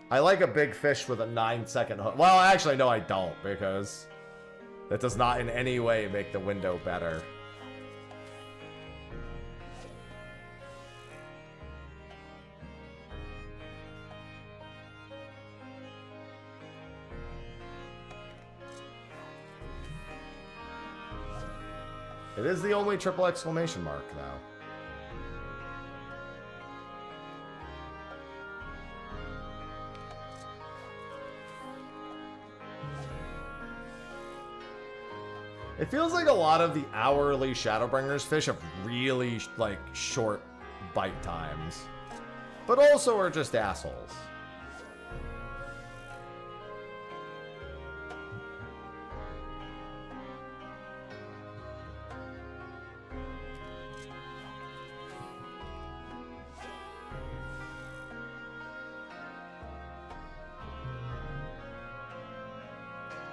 I like a big fish with a 9-second hook. Well, actually, no, I don't, because that does not in any way make the window better. It is the only triple exclamation mark, though. It feels like a lot of the hourly Shadowbringers fish have really, like, short bite times. But also are just assholes.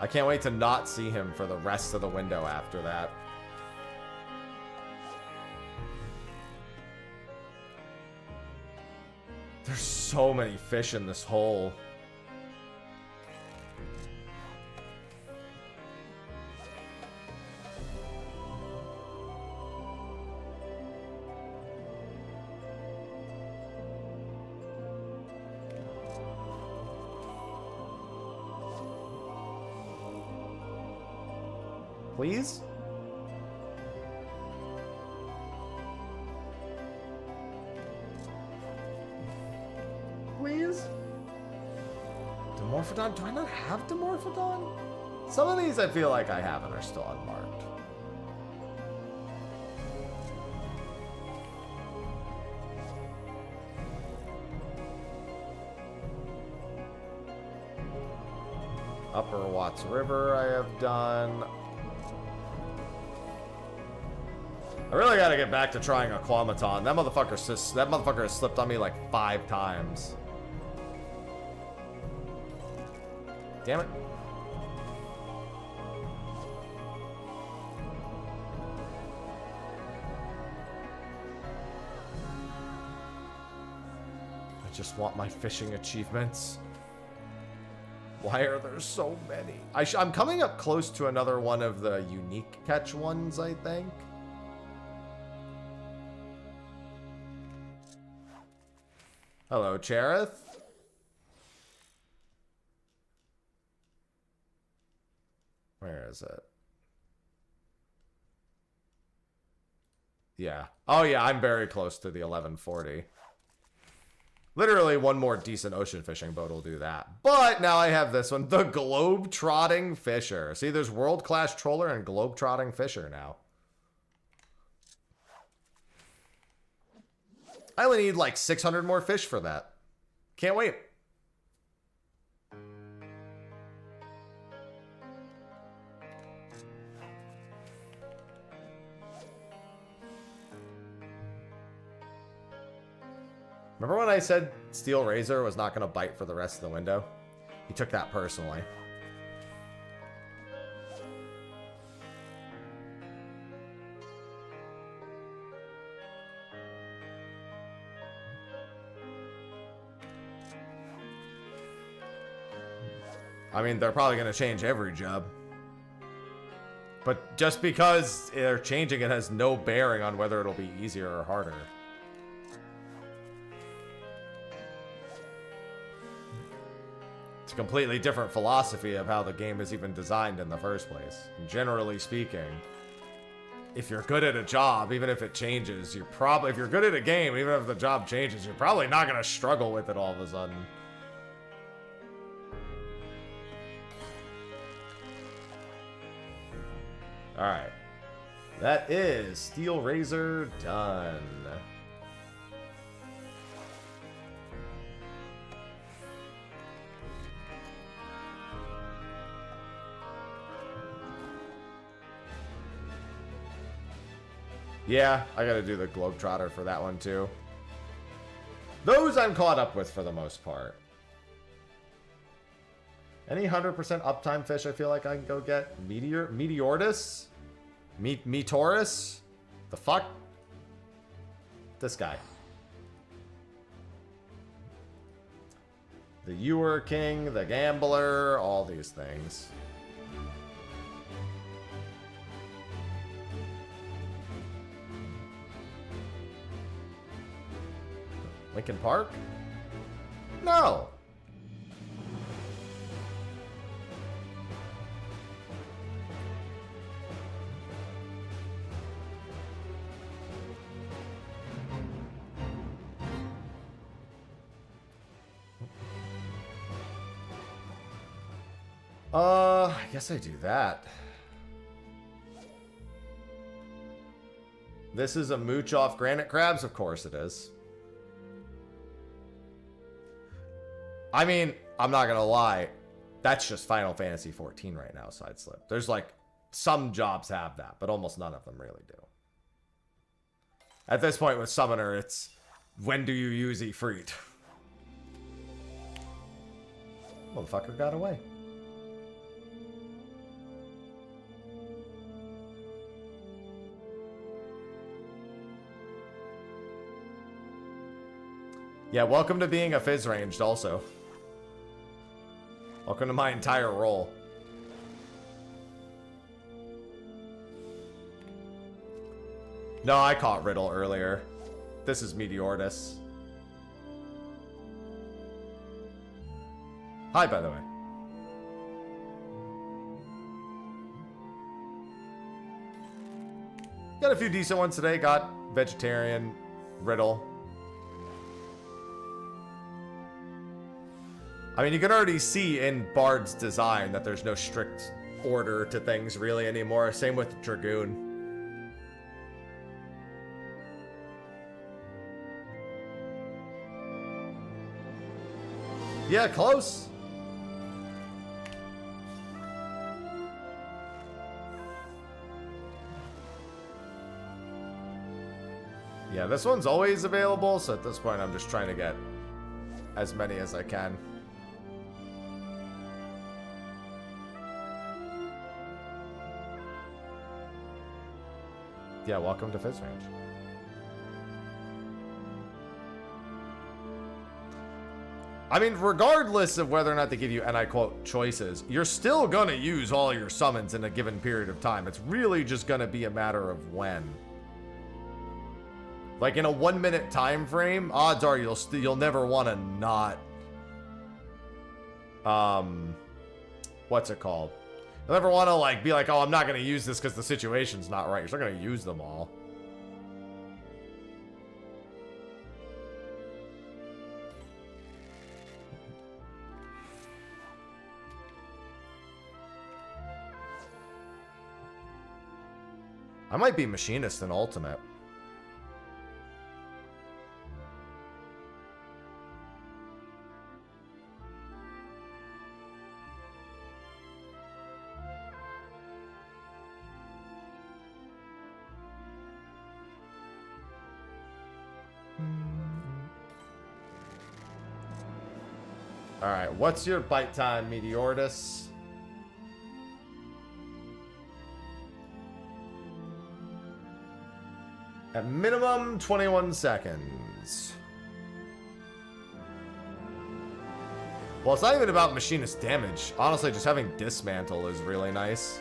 I can't wait to not see him for the rest of the window after that. There's so many fish in this hole. Please? Please? Dimorphodon? Do I not have Dimorphodon? Some of these I feel like I have and are still unmarked. Upper Watts River I have done. I really gotta get back to trying a Quamaton. That motherfucker has slipped on me like 5 times. Damn it. I just want my fishing achievements. Why are there so many? I'm coming up close to another one of the unique catch ones, I think. Hello, Cherith. Where is it? Yeah. Oh, yeah, I'm very close to the 1140. Literally one more decent ocean fishing boat will do that. But now I have this one, the Globe-Trotting Fisher. See, there's World-Class Troller and Globe-Trotting Fisher now. I only need like 600 more fish for that. Can't wait. Remember when I said Steel Razor was not going to bite for the rest of the window? He took that personally. I mean, they're probably going to change every job. But just because they're changing it has no bearing on whether it'll be easier or harder. It's a completely different philosophy of how the game is even designed in the first place. And generally speaking, if you're good at a job, even if it changes, if you're good at a game, even if the job changes, you're probably not going to struggle with it all of a sudden. Alright. That is Steel Razor done. Yeah, I gotta do the Globetrotter for that one too. Those I'm caught up with for the most part. Any 100% uptime fish I feel like I can go get? Meteortus? Meteorus? The fuck? This guy. The Ewer King, the Gambler, all these things. Lincoln Park? No! I guess I do that. This is a mooch off granite crabs? Of course it is. I mean, I'm not gonna lie. That's just Final Fantasy 14 right now, side slip. There's like, some jobs have that, but almost none of them really do. At this point with Summoner, it's, when do you use Ifrit? Motherfucker got away. Yeah, welcome to being a Fizz ranged also. Welcome to my entire role. No, I caught Riddle earlier. This is Meteortus. Hi, by the way. Got a few decent ones today. Got Vegetarian, Riddle. I mean, you can already see in Bard's design that there's no strict order to things really anymore. Same with Dragoon. Yeah, close. Yeah, this one's always available, so at this point I'm just trying to get as many as I can. Yeah, welcome to Fizz Ranch. I mean, regardless of whether or not they give you, and I quote, choices, you're still gonna use all your summons in a given period of time. It's really just gonna be a matter of when. Like in a 1 minute time frame, odds are you'll never want to not what's it called? You'll never want to like be like, oh, I'm not going to use this because the situation's not right. You're still going to use them all. I might be Machinist in Ultimate. Alright, what's your bite time, Meteortus? At minimum, 21 seconds. Well, it's not even about Machinist damage. Honestly, just having Dismantle is really nice.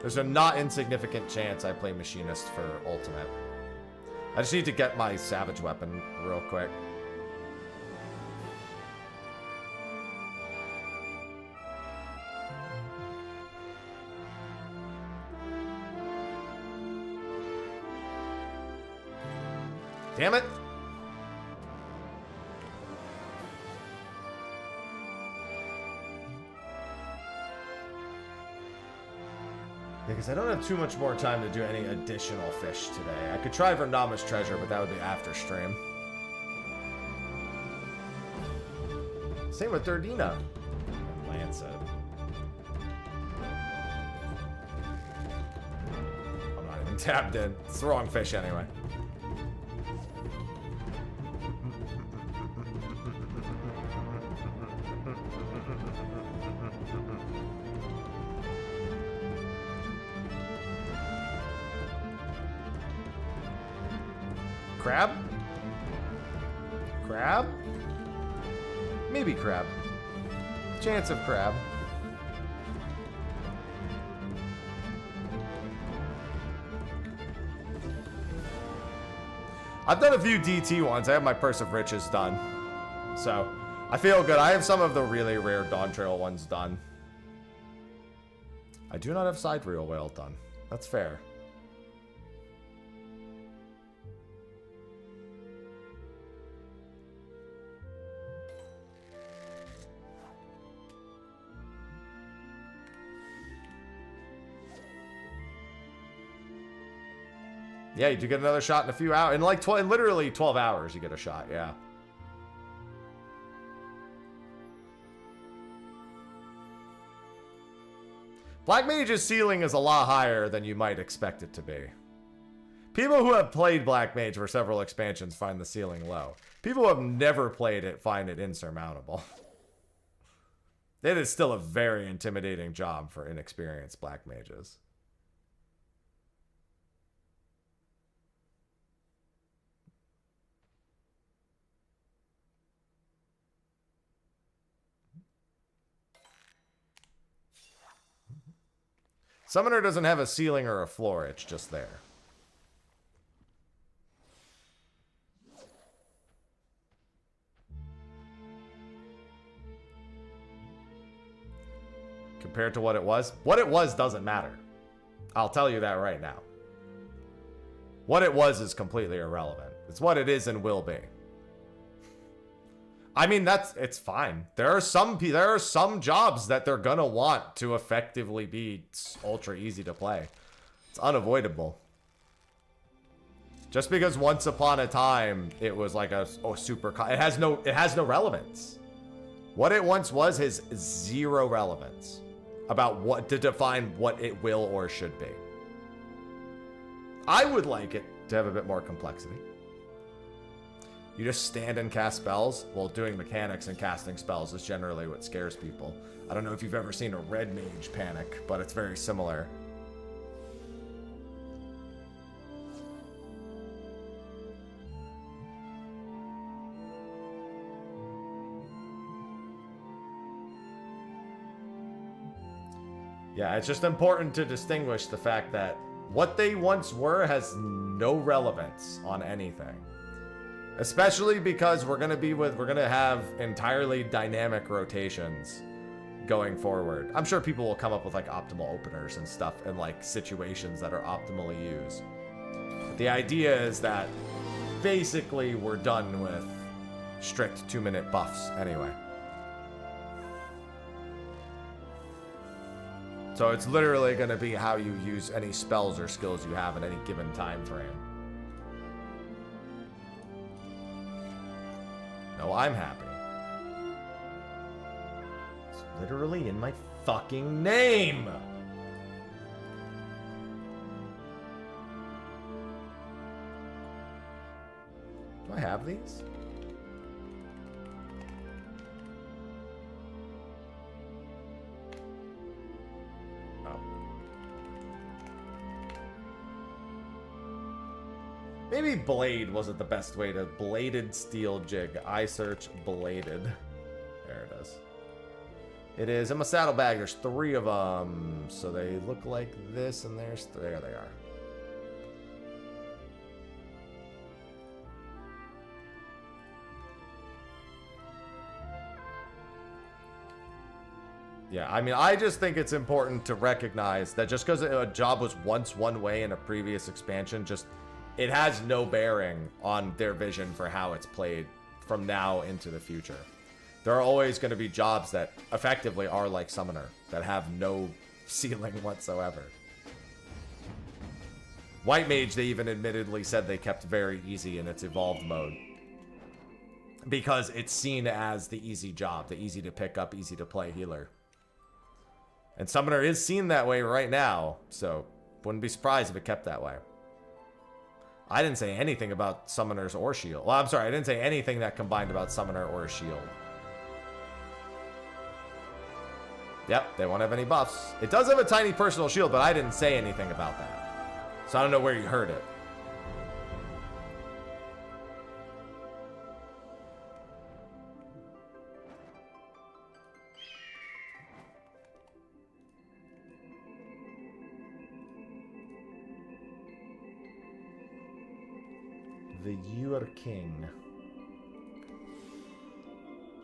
There's a not insignificant chance I play Machinist for Ultimate. I just need to get my Savage Weapon real quick. Damn it! Yeah, because I don't have too much more time to do any additional fish today. I could try for Nama's Treasure, but that would be after stream. Same with Durdina. And Lancet. I'm not even tapped in. It's the wrong fish anyway. Crab? Crab? Maybe crab. Chance of crab. I've done a few DT ones. I have my Purse of Riches done. So, I feel good. I have some of the really rare Dawn Trail ones done. I do not have Sidereal Whale done. That's fair. Yeah, you do get another shot in a few hours. In like in literally 12 hours, you get a shot, yeah. Black Mage's ceiling is a lot higher than you might expect it to be. People who have played Black Mage for several expansions find the ceiling low. People who have never played it find it insurmountable. It is still a very intimidating job for inexperienced Black Mages. Summoner doesn't have a ceiling or a floor, it's just there. Compared to what it was doesn't matter. I'll tell you that right now. What it was is completely irrelevant. It's what it is and will be. I mean, it's fine. There are some jobs that they're gonna want to effectively be ultra easy to play. It's unavoidable. Just because once upon a time it was like it has no relevance. What it once was has zero relevance about what to define what it will or should be. I would like it to have a bit more complexity. You just stand and cast spells? Well, doing mechanics and casting spells is generally what scares people. I don't know if you've ever seen a red mage panic, but it's very similar. Yeah, it's just important to distinguish the fact that what they once were has no relevance on anything. Especially because we're gonna have entirely dynamic rotations going forward. I'm sure people will come up with like optimal openers and stuff and like situations that are optimally used. But the idea is that basically we're done with strict 2-minute buffs anyway. So it's literally gonna be how you use any spells or skills you have in any given time frame. No, I'm happy. It's literally in my fucking name! Do I have these? Oh. Maybe blade wasn't the best way to bladed steel jig. I search bladed. There it is. It is in my saddlebag. There's 3 of them. So they look like this, and there they are. Yeah, I mean, I just think it's important to recognize that just because a job was once one way in a previous expansion, it has no bearing on their vision for how it's played from now into the future. There are always going to be jobs that effectively are like Summoner, that have no ceiling whatsoever. White Mage, they even admittedly said they kept very easy in its evolved mode. Because it's seen as the easy job, the easy to pick up, easy to play healer. And Summoner is seen that way right now, so wouldn't be surprised if it kept that way. I didn't say anything about Summoners or Shield. Well, I'm sorry, I didn't say anything that combined about Summoner or Shield. Yep, they won't have any buffs. It does have a tiny personal shield, but I didn't say anything about that. So I don't know where you heard it. The You Are King.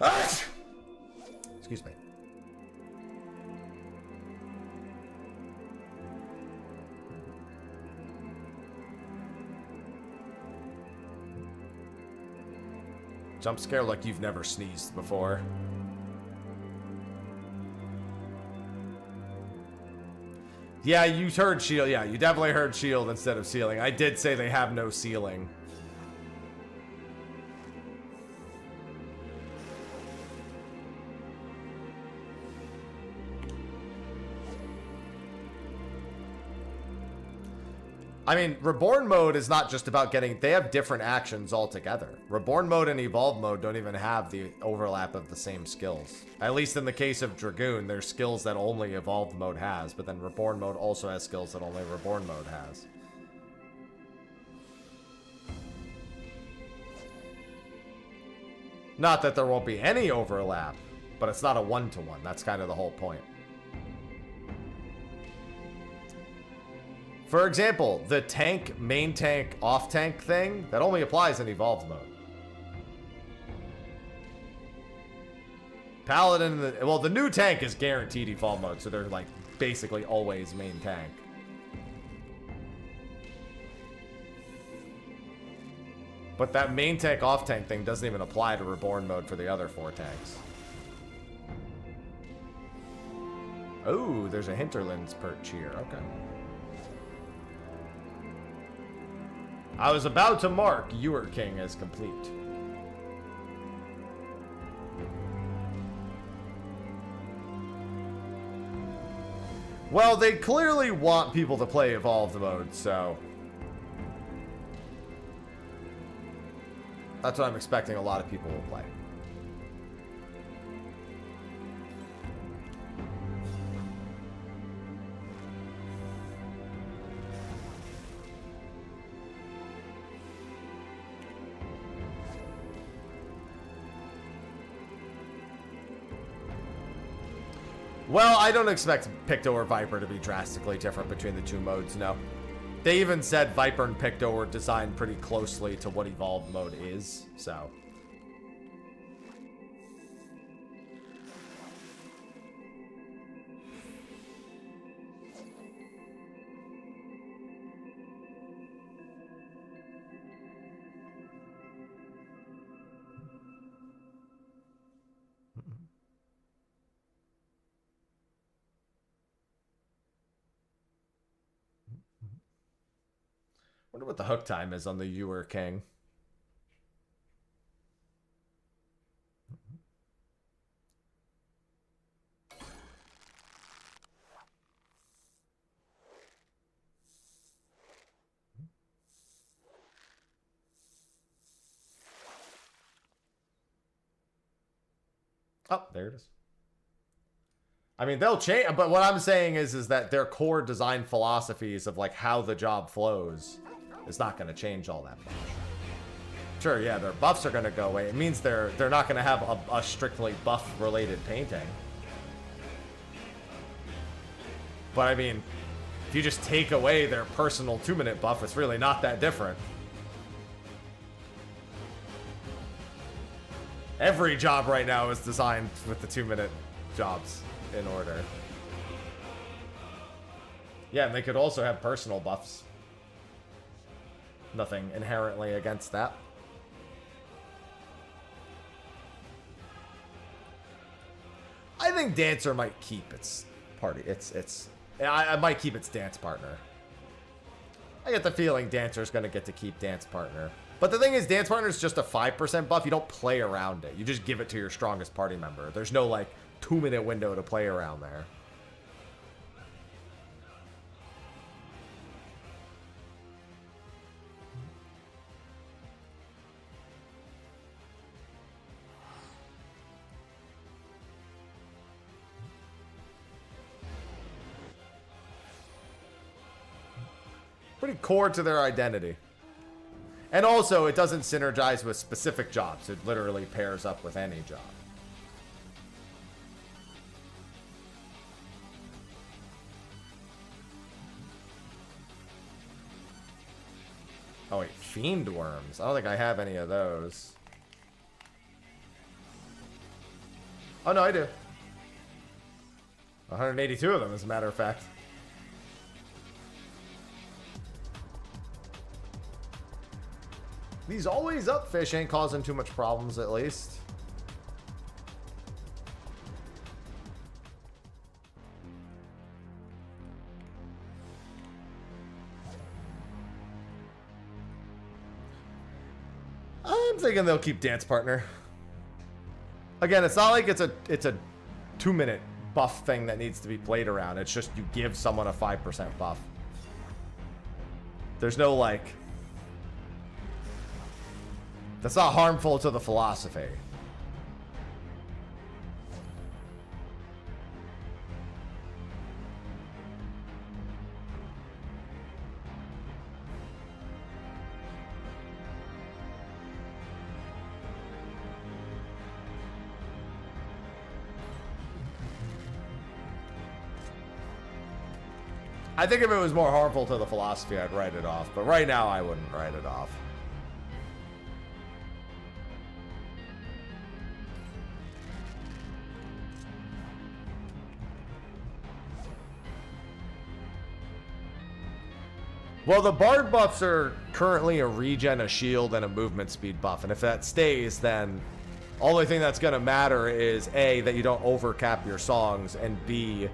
Ah! Excuse me. Jump scare like you've never sneezed before. Yeah, you heard shield. Yeah, you definitely heard shield instead of ceiling. I did say they have no ceiling. I mean, Reborn mode is not just about getting... They have different actions altogether. Reborn mode and Evolve mode don't even have the overlap of the same skills. At least in the case of Dragoon, there's skills that only Evolved mode has, but then Reborn mode also has skills that only Reborn mode has. Not that there won't be any overlap, but it's not a one-to-one. That's kind of the whole point. For example, the tank, main tank, off tank thing, that only applies in evolved mode. Paladin, well, the new tank is guaranteed evolved mode, so they're like basically always main tank. But that main tank, off tank thing doesn't even apply to reborn mode for the other 4 tanks. Oh, there's a Hinterlands perch here. Okay. I was about to mark Ewer King as complete. Well, they clearly want people to play evolved mode, so that's what I'm expecting a lot of people will play. Well, I don't expect Picto or Viper to be drastically different between the 2 modes, no. They even said Viper and Picto were designed pretty closely to what evolved mode is, so. Wonder what the hook time is on the Ewer King. Oh, there it is. I mean, they'll change, but what I'm saying is that their core design philosophies of like how the job flows is not going to change all that much. Sure, yeah, their buffs are going to go away. It means they're not going to have a strictly buff-related painting. But I mean, if you just take away their personal 2-minute buff, it's really not that different. Every job right now is designed with the 2-minute jobs in order. Yeah, and they could also have personal buffs. Nothing inherently against that. I think Dancer might keep its party. I might keep its dance partner. I get the feeling Dancer's gonna get to keep dance partner. But the thing is, dance partner is just a 5% buff. You don't play around it. You just give it to your strongest party member. There's no like 2-minute window to play around there. Pretty core to their identity. And also, it doesn't synergize with specific jobs. It literally pairs up with any job. Oh wait, Fiend Worms. I don't think I have any of those. Oh no, I do. 182 of them, as a matter of fact. These always up fish ain't causing too much problems, at least. I'm thinking they'll keep dance partner. Again, it's not like it's a 2-minute buff thing that needs to be played around. It's just you give someone a 5% buff. There's no like... That's not harmful to the philosophy. I think if it was more harmful to the philosophy, I'd write it off. But right now, I wouldn't write it off. Well, the Bard buffs are currently a regen, a shield, and a movement speed buff. And if that stays, then the only thing that's going to matter is A, that you don't overcap your songs, and B,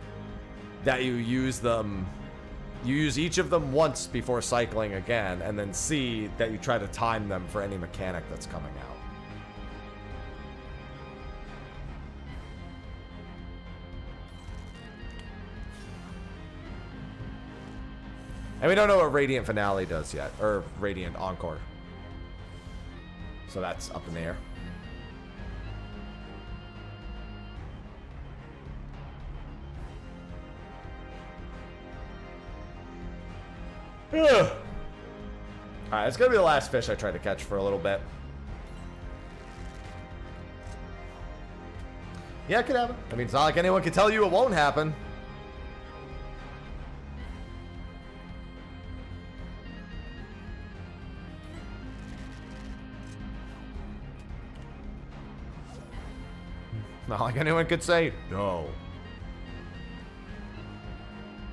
that you use them, you use each of them once before cycling again, and then C, that you try to time them for any mechanic that's coming out. And we don't know what Radiant Finale does yet, or Radiant Encore. So that's up in the air. Ugh. Alright, it's gonna be the last fish I try to catch for a little bit. Yeah, it could happen. I mean, it's not like anyone can tell you it won't happen. Not like anyone could say no.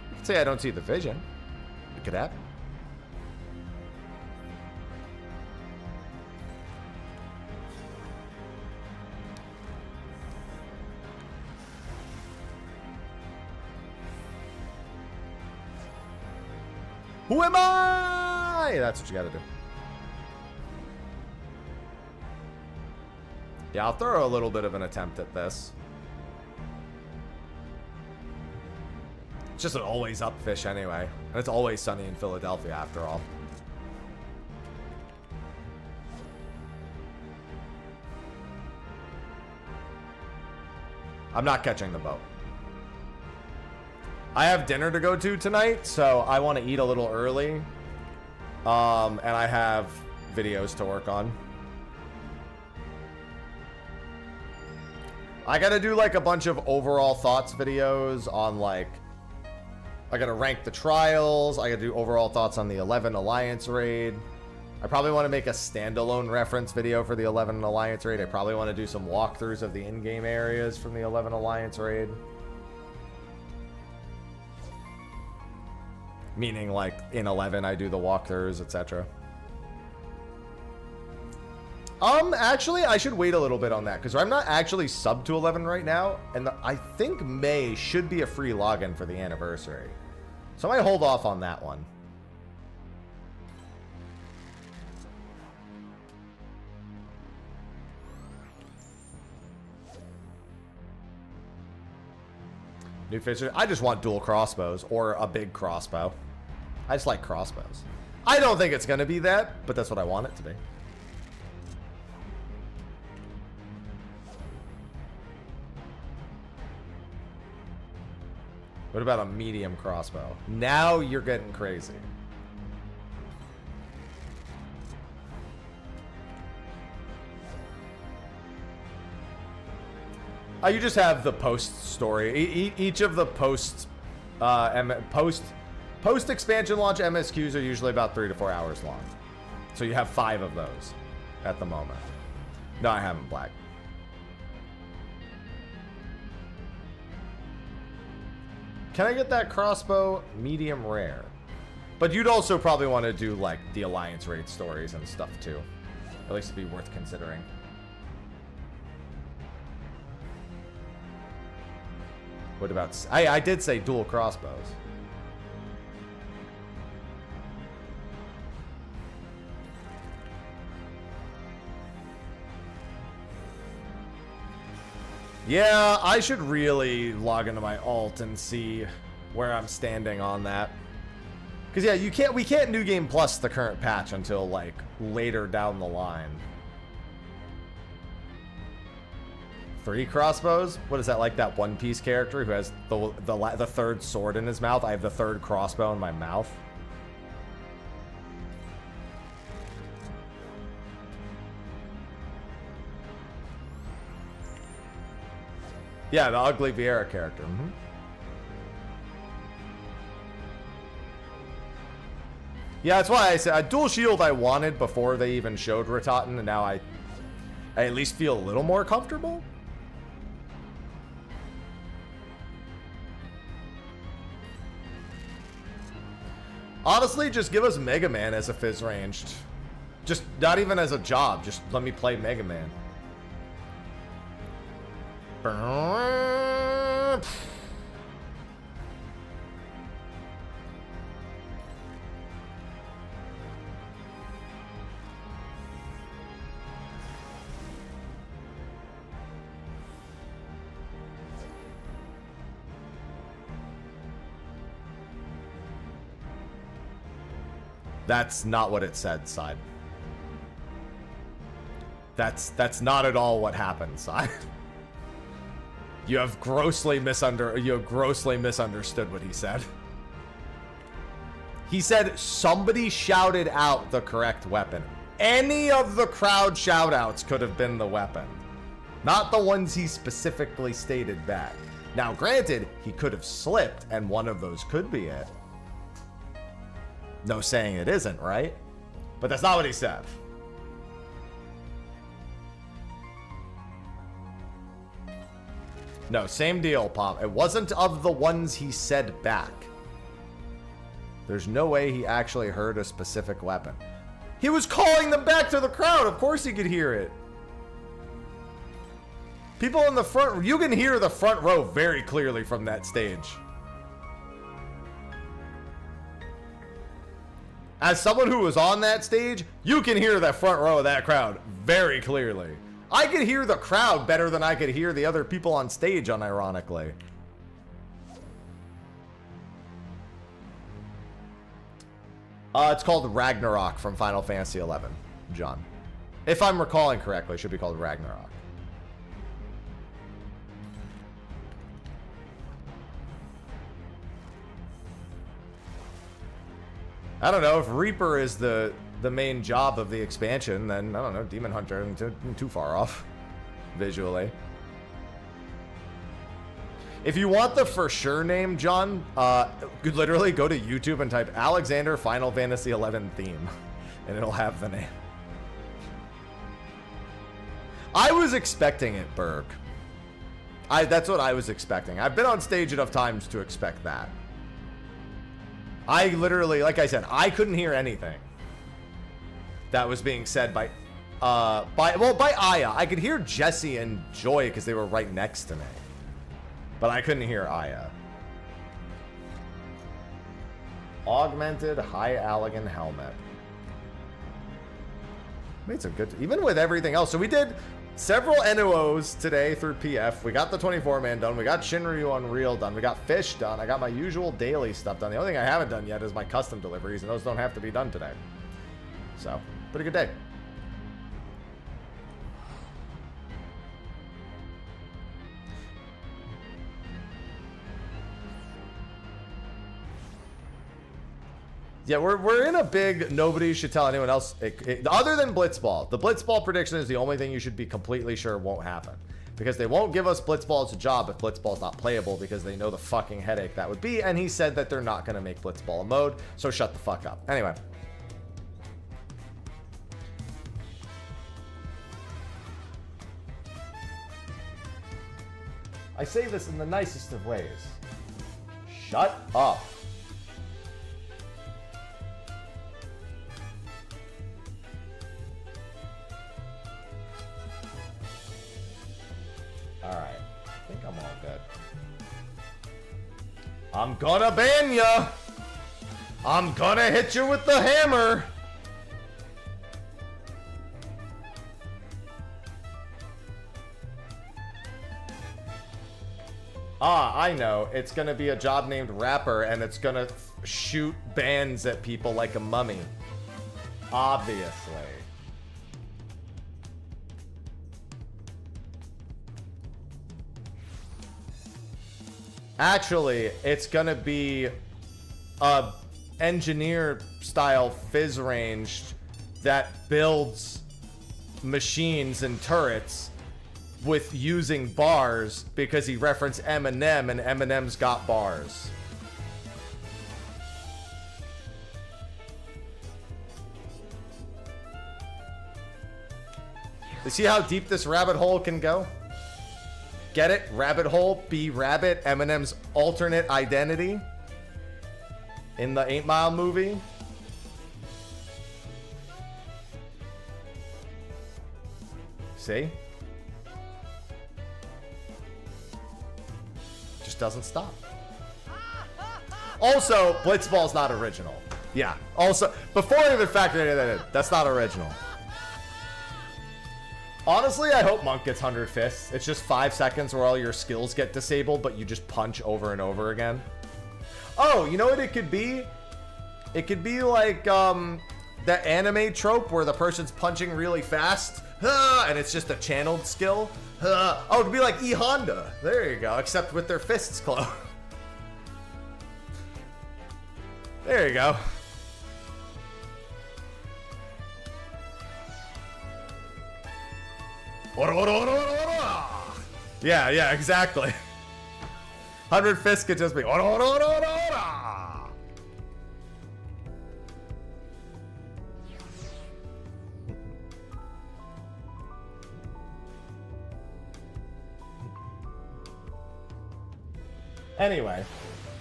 You could say I don't see the vision. It could happen. Who am I? That's what you gotta do. Yeah, I'll throw a little bit of an attempt at this. It's just an always up fish anyway. And it's always sunny in Philadelphia after all. I'm not catching the boat. I have dinner to go to tonight, so I want to eat a little early. And I have videos to work on. I gotta do like a bunch of overall thoughts videos on like, I gotta rank the trials. I gotta do overall thoughts on the 11 Alliance raid. I probably want to make a standalone reference video for the 11 Alliance raid. I probably want to do some walkthroughs of the in-game areas from the 11 Alliance raid. Meaning like in 11 I do the walkthroughs, etc. Actually, I should wait a little bit on that, because I'm not actually sub to 11 right now, and I think May should be a free login for the anniversary. So I might hold off on that one. New fisher. I just want dual crossbows, or a big crossbow. I just like crossbows. I don't think it's going to be that, but that's what I want it to be. What about a medium crossbow? Now you're getting crazy. You just have the post story. Each of the post expansion launch MSQs are usually about 3 to 4 hours long. So you have 5 of those at the moment. No, I haven't, Black. Can I get that crossbow medium rare? But you'd also probably want to do like the Alliance raid stories and stuff too. At least it'd be worth considering. What about... I did say dual crossbows. Yeah, I should really log into my alt and see where I'm standing on that. Because yeah, we can't New Game Plus the current patch until like later down the line. 3 crossbows? What is that, like that One Piece character who has the third sword in his mouth? I have the 3rd crossbow in my mouth. Yeah, the ugly Vieira character. Yeah, that's why I said a dual shield I wanted before they even showed Ratatan, and now I at least feel a little more comfortable. Honestly, just give us Mega Man as a Fizz ranged. Just not even as a job, just let me play Mega Man. That's not what it said, Side. That's not at all what happened, Side. You have grossly misunderstood what he said. He said somebody shouted out the correct weapon. Any of the crowd shoutouts could have been the weapon. Not the ones he specifically stated back. Now, granted, he could have slipped, and one of those could be it. No saying it isn't, right? But that's not what he said. No, same deal, Pom. It wasn't of the ones he said back. There's no way he actually heard a specific weapon. He was calling them back to the crowd. Of course he could hear it. People in the front, you can hear the front row very clearly from that stage. As someone who was on that stage, you can hear that front row of that crowd very clearly. I could hear the crowd better than I could hear the other people on stage, unironically. It's called Ragnarok from Final Fantasy XI, John. If I'm recalling correctly, it should be called Ragnarok. I don't know, if Reaper is the main job of the expansion, then, I don't know, Demon Hunter isn't too far off, visually. If you want the for sure name, John, literally go to YouTube and type Alexander Final Fantasy XI theme, and it'll have the name. I was expecting it, Berg. That's what I was expecting. I've been on stage enough times to expect that. I literally, like I said, I couldn't hear anything that was being said by Aya. I could hear Jesse and Joy because they were right next to me, but I couldn't hear Aya. Augmented high Allegan helmet. Made some good, even with everything else. So we did several NOOs today through PF. We got the 24-man done. We got Shinriu Unreal done. We got Fish done. I got my usual daily stuff done. The only thing I haven't done yet is my custom deliveries, and those don't have to be done today. So, pretty good day. Yeah, we're in a big nobody should tell anyone else other than Blitzball. The Blitzball prediction is the only thing you should be completely sure won't happen. Because they won't give us Blitzball as a job if Blitzball's not playable, because they know the fucking headache that would be, and he said that they're not going to make Blitzball a mode, so shut the fuck up. Anyway. I say this in the nicest of ways. Shut up. Alright, I think I'm all good. I'm gonna ban ya! I'm gonna hit you with the hammer! Ah, I know. It's gonna be a job named Rapper, and it's gonna shoot bands at people like a mummy. Obviously. Actually, it's gonna be a engineer-style Fizz ranged that builds machines and turrets with using bars, because he referenced Eminem, and Eminem's got bars. You see how deep this rabbit hole can go? Get it? Rabbit hole, be rabbit, Eminem's alternate identity in the 8 Mile movie. See? Just doesn't stop. Also, Blitzball's not original. Yeah. Also, before I even factor any of that in, that's not original. Honestly, I hope Monk gets 100 Fists. It's just 5 seconds where all your skills get disabled, but you just punch over and over again. Oh, you know what it could be? It could be like that anime trope where the person's punching really fast, and it's just a channeled skill. Oh, it could be like E Honda. There you go, except with their fists closed. There you go. Yeah, yeah, exactly. 100 Fists could just be. Anyway,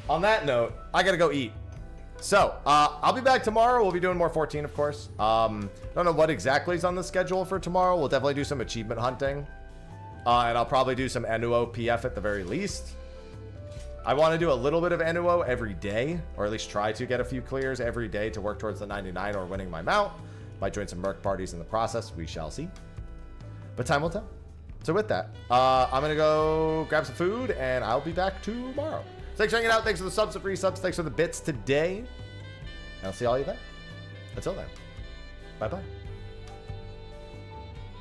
on that note, I gotta go eat. So, I'll be back tomorrow. We'll be doing more 14, of course. Don't know what exactly is on the schedule for tomorrow. We'll definitely do some achievement hunting. And I'll probably do some Enuo PF at the very least. I want to do a little bit of Enuo every day, or at least try to get a few clears every day to work towards the 99 or winning my mount. Might join some Merc parties in the process. We shall see. But time will tell. So with that, I'm going to go grab some food, and I'll be back tomorrow. Thanks for hanging out. Thanks for the subs and resubs. Thanks for the bits today. And I'll see all you then. Until then, bye-bye.